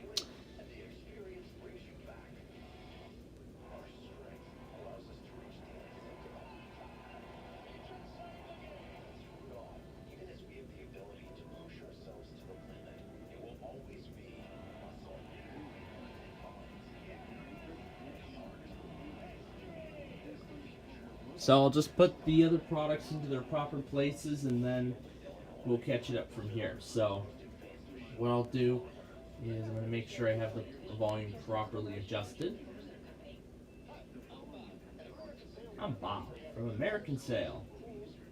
So I'll just put the other products into their proper places and then we'll catch it up from here. So what I'll do is I'm going to make sure I have the volume properly adjusted. I'm Bob from American Sale.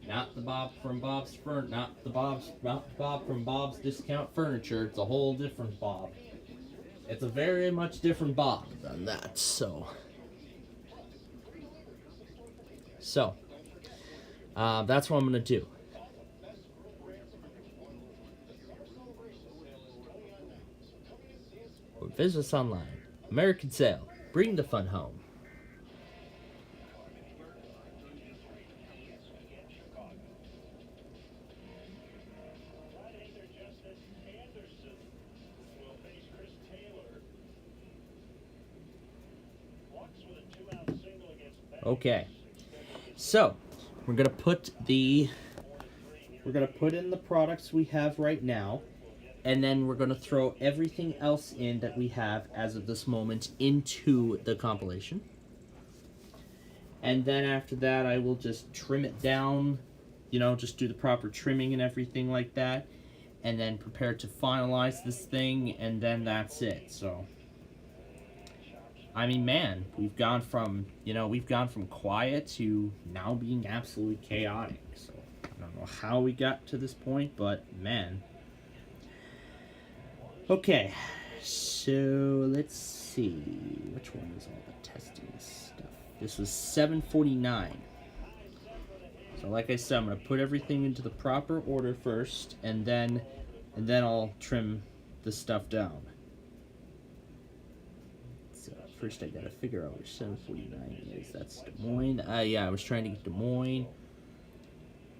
Not the Bob from Bob's not the Bob from Bob's Discount Furniture. It's a whole different Bob. It's a very much different Bob than that, so that's what I'm going to do. Or visit us online. American Sale. Bring the fun home. Okay. So, we're going to put in the products we have right now, and then we're going to throw everything else in that we have as of this moment into the compilation. And then after that, I will just trim it down, just do the proper trimming and everything like that, and then prepare to finalize this thing, and then that's it. So, I mean, man, we've gone from quiet to now being absolutely chaotic. So, I don't know how we got to this point, but man. Okay, so let's see. Which one was all the testing stuff? This was 749. So like I said, I'm gonna put everything into the proper order first, and then I'll trim the stuff down. So first I gotta figure out which 749 is. That's Des Moines. Yeah, I was trying to get Des Moines.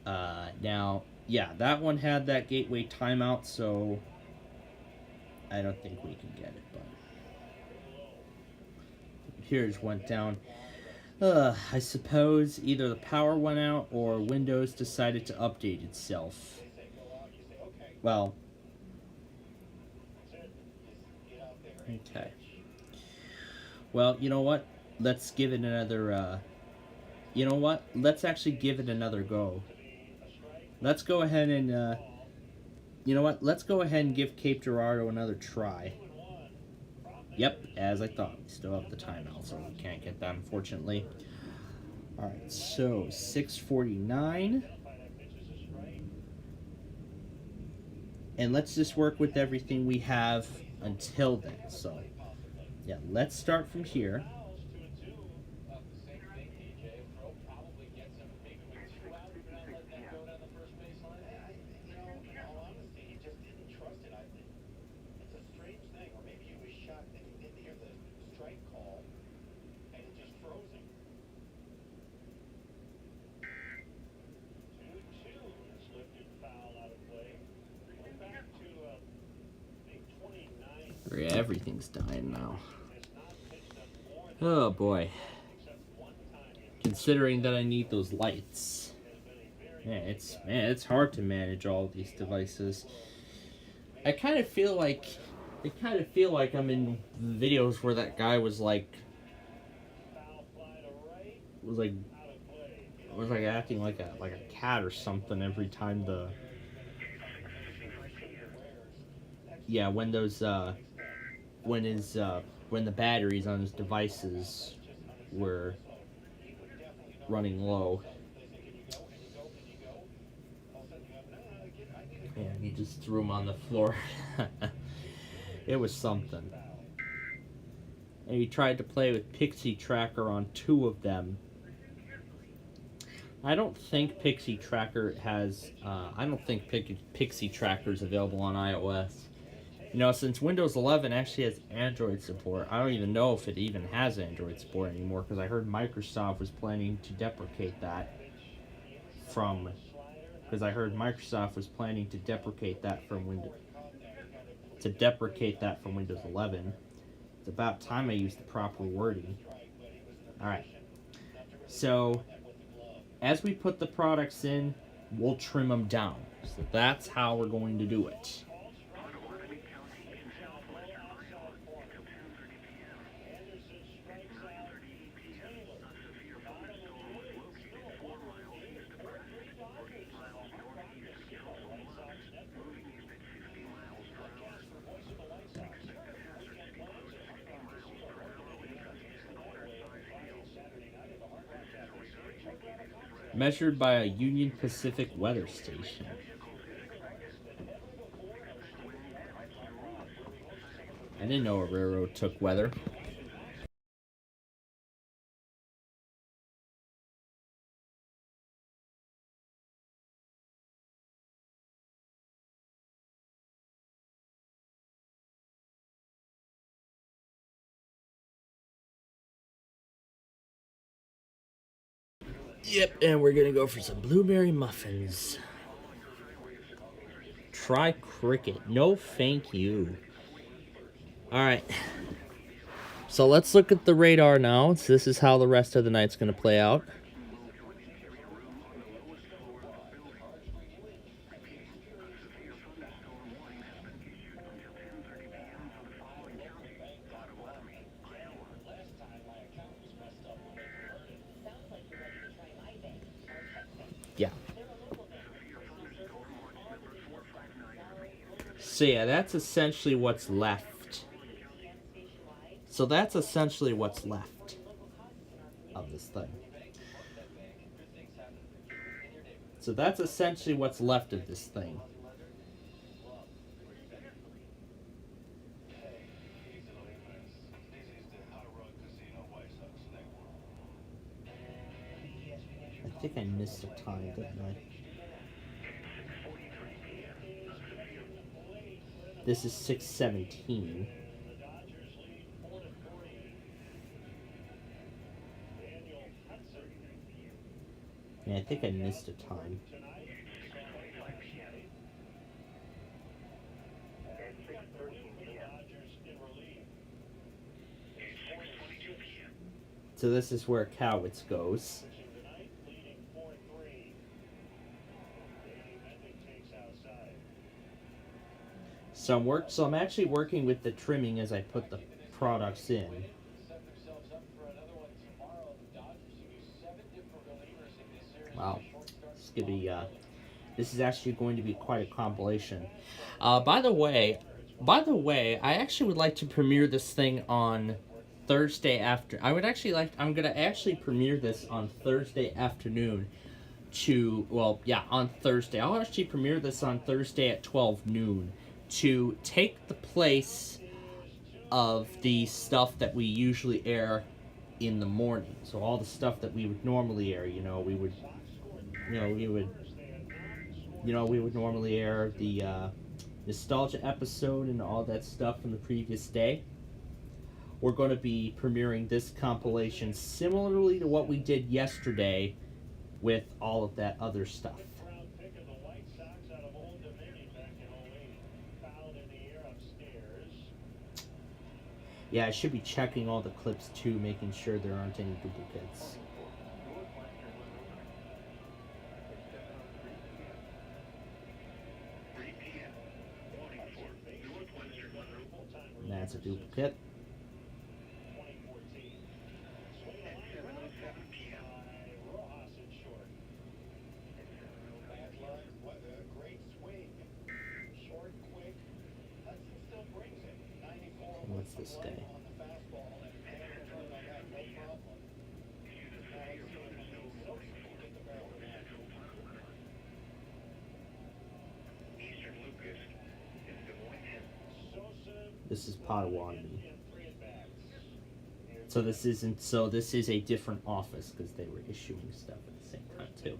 Now, yeah, that one had that gateway timeout, so I don't think we can get it, but computers went down. I suppose either the power went out or Windows decided to update itself. Well, okay. Well, you know what? Let's give it another, you know what? Let's actually give it another go. Let's go ahead and, you know what? Let's go ahead and give Cape Girardeau another try. Yep, as I thought. We still have the timeout, so we can't get that, unfortunately. Alright, so 649. And let's just work with everything we have until then. So, yeah, let's start from here. Everything's dying now. Oh boy. Considering that I need those lights. Man, it's hard to manage all these devices. I kind of feel like I'm in videos where that guy was like acting like a cat or something every time when the batteries on his devices were running low. And he just threw him on the floor. It was something. And he tried to play with Pixie Tracker on 2 of them. I don't think Pixie Tracker has... I don't think Pixie Tracker is available on iOS. You know, since Windows 11 actually has Android support, I don't even know if it even has Android support anymore, because I heard Microsoft was planning to deprecate that from... Because I heard Microsoft was planning to deprecate that from Windows... To deprecate that from Windows 11. It's about time I used the proper wording. Alright. So, as we put the products in, we'll trim them down. So that's how we're going to do it. Measured by a Union Pacific weather station. I didn't know a railroad took weather. Yep, and we're gonna go for some blueberry muffins. Try cricket. No, thank you. Alright. So let's look at the radar now. So this is how the rest of the night's gonna play out. Yeah. So yeah, that's essentially what's left. So that's essentially what's left of this thing. So that's essentially what's left of this thing. think I missed a time, didn't I? This is 6:17. Yeah, I think I missed a time. So this is where Cowitz goes. So I'm actually working with the trimming as I put the products in. Wow, this is actually going to be quite a compilation. By the way, I actually would like to premiere this thing on Thursday after. I'm gonna actually premiere this on Thursday afternoon. On Thursday. I'll actually premiere this on Thursday at 12 noon to take the place of the stuff that we usually air in the morning. So all the stuff that we would normally air, we would normally air the nostalgia episode and all that stuff from the previous day. We're going to be premiering this compilation similarly to what we did yesterday with all of that other stuff. Yeah, I should be checking all the clips too, making sure there aren't any duplicates. That's a duplicate. What's this guy? This is Potawatomi. So this is a different office because they were issuing stuff at the same time too.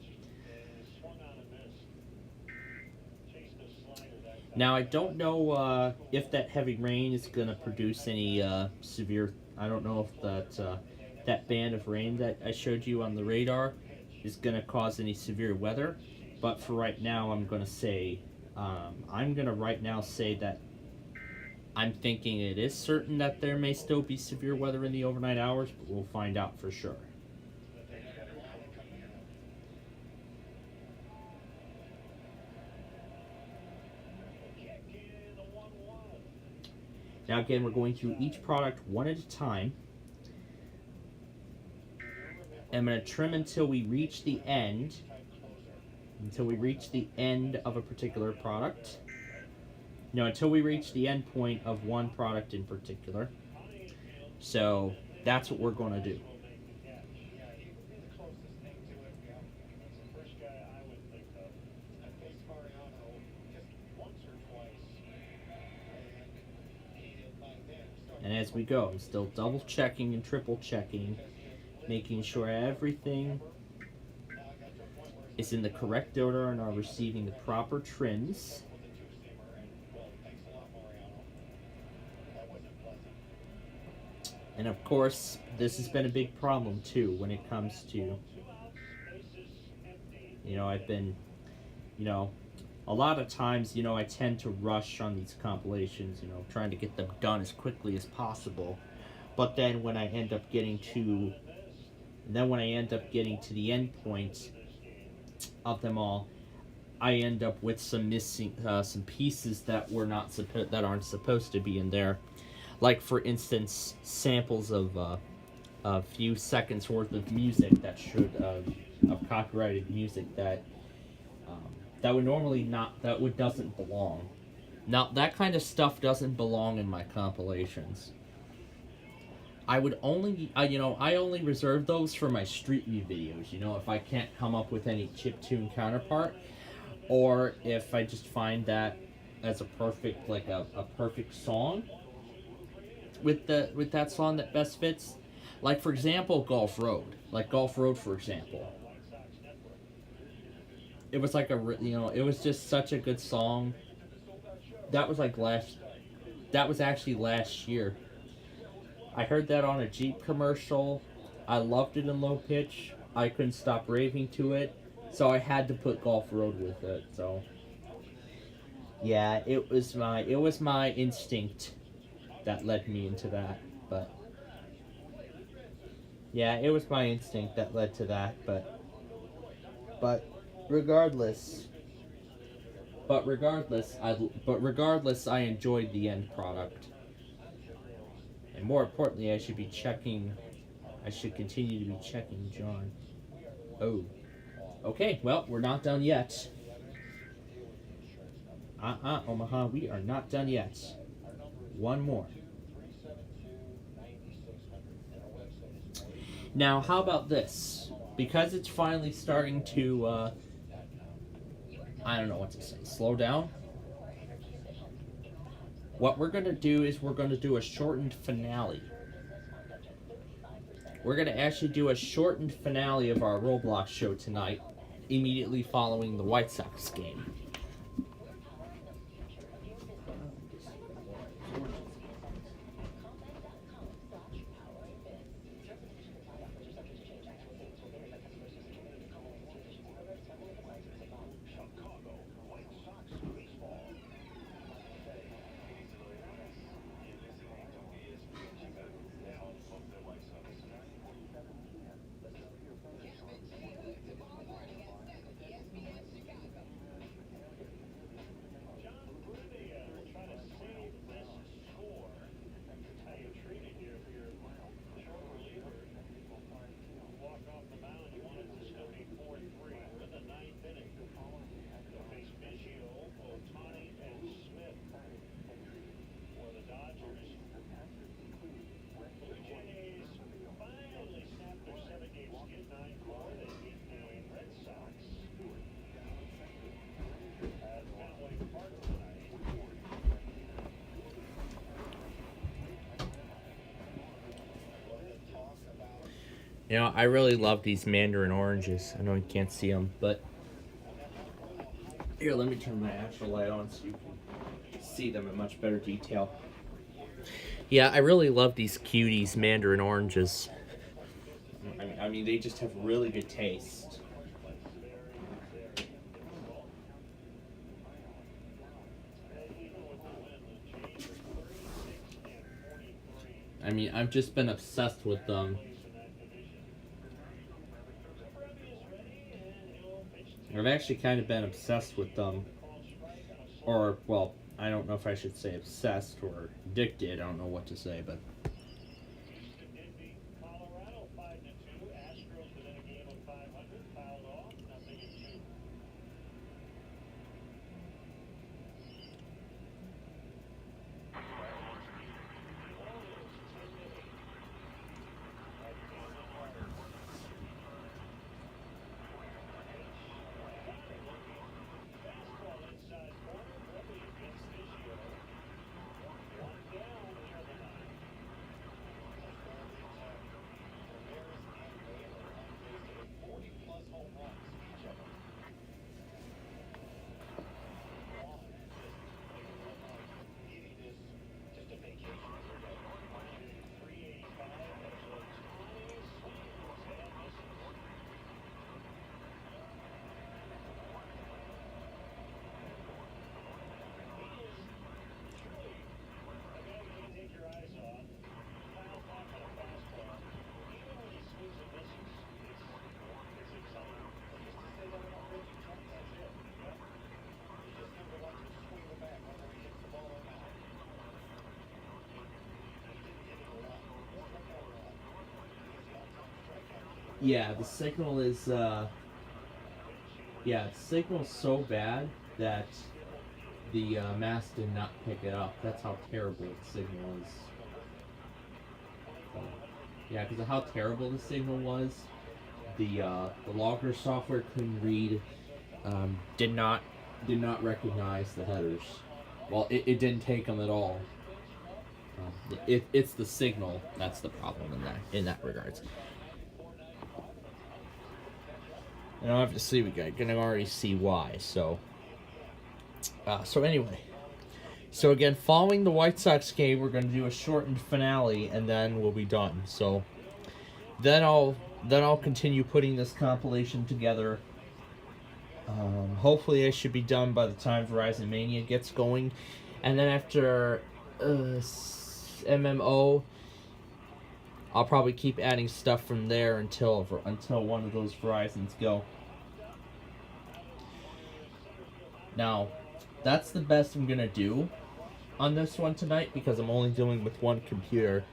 Now I don't know if that heavy rain is going to produce any severe. I don't know if that band of rain that I showed you on the radar is going to cause any severe weather. But for right now, I'm going to say that I'm thinking it is certain that there may still be severe weather in the overnight hours, but we'll find out for sure. Now again, we're going through each product one at a time. I'm going to trim until we reach the end. Until we reach the end of a particular product. No, until we reach the end point of one product in particular. So that's what we're going to do. And as we go, I'm still double checking and triple checking, making sure everything is in the correct order and are receiving the proper trims. And of course, this has been a big problem too when it comes to, I've been, a lot of times, I tend to rush on these compilations, trying to get them done as quickly as possible. But then when I end up getting to the end point of them all, I end up with some missing, some pieces that aren't supposed to be in there. Like, for instance, samples of a few seconds worth of music of copyrighted music that doesn't belong. Now, that kind of stuff doesn't belong in my compilations. I only reserve those for my Street View videos, if I can't come up with any chiptune counterpart, or if I just find that as a perfect song with that song that best fits. Like, for example, Golf Road. For example. it was like it was just such a good song. That was that was actually last year. I heard that on a Jeep commercial. I loved it in low pitch. I couldn't stop raving to it, so I had to put Golf Road with it. So yeah, it was my instinct that led me into that. But yeah, it was my instinct that led to that. But regardless, I enjoyed the end product. And more importantly, I should continue to be checking John. Oh. Okay, well, we're not done yet. Omaha, we are not done yet. One more. Now, how about this? Because it's finally starting to, I don't know what to say, slow down? What we're going to do is we're going to do a shortened finale. We're going to actually do a shortened finale of our Roblox show tonight, immediately following the White Sox game. You know, I really love these mandarin oranges. I know you can't see them, but here, let me turn my actual light on so you can see them in much better detail. Yeah, I really love these cuties mandarin oranges. I mean, they just have really good taste. I mean, I've just been obsessed with them. I've actually kind of been obsessed with them. Or, well, I don't know if I should say obsessed or addicted. I don't know what to say, but... Yeah, the signal is, the signal's so bad that the mast did not pick it up. That's how terrible the signal is. Yeah, because of how terrible the signal was, the logger software couldn't read, did not recognize the headers. Well, it didn't take them at all. It's the signal that's the problem in that regards. And obviously we can already see why. So anyway. So again, following the White Sox game, we're going to do a shortened finale, and then we'll be done. So then I'll continue putting this compilation together. Hopefully I should be done by the time Verizon Mania gets going, and then after MMO, I'll probably keep adding stuff from there until one of those Verizons go. Now, that's the best I'm gonna do on this one tonight because I'm only dealing with one computer,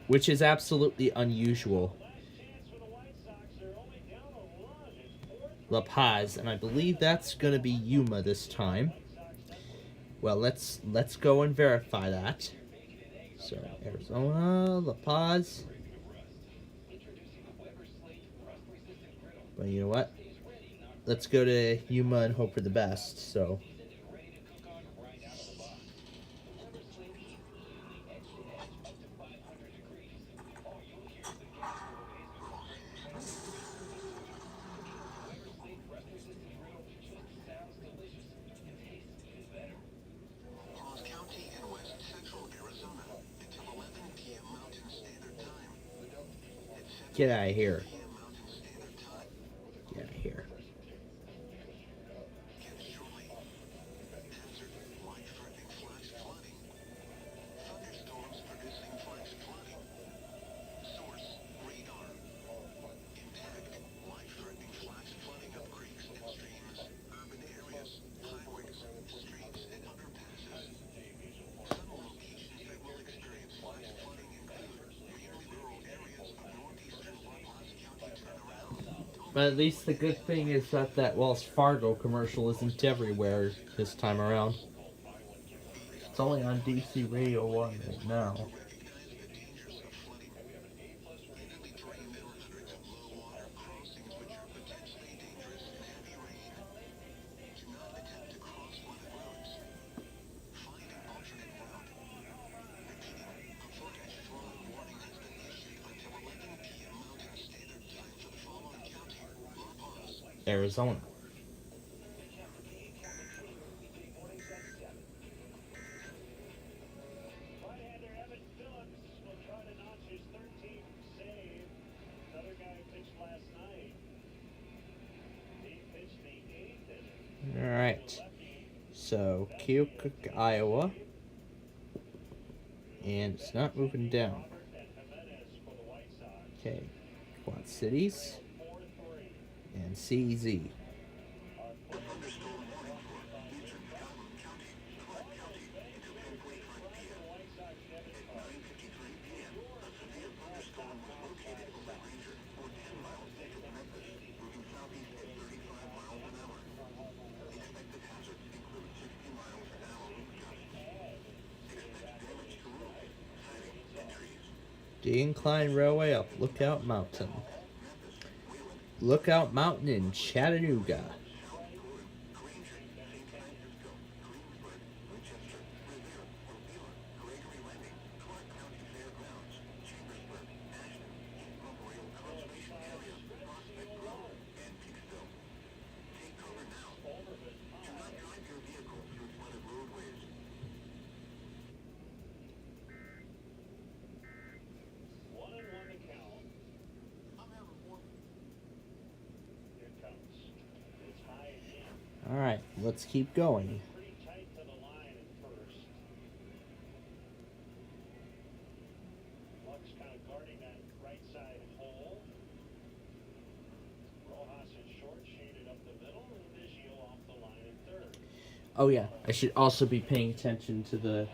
which is absolutely unusual. La Paz, and I believe that's gonna be Yuma this time. Well, let's go and verify that. So Arizona, La Paz. But you know what? Let's go to Yuma and hope for the best. So. Get out of here. Get out of here. But at least the good thing is that Wells Fargo commercial isn't everywhere this time around. It's only on DC Radio 1 right now. Arizona. Alright. So, Keokuk, Iowa. And it's not moving down. Okay. Quad Cities. And CZ. The Incline Railway up Lookout Mountain. Lookout Mountain in Chattanooga. Alright, let's keep going. Oh yeah, I should also be paying attention to the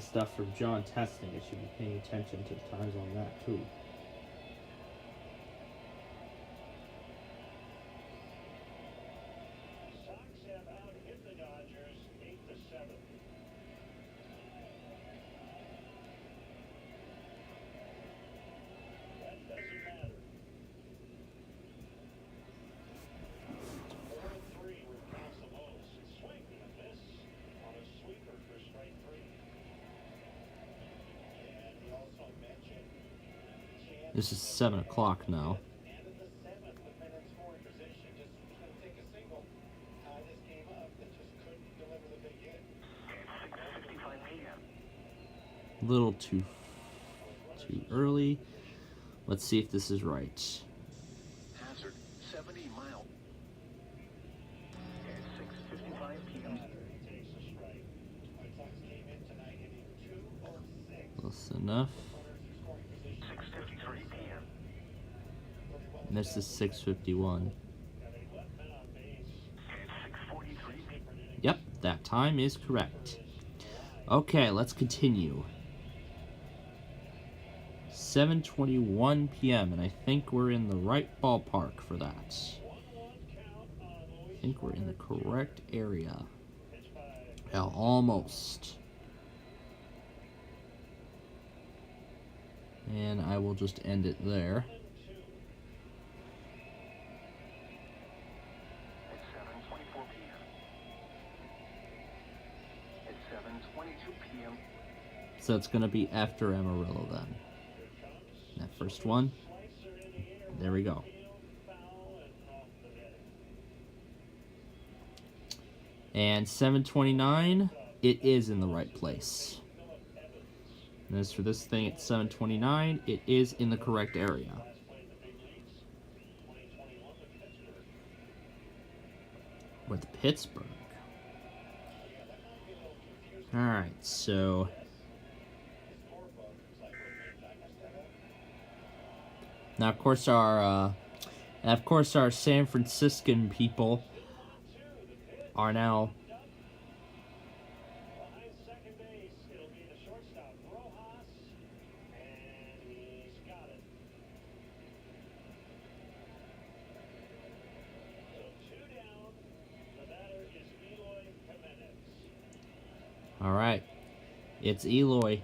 stuff from John testing. I should be paying attention to the times on that too. This is 7 o'clock now. little too early. Let's see if this is right. Hazard 70 mile. At 6:55 p.m. Close enough. 6:53 p.m. And this is 6:51. Yep, that time is correct. Okay, let's continue. 7:21 p.m. and I think we're in the right ballpark for that. I think we're in the correct area. Well, almost. And I will just end it there. So it's going to be after Amarillo then. That first one. There we go. And 7:29, it is in the right place. And as for this thing at 7:29, it is in the correct area. With Pittsburgh. Alright, so now of course our San Franciscan people are now all right. It's Eloy.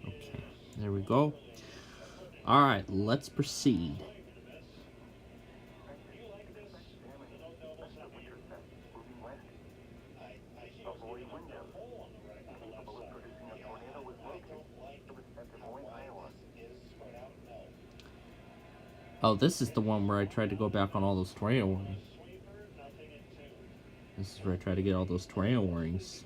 Okay, there we go. All right, let's proceed. Oh, this is the one where I tried to go back on all those tornado warnings. This is where I tried to get all those tornado warnings.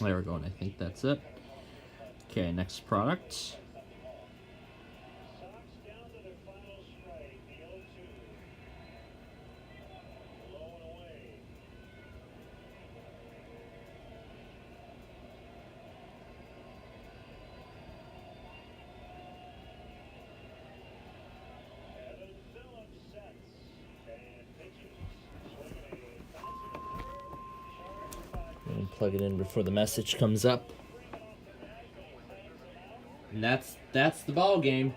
There we go, and I think that's it. Okay, next product. And plug it in before the message comes up. And that's the ball game.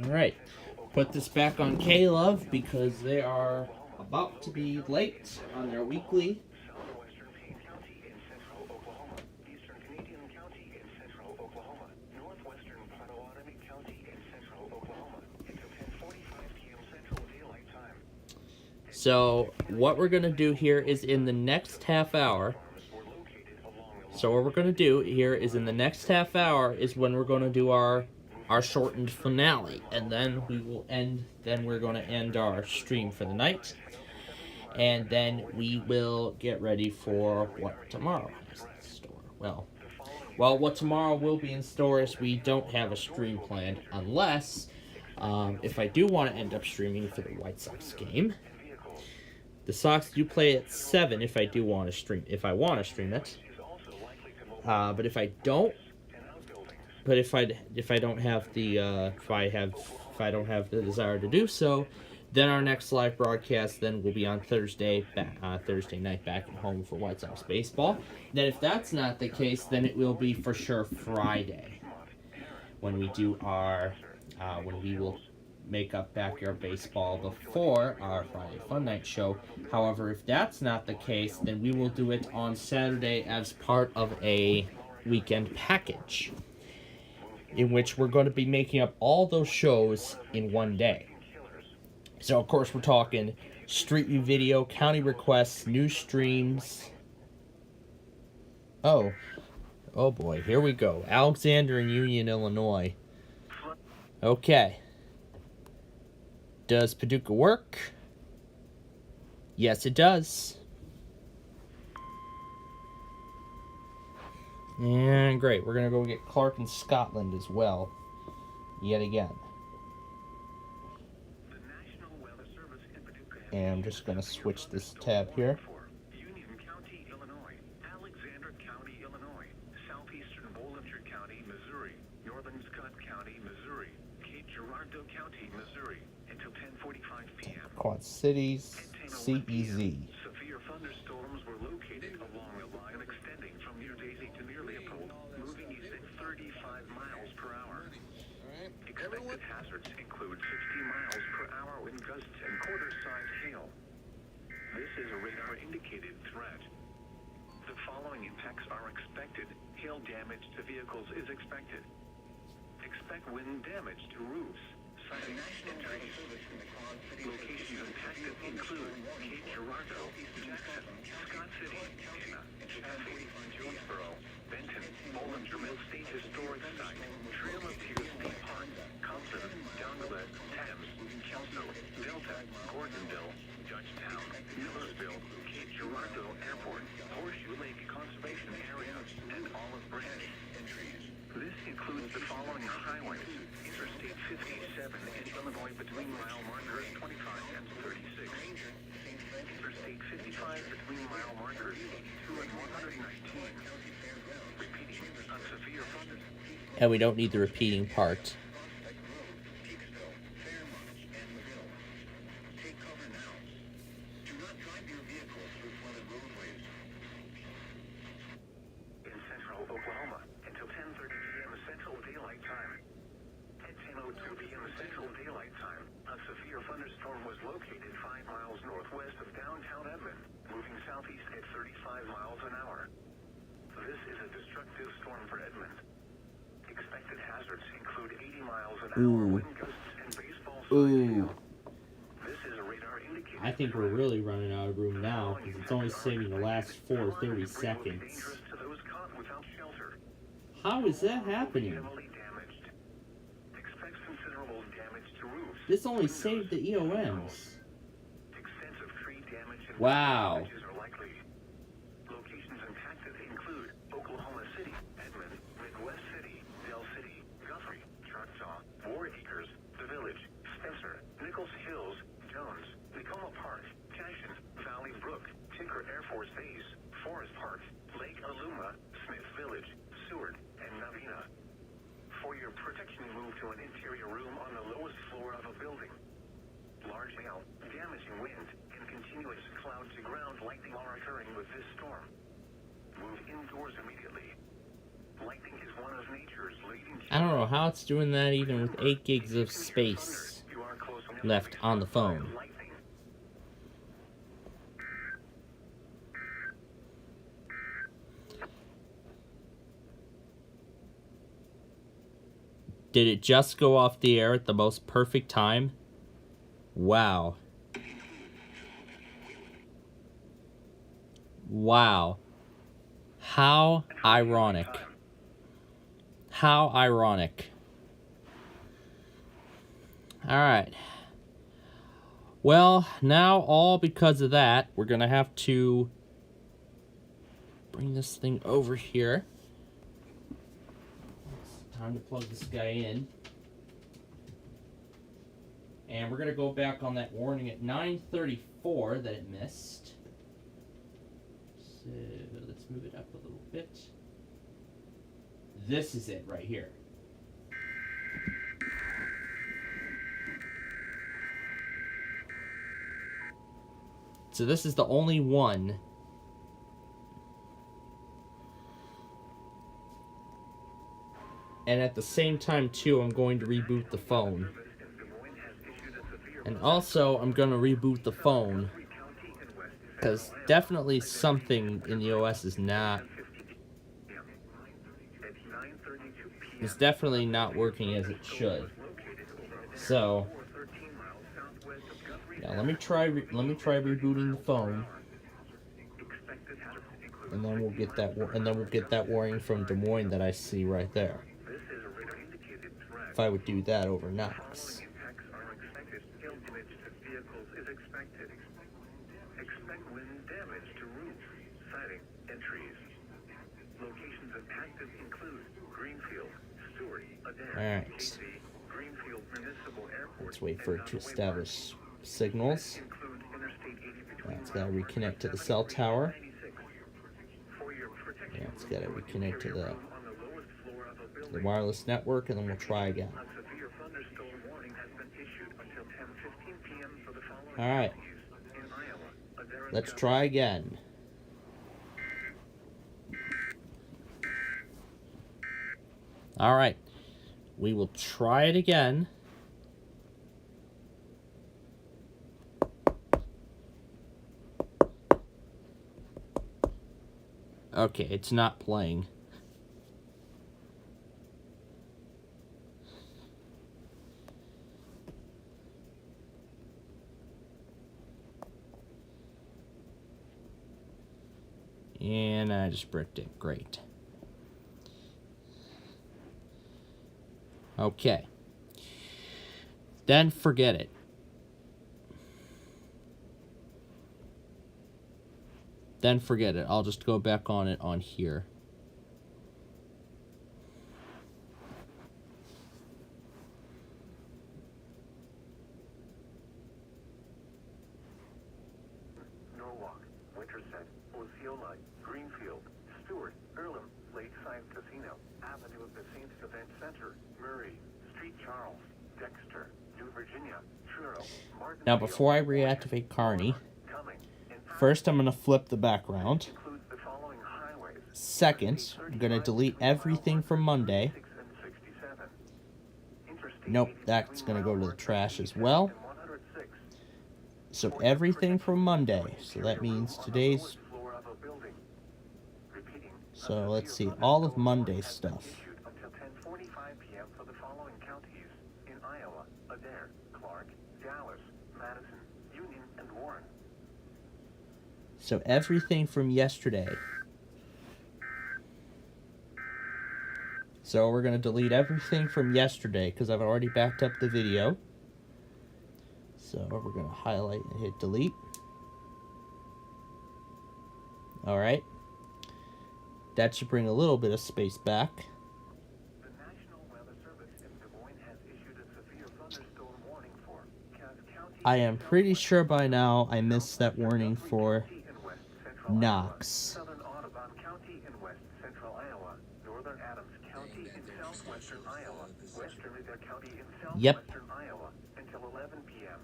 All right, put this back on K-Love because they are about to be late on their weekly. So what we're going to do here is in the next half hour. So what we're going to do here is in the next half hour is when we're going to do our shortened finale. And then we will end, then we're going to end our stream for the night. And then we will get ready for what tomorrow has in store. Well, what tomorrow will be in store is we don't have a stream planned unless, if I do want to end up streaming for the White Sox game. The Sox do play at 7 if I do want to stream. If I want to stream it, but if I don't, if I don't have the desire to do so, then our next live broadcast then will be on Thursday night back at home for White Sox baseball. Then if that's not the case, then it will be for sure Friday when we do our when we will make up Backyard Baseball before our Friday Fun Night show. However, if that's not the case, then we will do it on Saturday as part of a weekend package, in which we're going to be making up all those shows in one day. So, of course, we're talking Street View Video, County Requests, News Streams. Oh boy, here we go. Alexander and Union, Illinois. Okay. Does Paducah work? Yes, it does. And great, we're going to go get Clark in Scotland as well. Yet again. And I'm just going to switch this tab here. Union County, Illinois, Alexander County, Illinois, southeastern Bollinger County, Missouri, northern Scott County, Missouri, Cape Girardeau County, Missouri, until 10:45 p.m. Quad Cities, CEZ. Severe thunderstorms were located along a line extending from near Daisy to near Leopold, moving east at 35 miles per hour. Expected hazards include 60 miles per hour wind gusts and quarter-size hail. This is a radar-indicated threat. The following impacts are expected. Hail damage to vehicles is expected. Expect wind damage to roofs, siding, and trees. Locations impacted include Cape Girardeau, Jackson, Scott City, Anna, Chaffee, Jonesboro, Benton, Bollinger Mill State Historic Site, Trail of Tears State Park, Compton, Dongalet, Thames, Kelso, Delta, Gordonville, Dutchtown, Millersville, Cape Girardeau Airport, Horseshoe Lake Conservation Area, and Olive Branch. This includes the following highways: Interstate 57 in Illinois between mile markers 25 and 36. Interstate 55 between mile markers 82 and 119. Repeating, on severe thunders. And we don't need the repeating part. In central Oklahoma until 10:30 p.m. Central Daylight Time. At 10:02 p.m. Central Daylight Time, a severe thunderstorm was located 5 miles northwest of downtown Edmond, moving southeast at 35 miles an hour. This is a destructive storm for Edmond. Expected hazards include 80 miles an hour wind gusts and baseball-sized hail. This is a radar indicator. I think we're really running out of room now because it's only saving the last 30 seconds. How is that happening? This only saved the EOMs. Wow. Locations impacted include Oklahoma City, Edmond, Midwest City, Dell City, Guthrie, Choctaw, War Acres, The Village, Spencer, Nichols Hills, Jones, Tacoma Park, Cashin, Valley Brook, Tinker Air Force Base, Forest Park, Lake Aluma, Smith Village, Seward, and Navina. For your protection, move to an interior room on the lowest floor of a building. Large hail, damaging wind, and continuous cloud-to-ground lightning are occurring with this storm. Move indoors immediately. Lightning is one of nature's leading... I don't know how it's doing that even with 8 gigs of space left on the phone. Did it just go off the air at the most perfect time? Wow. Wow. How ironic. How ironic. Alright. Well, now all because of that, we're going to have to bring this thing over here. It's time to plug this guy in. And we're going to go back on that warning at 9:34 that it missed. So let's move it up a little bit. This is it right here. So this is the only one. And at the same time, too, I'm going to reboot the phone. And also, I'm going to reboot the phone. Because definitely something in the OS is not... It's definitely not working as it should. So... Now let me try rebooting the phone, and then we'll get that warning from Des Moines that I see right there. If I would do that over Knox. Expect wind damage to roofs, siding, and trees. Locations impacted include Greenfield, Stewart, Adair, Alright. KC, Greenfield Municipal Airport. Let's wait for it to establish signals. Yeah, it's got to reconnect to the cell tower. Yeah, it's got to reconnect to the wireless network, and then we'll try again. Alright. Let's try again. Alright. We will try it again. Okay, it's not playing. And I just bricked it. Great. Okay. Then forget it. Then forget it. I'll just go back on it on here. Norwalk, Winterset, Osceola, Greenfield, Stewart, Earlham, Lakeside Casino, Avenue of the Saints Event Center, Murray, Street Charles, Dexter, New Virginia, Truro, Martin. Now, before I reactivate Carney, first I'm going to flip the background. Second, I'm going to delete everything from Monday. Nope, that's going to go to the trash as well. So everything from Monday. So that means today's... So let's see, all of Monday's stuff. So everything from yesterday. So we're going to delete everything from yesterday because I've already backed up the video. So we're going to highlight and hit delete. Alright. That should bring a little bit of space back. The National Weather Service in Des Moines has issued a severe thunderstorm warning for Cass County. I am pretty sure by now I missed that warning for Knox. Southern Audubon County in west central Iowa, northern Adams County in southwestern Iowa, western Adair County in southwestern Iowa until 11 p.m.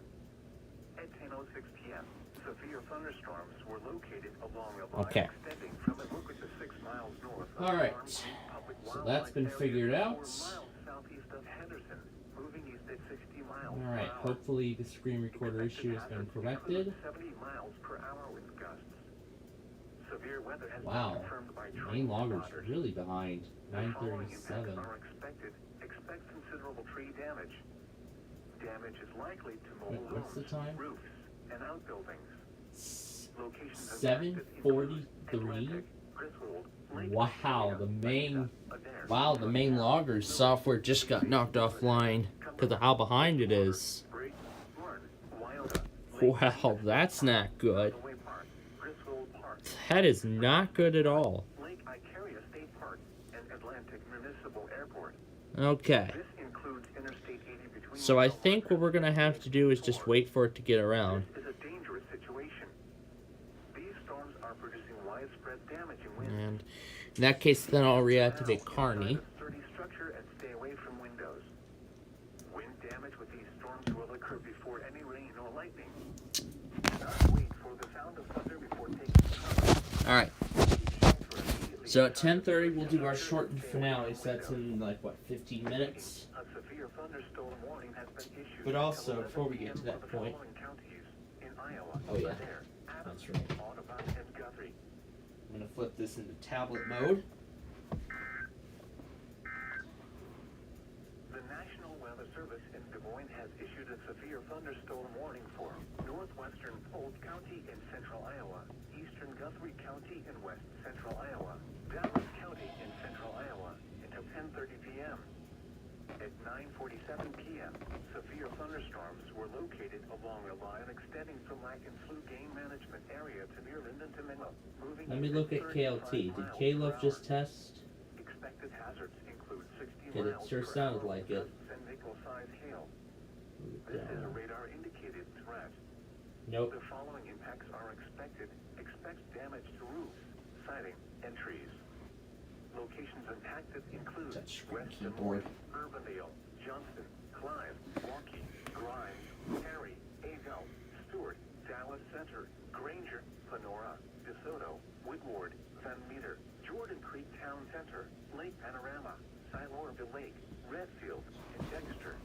At 10:06 p.m., severe thunderstorms were located along a line extending from Imuka to 6 miles north of Alright, so that's been figured out. southeast of Henderson, moving east at 60 miles. Alright, hopefully the screen recorder issue has been corrected. 70 miles per hour with gusts. Severe weather has been Wow, confirmed by main loggers are really behind. 9:37. are expected. Expect considerable tree damage. Damage is likely to mobile What's the time? roofs, and outbuildings. 7:43. Wow, the main loggers software just got knocked offline because of how behind it is. Wow, that's not good. That is not good at all. Okay. So I think what we're going to have to do is just wait for it to get around. And in that case, then I'll reactivate Carney. Alright. So at 10:30 we'll do our shortened finale, so that's in like, what, 15 minutes? But also, before we get to that point... Oh yeah, that's right. I'm going to flip this into tablet mode. The National Weather Weather Service in Des Moines has issued a severe thunderstorm warning for northwestern Polk County in central Iowa, eastern Guthrie County in west central Iowa, Dallas County in central Iowa until 10:30 p.m. At 9:47 p.m., severe thunderstorms were located along a line extending from Lacan Slough Game Management Area to near Linden to Menlo. Let me look at KLT. Did Caleb just test? Expected hazards include 60 It miles sure per sounded hour like it. and nickel-sized hail. This is a radar-indicated threat. Nope. The following impacts are expected. Expect damage to roofs, siding, and trees. Locations impacted include West Des Moines, Urbandale, Johnston, Clive, Waukee, Grimes, Perry, Avell, Stewart, Dallas Center, Granger, Panora, DeSoto, Woodward, Van Meter, Jordan Creek Town Center, Lake Panorama, Silorville Lake, Redfield, and Dexter.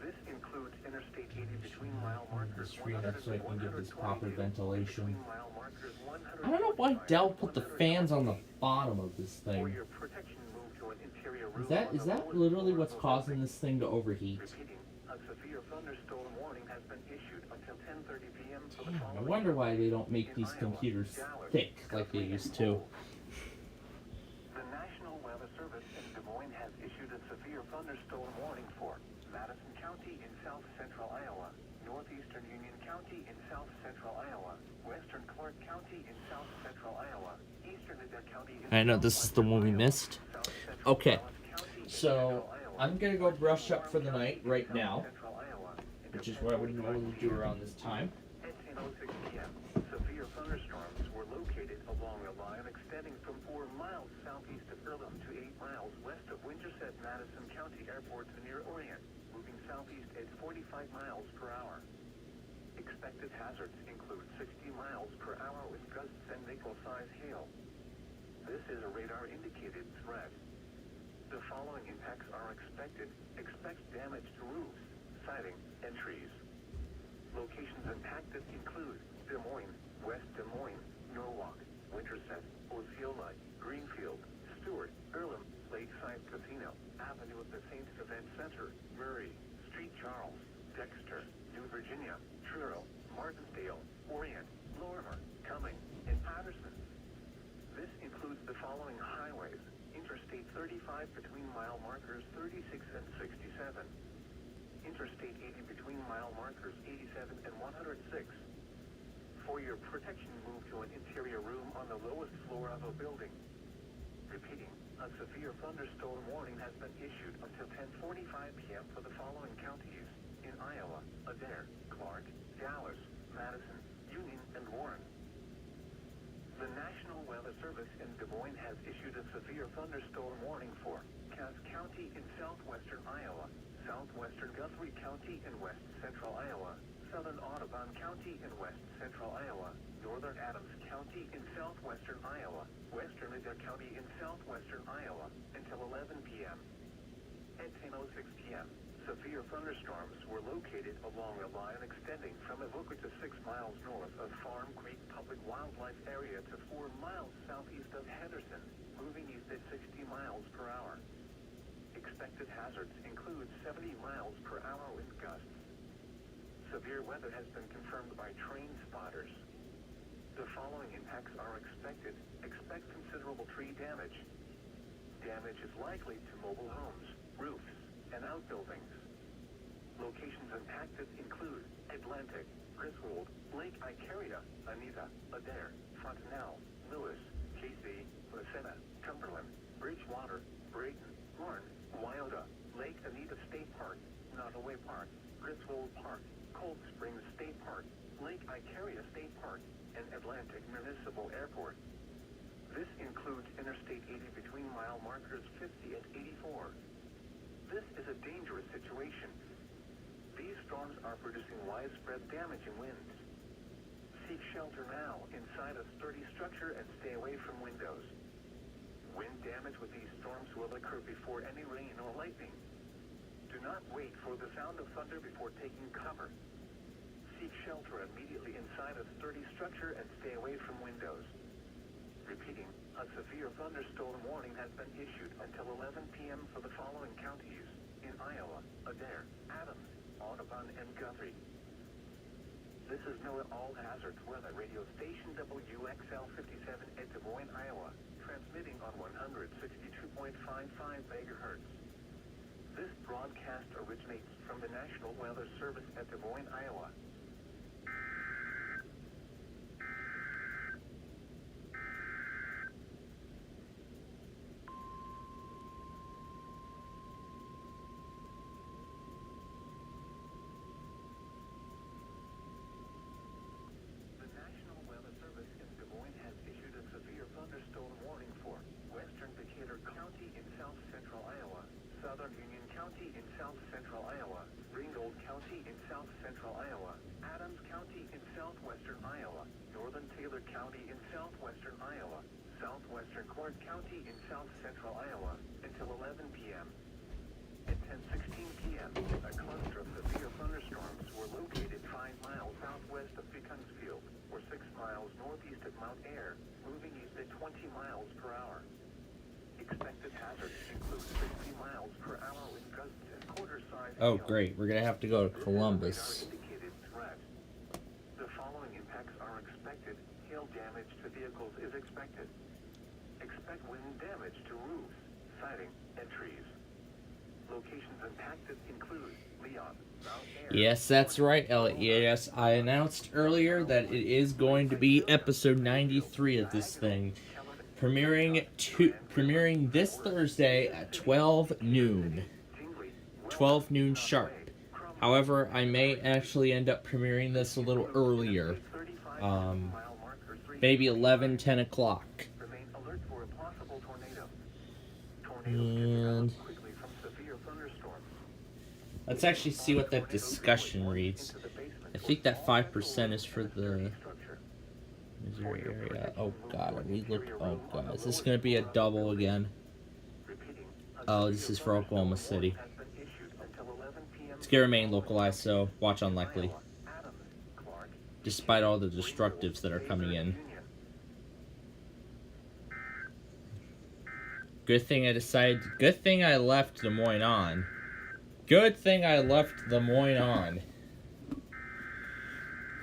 This includes Interstate 80 between mile markers Screen up so I can give this proper 120 ventilation. mile markers 100. I don't know why Dell put the fans on the bottom of this For thing. your protection, move to an interior room Is that literally what's causing this thing to overheat? Repeating, a severe thunderstorm warning has been issued until 10:30 p.m. for the I following. wonder why they don't make these computers thick like they used to. The National Weather Service in Des Moines has issued a severe thunderstorm warning for Madison County in south central Iowa, northeastern Union County in south central Iowa, western Clark County in south central Iowa, eastern Adair County in I know this is the one we missed. Okay, so I'm gonna go brush up for the night right now, which is what I would normally do around this time. At 10:06 p.m., severe thunderstorms were located along a line extending from 4 miles southeast of Earlham to 8 miles west of Winterset Madison County Airport to near Orient, moving southeast at 45 miles per hour. Expected hazards include 60 miles per hour with gusts and nickel-sized hail. This is a radar-indicated threat. The following impacts are expected. Expect damage to roofs, siding, and trees. Locations impacted include Des Moines, West Des Moines, Norwalk, Winterset, Osceola, Greenfield, Stewart, Earlham, Lakeside Casino, Avenue of the Saints Event Center, Murray, Street Charles, Dexter, New Virginia, Truro, Martinsdale, Orient, Lorimer, Cumming, and Patterson. This includes the following highways: Interstate 35 between mile markers 36 and 67. Interstate 80 between mile markers 87 and 106. For your protection, move to an interior room on the lowest floor of a building. Repeating, a severe thunderstorm warning has been issued until 10:45 p.m. for the following counties in Iowa: Adair, Clark, Dallas, Madison, Union, and Warren. The National Weather Service in Des Moines has issued a severe thunderstorm warning for Cass County in southwestern Iowa, southwestern Guthrie County in west central Iowa, southern Audubon County in west central Iowa, northern Adams County in southwestern Iowa, western Adair County in southwestern Iowa until 11 p.m. At 10:06 p.m., severe thunderstorms were located along a line extending from Avoca to 6 miles north of Farm Creek Public Wildlife Area to 4 miles southeast of Henderson, moving east at 60 miles per hour. Expected hazards include 70 miles per hour wind gusts. Severe weather has been confirmed by train spotters. The following impacts are expected. Expect considerable tree damage. Damage is likely to mobile homes, roofs, and outbuildings. Locations impacted include Atlantic, Griswold, Lake Icaria, Anita, Adair, Fontanelle, Lewis, Casey, Lucena, Cumberland, Bridgewater, Brayton, Warren, Wyoda, Lake Anita State Park, Nottoway Park, Griswold Park, Cold Springs State Park, Lake Icaria State Park, and Atlantic Municipal Airport. This includes Interstate 80 between mile markers 50 and 84. This is a dangerous situation. These storms are producing widespread damage and winds. Seek shelter now inside a sturdy structure and stay away from windows. Wind damage with these storms will occur before any rain or lightning. Do not wait for the sound of thunder before taking cover. Seek shelter immediately inside a sturdy structure and stay away from windows. Repeating, a severe thunderstorm warning has been issued until 11 p.m. for the following counties in Iowa, Adair, Adams, Audubon, and Guthrie. This is NOAA All Hazards Weather Radio Station WXL 57 at Des Moines, Iowa, transmitting on 162.55 megahertz. This broadcast originates from the National Weather Service at Des Moines, Iowa. The National Weather Service in Des Moines has issued a severe thunderstorm warning for western Decatur County in south central Iowa, southern Union County in south central Iowa, Ringgold County in south central Iowa, Adams County in southwestern Iowa, northern Taylor County in southwestern Iowa, southwestern Clark County in south central Iowa, until 11 p.m. At 10:16 p.m., a cluster of severe thunderstorms were located 5 miles southwest of Beaconsfield, or 6 miles northeast of Mount Ayr, moving east at 20 miles per hour. Expected hazards include 60 miles per hour wind gusts and quarter-size Oh, hail. great. We're going to have to go to Columbus. Indicated threat. The following impacts are expected. Hail damage to vehicles is expected. Expect wind damage to roofs, siding, and trees. Locations impacted include Leon, Mount Ayr. Yes, that's right, Elliot. Yes, I announced earlier that it is going to be episode 93 of this thing, premiering this Thursday at 12 noon. 12 noon sharp. However, I may actually end up premiering this a little earlier. Maybe 11, 10 o'clock. Remain alert for a possible tornado. And let's actually see what that discussion reads. I think that 5% is for the Missouri area. Oh god, oh god, is this going to be a double again? Oh, this is for Oklahoma City. It's going to remain localized, so watch unlikely. Despite all the destructives that are coming in. Good thing I left Des Moines on. Good thing I left Des Moines on.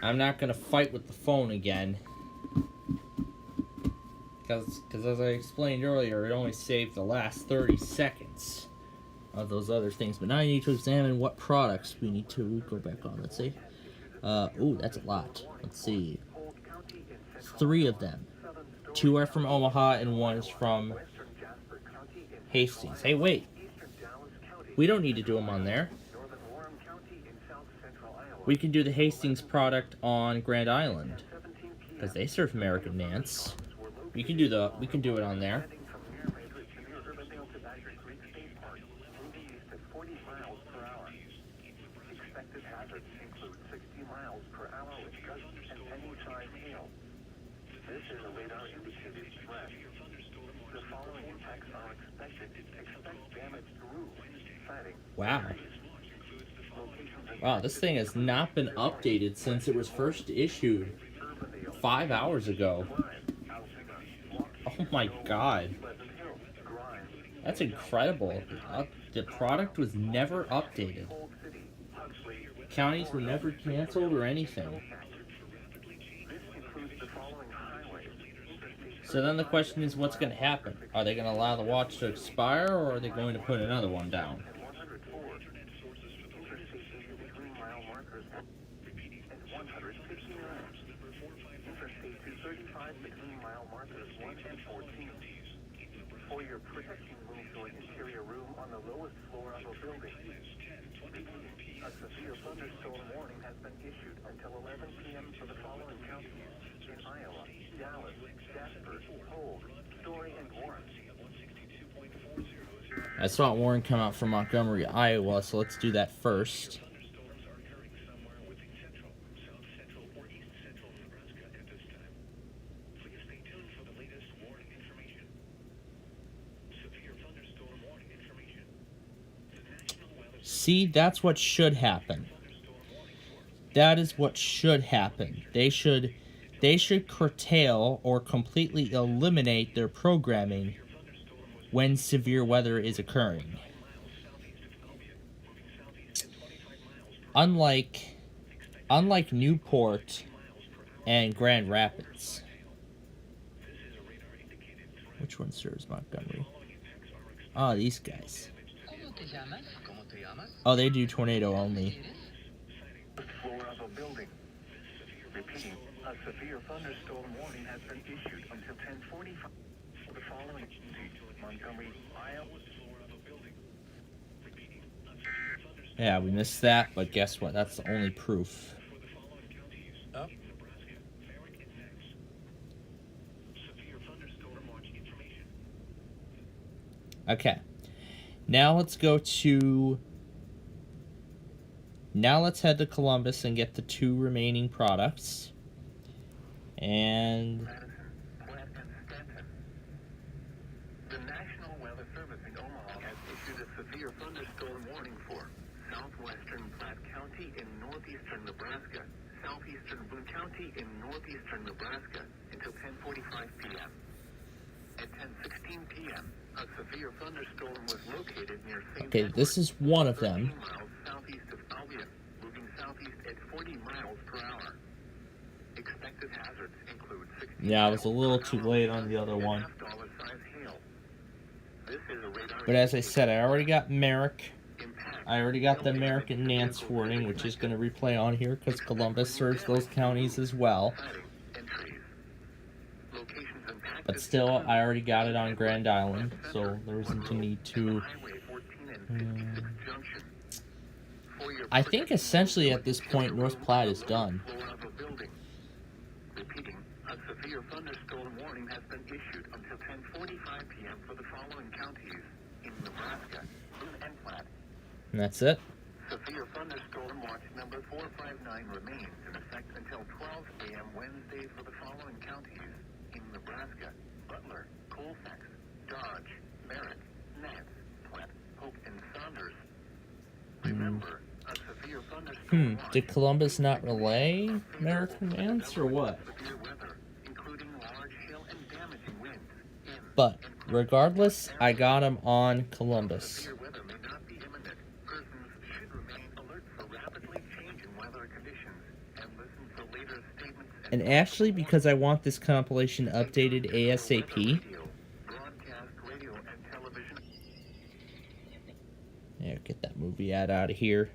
I'm not going to fight with the phone again. Because as I explained earlier, it only saved the last 30 seconds of those other things. But now I need to examine what products we need to go back on. Let's see. Ooh, that's a lot. Let's see. 3 of them. 2 are from Omaha and 1 is from Hastings. Hey, wait. We don't need to do them on there. We can do the Hastings product on Grand Island, because they serve American Nance. We can do it on there. This is a radar indicated threat. The following impacts are expected. Expect damage to roofs, siding. Wow. Wow, this thing has not been updated since it was first issued 5 hours ago. Oh my god. That's incredible. The product was never updated. Counties were never canceled or anything. So then the question is, what's going to happen? Are they going to allow the watch to expire, or are they going to put another one down? For your protection, move to an interior room on the lowest floor of a building. A severe thunderstorm warning has been issued until 11 p.m. for the following counties in Iowa, Dallas, Jasper, Polk, Story, and Warren. I saw Warren come out from Montgomery, Iowa, so let's do that first. See, that's what should happen. That is what should happen. They should curtail or completely eliminate their programming when severe weather is occurring. unlike Newport and Grand Rapids. Which one serves Montgomery? Oh, these guys. Oh, they do tornado only. Floor of a building. Repeating, a severe thunderstorm warning has been issued until 10:45 for the following Montgomery, Iowa. Yeah, we missed that, but guess what? That's the only proof. Up. Okay. Now let's head to Columbus and get the 2 remaining products. And The National Weather Service in Omaha has issued a severe thunderstorm warning for southwestern Platte County in northeastern Nebraska, southeastern Boone County in northeastern Nebraska until 10:45 p.m. At 10:16 p.m., a severe thunderstorm was located near St. okay, this is one of them. 13 miles southeast of Albion, moving southeast at 40 miles per hour. Expected hazards include 60 Yeah, I was a little too late on the other one. But as I said, I already got Merrick. I already got the Merrick and Nance warning, which is going to replay on here because Columbus serves those counties as well. But still, I already got it on Grand Island, so there isn't a need to... I think essentially at this point, North Platte is done. Repeating, a severe thunderstorm warning has been issued until 10:45 p.m. for the following counties in Nebraska, Boone and Platte. And that's it. Severe thunderstorm watch number 459 remains in effect until 12 a.m. Wednesday for the following counties in Nebraska: Butler, Colfax, Dodge, Merritt, Nance, Platte, Hope, and Saunders. Remember, a severe thunderstorm watch. Did Columbus not relay Merrick and Nance or what? Severe weather, including large hail and damaging winds in But regardless, I got him on Columbus. severe weather may not be imminent. Persons should remain alert for rapidly changing weather conditions and listen for later statements And actually, because I want this compilation updated ASAP, radio, broadcast radio and television. yeah, get that movie ad out of here.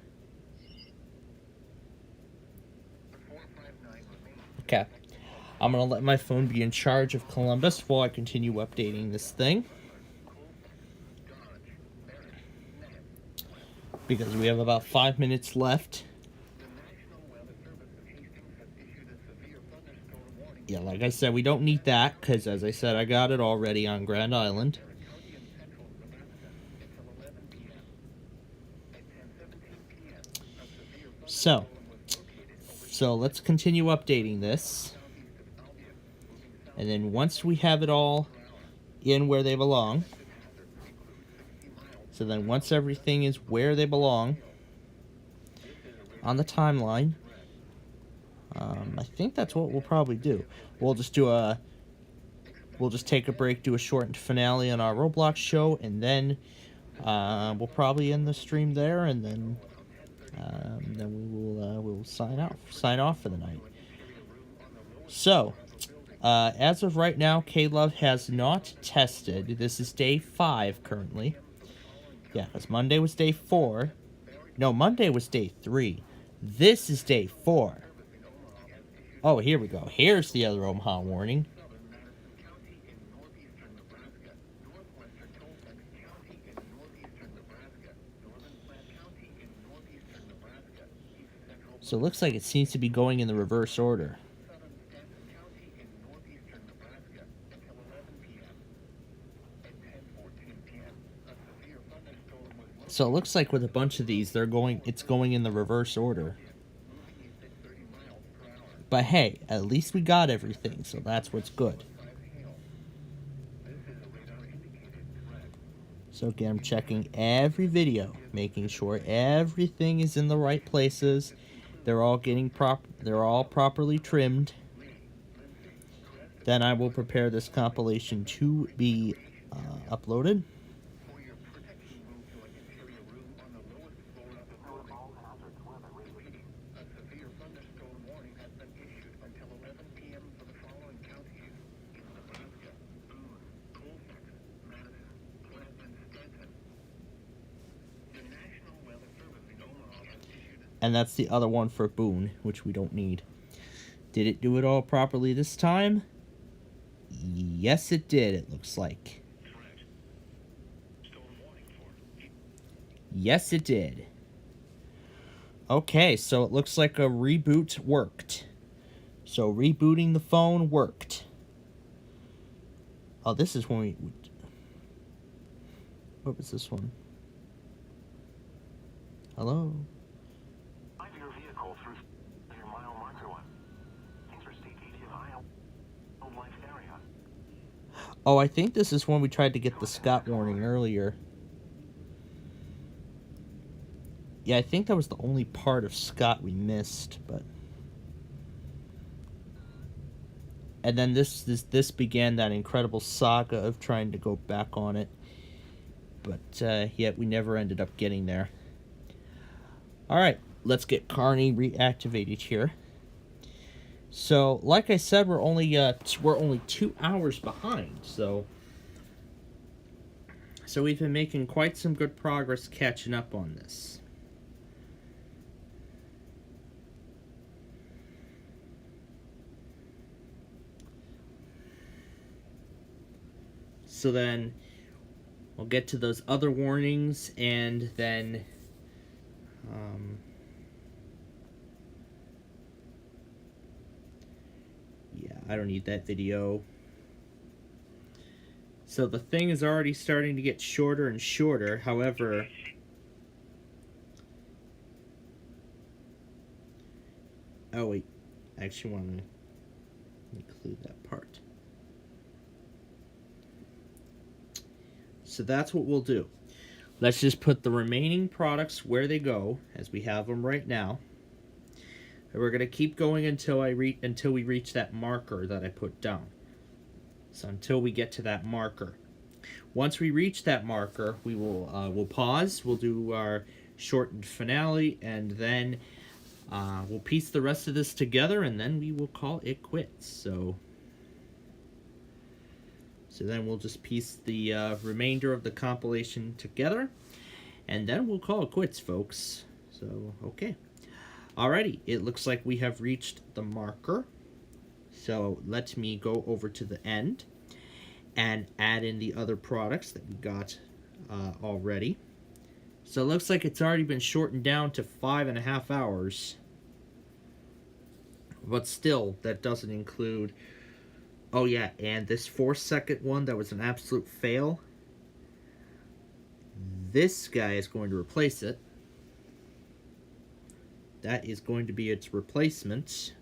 Okay. I'm going to let my phone be in charge of Columbus while I continue updating this thing. Because we have about 5 minutes left. Yeah, like I said, we don't need that, because as I said, I got it already on Grand Island. So let's continue updating this. And then once we have it all in where they belong, so then once everything is where they belong on the timeline, I think that's what we'll probably do. We'll just take a break, do a shortened finale on our Roblox show, and then we'll probably end the stream there, and then we'll sign off for the night. So, as of right now, K-Love has not tested. This is day 5 currently. Yeah, because Monday was day 4. No, Monday was day 3. This is day 4. Oh, here we go. Here's the other Omaha warning. So it looks like it seems to be going in the reverse order. So it looks like with a bunch of these, it's going in the reverse order. But hey, at least we got everything, so that's what's good. So again, I'm checking every video, making sure everything is in the right places. They're all properly trimmed. Then I will prepare this compilation to be uploaded. And that's the other one for Boone, which we don't need. Did it do it all properly this time? Yes, it did, it looks like. Yes, it did. Okay, so it looks like a reboot worked. So rebooting the phone worked. Oh, this is when we... What was this one? Hello? Drive your vehicle through your mile marker one. Interstate 89 wildlife area. Oh, I think this is when we tried to get the Scott warning earlier. Yeah, I think that was the only part of Scott we missed, but... And then this began that incredible saga of trying to go back on it. But, yet we never ended up getting there. Alright, let's get Carney reactivated here. So, like I said, we're only 2 hours behind, so we've been making quite some good progress catching up on this. So then we'll get to those other warnings, and then yeah, I don't need that video. So the thing is already starting to get shorter and shorter. However, oh wait, I actually want to include that part. So that's what we'll do. Let's just put the remaining products where they go, as we have them right now. And we're going to keep going until we reach that marker that I put down. So until we get to that marker. Once we reach that marker, we will we'll pause. We'll do our shortened finale, and then we'll piece the rest of this together, and then we will call it quits. So then we'll just piece the remainder of the compilation together, and then we'll call it quits, folks. So, okay. Alrighty, it looks like we have reached the marker. So let me go over to the end and add in the other products that we got already. So it looks like it's already been shortened down to 5.5 hours. But still, that doesn't include... Oh yeah, and this 4-second one that was an absolute fail, this guy is going to replace it. That is going to be its replacement.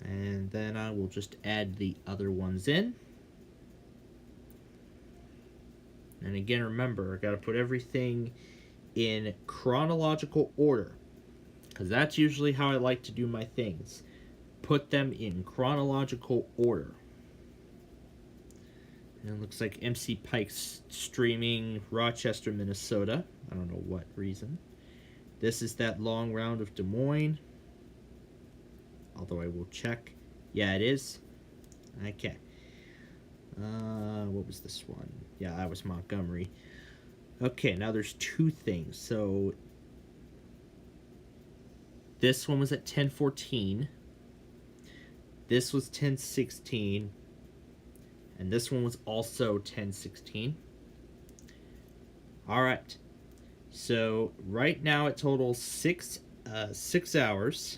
And then I will just add the other ones in. And again, remember, I gotta put everything in chronological order, because that's usually how I like to do my things. Put them in chronological order. And it looks like MC Pike's streaming Rochester, Minnesota. I don't know what reason. This is that long round of Des Moines. Although I will check. Yeah, it is. Okay. What was this one? Yeah, that was Montgomery. Okay, now there's two things. So this one was at 10:14. This was 10:16, and this one was also 10:16. All right. So right now it totals 6 hours.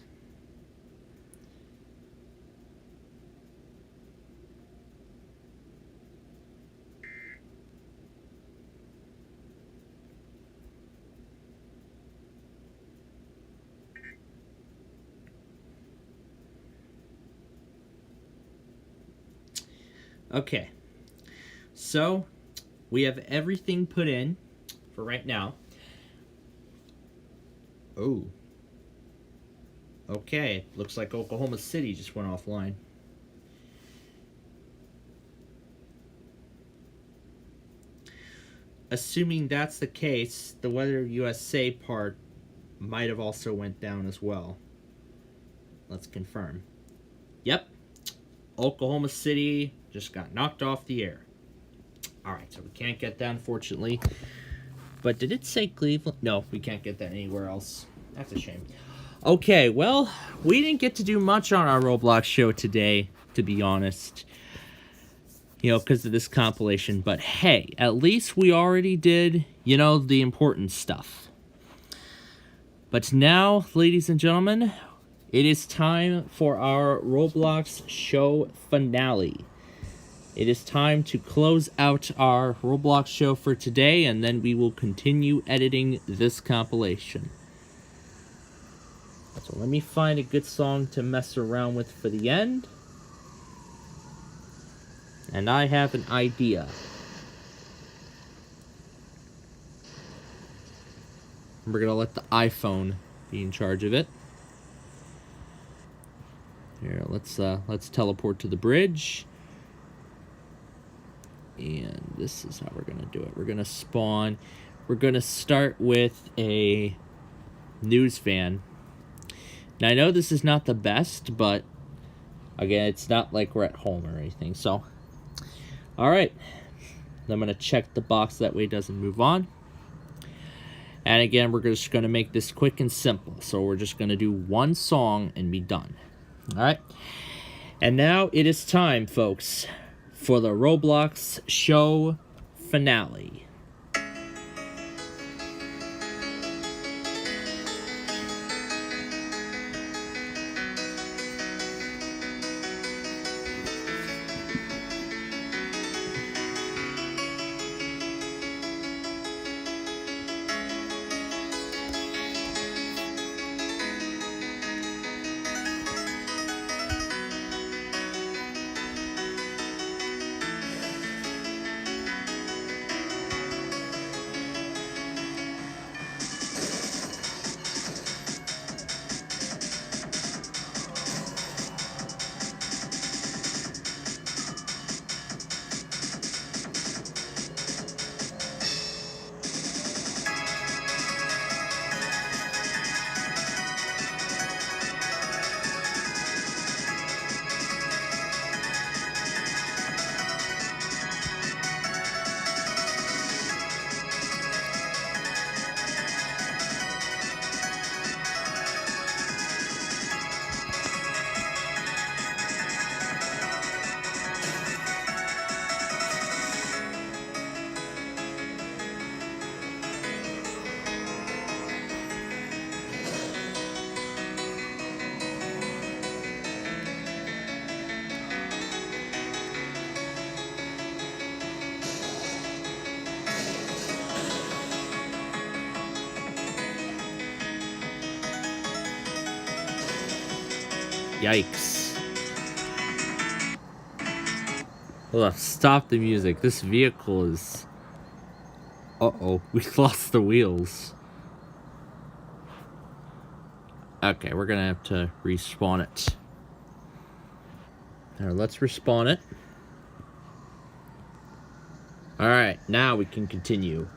Okay, so we have everything put in for right now. Oh. Okay, looks like Oklahoma City just went offline. Assuming that's the case, the Weather USA part might have also went down as well. Let's confirm. Yep. Oklahoma City just got knocked off the air. Alright, so we can't get that, unfortunately. But did it say Cleveland? No, we can't get that anywhere else. That's a shame. Okay, well, we didn't get to do much on our Roblox show today, to be honest. You know, because of this compilation. But hey, at least we already did, you know, the important stuff. But now, ladies and gentlemen, it is time for our Roblox show finale. It is time to close out our Roblox show for today, and then we will continue editing this compilation. So let me find a good song to mess around with for the end. And I have an idea. We're gonna let the iPhone be in charge of it. Here, let's teleport to the bridge. And this is how we're going to do it. We're going to spawn. We're going to start with a news van. Now, I know this is not the best, but again, it's not like we're at home or anything. So, all right. I'm going to check the box. That way it doesn't move on. And again, we're just going to make this quick and simple. So we're just going to do one song and be done. All right. And now it is time, folks, for the Roblox show finale. Yikes. Hold on, stop the music. This vehicle is... Uh-oh, we lost the wheels. Okay, we're gonna have to respawn it. Now, let's respawn it. Alright, now we can continue.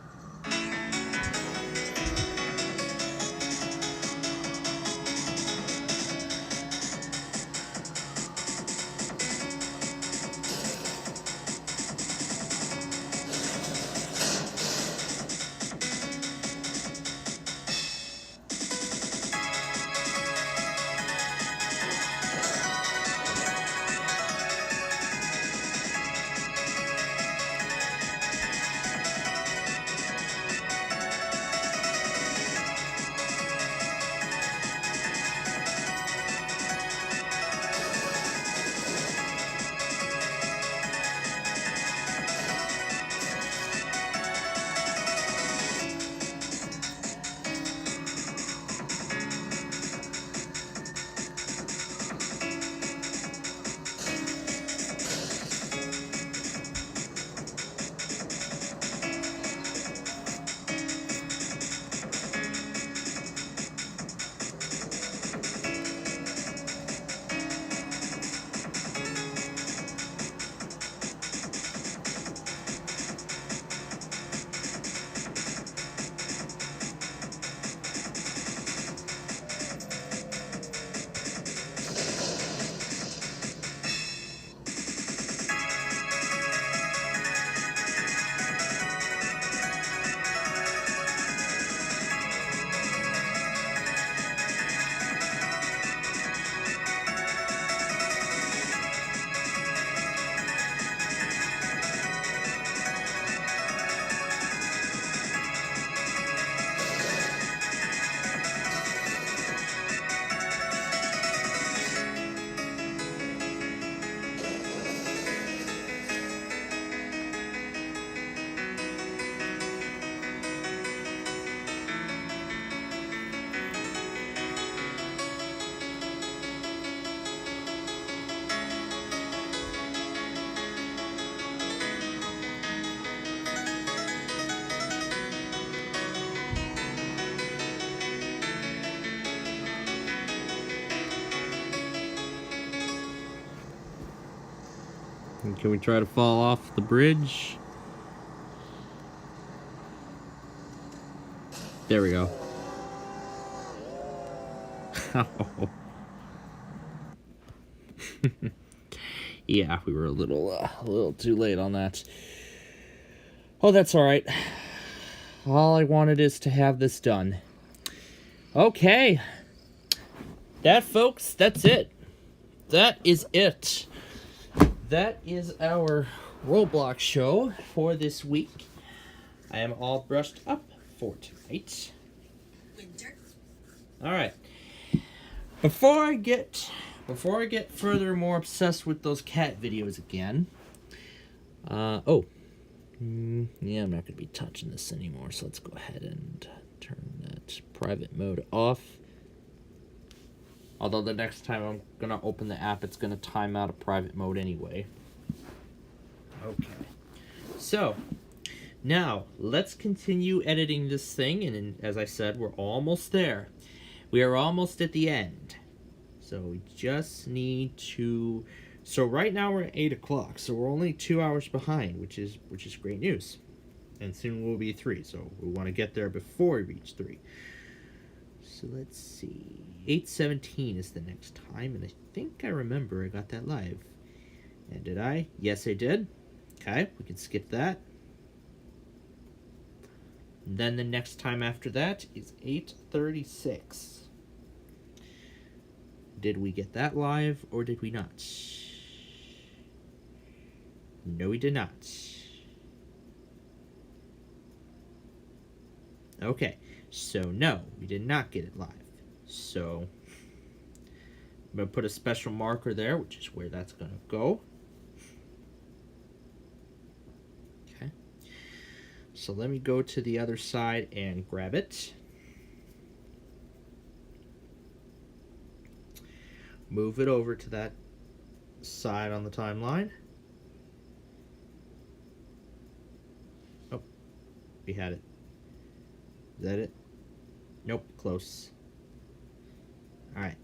Can we try to fall off the bridge? There we go. Yeah, we were a little too late on that. Oh, that's all right. All I wanted is to have this done. Okay. That, folks, that's it. That is it. That is our Roblox show for this week. I am all brushed up for tonight. All right. Before I get further more obsessed with those cat videos again. Yeah, I'm not gonna be touching this anymore. So let's go ahead and turn that private mode off. Although the next time I'm gonna open the app, it's gonna time out of private mode anyway. Okay. So now let's continue editing this thing, and as I said, we're almost there. We are almost at the end. So we just need to... So right now we're at 8 o'clock, so we're only 2 hours behind, which is great news. And soon we'll be 3, so we want to get there before we reach 3. So let's see. 8:17 is the next time, and I think I remember I got that live. And did I? Yes, I did. Okay, we can skip that. And then the next time after that is 8:36. Did we get that live, or did we not? No, we did not. Okay, so no, we did not get it live. So, I'm going to put a special marker there, which is where that's going to go. Okay. So let me go to the other side and grab it. Move it over to that side on the timeline. Oh, we had it. Is that it? Nope, close. Alright.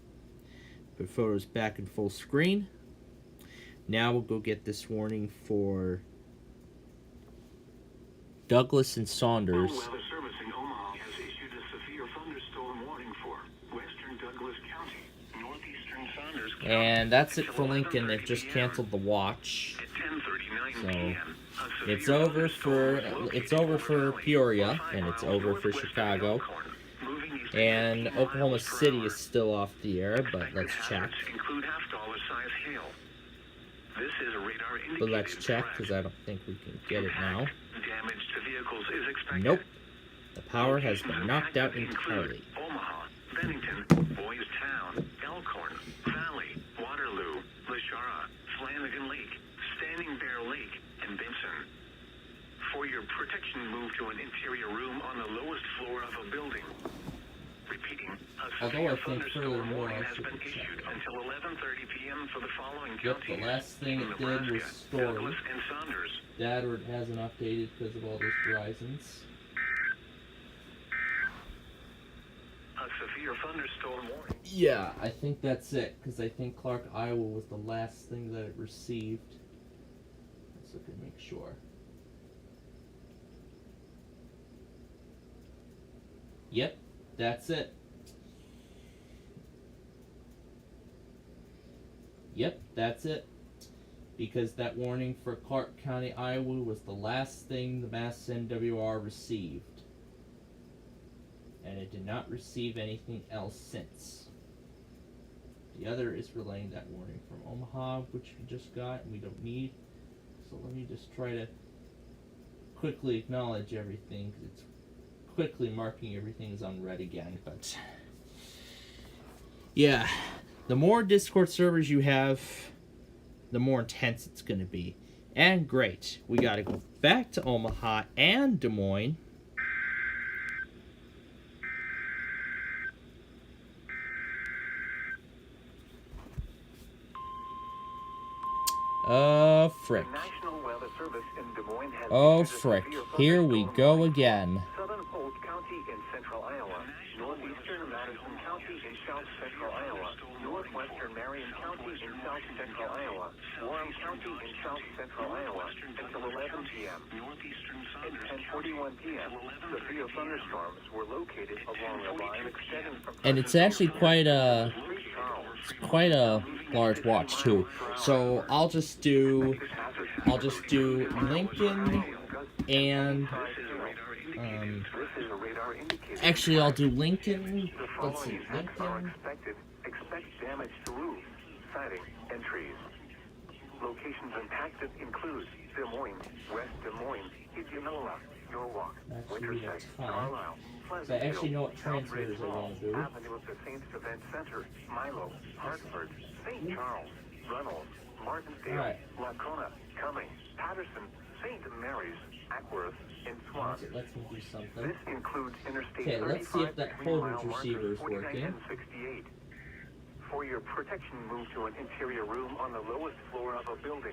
Put photos back in full screen. Now we'll go get this warning for Douglas and Saunders. Weather Service in Omaha has issued a severe thunderstorm warning for western Douglas County, northeastern Saunders County. And that's it for Lincoln. They've just canceled the watch. So it's over for Peoria, and it's over for Chicago. And Oklahoma City is still off the air, but let's check. But let's check, because I don't think we can get it now. Nope. The power has been knocked out entirely. Omaha, Bennington, Boys Town, Elkhorn, Valley, Waterloo, Lashara, Flanagan Lake, Standing Bear Lake, and Benson. For your protection, move to an interior room on the lowest floor of a building. Repeating, a severe thunderstorm warning has been issued until 11:30 p.m. for the following counties. Yep, the last thing it did was story. Dad hasn't updated because of all those Verizons. A severe thunderstorm warning. Yeah, I think that's it, because I think Clark, Iowa was the last thing that it received. Let's look and make sure. Yep, that's it. Yep, that's it. Because that warning for Clark County, Iowa was the last thing the Mass NWR received. And it did not receive anything else since. The other is relaying that warning from Omaha, which we just got and we don't need. So let me just try to quickly acknowledge everything, because it's quickly marking everything as unread again. But yeah, the more Discord servers you have, the more intense it's going to be. And great, we got to go back to Omaha and Des Moines. Frick. Oh, frick. Here we go again. Southern Polk County in central Iowa, northeastern Madison County in south central Iowa, northwestern Marion County in south central Iowa, Warren County in south central Iowa until 11 p.m. At 10:41 p.m., severe thunderstorms were located along a line extending from And it's actually quite a large watch too. So I'll just do Lincoln and actually I'll do Lincoln. Let's see, Lincoln. Expect damage to roofs, siding, and trees. Locations impacted include Des Moines, West Des Moines, Indianola, Norwalk, Winterset, Carlisle, So I actually know what transmitters I want to do. Avenue of the Saints Event Center, Milo, Hartford, St. Charles, Reynolds, Martindale, Lacona, Cumming, Patterson, St. Mary's, Ackworth, and Swan. Let's do something. This includes Interstate Okay, let's see if that Holdridge receiver is working. 68. For your protection, move to an interior room on the lowest floor of a building.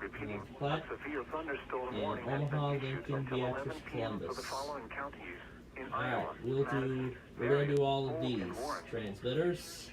Repeating, a severe thunderstorm warning has Omaha, been issued Lincoln, until 11 Beatrice, p.m. for the Columbus. following counties in Alright, Iowa. we're gonna do all of these transmitters.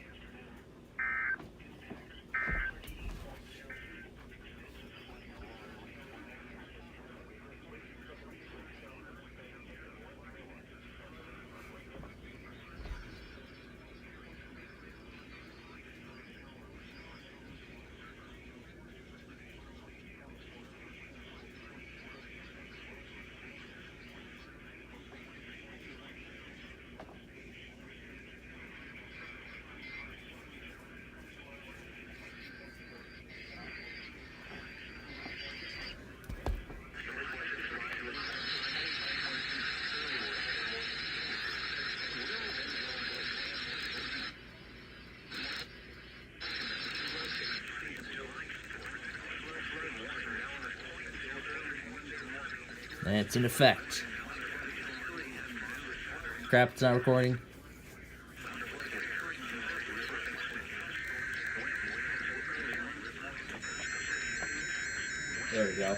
And it's in effect. Crap, it's not recording. There we go.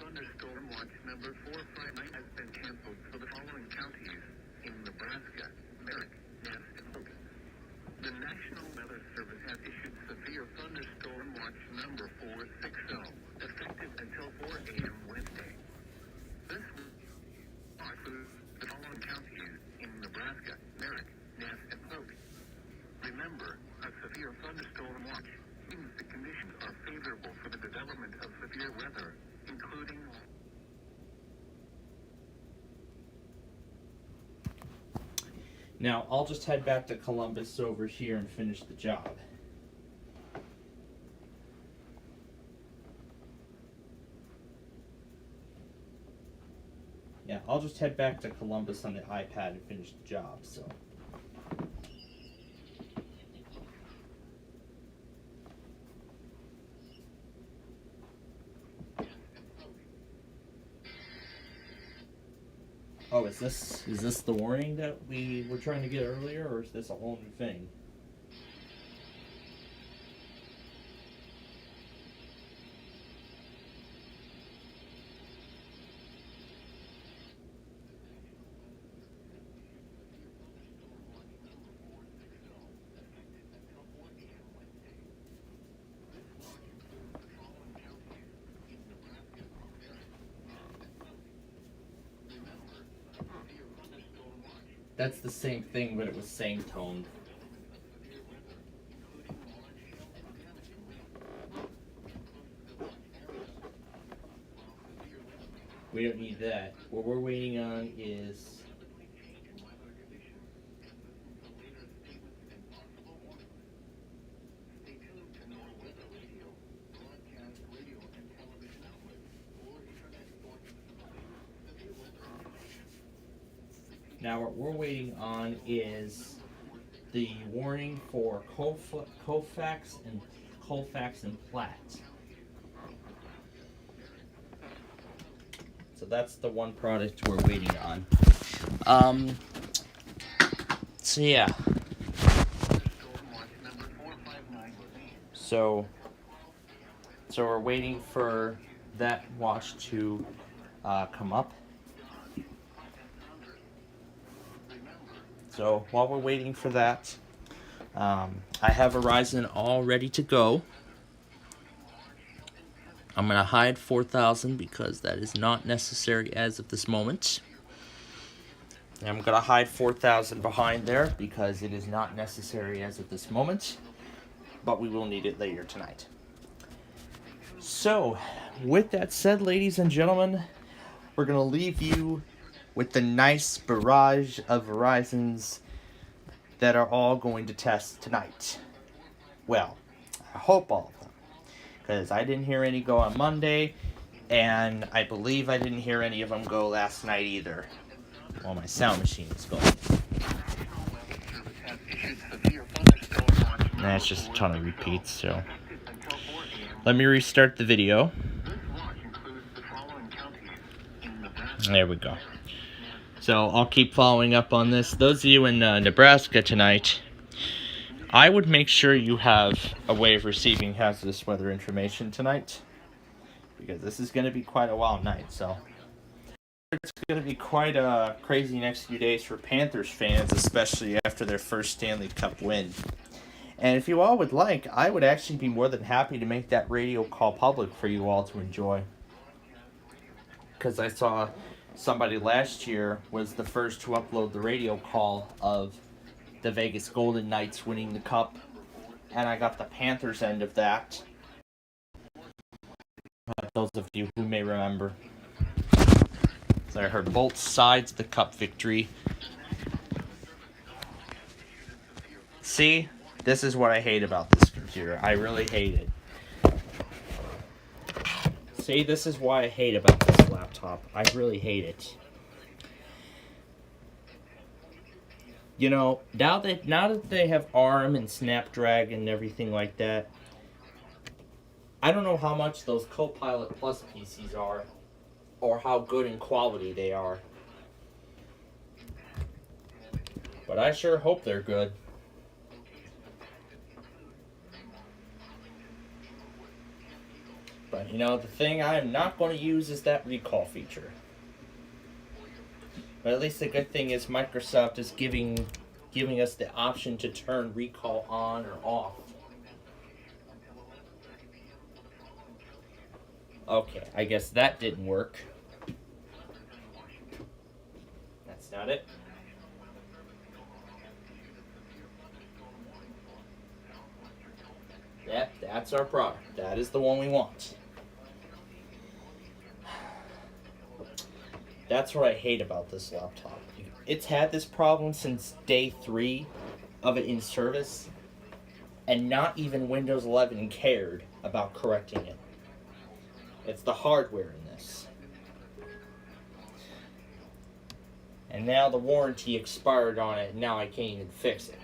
Thunderstorm watch number 459 has been canceled for the following counties in Nebraska, Merrick, Ness, and Hook. The National Weather Service has issued severe thunderstorm watch number 460, effective until 4 a.m. Wednesday. This watch includes the following counties in Nebraska, Merrick, Ness, and Hook. Remember, a severe thunderstorm watch means the conditions are favorable for the development of severe weather, including. Now, I'll just head back to Columbus over here and finish the job. Yeah, I'll just head back to Columbus on the iPad and finish the job, so. Oh, is this the warning that we were trying to get earlier, or is this a whole new thing? That's the same thing, but it was same toned. We don't need that. What we're waiting on is Now what we're waiting on is the warning for Colfax and Platt. So that's the one product we're waiting on. So yeah. So we're waiting for that watch to come up. So while we're waiting for that, I have Verizon all ready to go. I'm going to hide 4,000 because that is not necessary as of this moment. And I'm going to hide 4,000 behind there because it is not necessary as of this moment. But we will need it later tonight. So, with that said, ladies and gentlemen, we're going to leave you with the nice barrage of Verizons that are all going to test tonight. Well, I hope all of them. Because I didn't hear any go on Monday, and I believe I didn't hear any of them go last night either, while my sound machine was going. And that's just a ton of repeats, so. Let me restart the video. There we go. So I'll keep following up on this. Those of you in Nebraska tonight, I would make sure you have a way of receiving hazardous weather information tonight, because this is going to be quite a wild night. So it's going to be quite a crazy next few days for Panthers fans, especially after their first Stanley Cup win. And if you all would like, I would actually be more than happy to make that radio call public for you all to enjoy. Because I saw somebody last year was the first to upload the radio call of the Vegas Golden Knights winning the cup, and I got the Panthers end of that. Those of you who may remember. So I heard both sides of the cup victory. See, this is what I hate about this computer. I really hate it. See, this is why I hate about this laptop. I really hate it. You know, now that they have ARM and Snapdragon and everything like that, I don't know how much those Copilot Plus PCs are, or how good in quality they are. But I sure hope they're good. But, you know, the thing I'm not going to use is that recall feature. But at least the good thing is Microsoft is giving us the option to turn recall on or off. Okay, I guess that didn't work. That's not it. Yep, that's our product. That is the one we want. That's what I hate about this laptop. It's had this problem since day 3 of it in service, and not even Windows 11 cared about correcting it. It's the hardware in this. And now the warranty expired on it, and now I can't even fix it.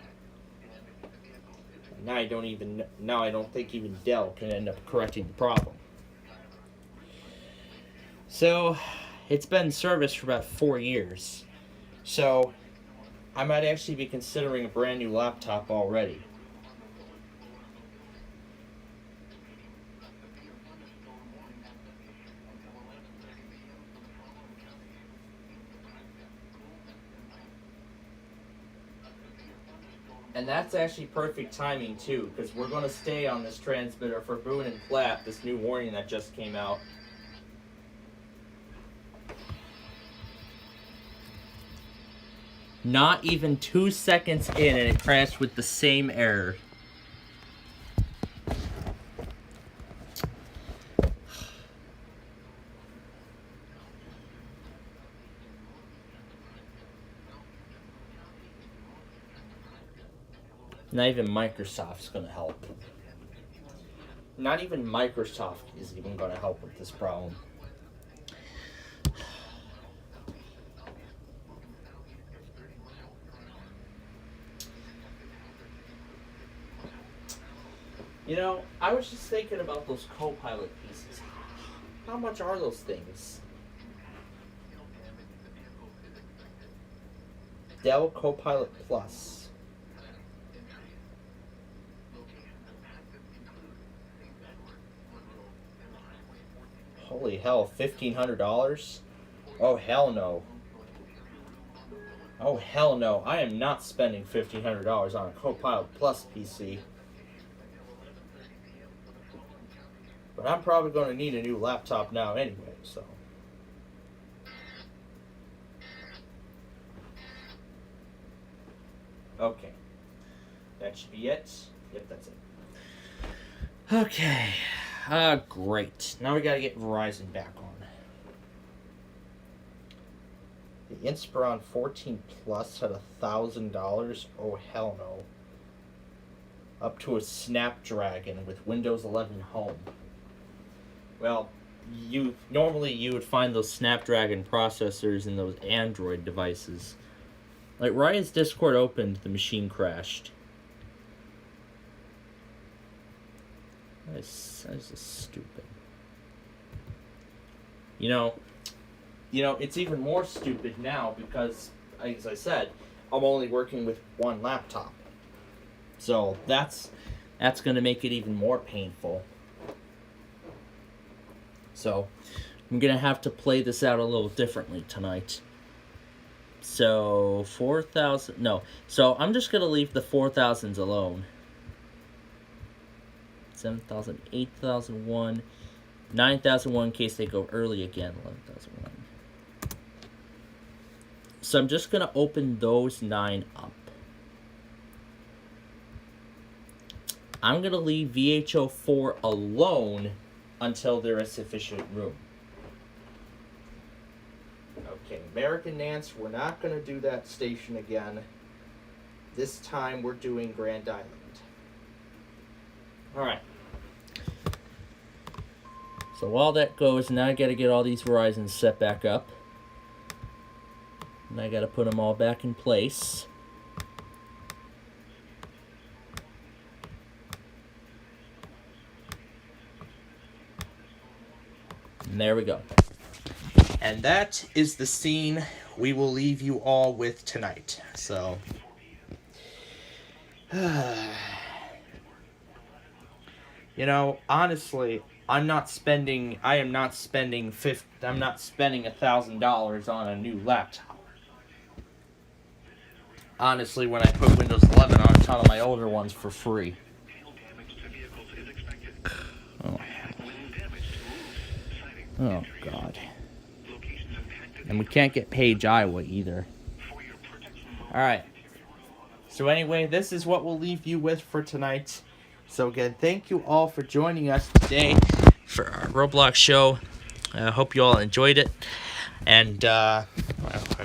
And now I don't think even Dell can end up correcting the problem. So, it's been in service for about 4 years. So, I might actually be considering a brand new laptop already. And that's actually perfect timing too, because we're going to stay on this transmitter for Boone and Platt, this new warning that just came out. Not even 2 seconds in, and it crashed with the same error. Not even Microsoft's going to help. Not even Microsoft is even going to help with this problem. You know, I was just thinking about those Copilot pieces. How much are those things? Dell Copilot Plus. Holy hell, $1,500? Oh hell no. Oh hell no. I am not spending $1,500 on a Copilot Plus PC. But I'm probably going to need a new laptop now anyway, so. Okay. That should be it. Yep, that's it. Okay. Great. Now we gotta get Verizon back on. The Inspiron 14 Plus had $1,000. Oh, hell no. Up to a Snapdragon with Windows 11 Home. Well, normally you would find those Snapdragon processors in those Android devices. Like, Ryan's Discord opened, the machine crashed. That is just stupid. You know, it's even more stupid now because, as I said, I'm only working with one laptop. So that's going to make it even more painful. So I'm going to have to play this out a little differently tonight. So 4,000, no. So I'm just going to leave the 4,000s alone. 7,000, 8,001, 9,001 in case they go early again, 11,001. So I'm just going to open those 9 up. I'm going to leave VHO4 alone until there is sufficient room. Okay, American Nance, we're not going to do that station again. This time we're doing Grand Island. Alright. So while that goes, now I got to get all these Verizons set back up. And I got to put them all back in place. And there we go. And that is the scene we will leave you all with tonight. So, you know, honestly, I am not spending $1,000 on a new laptop. Honestly, when I put Windows 11 on a ton of my older ones for free. Oh, God. And we can't get Page, Iowa either. Alright. So anyway, this is what we'll leave you with for tonight. So again, thank you all for joining us today for our Roblox show. I hope you all enjoyed it. And I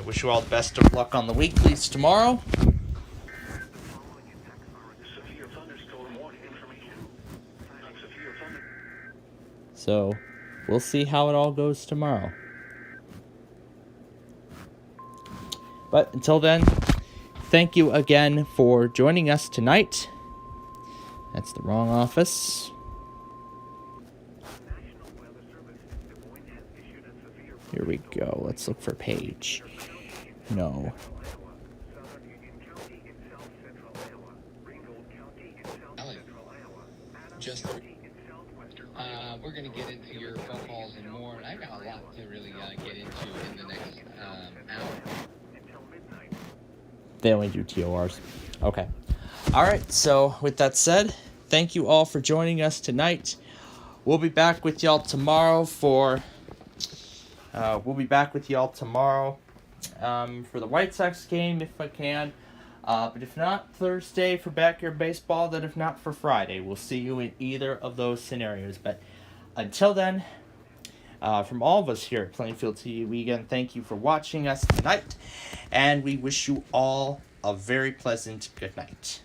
wish you all the best of luck on the weeklies tomorrow. So, we'll see how it all goes tomorrow. But until then, thank you again for joining us tonight. That's the wrong office. Here we go. Let's look for Paige. No. Just we're going to get into your phone calls and more. I got a lot to really get into in the next hour. They only do TORs. Okay. All right. So with that said, thank you all for joining us tonight. We'll be back with y'all tomorrow for the White Sox game if I can. But if not, Thursday for Backyard Baseball, then if not for Friday. We'll see you in either of those scenarios. But until then, from all of us here at Plainfield TV, we again thank you for watching us tonight. And we wish you all a very pleasant good night.